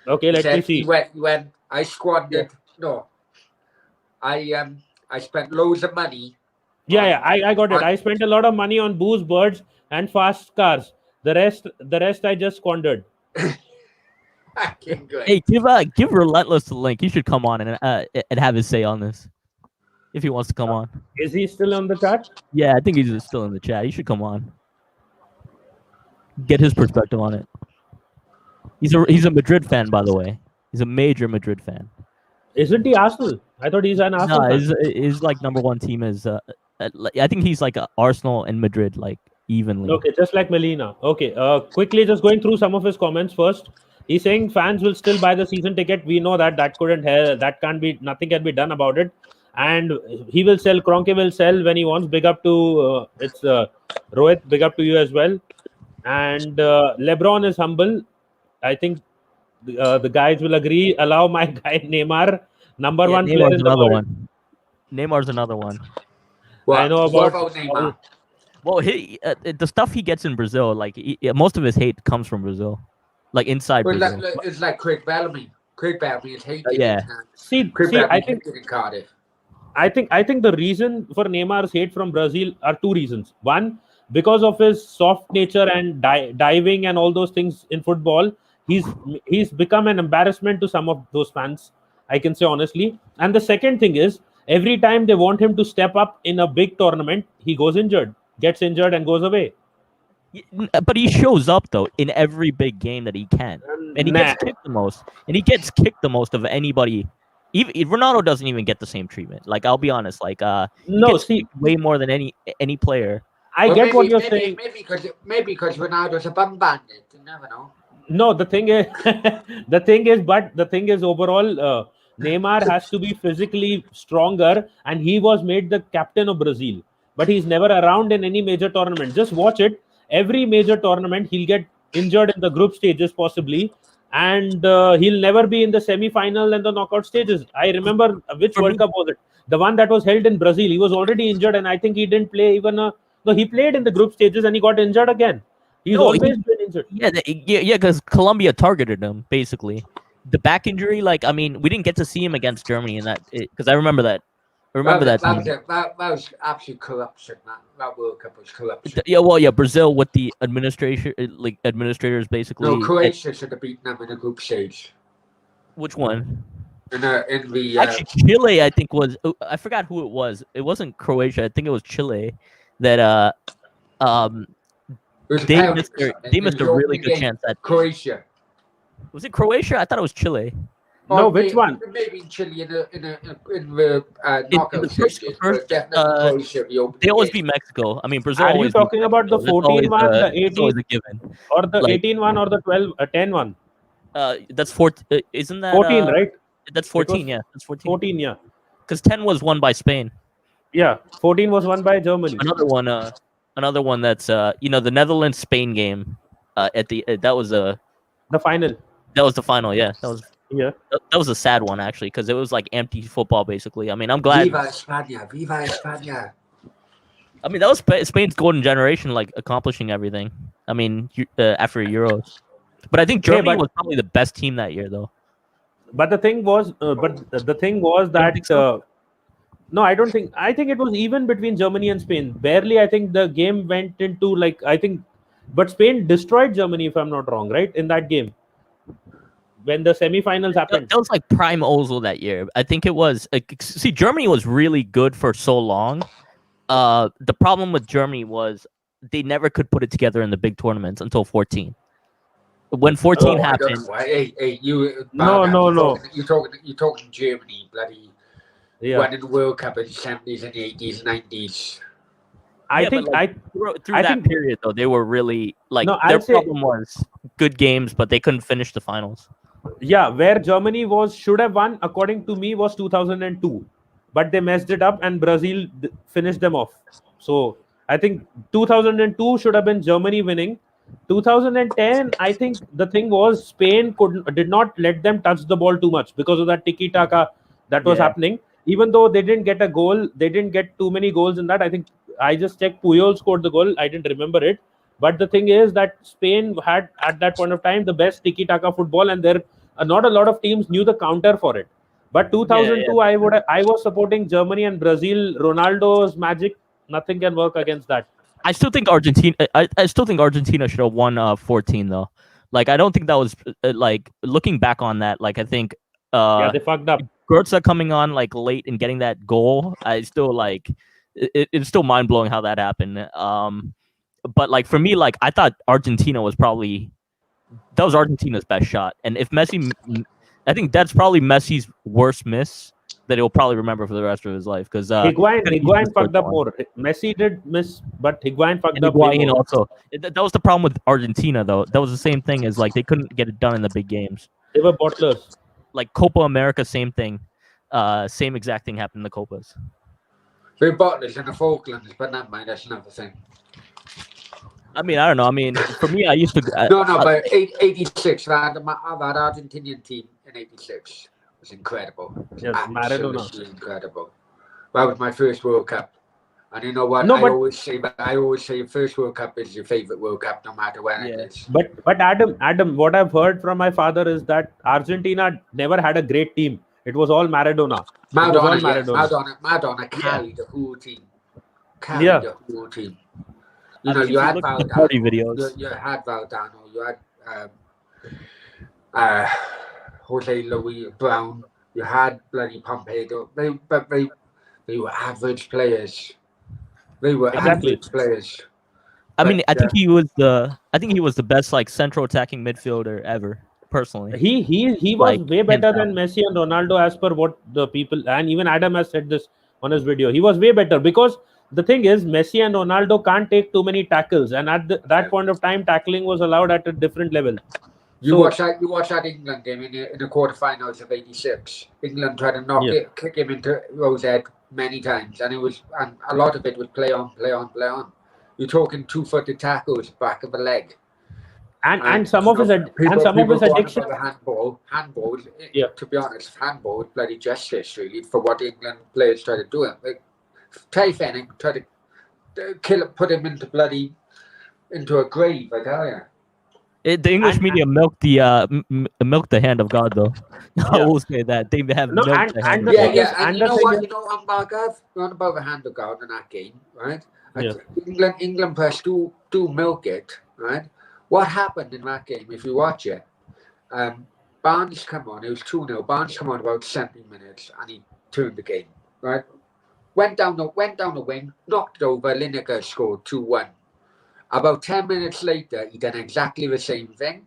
Okay, let me see. He went, I squandered. No, I spent loads of money. Yeah, I got it. I spent a lot of money on booze, birds, and fast cars. The rest I just squandered. Fucking good. Hey, give Relentless the link. He should come on and have his say on this, if he wants to come on. Is he still on the chat? Yeah, I think he's still in the chat. He should come on. Get his perspective on it. He's a Madrid fan, by the way. He's a major Madrid fan. Isn't he Arsenal? I thought he's an Arsenal. No, fan. his like number one team is. I think he's like Arsenal and Madrid, like evenly. Okay, just like Melina. Okay, quickly just going through some of his comments first. He's saying fans will still buy the season ticket. We know that can't be, nothing can be done about it. And he will sell. Kroenke will sell when he wants. Big up to Rohit. Big up to you as well. And LeBron is humble. I think the guys will agree. Allow my guy Neymar, number one player in the world. Neymar's another one. What? I know What about Neymar? Well, the stuff he gets in Brazil, like most of his hate comes from Brazil, like inside Well, Brazil. it's like Craig Bellamy. Craig Bellamy is hated. Yeah. See, I think in Cardiff. I think the reason for Neymar's hate from Brazil are two reasons. One, because of his soft nature and diving and all those things in football, he's become an embarrassment to some of those fans, I can say honestly. And the second thing is, every time they want him to step up in a big tournament, he gets injured and goes away. But he shows up though in every big game that he can, and he gets kicked the most. And he gets kicked the most of anybody. Even Ronaldo doesn't even get the same treatment. Like, I'll be honest, like way more than any player. I get what you're saying. Maybe because Ronaldo's a bum bandit. You never know. No, the thing is, overall, Neymar has to be physically stronger, and he was made the captain of Brazil. But he's never around in any major tournament. Just watch it. Every major tournament, he'll get injured in the group stages, possibly, and he'll never be in the semi-final and the knockout stages. I remember which World Cup was it? The one that was held in Brazil. He was already injured, and I think he didn't play even. No, he played in the group stages, and he got injured again. He's always been injured. Yeah, because Colombia targeted him basically. The back injury, like, I mean, we didn't get to see him against Germany in that, because I remember that. That was absolute corruption. That World Cup was corruption. Yeah, Brazil with the administrators basically. No, Croatia should have beaten them in the group stage. Which one? Actually, Chile, I think was. I forgot who it was. It wasn't Croatia. I think it was Chile. That they missed a really good chance at Croatia. Was it Croatia? I thought it was Chile. No, which one? Maybe Chile in the knockout stages, but definitely Croatia. They always beat Mexico. I mean, Brazil. Are you talking about the 14 one, the 18, given, or the 18 one, or the 10 one? That's 14. Isn't that 14, right? That's 14. Yeah, that's 14. 14, yeah. Because 10 was won by Spain. Yeah, 14 was won by Germany. Another one that's the Netherlands-Spain game. That was the final. That was the final. Yeah, that was a sad one actually, because it was like empty football basically. I mean, I'm glad. Viva España! I mean, that was Spain's golden generation, like accomplishing everything. I mean, after Euros, but I think Germany was probably the best team that year, though. But the thing was, that no, I don't think. I think it was even between Germany and Spain. Barely, I think the game went into but Spain destroyed Germany, if I'm not wrong, right? In that game, when the semi-finals happened. That was like prime Ozil that year. I think it was. See, Germany was really good for so long. The problem with Germany was they never could put it together in the big tournaments until 14. when 14 I don't happened. know. Hey, you. No, Bad, no, no. You're talking Germany, bloody Yeah, winning the World Cup in the 70s and 80s, 90s. I Yeah, but think like through I that think period though, they were really like no. their I'll say problem was good games, but they couldn't finish the finals. yeah. Where Germany should have won, according to me, was 2002, but they messed it up and Brazil finished them off. So I think 2002 should have been Germany winning. 2010, I think the thing was Spain did not let them touch the ball too much because of that tiki taka that was Yeah. happening. Even though they didn't get a goal, they didn't get too many goals in that. I think I just checked Puyol scored the goal. I didn't remember it. But the thing is that Spain had at that point of time the best tiki taka football, and there not a lot of teams knew the counter for it. But 2002, I was supporting Germany and Brazil. Ronaldo's magic, nothing can work against that. I still think Argentina. I still think Argentina should have won 14 though. Like I don't think that was like looking back on that. Like I think Yeah, they fucked up. Goetze coming on like late and getting that goal. I still like it's still mind blowing how that happened. But like for me, like I thought Argentina was probably that was Argentina's best shot. And if Messi, I think that's probably Messi's worst miss that he'll probably remember for the rest of his life. Because Higuain fucked up more. Messi did miss, but Higuain fucked up. Higuain also. That was the problem with Argentina, though. That was the same thing as like they couldn't get it done in the big games. They were bottlers. Like Copa America, same thing. Same exact thing happened in the Copas. We're bottlers in the Falklands, but never mind, that's another thing. I mean, I don't know. I mean, for me, I used to. But 86, I've had Argentinian team in 86. It was incredible. Yes, Absolutely Maradona. incredible. That was my first World Cup. And you know what? No, I but- always say your first World Cup is your favourite World Cup, no matter when it is. But Adam, what I've heard from my father is that Argentina never had a great team. It was all Maradona. Maradona carried the whole team. The whole team. You know, you had Valdano. Party videos. You had Valdano. You had Jose Luis Brown. You had bloody Pompeo. They were average players. They were average players. I mean, I think he was the best like central attacking midfielder ever. Personally, he was Like, way better hands than Messi and Ronaldo, as per what the people and even Adam has said this on his video. He was way better because the thing is Messi and Ronaldo can't take too many tackles, and at that point of time, tackling was allowed at a different level. You watch that England game in the quarterfinals of '86. England tried to kick him into Rose head many times, and a lot of it was play on. You're talking 2-footed tackles, back of the leg. And some of his addiction. Handball. To be honest, handball is bloody justice really for what England players try to do. Like Tay Fenning tried to put him into a grave. I tell you. The English media milked the hand of God, though. I will say that they have milked the hand. And you know what? You know what, Margav? Not about the hand of God in that game, right? England press do milk it, right? What happened in that game? If you watch it, Barnes come on. It was 2-0. Barnes come on about 70 minutes, and he turned the game, right? Went down the wing, knocked it over. Lineker scored 2-1. About 10 minutes later, he done exactly the same thing.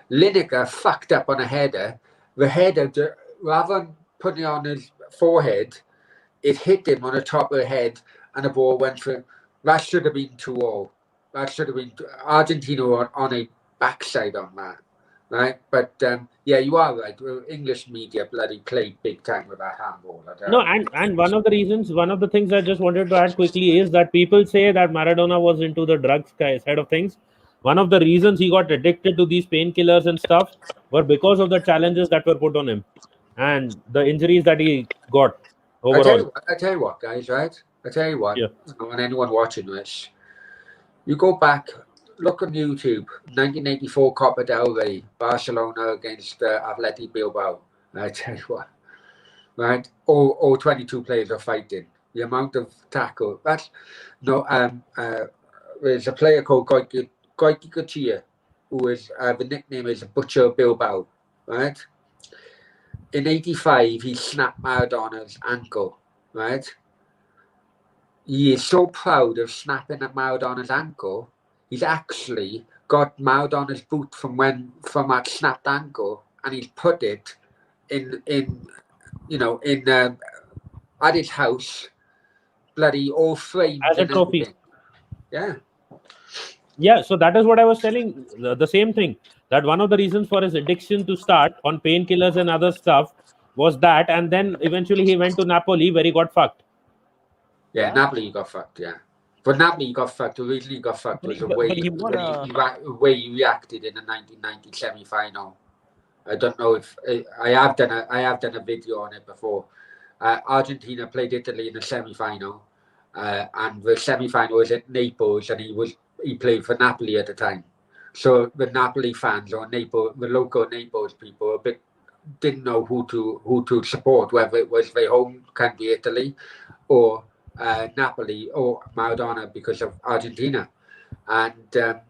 Lineker fucked up on a header. The header, rather than putting it on his forehead, it hit him on the top of the head, and the ball went through. That should have been 2-0. That should have been Argentina on a backside on that, right? But you are right. English media bloody played big time with that handball. No, and one of the things I just wanted to add quickly is that people say that Maradona was into the drugs side of things. One of the reasons he got addicted to these painkillers and stuff were because of the challenges that were put on him and the injuries that he got overall. I tell you what, guys, right? And anyone watching this, you go back, look on YouTube, 1984 Copa del Rey, Barcelona against Athletic Bilbao. I tell you what, right? All 22 players are fighting. The amount of tackle. There's a player called Goiky Cochea, who is the nickname is Butcher Bilbao, right? In '85, he snapped Maradona's ankle, right? He is so proud of snapping at Maradona's ankle, he's actually got Maradona's boot from that snapped ankle, and he's put it in at his house, bloody all framed As a and trophy. everything. Yeah. Yeah, so that is what I was telling. The same thing, that one of the reasons for his addiction to start on painkillers and other stuff was that, and then eventually he went to Napoli where he got fucked. Yeah, Yeah. Napoli got fucked, yeah. But Napoli got fucked. The reason he got fucked was the way he won he reacted in the 1990 semi-final. I don't know if I have done a video on it before. Argentina played Italy in the semi-final, and the semi-final was at Naples, and he played for Napoli at the time. So the Napoli fans or the local Naples people didn't know who to support, whether it was their home country Italy or Napoli or Maradona because of Argentina. And the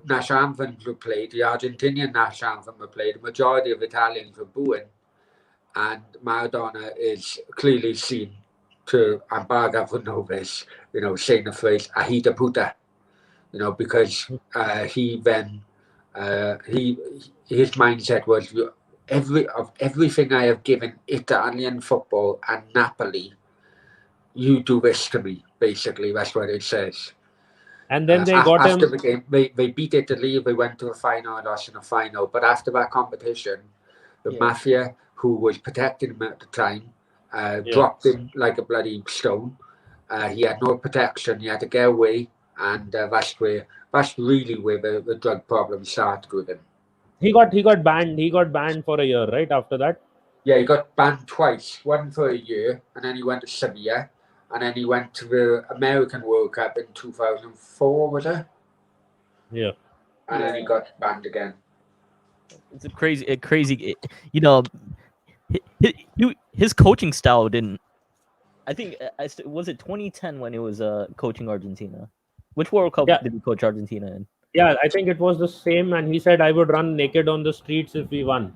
national anthems were played, the Argentinian national anthem were played, the majority of Italians were booing, and Maradona is clearly seen to, and Barga would know this, saying the phrase "Ahita puta," because he then his mindset was everything I have given Italian football and Napoli, you do this to me. Basically, that's what it says. And then they got after him. the game. They beat Italy. They went to a final, lost in a final. But after that competition, the mafia, who was protecting him at the time, dropped him like a bloody stone. He had no protection. He had to get away, and that's really where the drug problem started with him. He got banned. He got banned for a year, right? After that. Yeah, he got banned twice. One for a year, and then he went to Sevilla. And then he went to the American World Cup in 2004, was it? Yeah. And then he got banned again. It's a crazy. His coaching style didn't. I think was it 2010 when he was coaching Argentina. Which World Cup did he coach Argentina in? Yeah, I think it was the same. And he said, "I would run naked on the streets if we won."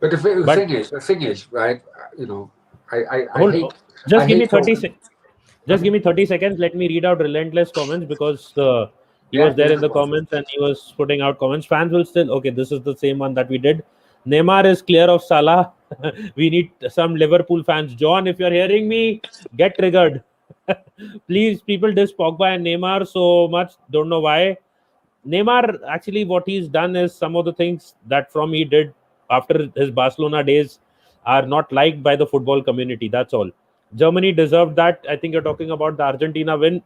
But the thing is, right? Just give me 30 seconds. Just give me 30 seconds. Let me read out Relentless comments because he was there in the comments and he was putting out comments. Fans will still, okay, this is the same one that we did. Neymar is clear of Salah. We need some Liverpool fans. John, if you're hearing me, get triggered. Please, people diss Pogba and Neymar so much. Don't know why. Neymar, actually, what he's done is some of the things that from he did after his Barcelona days are not liked by the football community. That's all. Germany deserved that. I think you're talking about the Argentina win.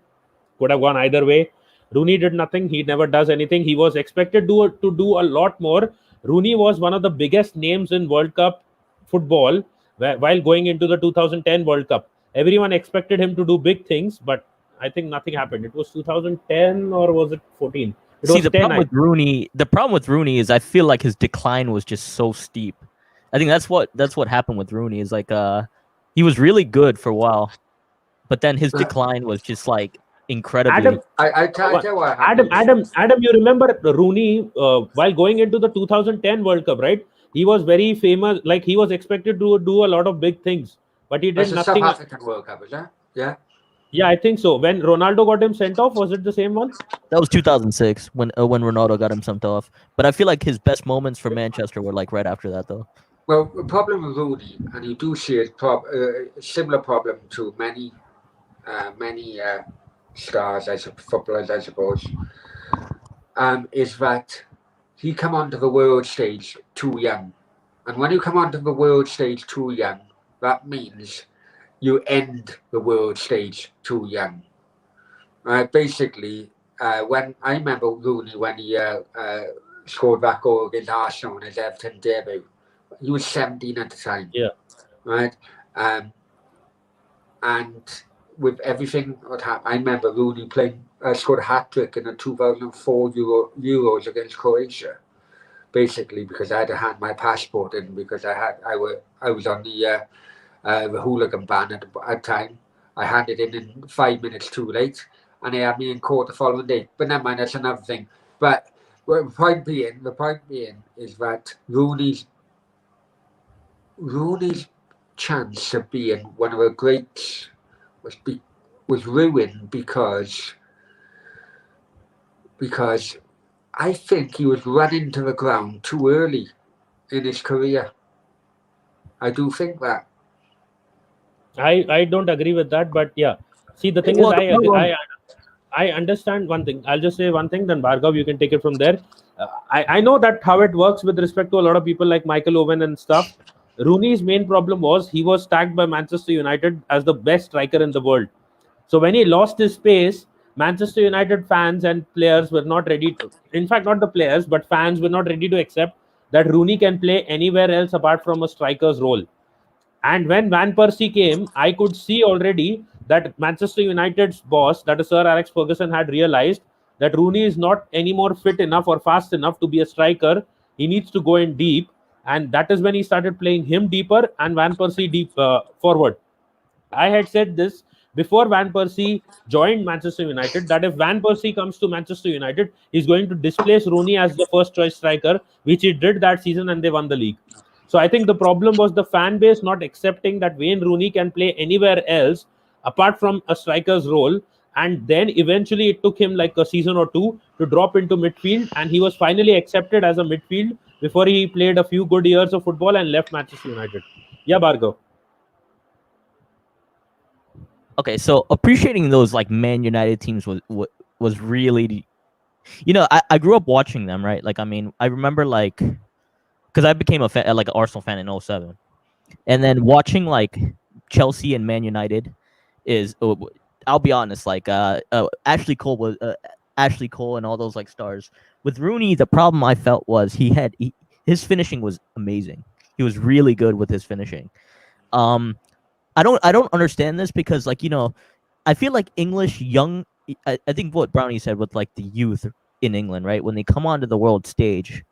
Could have gone either way. Rooney did nothing. He never does anything. He was expected to do a lot more. Rooney was one of the biggest names in World Cup football while going into the 2010 World Cup. Everyone expected him to do big things, but I think nothing happened. It was 2010 or was it 14? The problem with Rooney is I feel like his decline was just so steep. I think that's what happened with Rooney is like he was really good for a while, but then his decline was just like incredibly. Adam, you remember Rooney while going into the 2010 World Cup, right? He was very famous. Like he was expected to do a lot of big things, but he did nothing. South African World Cup, is that? Yeah. Yeah, I think so. When Ronaldo got him sent off, was it the same one? That was 2006 when Ronaldo got him sent off. But I feel like his best moments for Manchester were like right after that, though. Well, the problem with Rooney, and you do see a similar problem to many stars, footballers, I suppose, is that he come onto the world stage too young. And when you come onto the world stage too young, that means you end the world stage too young. Basically, when I remember Rooney when he scored that goal against Arsenal in his Everton debut, he was 17 at the time. Yeah. Right. And with everything that happened, I remember Rooney scored a hat trick in the 2004 Euros against Croatia. Basically, because I had to hand my passport in because I was on the hooligan ban at the time. I handed in 5 minutes too late, and they had me in court the following day. But never mind, that's another thing. But the point being is that Rooney's chance of being one of the greats was ruined because because I think he was running to the ground too early in his career. I do think that. I don't agree with that, but yeah. See, the thing is, Well, I understand one thing. I'll just say one thing, then Bhargav, you can take it from there. I know that how it works with respect to a lot of people like Michael Owen and stuff. Rooney's main problem was he was tagged by Manchester United as the best striker in the world. So when he lost his space, Manchester United fans and players were not ready to, in fact, not the players, but fans were not ready to accept that Rooney can play anywhere else apart from a striker's role. And when Van Persie came, I could see already that Manchester United's boss, that is Sir Alex Ferguson, had realized that Rooney is not anymore fit enough or fast enough to be a striker. He needs to go in deep. And that is when he started playing him deeper and Van Persie deep forward. I had said this before Van Persie joined Manchester United that if Van Persie comes to Manchester United, he's going to displace Rooney as the first choice striker, which he did that season and they won the league. So I think the problem was the fan base not accepting that Wayne Rooney can play anywhere else apart from a striker's role. And then eventually it took him like a season or two to drop into midfield. And he was finally accepted as a midfield before he played a few good years of football and left Manchester United. Yeah, Bhargav. okay, so appreciating those like Man United teams was really, I grew up watching them, right? Like, I mean, I remember like, because I became a fan, like an Arsenal fan in 07. And then watching like Chelsea and Man United is, I'll be honest, like Ashley Cole and all those like stars. With Rooney, the problem I felt was his finishing was amazing. He was really good with his finishing. I don't understand this because like I feel like English young. I think what Brownie said with like the youth in England, right? When they come onto the world stage,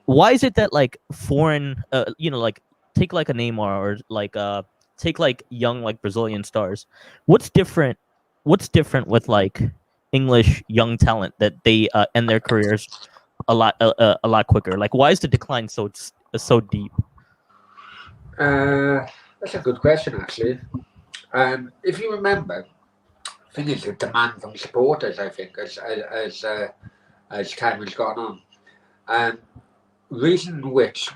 why is it that like foreign, like take like a Neymar or like take like young like Brazilian stars? What's different with like English young talent that they end their careers a lot quicker? Like, why is the decline so deep? That's a good question, actually. If you remember, I think it's a demand from supporters. I think as time has gone on,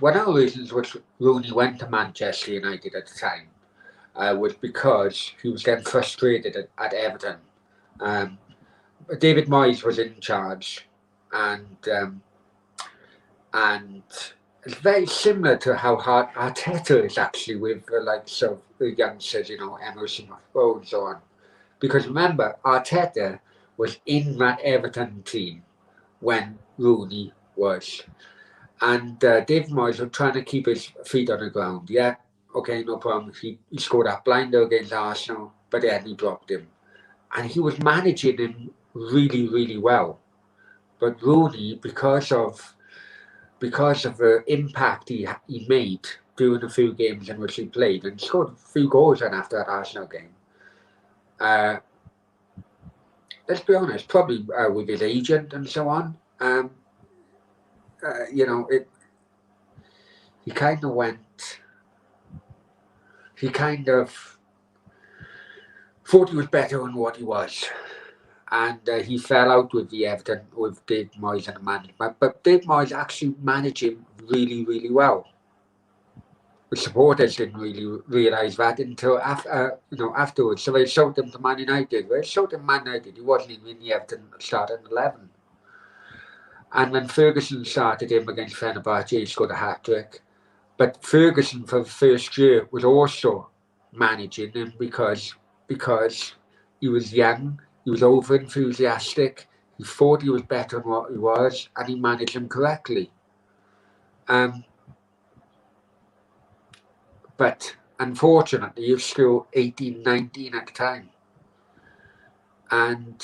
one of the reasons which Rooney went to Manchester United at the time was because he was getting frustrated at Everton. David Moyes was in charge, and it's very similar to how hard Arteta is actually with the likes of the youngsters, Emerson Rowe and so on. Because remember, Arteta was in that Everton team when Rooney was. And David Moyes was trying to keep his feet on the ground. Yeah, okay, no problem. He scored that blinder against Arsenal, but then he dropped him. And he was managing him really, really well. But Rooney, because of the impact he made during the few games in which he played, and scored a few goals then after that Arsenal game. Let's be honest, probably with his agent and so on. He kind of thought he was better than what he was. And he fell out with Dave Moyes and the management. But Dave Moyes actually managed him really, really well. The supporters didn't really realise that until afterwards. So they showed him to Man United. He wasn't even in the Everton starting 11. And when Ferguson started him against Fenerbahce, he scored a hat-trick. But Ferguson, for the first year, was also managing him because he was young, he was over-enthusiastic, he thought he was better than what he was, and he managed him correctly. But unfortunately, he was still 18, 19 at the time. And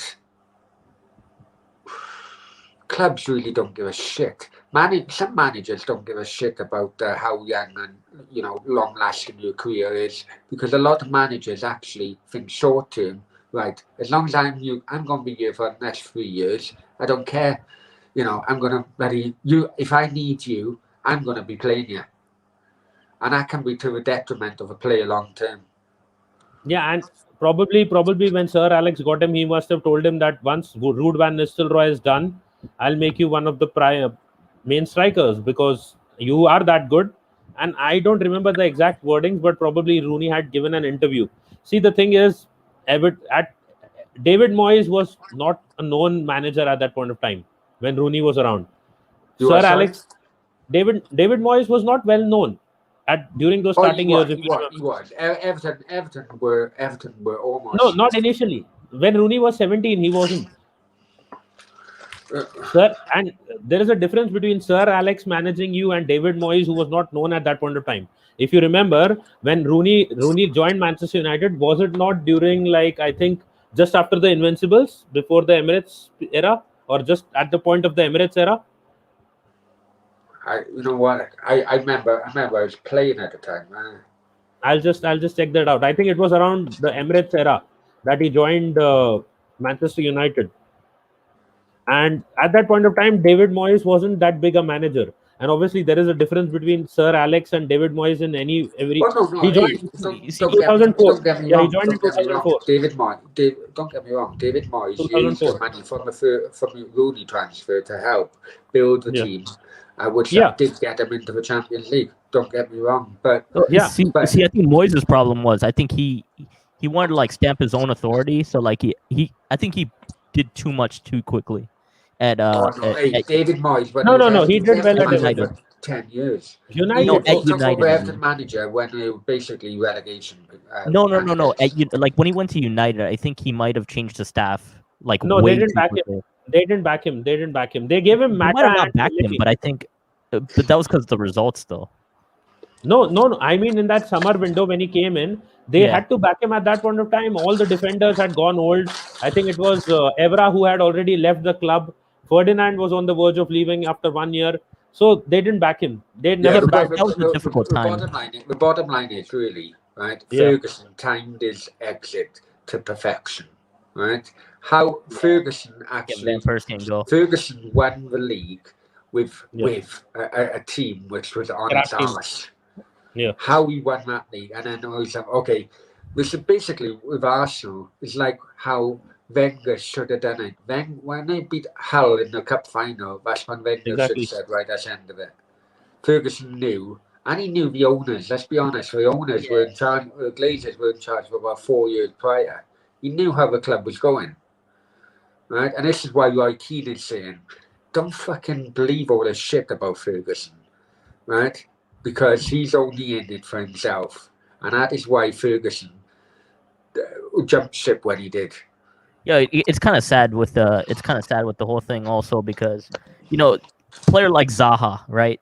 clubs really don't give a shit. Some managers don't give a shit about how young and long-lasting your career is, because a lot of managers actually think short-term. Right, as long as I'm going to be here for the next 3 years. I don't care. I'm going to if I need you, I'm going to be playing you, and that can be to the detriment of a player long term. Yeah, and probably when Sir Alex got him, he must have told him that once Ruud van Nistelrooy is done, I'll make you one of the main strikers because you are that good. And I don't remember the exact wordings, but probably Rooney had given an interview. See, the thing is, David Moyes was not a known manager at that point of time when Rooney was around. You Sir are sorry? Alex, David Moyes was not well known at during those Oh, starting years. If you remember. he was. Everton were almost. No, not initially. When Rooney was 17, he wasn't. Uh, Sir, and there is a difference between Sir Alex managing you and David Moyes, who was not known at that point of time. If you remember, when Rooney joined Manchester United, was it not during, like, I think just after the Invincibles, before the Emirates era, or just at the point of the Emirates era? you know what? I remember I was playing at the time. I'll just check that out. I think it was around the Emirates era that he joined Manchester United. And at that point of time, David Moyes wasn't that big a manager. And obviously, there is a difference between Sir Alex and David Moyes in every. Well, no, He hey, joined don't 2004. get me Yeah, he wrong. joined in Don't get me wrong. 2004. Don't get me wrong. David Moyes used 2004. the money from the Rooney transfer to help build the Yeah. team, which Yeah. did get them into the Champions League. Don't get me wrong, but Yeah, See, but- I think Moyes' problem was I think he wanted to like stamp his own authority, so like I think he did too much too quickly. At David Moyes. When No, he did well at United Everton. for 10 years. United. No, He at took United, over I Everton mean. manager when they were basically relegation. No. candidates. Like when he went to United, I think he might have changed the staff like No, way they didn't too back him. quickly. They didn't back him. They gave him They might Mata have not and backed him, Levy. but I think, but that was because of the results, though. No. I mean, in that summer window when he came in, they Yeah. had to back him at that point of time. All the defenders had gone old. I think it was Evra who had already left the club. Ferdinand was on the verge of leaving after 1 year. So they didn't back him. They never but backed that was a difficult time. The bottom line is really, right, Yeah. Ferguson timed his exit to perfection, right? How Ferguson Get actually, Van Persie and go. Ferguson won the league with Yeah. a team which was on Crap its team. arse. Yeah. How he won that league, and then I was like, okay, this is basically with Arsenal. It's like how Wenger should have done it. When they beat Hull in the cup final, that's when Wenger Exactly. should have said, right, that's the end of it. Ferguson knew, and he knew the owners. Let's be honest, the owners were in charge. The Glazers were in charge for about 4 years prior. He knew how the club was going, right? And this is why Roy Keane is saying, don't fucking believe all this shit about Ferguson, right? Because he's only in it for himself, and that is why Ferguson jumped ship when he did. Yeah, it's kind of sad with the whole thing also because player like Zaha, right?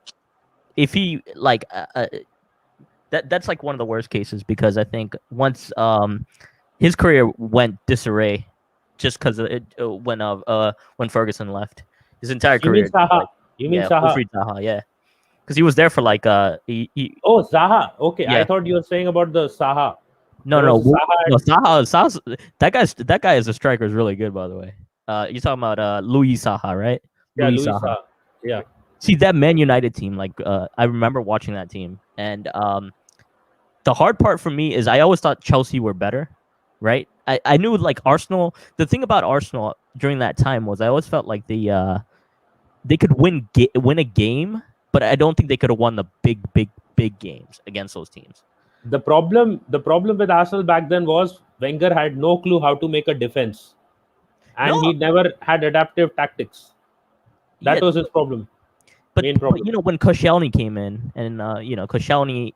If he like that's like one of the worst cases because I think once his career went disarray just because when Ferguson left, his entire You career. mean Zaha? like, You mean yeah, Zaha? Wilfried Zaha, yeah, because he was there for like he Oh, Zaha. Okay, Yeah. I thought you were saying about the Zaha. no There was Zaha's that guy as a striker is really good by the way. You're talking about Luis Zaha, right? Yeah, Luis Luis Zaha. Zaha. Yeah. See that Man United team, like I remember watching that team, and the hard part for me is I always thought Chelsea were better, right? I knew like Arsenal. The thing about Arsenal during that time was I always felt like they could win a game, but I don't think they could have won the big games against those teams. The problem with Arsenal back then was Wenger had no clue how to make a defense, and No. he never had adaptive tactics. That Yeah, was his problem. but, main but problem. when Koscielny came in, and Koscielny,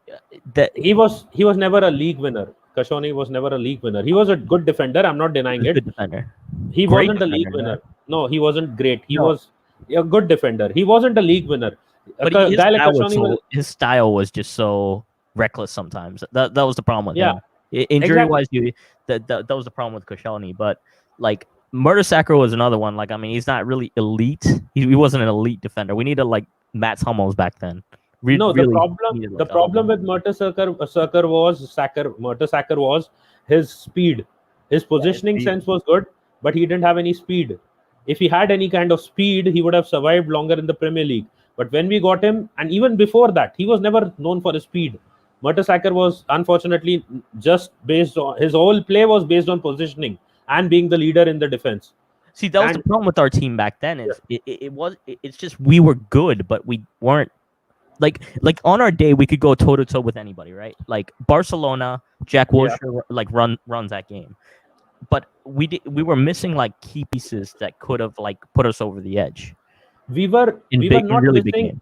that He was never a league winner. Koscielny was never a league winner. He was a good defender. I'm not denying was a it. good defender. He Great wasn't a league defender, winner. No, he wasn't great. He No. was a good defender. He wasn't a league winner. But A his guy like style, was Koscielny his style was just so reckless sometimes. That was the problem with Yeah. him. Injury wise, that was the problem with Koscielny. But like Mertesacker was another one. Like I mean, he's not really elite. He wasn't an elite defender. We needed like Mats Hummels back then. No, the really problem needed, like, the problem with Mertesacker was his speed. His positioning speed. sense was good, but he didn't have any speed. If he had any kind of speed, he would have survived longer in the Premier League. But when we got him, and even before that, he was never known for his speed. Mertesacker was unfortunately just based on his whole play was based on positioning and being the leader in the defense. See, that was the And- problem with our team back then. Is it's just we were good, but we weren't like on our day we could go toe to toe with anybody, right? Like Barcelona, Jack Wilshere like runs that game, but we were missing like key pieces that could have like put us over the edge. We were In not really big missing. games.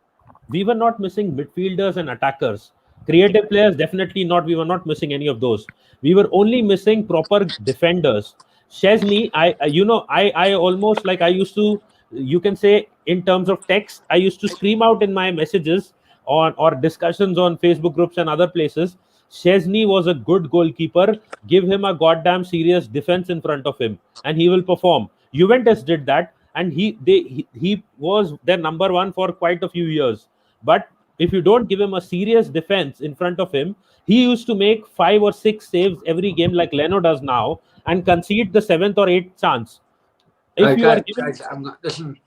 We were not missing midfielders and attackers. Creative players, definitely not. We were not missing any of those. We were only missing proper defenders. Chesney, I almost like I used to, you can say in terms of text, I used to scream out in my messages on or discussions on Facebook groups and other places. Chesney was a good goalkeeper. Give him a goddamn serious defense in front of him, and he will perform. Juventus did that, and he was their number one for quite a few years. But if you don't give him a serious defense in front of him, he used to make 5 or 6 saves every game like Leno does now and concede the 7th or 8th chance. If you are given, guys, listen,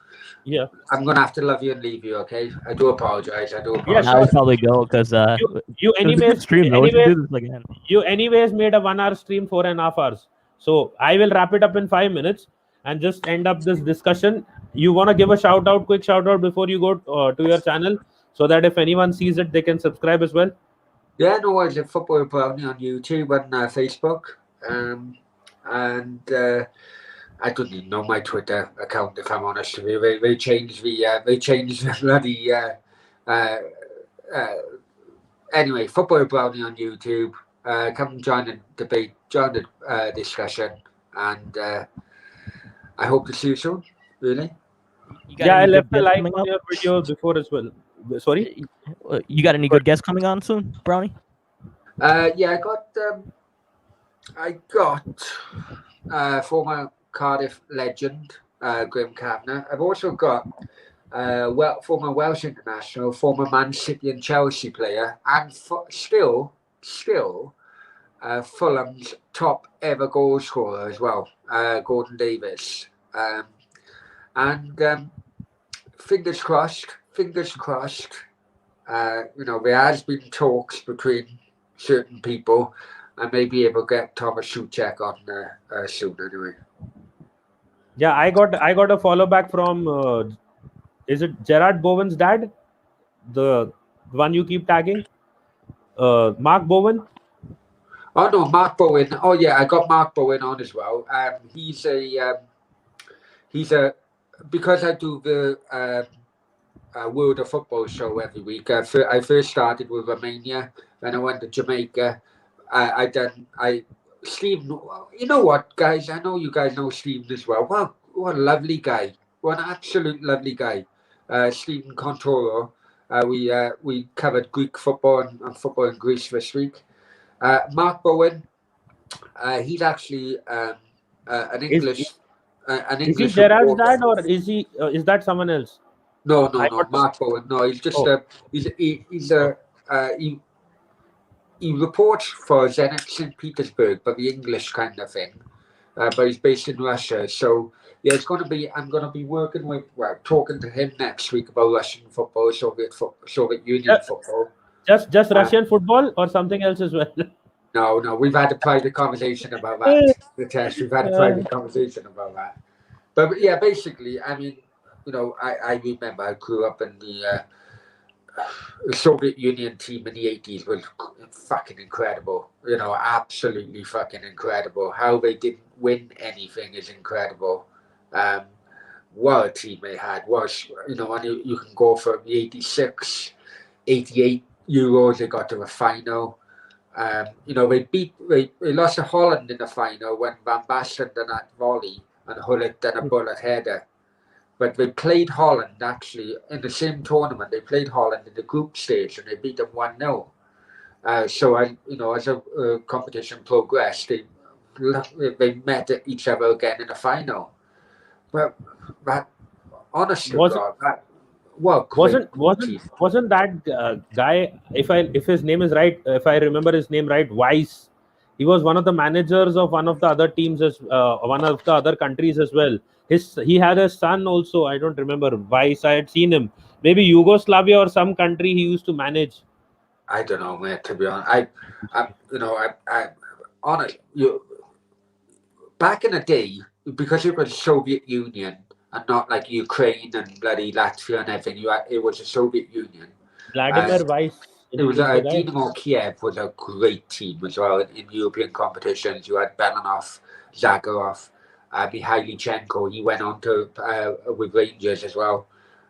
yeah, I'm gonna have to love you and leave you. Okay, I do apologize. I do Yeah, apologize. Now we probably go because you it was a good anyways, stream though. We should anyways, do this again. you anyways made a 1 hour stream, 4.5 hours. So I will wrap it up in 5 minutes and just end up this discussion. You want to give a quick shout out before you go to your channel, so that if anyone sees it, they can subscribe as well. Yeah, no worries. At Football Brownie on YouTube and Facebook, and I don't even know my Twitter account if I'm honest with you. They changed the bloody. Anyway, Football Brownie on YouTube. Come join the debate, join the discussion, and I hope to see you soon. Really. You got Yeah, I any left good a guests like coming on up? your video before as well. Sorry. You got any good guests coming on soon, Brownie? Yeah, I got former Cardiff legend Graham Kavanagh. I've also got former Welsh international, former Man City and Chelsea player, and still Fulham's top ever goal scorer as well, Gordon Davis. And fingers crossed. There has been talks between certain people. I may be able to get Thomas Souček on soon anyway. Yeah, I got a follow back from is it Gerard Bowen's dad, the one you keep tagging, Mark Bowen. Oh no, Mark Bowen. Oh yeah, I got Mark Bowen on as well. He's a because I do the World of Football show every week. I first started with Romania, then I went to Jamaica. Stephen, you know what, guys? I know you guys know Stephen as well. Wow, what a lovely guy! What an absolute lovely guy, Stephen Contoro. We covered Greek football and football in Greece this week. Mark Bowen, he's actually an English. Is he Gerard's dad or is that someone else? No, Mark Bowen. No, he's just he reports for Zenit St. Petersburg, but the English kind of thing. But he's based in Russia, so yeah, I'm going to be talking to him next week about Russian football, Soviet Union football. Just Russian football or something else as well? No, we've had a private conversation about that. The test, we've had a private conversation about that. But yeah, basically, I mean, I remember I grew up in the Soviet Union team in the 80s was fucking incredible. Absolutely fucking incredible. How they didn't win anything is incredible. What a team they had was, and you can go from the 86, 88 Euros, they got to the final. They lost to Holland in the final when Van Basten done that volley and Hullet done a bullet header. But they played Holland actually in the same tournament. They played Holland in the group stage and they beat them 1-0. So as a competition progressed, they met each other again in the final. But that, honestly, wasn't that guy? If his name is right, if I remember his name right, Weiss. He was one of the managers of one of the other teams one of the other countries as well. He had a son also. I don't remember Weiss. I had seen him. Maybe Yugoslavia or some country he used to manage. I don't know, mate. To be honest, honest, back in the day, because it was Soviet Union and not like Ukraine and bloody Latvia and everything. It was the Soviet Union. Vladimir Weiss It was is the guy. Dynamo Kiev was a great team as well in European competitions. You had Belanov, Zagarov, Mihailichenko. He went on to with Rangers as well.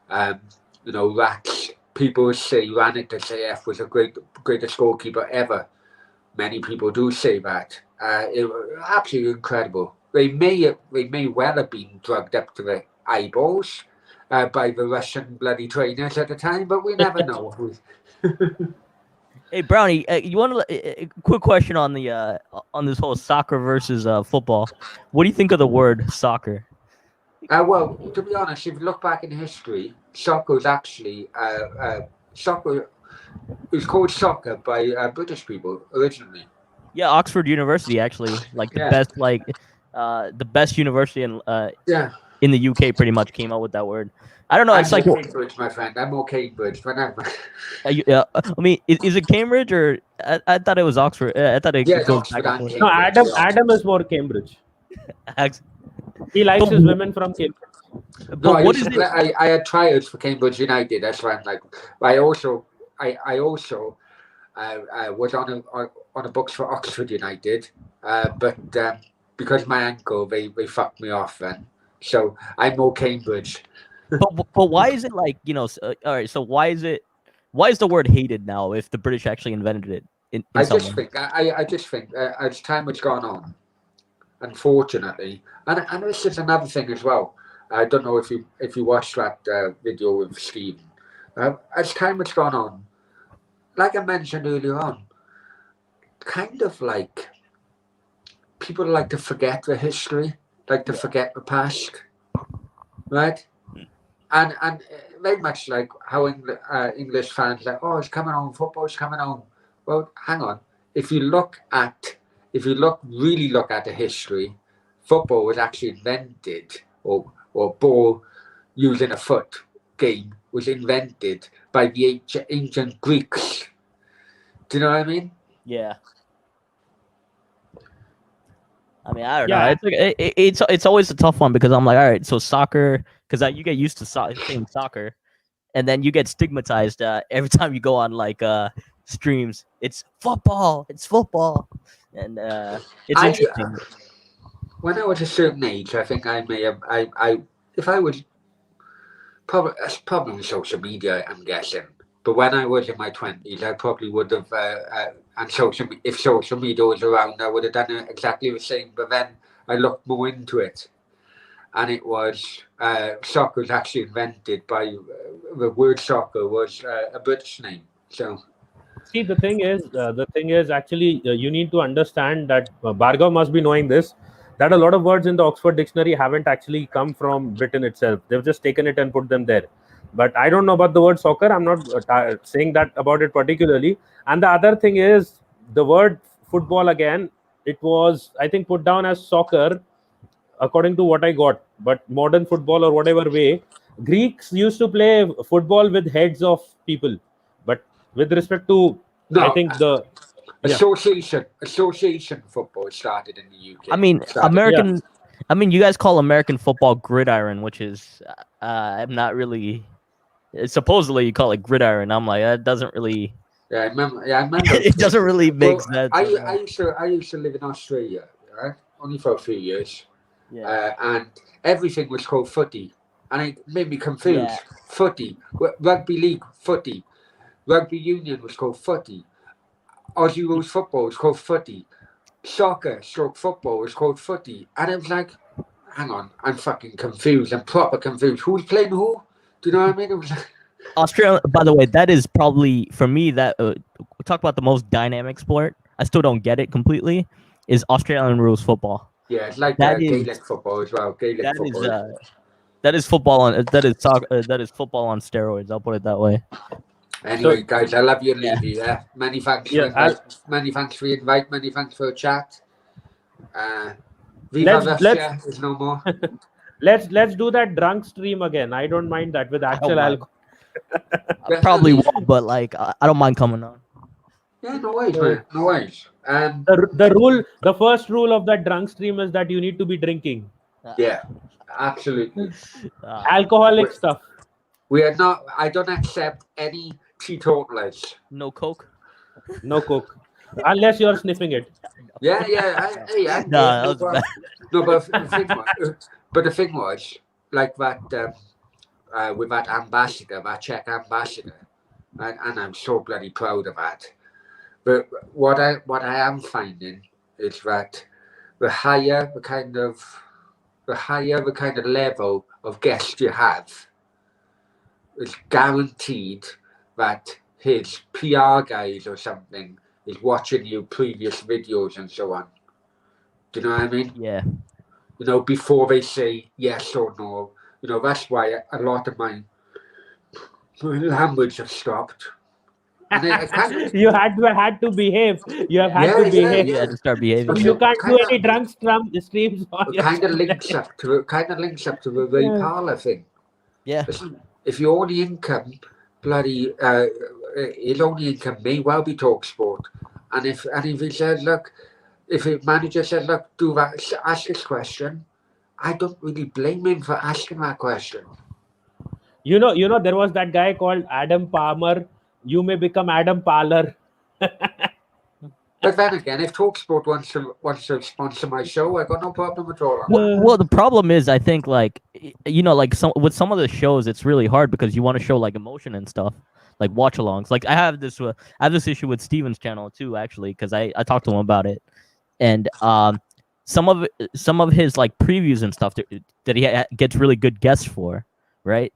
Rats. People say Rannik Zayev was a greatest goalkeeper ever. Many people do say that. It was absolutely incredible. They may well have been drugged up to the eyeballs by the Russian bloody trainers at the time, but we never know. Hey Brownie, you want a quick question on the on this whole soccer versus football? What do you think of the word soccer? Well, to be honest, if you look back in history, soccer was actually soccer. It was called soccer by British people originally. Yeah, Oxford University actually, like the best, the best university in the UK, pretty much came out with that word. I don't know. It's I'm like Cambridge, my friend. I'm more Cambridge. Whenever. I mean, is it Cambridge or I thought it was Oxford? I thought it goes Oxford back and and No, Cambridge. Adam is more Cambridge. forth. He likes But- his women from Cambridge. But No, what is it? I had tryouts for Cambridge United. That's why I'm like. I also was on a books for Oxford United, but because of my ankle, they fucked me off then. So I'm more Cambridge. But why is it like all right? So why is the word hated now if the British actually invented it in I some just way? think I just think as time has gone on, unfortunately, and this is another thing as well. I don't know if you watched that video with Steve. As time has gone on, like I mentioned earlier on, kind of like people like to forget the history, like to forget the past, right? And very much like how English fans like, oh, it's coming on, football's coming on. Well, hang on. If you really look at the history, football was actually invented, or ball using a foot game was invented by the ancient Greeks. Do you know what I mean? Yeah. I mean, I don't Yeah. know. It's always a tough one because I'm like, all right, so soccer, because you get used to saying soccer, and then you get stigmatized every time you go on like streams. It's football, and it's I- interesting. When I was a certain age, I think I may have. If I was probably social media, I'm guessing. But when I was in my 20s, I probably would have. And if social media was around, I would have done it exactly the same. But then I looked more into it, and it was soccer was actually invented by the word soccer was a British name. So See, the thing is actually you need to understand that Bhargav must be knowing this, that a lot of words in the Oxford Dictionary haven't actually come from Britain itself. They've just taken it and put them there. But I don't know about the word soccer. I'm not saying that about it particularly. And the other thing is the word football again. It was, I think, put down as soccer, according to what I got. But modern football or whatever way, Greeks used to play football with heads of people. But with respect to, no, I think the association football started in the UK. I mean, Started- American. I mean, you guys call American football gridiron, which is I'm not really. Supposedly, you call it gridiron. I'm like, that doesn't really. Yeah, I remember. It doesn't really make Well, sense. I used to live in Australia, right? Only for a few years, Yeah. and everything was called footy, and it made me confused. Yeah. Footy, rugby league, footy, rugby union was called footy, Aussie rules football was called footy, soccer stroke football was called footy, and it was like, hang on, I'm fucking confused. I'm proper confused. Who's playing who? Do you know what I mean? It was like, Australia, by the way, that is probably for me that talk about the most dynamic sport. I still don't get it completely. Is Australian rules football? yeah, it's like That is- Gaelic football as well. Gaelic That football. is that is football on that is soccer that is football on steroids. I'll put it that way. Anyway, guys, I love you and Yeah. leave you. Yeah, many thanks. Yeah, Many thanks for the invite. Many thanks for the chat. Viva Let's- Russia is no more. let's do that drunk stream again. I don't mind that with actual mind. alcohol. I probably won't, but like I don't mind coming on. Yeah, no worries, man. No worries. The first rule of that drunk stream is that you need to be drinking Yeah, absolutely. alcoholic stuff. We are not. I don't accept any teetotalers. No coke. No coke, unless you're sniffing it. Yeah, hey, I'm Nah, no, that was bad. no, but the thing was, like that, with that ambassador, that Czech ambassador, and I'm so bloody proud of that. But what I am finding is that the higher the kind of level of guest you have, it's guaranteed that his PR guys or something is watching your previous videos and so on. Do you know what I mean? Yeah. You know, before they say yes or no. You know, that's why a lot of my language have stopped. And I kind of, You had to behave. You have had Yeah, to behave. You had to start behaving. You can't do Kinda- any drunk streams on it your kind of channel. links up to the Ray Yeah. Parler thing. Yeah. Listen, if your only income, bloody, his only income may well be talk sport, and if he says, look, if a manager says, look, do that, ask this question, I don't really blame him for asking that question. You know, there was that guy called Adam Palmer. You may become Adam Parler. But then again, if Talksport wants to sponsor my show, I got no problem at all. On that. Well, the problem is, I think, like, you know, like with some of the shows, it's really hard because you want to show like emotion and stuff, like watch-alongs. Like I have this issue with Steven's channel too, actually, because I talked to him about it, and some of his like previews and stuff that he gets really good guests for, right?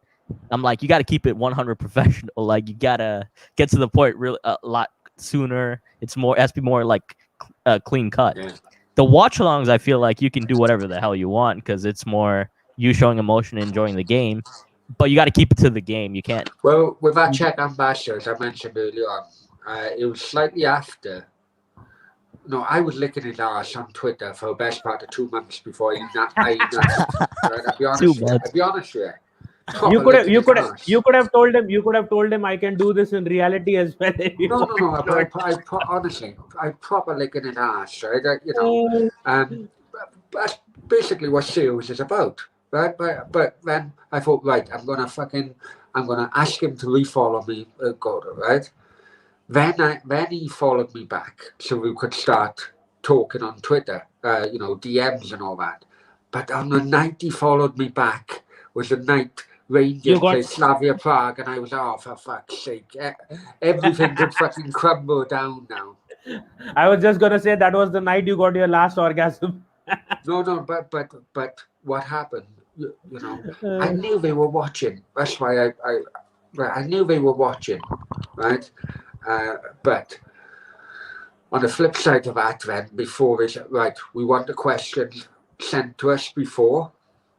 I'm like, you got to keep it 100 professional. Like you gotta get to the point really a lot sooner. It has to be more like clean cut. Yeah. The watch-alongs, I feel like you can do whatever the hell you want because it's more you showing emotion and enjoying the game, but you got to keep it to the game. You can't. Well, with that Czech ambassador, as I mentioned earlier on, it was slightly after. No, I was licking his ass on Twitter for the best part of 2 months before I I'll be honest. 2 with you. months. I'll be honest with you. You Proper licking his could ass. have told him I can do this in reality as well. if you No. want. Honestly, I proper licking his ass, right? You know, that's basically what sales is about, right? But then I thought, right, I'm gonna ask him to refollow me, Goda, right? Then he followed me back, so we could start talking on Twitter, you know, DMs and all that. But on the night he followed me back was the night Rangers played Slavia Prague, and I was, oh, for fuck's sake, everything would fucking crumble down now. I was just gonna say that was the night you got your last orgasm. No, but what happened? You know, I knew they were watching. That's why I knew they were watching, right? But on the flip side of that, then before they said, right, we want the questions sent to us before.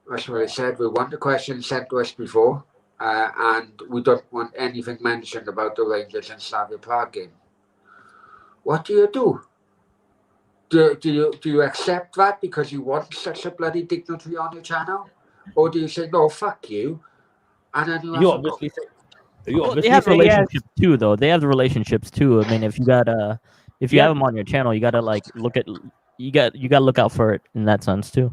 That's what I said. We want the questions sent to us before, and we don't want anything mentioned about the Rangers and Slavia Prague game. What do you do? Do you accept that because you want such a bloody dignitary on your channel, or do you say no, fuck you? And then You obviously say. You Well, obviously they have say yes. relationships too, though. They have the relationships too. I mean, if you have them on your channel, you gotta like you gotta look out for it in that sense too.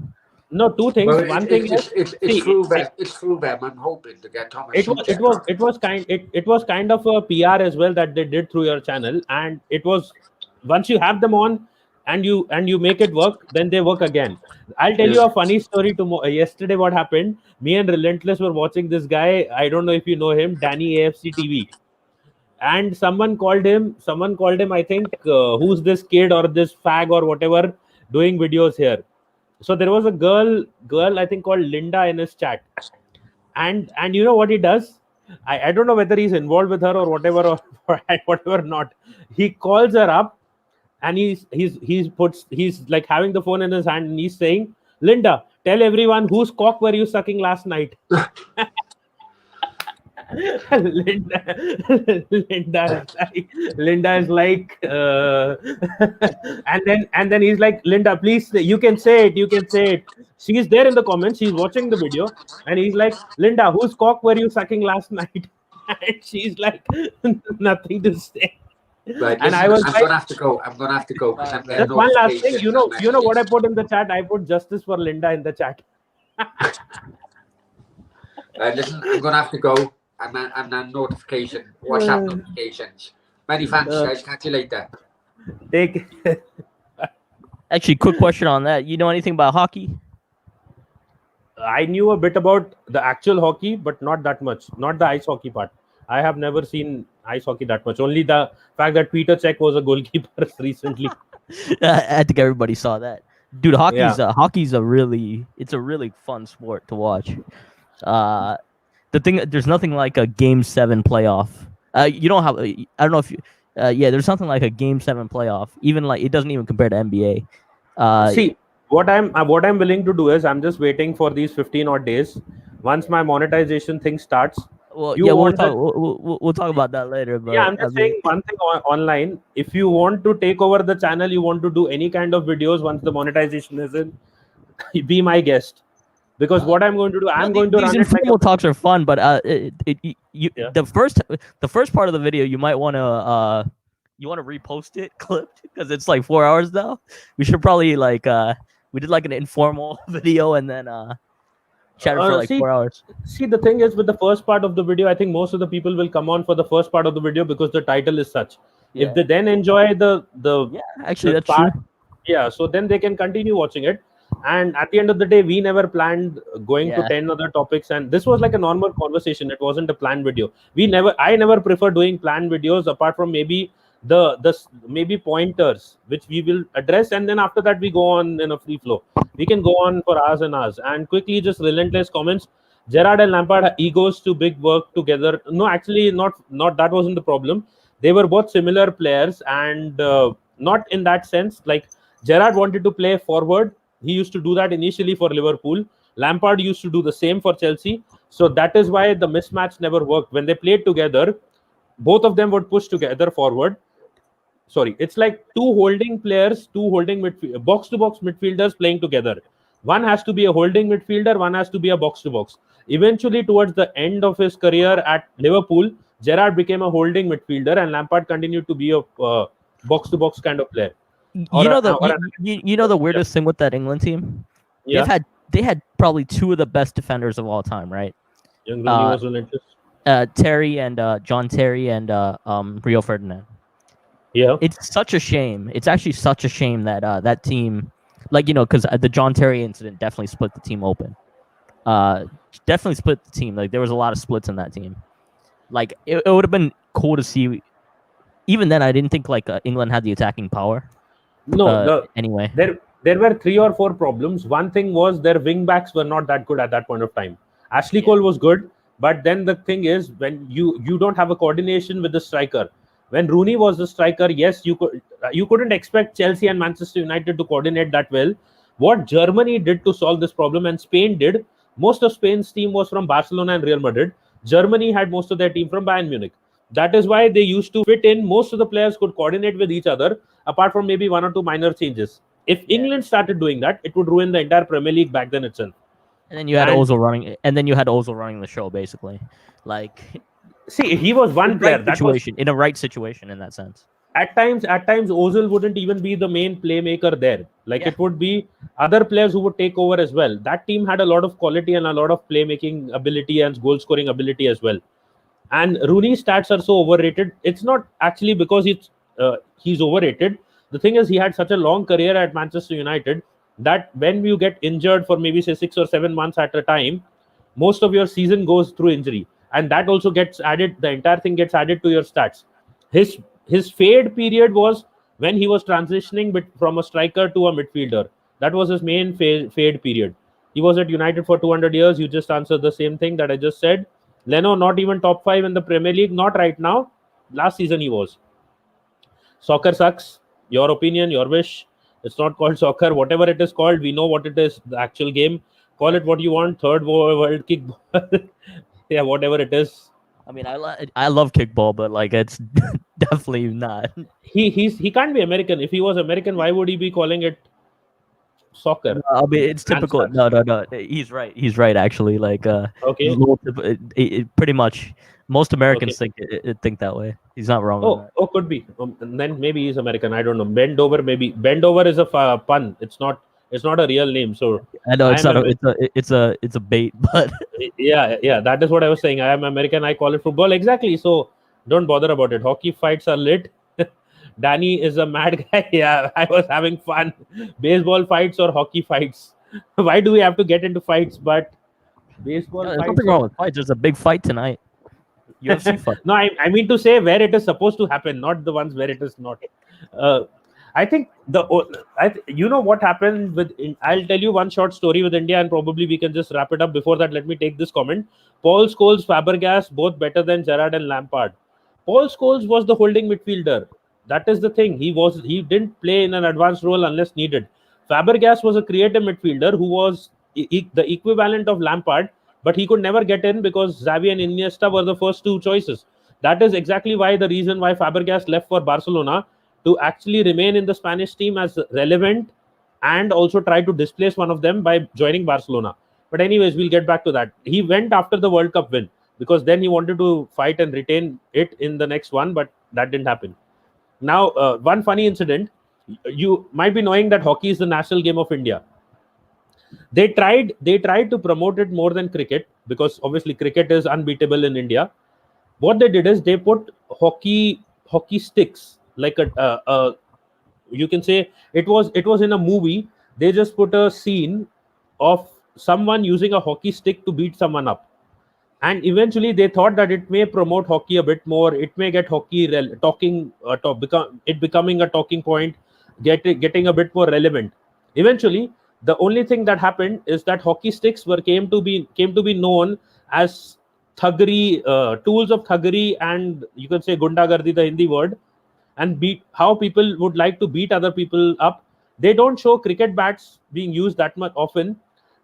No, two things. Well, One thing is it's through them. It's through them. I'm hoping to get Thomas. it was kind of a PR as well that they did through your channel, and it was once you have them on and you make it work, then they work again. I'll tell you a funny story. Yesterday, what happened? Me and Relentless were watching this guy. I don't know if you know him, Danny AFC TV, and someone called him. I think who's this kid or this fag or whatever doing videos here. So there was a girl I think called Linda in his chat, and you know what he does? I don't know whether he's involved with her or whatever or whatever not. He calls her up, and he's like having the phone in his hand, and he's saying, Linda, tell everyone whose cock were you sucking last night. Linda is like and then he's like, Linda, please, you can say it. She's there in the comments, she's watching the video, and he's like, Linda, whose cock were you sucking last night? And she's like, nothing to say. Right, And listen, I was I'm like, gonna have to go. I'm gonna have to go because I'm getting just one last thing. notifications. You know what I messages. put in the chat? I put justice for Linda in the chat. Listen, I'm gonna have to go. I'm on notification. WhatsApp notifications. Many thanks, guys. Catch you later. Take. Actually, quick question on that. You know anything about hockey? I knew a bit about the actual hockey, but not that much. Not the ice hockey part. I have never seen ice hockey that much. Only the fact that Peter Cech was a goalkeeper recently. I think everybody saw that. Dude, hockey's Yeah. hockey's a really fun sport to watch. The thing, there's nothing like a Game 7 playoff. You don't have. I don't know if you. Yeah, there's something like a Game 7 playoff. Even like it doesn't even compare to NBA. See, what I'm willing to do is I'm just waiting for these 15 odd days. Once my monetization thing starts, well, you yeah, want we'll talk about that later. But yeah, I'm just saying one thing online. If you want to take over the channel, you want to do any kind of videos once the monetization is in, be my guest. Because what I'm going to do, I'm going to these run it like informal talks are fun, but Yeah. the first part of the video you might want to repost it clipped because it's like 4 hours now. We should probably like we did like an informal video and then chatted for like 4 hours. See, the thing is with the first part of the video, I think most of the people will come on for the first part of the video because the title is such. Yeah. If they then enjoy the Actually, the that's true. yeah, so then they can continue watching it. And at the end of the day, we never planned going to Yeah. 10 other topics, and this was like a normal conversation. It wasn't a planned video. I never prefer doing planned videos apart from maybe the maybe pointers which we will address, and then after that we go on in a free flow. We can go on for hours and hours. And quickly, just relentless comments. Gerrard and Lampard egos to big work together. No, actually, not that wasn't the problem. They were both similar players, and not in that sense. Like Gerrard wanted to play forward. He used to do that initially for Liverpool. Lampard used to do the same for Chelsea. So that is why the mismatch never worked. When they played together, both of them would push together forward. Sorry, it's like two holding box-to-box midfielders playing together. One has to be a holding midfielder, one has to be a box-to-box. Eventually, towards the end of his career at Liverpool, Gerrard became a holding midfielder, and Lampard continued to be a box-to-box kind of player. You know the weirdest thing with that England team? Yeah. They had probably two of the best defenders of all time, right? Young Rooney was relentless. Terry and John Terry and Rio Ferdinand. Yeah. It's such a shame. It's actually such a shame that that team, like, you know, because the John Terry incident definitely split the team open. Definitely split the team. Like, there was a lot of splits in that team. Like, it would have been cool to see. Even then, I didn't think like England had the attacking power. No, anyway, there were 3 or 4 problems. One thing was their wing backs were not that good at that point of time. Ashley Cole was good, but then the thing is, when you don't have a coordination with the striker. When Rooney was the striker, yes, you couldn't expect Chelsea and Manchester United to coordinate that well. What Germany did to solve this problem, and Spain did, most of Spain's team was from Barcelona and Real Madrid. Germany had most of their team from Bayern Munich. That is why they used to fit in. Most of the players could coordinate with each other, apart from maybe 1 or 2 minor changes. If England started doing that, it would ruin the entire Premier League back then itself. And then you had Ozil running the show, basically. Like, see, he was one player. In a right situation in that sense. At times, Ozil wouldn't even be the main playmaker there. Like, it would be other players who would take over as well. That team had a lot of quality and a lot of playmaking ability and goal scoring ability as well. And Rooney's stats are so overrated. It's not actually because he's overrated. The thing is, he had such a long career at Manchester United that when you get injured for maybe say 6 or 7 months at a time, most of your season goes through injury, and that also gets added. The entire thing gets added to your stats. His fade period was when he was transitioning from a striker to a midfielder. That was his main fade period. He was at United for 200 years. You just answered the same thing that I just said. Leno, not even top 5 in the Premier League. Not right now. Last season he was. Soccer sucks. Your opinion, your wish. It's not called soccer. Whatever it is called, we know what it is. The actual game. Call it what you want. Third world kickball. Yeah, whatever it is. I mean, I love kickball, but like, it's definitely not. He can't be American. If he was American, why would he be calling it soccer. I mean, it's And typical. such. No. He's right. He's right. Actually, like Okay. pretty much most Americans Okay. think that way. He's not wrong on that. Oh, could be. And then maybe he's American. I don't know. Bend over, maybe. Bend over is a pun. It's not. It's not a real name. So I know I it's am not it's a bait, but yeah. That is what I was saying. I am American. I call it football. Exactly. So don't bother about it. Hockey fights are lit. Danny is a mad guy. Yeah, I was having fun. Baseball fights or hockey fights. Why do we have to get into fights? But baseball there's fights. nothing wrong with fights. There's a big fight tonight. UFC fight. No, I mean to say where it is supposed to happen, not the ones where it is not. I think you know what happened with. I'll tell you one short story with India, and probably we can just wrap it up. Before that, let me take this comment. Paul Scholes, Fabregas, both better than Gerrard and Lampard. Paul Scholes was the holding midfielder. That is the thing. He didn't play in an advanced role unless needed. Fabregas was a creative midfielder who was the equivalent of Lampard, but he could never get in because Xavi and Iniesta were the first two choices. That is exactly why the reason why Fabregas left for Barcelona, to actually remain in the Spanish team as relevant and also try to displace one of them by joining Barcelona. But anyways, we'll get back to that. He went after the World Cup win because then he wanted to fight and retain it in the next one, but that didn't happen. Now, one funny incident. You might be knowing that hockey is the national game of India. They tried to promote it more than cricket because obviously cricket is unbeatable in India. What they did is they put hockey sticks, like you can say it was in a movie. They just put a scene of someone using a hockey stick to beat someone up, and eventually they thought that it may promote hockey a bit more. It may get hockey becoming a talking point, getting a bit more relevant. Eventually, the only thing that happened is that hockey sticks came to be known as thuggery, tools of thuggery, and you can say gundagardi, the Hindi word, and how people would like to beat other people up. They don't show cricket bats being used that much often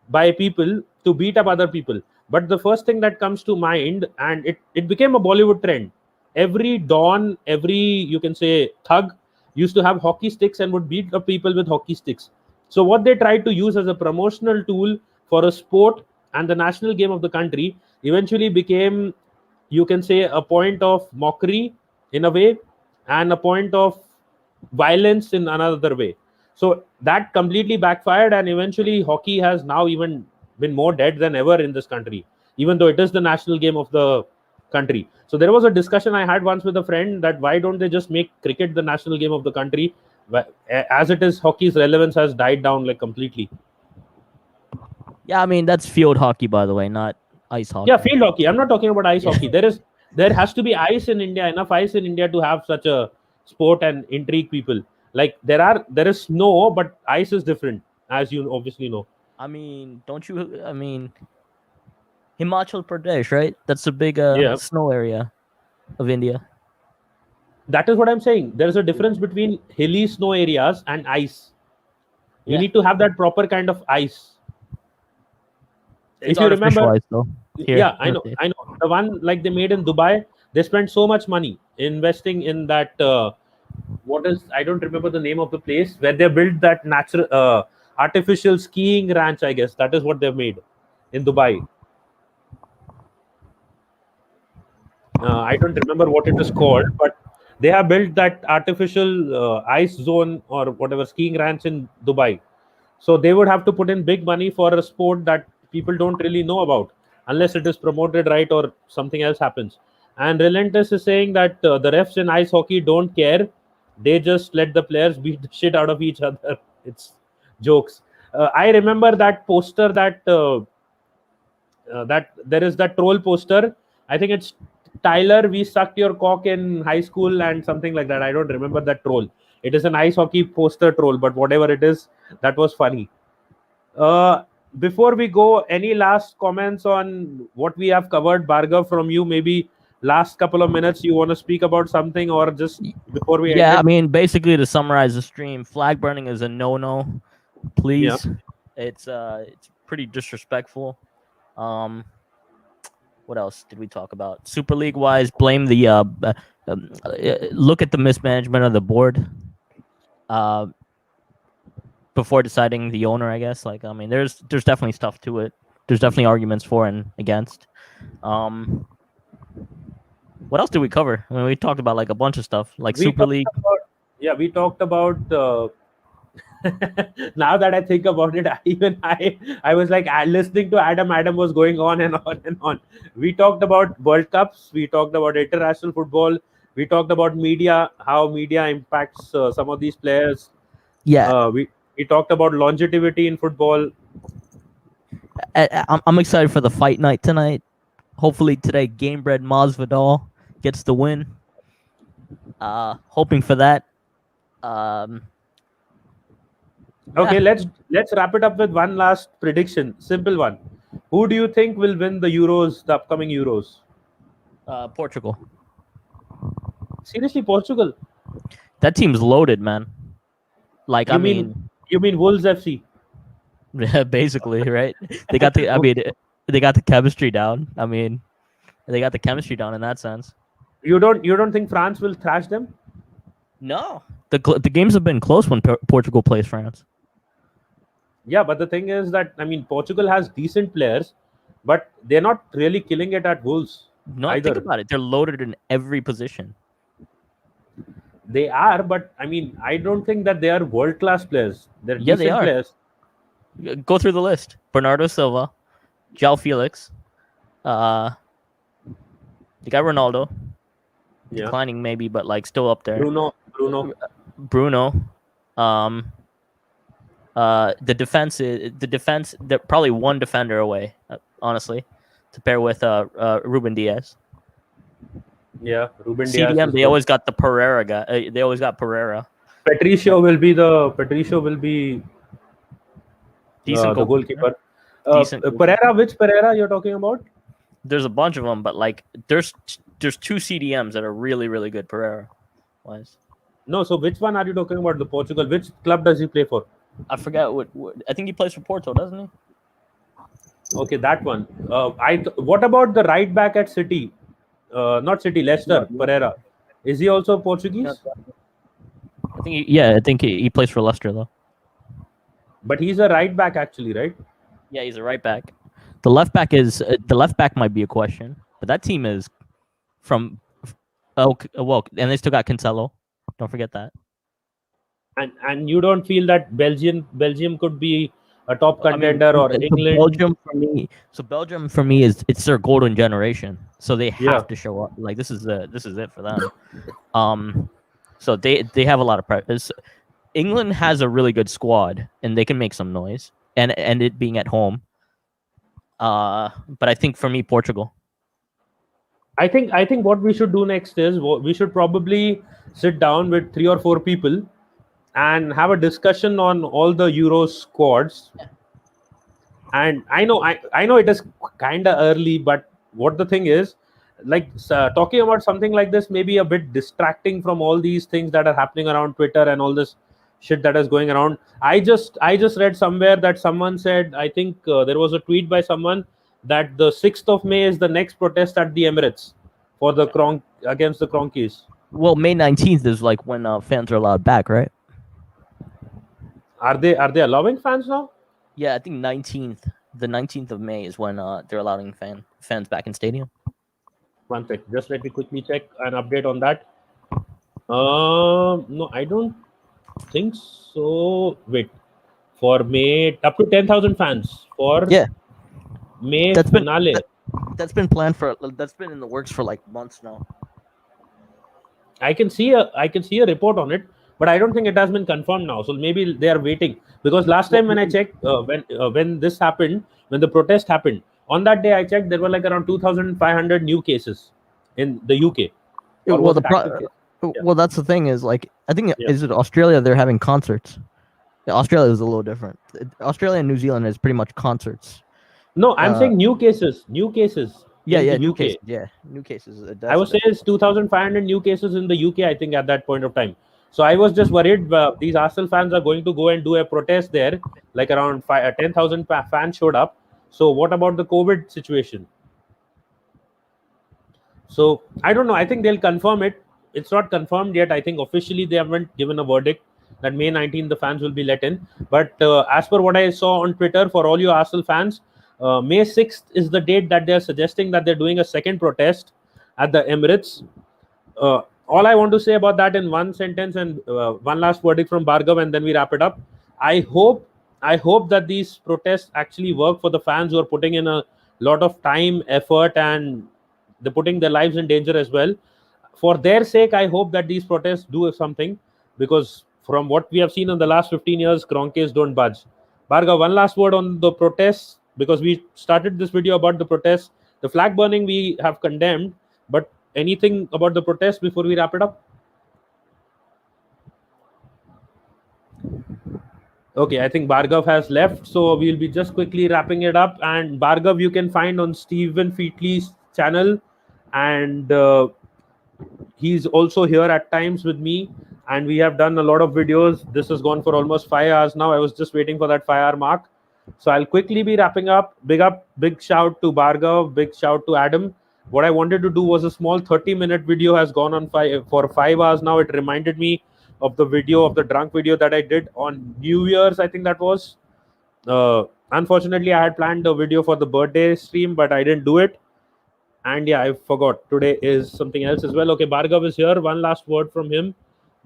by people to beat up other people. But the first thing that comes to mind, and it became a Bollywood trend. Every Don, every, you can say, thug used to have hockey sticks and would beat up people with hockey sticks. So what they tried to use as a promotional tool for a sport and the national game of the country eventually became, you can say, a point of mockery in a way and a point of violence in another way. So that completely backfired, and eventually hockey has now even been more dead than ever in this country, even though it is the national game of the country. So there was a discussion I had once with a friend that why don't they just make cricket the national game of the country? As it is, hockey's relevance has died down like completely. Yeah, I mean that's field hockey, by the way, not ice hockey. Yeah, field hockey. I'm not talking about ice hockey. There has to be ice in India, enough ice in India to have such a sport and intrigue people. Like there is snow, but ice is different, as you obviously know. I mean, don't you? I mean, Himachal Pradesh, right? That's a big snow area of India. That is what I'm saying. There is a difference between hilly snow areas and ice. You need to have that proper kind of ice. It's if you remember, ice, though. Yeah, I know. The one like they made in Dubai, they spent so much money investing in that. I don't remember the name of the place where they built that natural artificial skiing ranch. I guess that is what they've made in Dubai. I don't remember what it is called, but they have built that artificial ice zone or whatever skiing ranch in Dubai. So they would have to put in big money for a sport that people don't really know about unless it is promoted right or something else happens. And Relentless is saying that the refs in ice hockey don't care. They just let the players beat the shit out of each other. It's jokes. I remember that poster that there is that troll poster. I think it's Tyler, we sucked your cock in high school and something like that. I don't remember that troll. It is an ice hockey poster troll, but whatever it is, that was funny. Before we go, any last comments on what we have covered? Bhargav, from you, maybe last couple of minutes, you want to speak about something, or just before we end it? I mean, basically to summarize the stream, flag burning is a no-no. Please, it's pretty disrespectful. What else did we talk about? Super League wise, blame the look at the mismanagement of the board. before deciding the owner, I guess. Like, I mean, there's definitely stuff to it. There's definitely arguments for and against. What else did we cover? I mean, we talked about like a bunch of stuff, like We Super talked League. we talked about. Now that I think about it, I was like listening to Adam. Adam was going on and on and on. We talked about World Cups. We talked about international football. We talked about media, how media impacts some of these players. Yeah, We talked about longevity in football. I'm excited for the fight night tonight. Hopefully today, Gamebred Masvidal gets the win. Hoping for that. Okay, let's wrap it up with one last prediction. Simple one. Who do you think will win the Euros, the upcoming Euros? Portugal. Seriously, Portugal? That team's loaded, man. Like, You mean Wolves FC? basically, right? They got the. I mean, they got the chemistry down. I mean, they got the chemistry down in that sense. You don't think France will thrash them? No, the games have been close when Portugal plays France. Yeah, but the thing is that Portugal has decent players, but they're not really killing it at Wolves. No, either. think about it. They're loaded in every position. They are, but I don't think that they are world-class players. They're Yeah, decent they are. players. Go through the list: Bernardo Silva, João Felix, the guy Ronaldo, Yeah. declining maybe, but like still up there. Bruno. The defense. They're probably one defender away, honestly, to pair with Ruben Diaz. Yeah, Ruben Diaz. CDM. They always got the Pereira guy. They always got Pereira. Patricio will be Decent the goalkeeper. Decent Pereira, which Pereira you're talking about? There's a bunch of them, but like there's two CDMs that are really, really good. Pereira wise. No, so which one are you talking about? The Portugal. Which club does he play for? I forgot what I think he plays for Porto, doesn't he? Okay, that one. What about the right back at City? Not City, Leicester. Pereira. Is he also Portuguese? I think he plays for Leicester though. But he's a right back actually, right? Yeah, he's a right back. The left back might be a question, but that team is from and they still got Cancelo. Don't forget that. And you don't feel that Belgium could be a top contender or England? Belgium for me is it's their golden generation. So they have to show up. Like this is it for them. So they have a lot of practice. England has a really good squad and they can make some noise. And it being at home. But I think for me, Portugal. I think what we should do next is we should probably sit down with 3 or 4 people and have a discussion on all the Euro squads. And I know it is kind of early, but what the thing is, like talking about something like this may be a bit distracting from all these things that are happening around Twitter and all this shit that is going around. I just read somewhere that someone said, I think there was a tweet by someone that the 6th of May is the next protest at the Emirates for the against the Cronkies. Well, May 19th is like when fans are allowed back, right? Are they allowing fans now? Yeah, I think the 19th of May is when they're allowing fans back in stadium. One sec, just let me quickly check an update on that. No, I don't think so. Wait, for May up to 10,000 fans for May finale. That's been planned that's been in the works for like months now. I can see a report on it, but I don't think it has been confirmed now. So maybe they are waiting, because last time when I checked, when this happened, when the protest happened, on that day I checked, there were like around 2,500 new cases in the UK. Well, that's the thing is like I think is it Australia? They're having concerts. Yeah, Australia is a little different. Australia and New Zealand is pretty much concerts. No, I'm saying new cases. New cases. New cases. Yeah, new cases. I was saying it's 2,500 new cases in the UK, I think, at that point of time. So I was just worried these Arsenal fans are going to go and do a protest there, like around 10,000 fans showed up. So what about the COVID situation? So I don't know. I think they'll confirm it. It's not confirmed yet. I think officially they haven't given a verdict. that May 19th the fans will be let in. But as per what I saw on Twitter, for all you Arsenal fans, May 6th is the date that they're suggesting that they're doing a second protest at the Emirates. All I want to say about that in one sentence, and one last verdict from Bhargav, and then we wrap it up. I hope that these protests actually work for the fans who are putting in a lot of time, effort, and they're putting their lives in danger as well. For their sake, I hope that these protests do something, because from what we have seen in the last 15 years, Kroenkes don't budge. Bhargav, one last word on the protests, because we started this video about the protests. The flag burning we have condemned, but anything about the protests before we wrap it up? Okay, I think Bhargav has left, so we'll be just quickly wrapping it up. And Bhargav, you can find on Stephen Featley's channel, and he's also here at times with me, and we have done a lot of videos. This has gone for almost 5 hours now. I was just waiting for that 5-hour mark, so I'll quickly be wrapping up. Big shout to Bhargav, big shout to Adam. What I wanted to do was a small 30-minute video, has gone on for 5 hours now. It reminded me of the video, of the drunk video that I did on New Year's, I think that was. Unfortunately, I had planned a video for the birthday stream, but I didn't do it. And yeah, I forgot. Today is something else as well. Okay, Bhargav is here. One last word from him.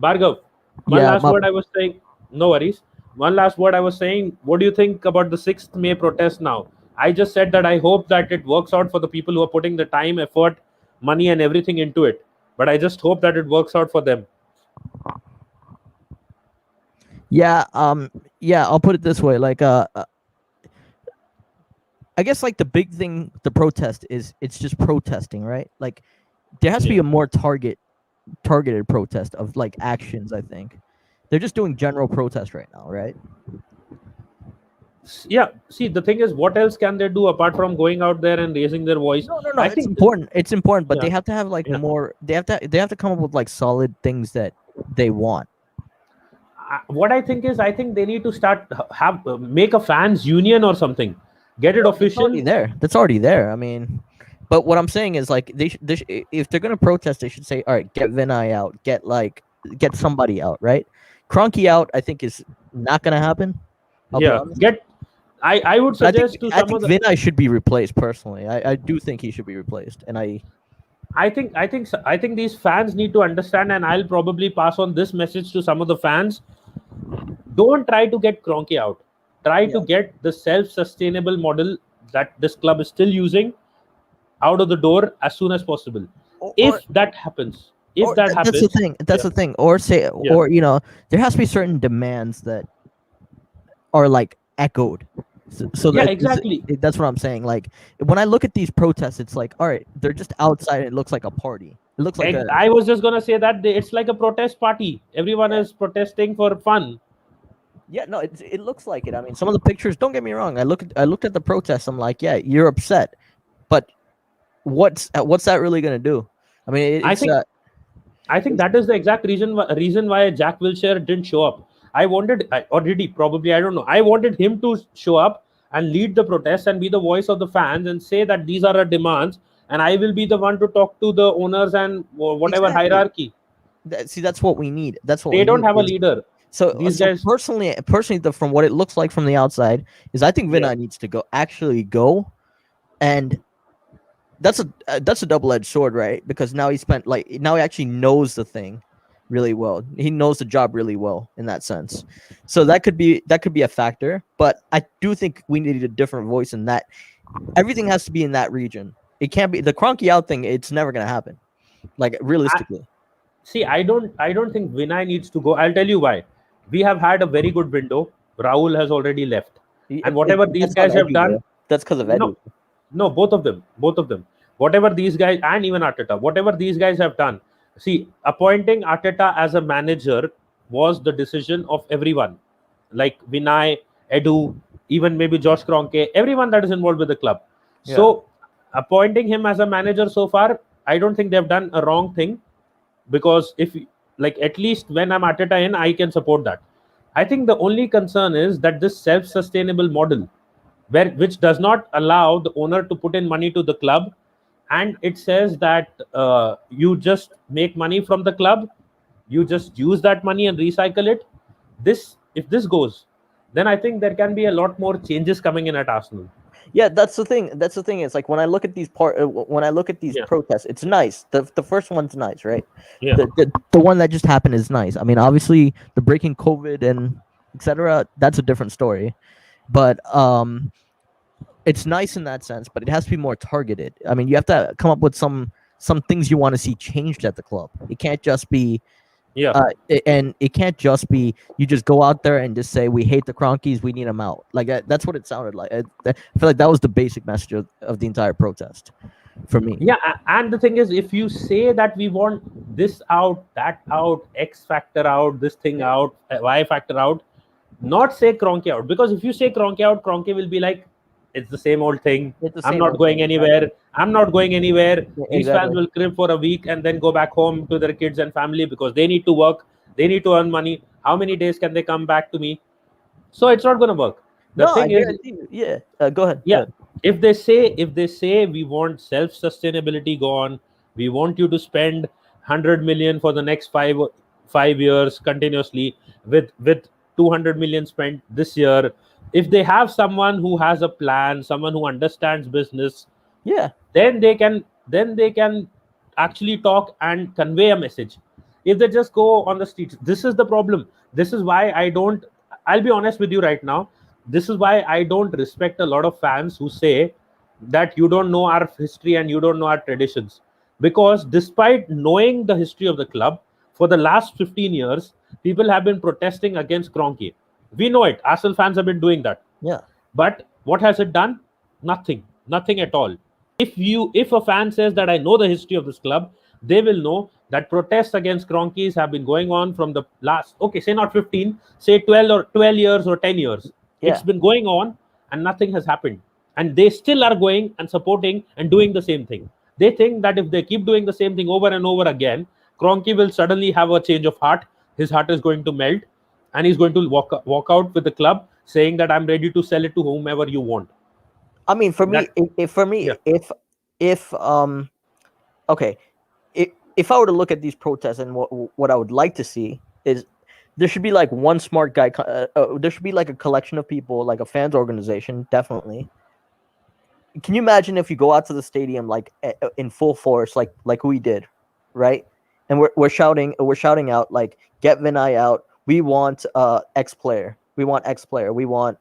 Bhargav, word I was saying. No worries. One last word I was saying. What do you think about the 6th May protest now? I just said that I hope that it works out for the people who are putting the time, effort, money, and everything into it. But I just hope that it works out for them. Yeah, I'll put it this way. Like, I guess like the big thing, the protest is it's just protesting, right? Like, there has to be a more targeted protest of like actions. I think they're just doing general protest right now, right? Yeah. See, the thing is, what else can they do apart from going out there and raising their voice? No. It's important. It's important, but they have to have like more. They have to come up with like solid things that they want. What I think is, I think they need to start make a fans union or something. Get it official. That's already there. I mean, but what I'm saying is like if they're gonna protest, they should say, all right, get Vinay out, get somebody out, right? Kroenke out, I think is not gonna happen. I would suggest I think Vinay should be replaced personally. I do think he should be replaced, and I think these fans need to understand, and I'll probably pass on this message to some of the fans. Don't try to get Kroenke out. Try to get the self-sustainable model that this club is still using out of the door as soon as possible. If that happens, that's the thing. That's the thing. Or there has to be certain demands that are like echoed. So exactly. That's what I'm saying. Like when I look at these protests, it's like, all right, they're just outside. And it looks like a party. It looks like I was just gonna say that it's like a protest party. Everyone is protesting for fun. Yeah, no, it looks like it. I mean, some of the pictures. Don't get me wrong. I looked at the protests. I'm like, yeah, you're upset, but what's that really gonna do? I mean, I think that is the exact reason why Jack Wilshere didn't show up. I wanted him to show up and lead the protest and be the voice of the fans and say that these are our demands, and I will be the one to talk to the owners and whatever hierarchy. See, that's what we need. That's what they don't have a leader. So these guys, personally, from what it looks like from the outside, is I think Vinay needs to go, and that's a double-edged sword, right? Because now he actually knows the thing really well. He knows the job really well in that sense. So that could be a factor. But I do think we need a different voice in that. Everything has to be in that region. It can't be the Kroenke out thing. It's never gonna happen. Like realistically. I don't think Vinay needs to go. I'll tell you why. We have had a very good window. Raul has already left, and whatever these guys have done, that's because of Edu. No, both of them. Whatever these guys, and even Arteta, whatever these guys have done. See, appointing Arteta as a manager was the decision of everyone, like Vinay, Edu, even maybe Josh Kroenke, everyone that is involved with the club. Yeah. So, appointing him as a manager so far, I don't think they've done a wrong thing, because at least when I'm Arteta in, I can support that. I think the only concern is that this self-sustainable model, which does not allow the owner to put in money to the club, and it says that you just make money from the club, you just use that money and recycle it. if this goes, then I think there can be a lot more changes coming in at Arsenal. Yeah, that's the thing. That's the thing. It's like when I look at these when I look at these Yeah. protests, it's nice. The first one's nice, right? Yeah. The one that just happened is nice. I mean, obviously the breaking COVID and etc. That's a different story, but it's nice in that sense. But it has to be more targeted. I mean, you have to come up with some things you want to see changed at the club. It can't just be Yeah. and it can't just be you just go out there and just say we hate the Cronkies, we need them out. Like that's what it sounded like. I feel like that was the basic message of the entire protest for me. Yeah, and the thing is, if you say that we want this out, that out, X factor out, this thing out, Y factor out, not say Kroenke out, because if you say Kroenke out, Kroenke will be like, it's the same old thing. It's the I'm same not old going thing, anywhere. I'm not going anywhere. These fans exactly. will crib for a week and then go back home to their kids and family because they need to work. They need to earn money. How many days can they come back to me? So it's not going to work. The No, I thing is, guarantee you. Yeah, go ahead. yeah, if they say we want self-sustainability gone, we want you to spend 100 million for the next 5 years continuously with 200 million spent this year. If they have someone who has a plan, someone who understands business, Yeah, then they can actually talk and convey a message. If they just go on the streets, this is the problem. This is why I'll be honest with you right now, this is why I don't respect a lot of fans who say that you don't know our history and you don't know our traditions, because despite knowing the history of the club for the last 15 years, people have been protesting against Kroenke. We know it. Arsenal fans have been doing that. yeah. But what has it done? Nothing at all. If a fan says that I know the history of this club, they will know that protests against Kroenkes have been going on from the last, okay, say not 15, say 12 years or 10 years. Yeah. It's been going on and nothing has happened. And they still are going and supporting and doing the same thing. They think that if they keep doing the same thing over and over again, Kroenke will suddenly have a change of heart. His heart is going to melt and he's going to walk out with the club saying that I'm ready to sell it to whomever you want. I mean, for me, Yeah. Okay, if I were to look at these protests and what I would like to see is there should be like one smart guy. There should be like a collection of people, like a fans organization, definitely. Can you imagine if you go out to the stadium like in full force, like we did, right? And we're shouting out like, get Vinay out. We want X player. We want X player. We want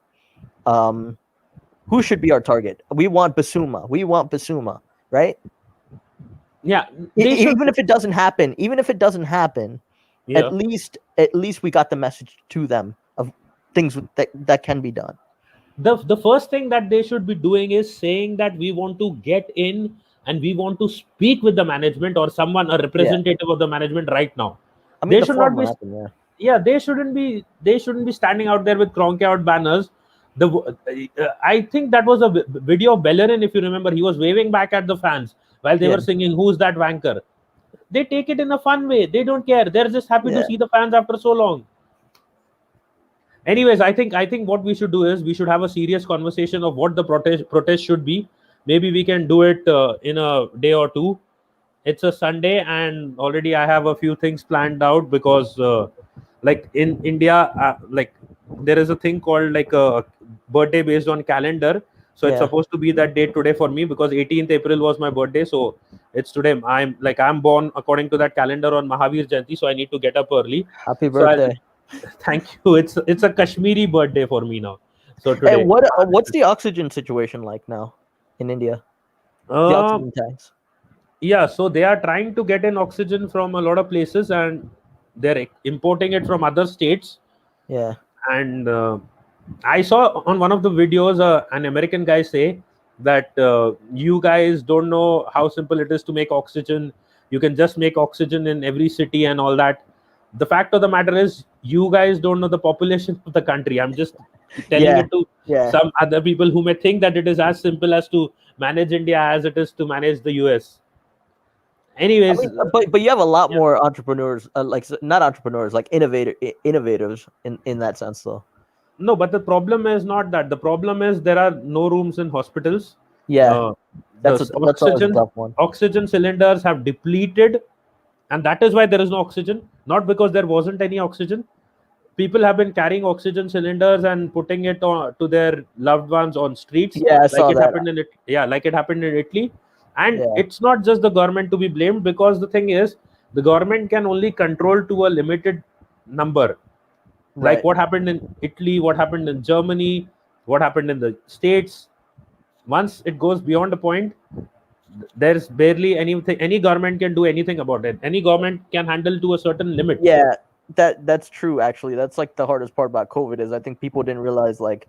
who should be our target? We want Basuma, right? Yeah. Even if it doesn't happen, Yeah. at least we got the message to them of things that can be done. The first thing that they should be doing is saying that we want to get in and we want to speak with the management or someone, a representative of the management right now. I mean, They should not be. They shouldn't be standing out there with Kroenke out banners. I think that was a video of Bellerin, if you remember. He was waving back at the fans while they were singing "Who's That Wanker." They take it in a fun way. They don't care. They're just happy to see the fans after so long. Anyways, I think what we should do is we should have a serious conversation of what the protest should be. Maybe we can do it in a day or two. It's a Sunday and already I have a few things planned out because like in India, like there is a thing called like a birthday based on calendar. So it's supposed to be that date today for me because 18th April was my birthday. So it's today. I'm born according to that calendar on Mahavir Jayanti. So I need to get up early. Happy birthday. Thank you. It's a Kashmiri birthday for me now. So today. Hey, what's the oxygen situation like now in India? The oxygen tanks. Yeah, so they are trying to get in oxygen from a lot of places and they're importing it from other states. Yeah. And I saw on one of the videos an American guy say that you guys don't know how simple it is to make oxygen. You can just make oxygen in every city and all that. The fact of the matter is, you guys don't know the population of the country. I'm just telling it to some other people who may think that it is as simple as to manage India as it is to manage the US. Anyways, I mean, but you have a lot more entrepreneurs, like not entrepreneurs, like innovators in that sense, though. No, but the problem is not that. The problem is there are no rooms in hospitals. Yeah, that's a tough one. Oxygen cylinders have depleted, and that is why there is no oxygen. Not because there wasn't any oxygen. people have been carrying oxygen cylinders and putting it to their loved ones on streets, Yeah, I like saw it that. happened in it. Yeah, like it happened in Italy. And Yeah. it's not just the government to be blamed, because the thing is, the government can only control to a limited number. Right. Like what happened in Italy, what happened in Germany, what happened in the States. Once it goes beyond a point, there's barely anything any government can do anything about it. Any government can handle to a certain limit. Yeah, that's true. Actually, that's like the hardest part about COVID is I think people didn't realize like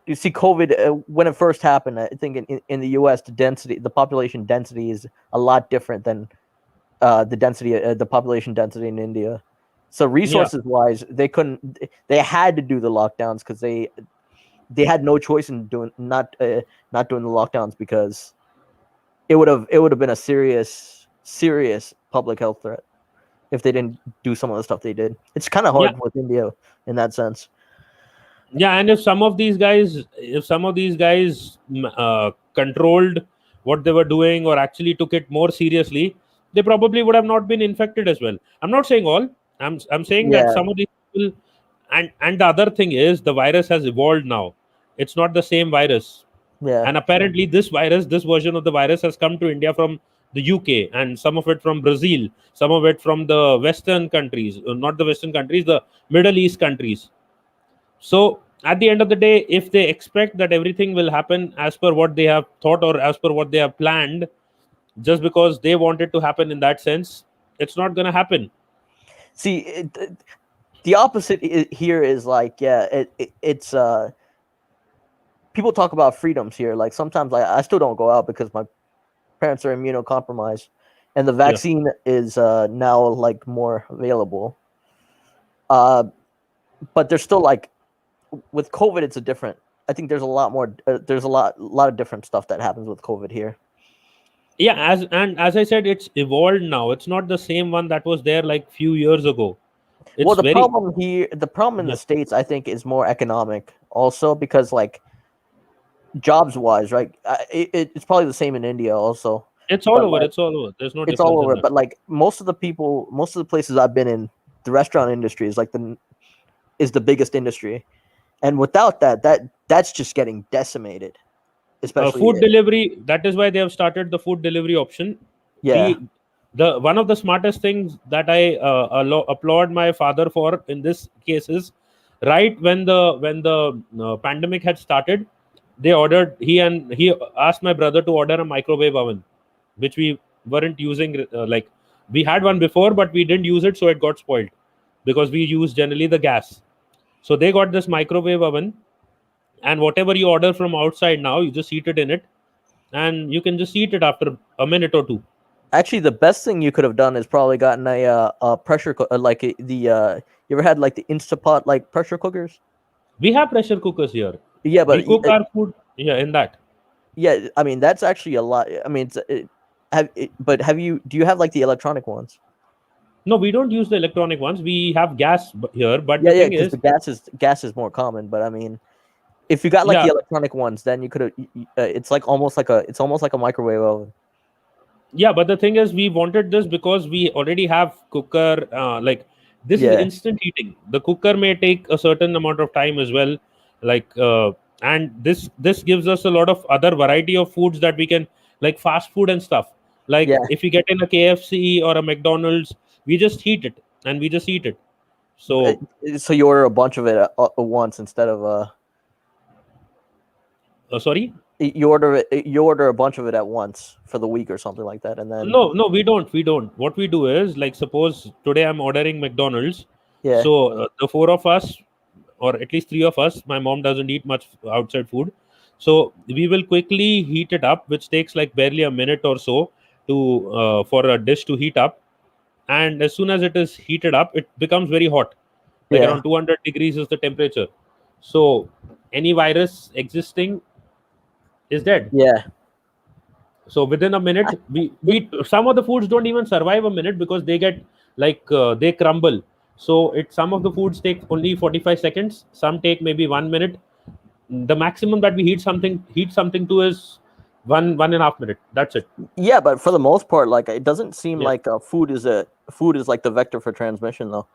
you see COVID when it first happened. I think in the U.S. the population density is a lot different than the population density in India. So resources wise, they had to do the lockdowns because they had no choice in doing not doing the lockdowns because it would have been a serious public health threat if they didn't do some of the stuff they did. It's kind of hard with India in that sense. Yeah, and if some of these guys controlled what they were doing or actually took it more seriously, they probably would have not been infected as well. I'm not saying all. I'm saying that some of these people, and the other thing is the virus has evolved now. It's not the same virus. Yeah. And apparently this version of the virus has come to India from the UK, and some of it from Brazil, some of it from the Western countries, not the Western countries, the Middle East countries. So at the end of the day, if they expect that everything will happen as per what they have thought or as per what they have planned, just because they want it to happen in that sense, it's not going to happen. See, the opposite here is like, it's people talk about freedoms here. Like sometimes I still don't go out because my parents are immunocompromised, and the vaccine is now like more available. But there's still like with COVID, it's a different. I think there's a lot more. There's a lot of different stuff that happens with COVID here. Yeah, as I said, it's evolved now. It's not the same one that was there like few years ago. Well, the problem in the States, I think, is more economic also because like jobs wise, right? It's probably the same in India also. It's all over. Like, it's all over. There's no. It's all over. But like most of the places I've been in, the restaurant industry is like the biggest industry, and without that's just getting decimated. Especially food delivery. That is why they have started the food delivery option. Yeah. The one of the smartest things that I applaud my father for in this case is right when the pandemic had started, he asked my brother to order a microwave oven, which we weren't using. Like we had one before, but we didn't use it, so it got spoiled because we use generally the gas. So they got this microwave oven, and whatever you order from outside now, you just heat it in it, and you can just eat it after a minute or two. Actually, the best thing you could have done is probably gotten a pressure cooker, like you ever had like the Instapot like pressure cookers? We have pressure cookers here. Yeah, but we cook our food in that. Yeah, I mean that's actually a lot. I mean, do you have like the electronic ones? No, we don't use the electronic ones. We have gas here, but the gas is more common. But I mean, if you got like the electronic ones, then you could have. It's almost like a microwave oven. Yeah, but the thing is, we wanted this because we already have cooker. Like this is instant heating. The cooker may take a certain amount of time as well. Like and this gives us a lot of other variety of foods that we can, like fast food and stuff. Like if you get in a KFC or a McDonald's, we just heat it and we just eat it. So you order a bunch of it at once instead of sorry. You order a bunch of it at once for the week or something like that, and then no, we don't. What we do is, like, suppose today I'm ordering McDonald's. Yeah. So the four of us, or at least three of us, my mom doesn't eat much outside food, so we will quickly heat it up, which takes like barely a minute or so to for a dish to heat up, and as soon as it is heated up, it becomes very hot. Like around 200 degrees is the temperature. So any virus existing is dead. Yeah. So within a minute, we some of the foods don't even survive a minute because they get like they crumble. So some of the foods take only 45 seconds. Some take maybe 1 minute. The maximum that we heat something to is 1.5 minutes. That's it. Yeah, but for the most part, like it doesn't seem like food is like the vector for transmission, though.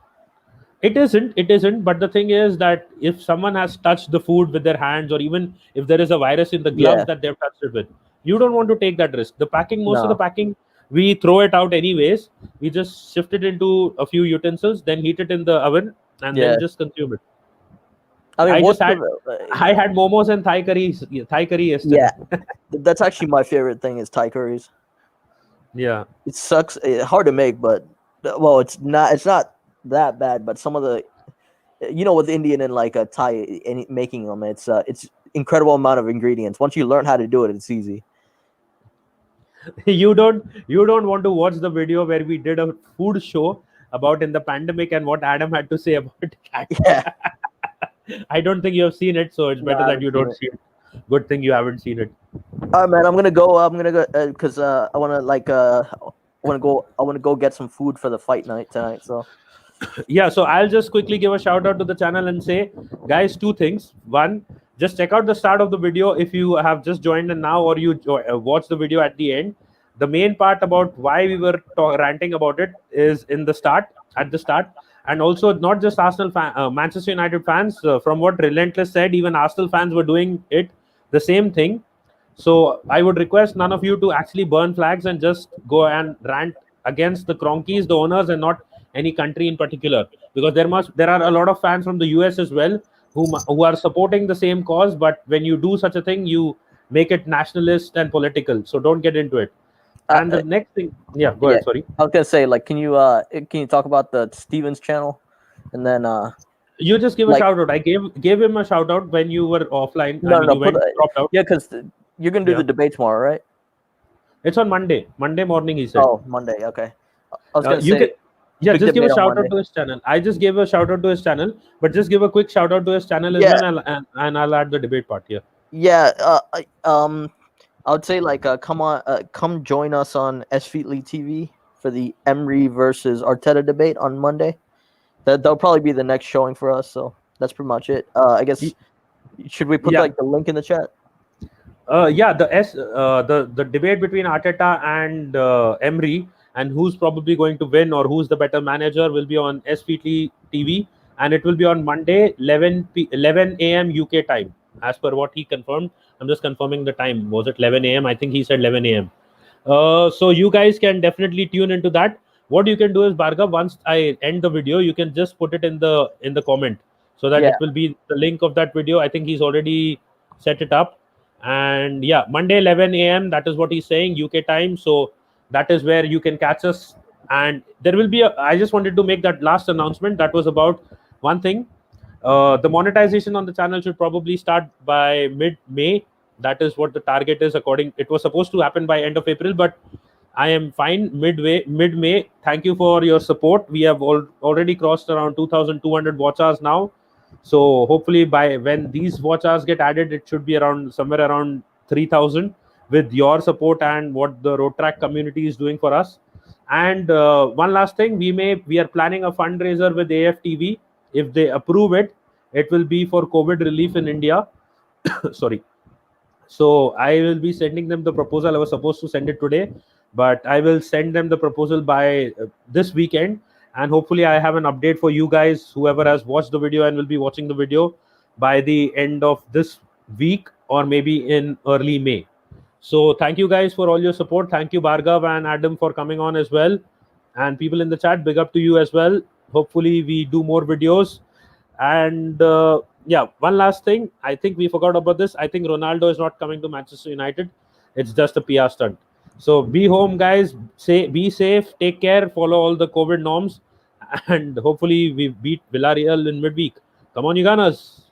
It isn't. But the thing is that if someone has touched the food with their hands, or even if there is a virus in the gloves Yeah. that they've touched it with, you don't want to take that risk. The packing, most of the No. packing, we throw it out anyways. We just shift it into a few utensils, then heat it in the oven, and Yeah. then just consume it. I mean, I what's just had I had momos and Thai curry yesterday. yeah. That's actually my favorite thing is Thai curries. Yeah. It sucks. It's hard to make, but well, it's not. It's not that bad. But some of the, with Indian and like a Thai making them, it's incredible amount of ingredients. Once you learn how to do it, it's easy. you don't want to watch the video where we did a food show about in the pandemic and what Adam had to say about that. Yeah. I don't think you have seen it, so it's No, better I that you haven't don't see it. Good thing you haven't seen it. All right, man. I'm gonna go because I want to go get some food for the fight night tonight. So Yeah, so I'll just quickly give a shout out to the channel and say, guys, two things. One, just check out the start of the video if you have just joined in now, or you watch the video at the end. The main part about why we were ranting about it is at the start. And also, not just Manchester United fans. From what Relentless said, even Arsenal fans were doing it, the same thing. So I would request none of you to actually burn flags and just go and rant against the Cronkies, the owners, and not any country in particular, because there are a lot of fans from the US as well who are supporting the same cause. But when you do such a thing, you make it nationalist and political. So don't get into it. And the next thing, yeah, go ahead. Sorry, I was gonna say, like, can you talk about the Stevens channel, and then you just give a shout out. I gave him a shout out when you were offline. No, you went dropped out. Yeah, because you're gonna do the debate tomorrow, right? It's on Monday morning, he said. Oh, Monday. Okay. I was gonna say. Just give a shout out to his channel. I just gave a shout out to his channel, but just give a quick shout out to his channel as well, and I'll add the debate part here. Yeah. I would say come join us on S Feetly TV for the Emery versus Arteta debate on Monday. That'll probably be the next showing for us. So that's pretty much it. I guess should we put the link in the chat? The debate between Arteta and Emery, and who's probably going to win or who's the better manager, will be on S Feetly TV, and it will be on Monday 11 a.m. UK time, as per what he confirmed. I'm just confirming the time. Was it 11 a.m.? I think he said 11 a.m. So you guys can definitely tune into that. What you can do is, Bhargav, once I end the video, you can just put it in the comment, so that it will be the link of that video. I think he's already set it up. And yeah, Monday 11 a.m. That is what he's saying, UK time. So that is where you can catch us. And there will be I just wanted to make that last announcement. That was about one thing. The monetization on the channel should probably start by mid-May. That is what the target is. It was supposed to happen by end of April, but I am fine mid-May. Thank you for your support. We have already crossed around 2,200 watch hours now. So hopefully by when these watch hours get added, it should be somewhere around 3,000 with your support and what the Road Track community is doing for us. And one last thing, we are planning a fundraiser with AFTV. If they approve it, it will be for COVID relief in India. Sorry. So I will be sending them the proposal. I was supposed to send it today, but I will send them the proposal by this weekend. And hopefully I have an update for you guys, whoever has watched the video and will be watching the video, by the end of this week or maybe in early May. So thank you guys for all your support. Thank you, Bhargav and Adam, for coming on as well. And people in the chat, big up to you as well. Hopefully we do more videos. And one last thing. I think we forgot about this. I think Ronaldo is not coming to Manchester United. It's just a PR stunt. So be home, guys. Be safe. Take care. Follow all the COVID norms. And hopefully we beat Villarreal in midweek. Come on, you Gunners.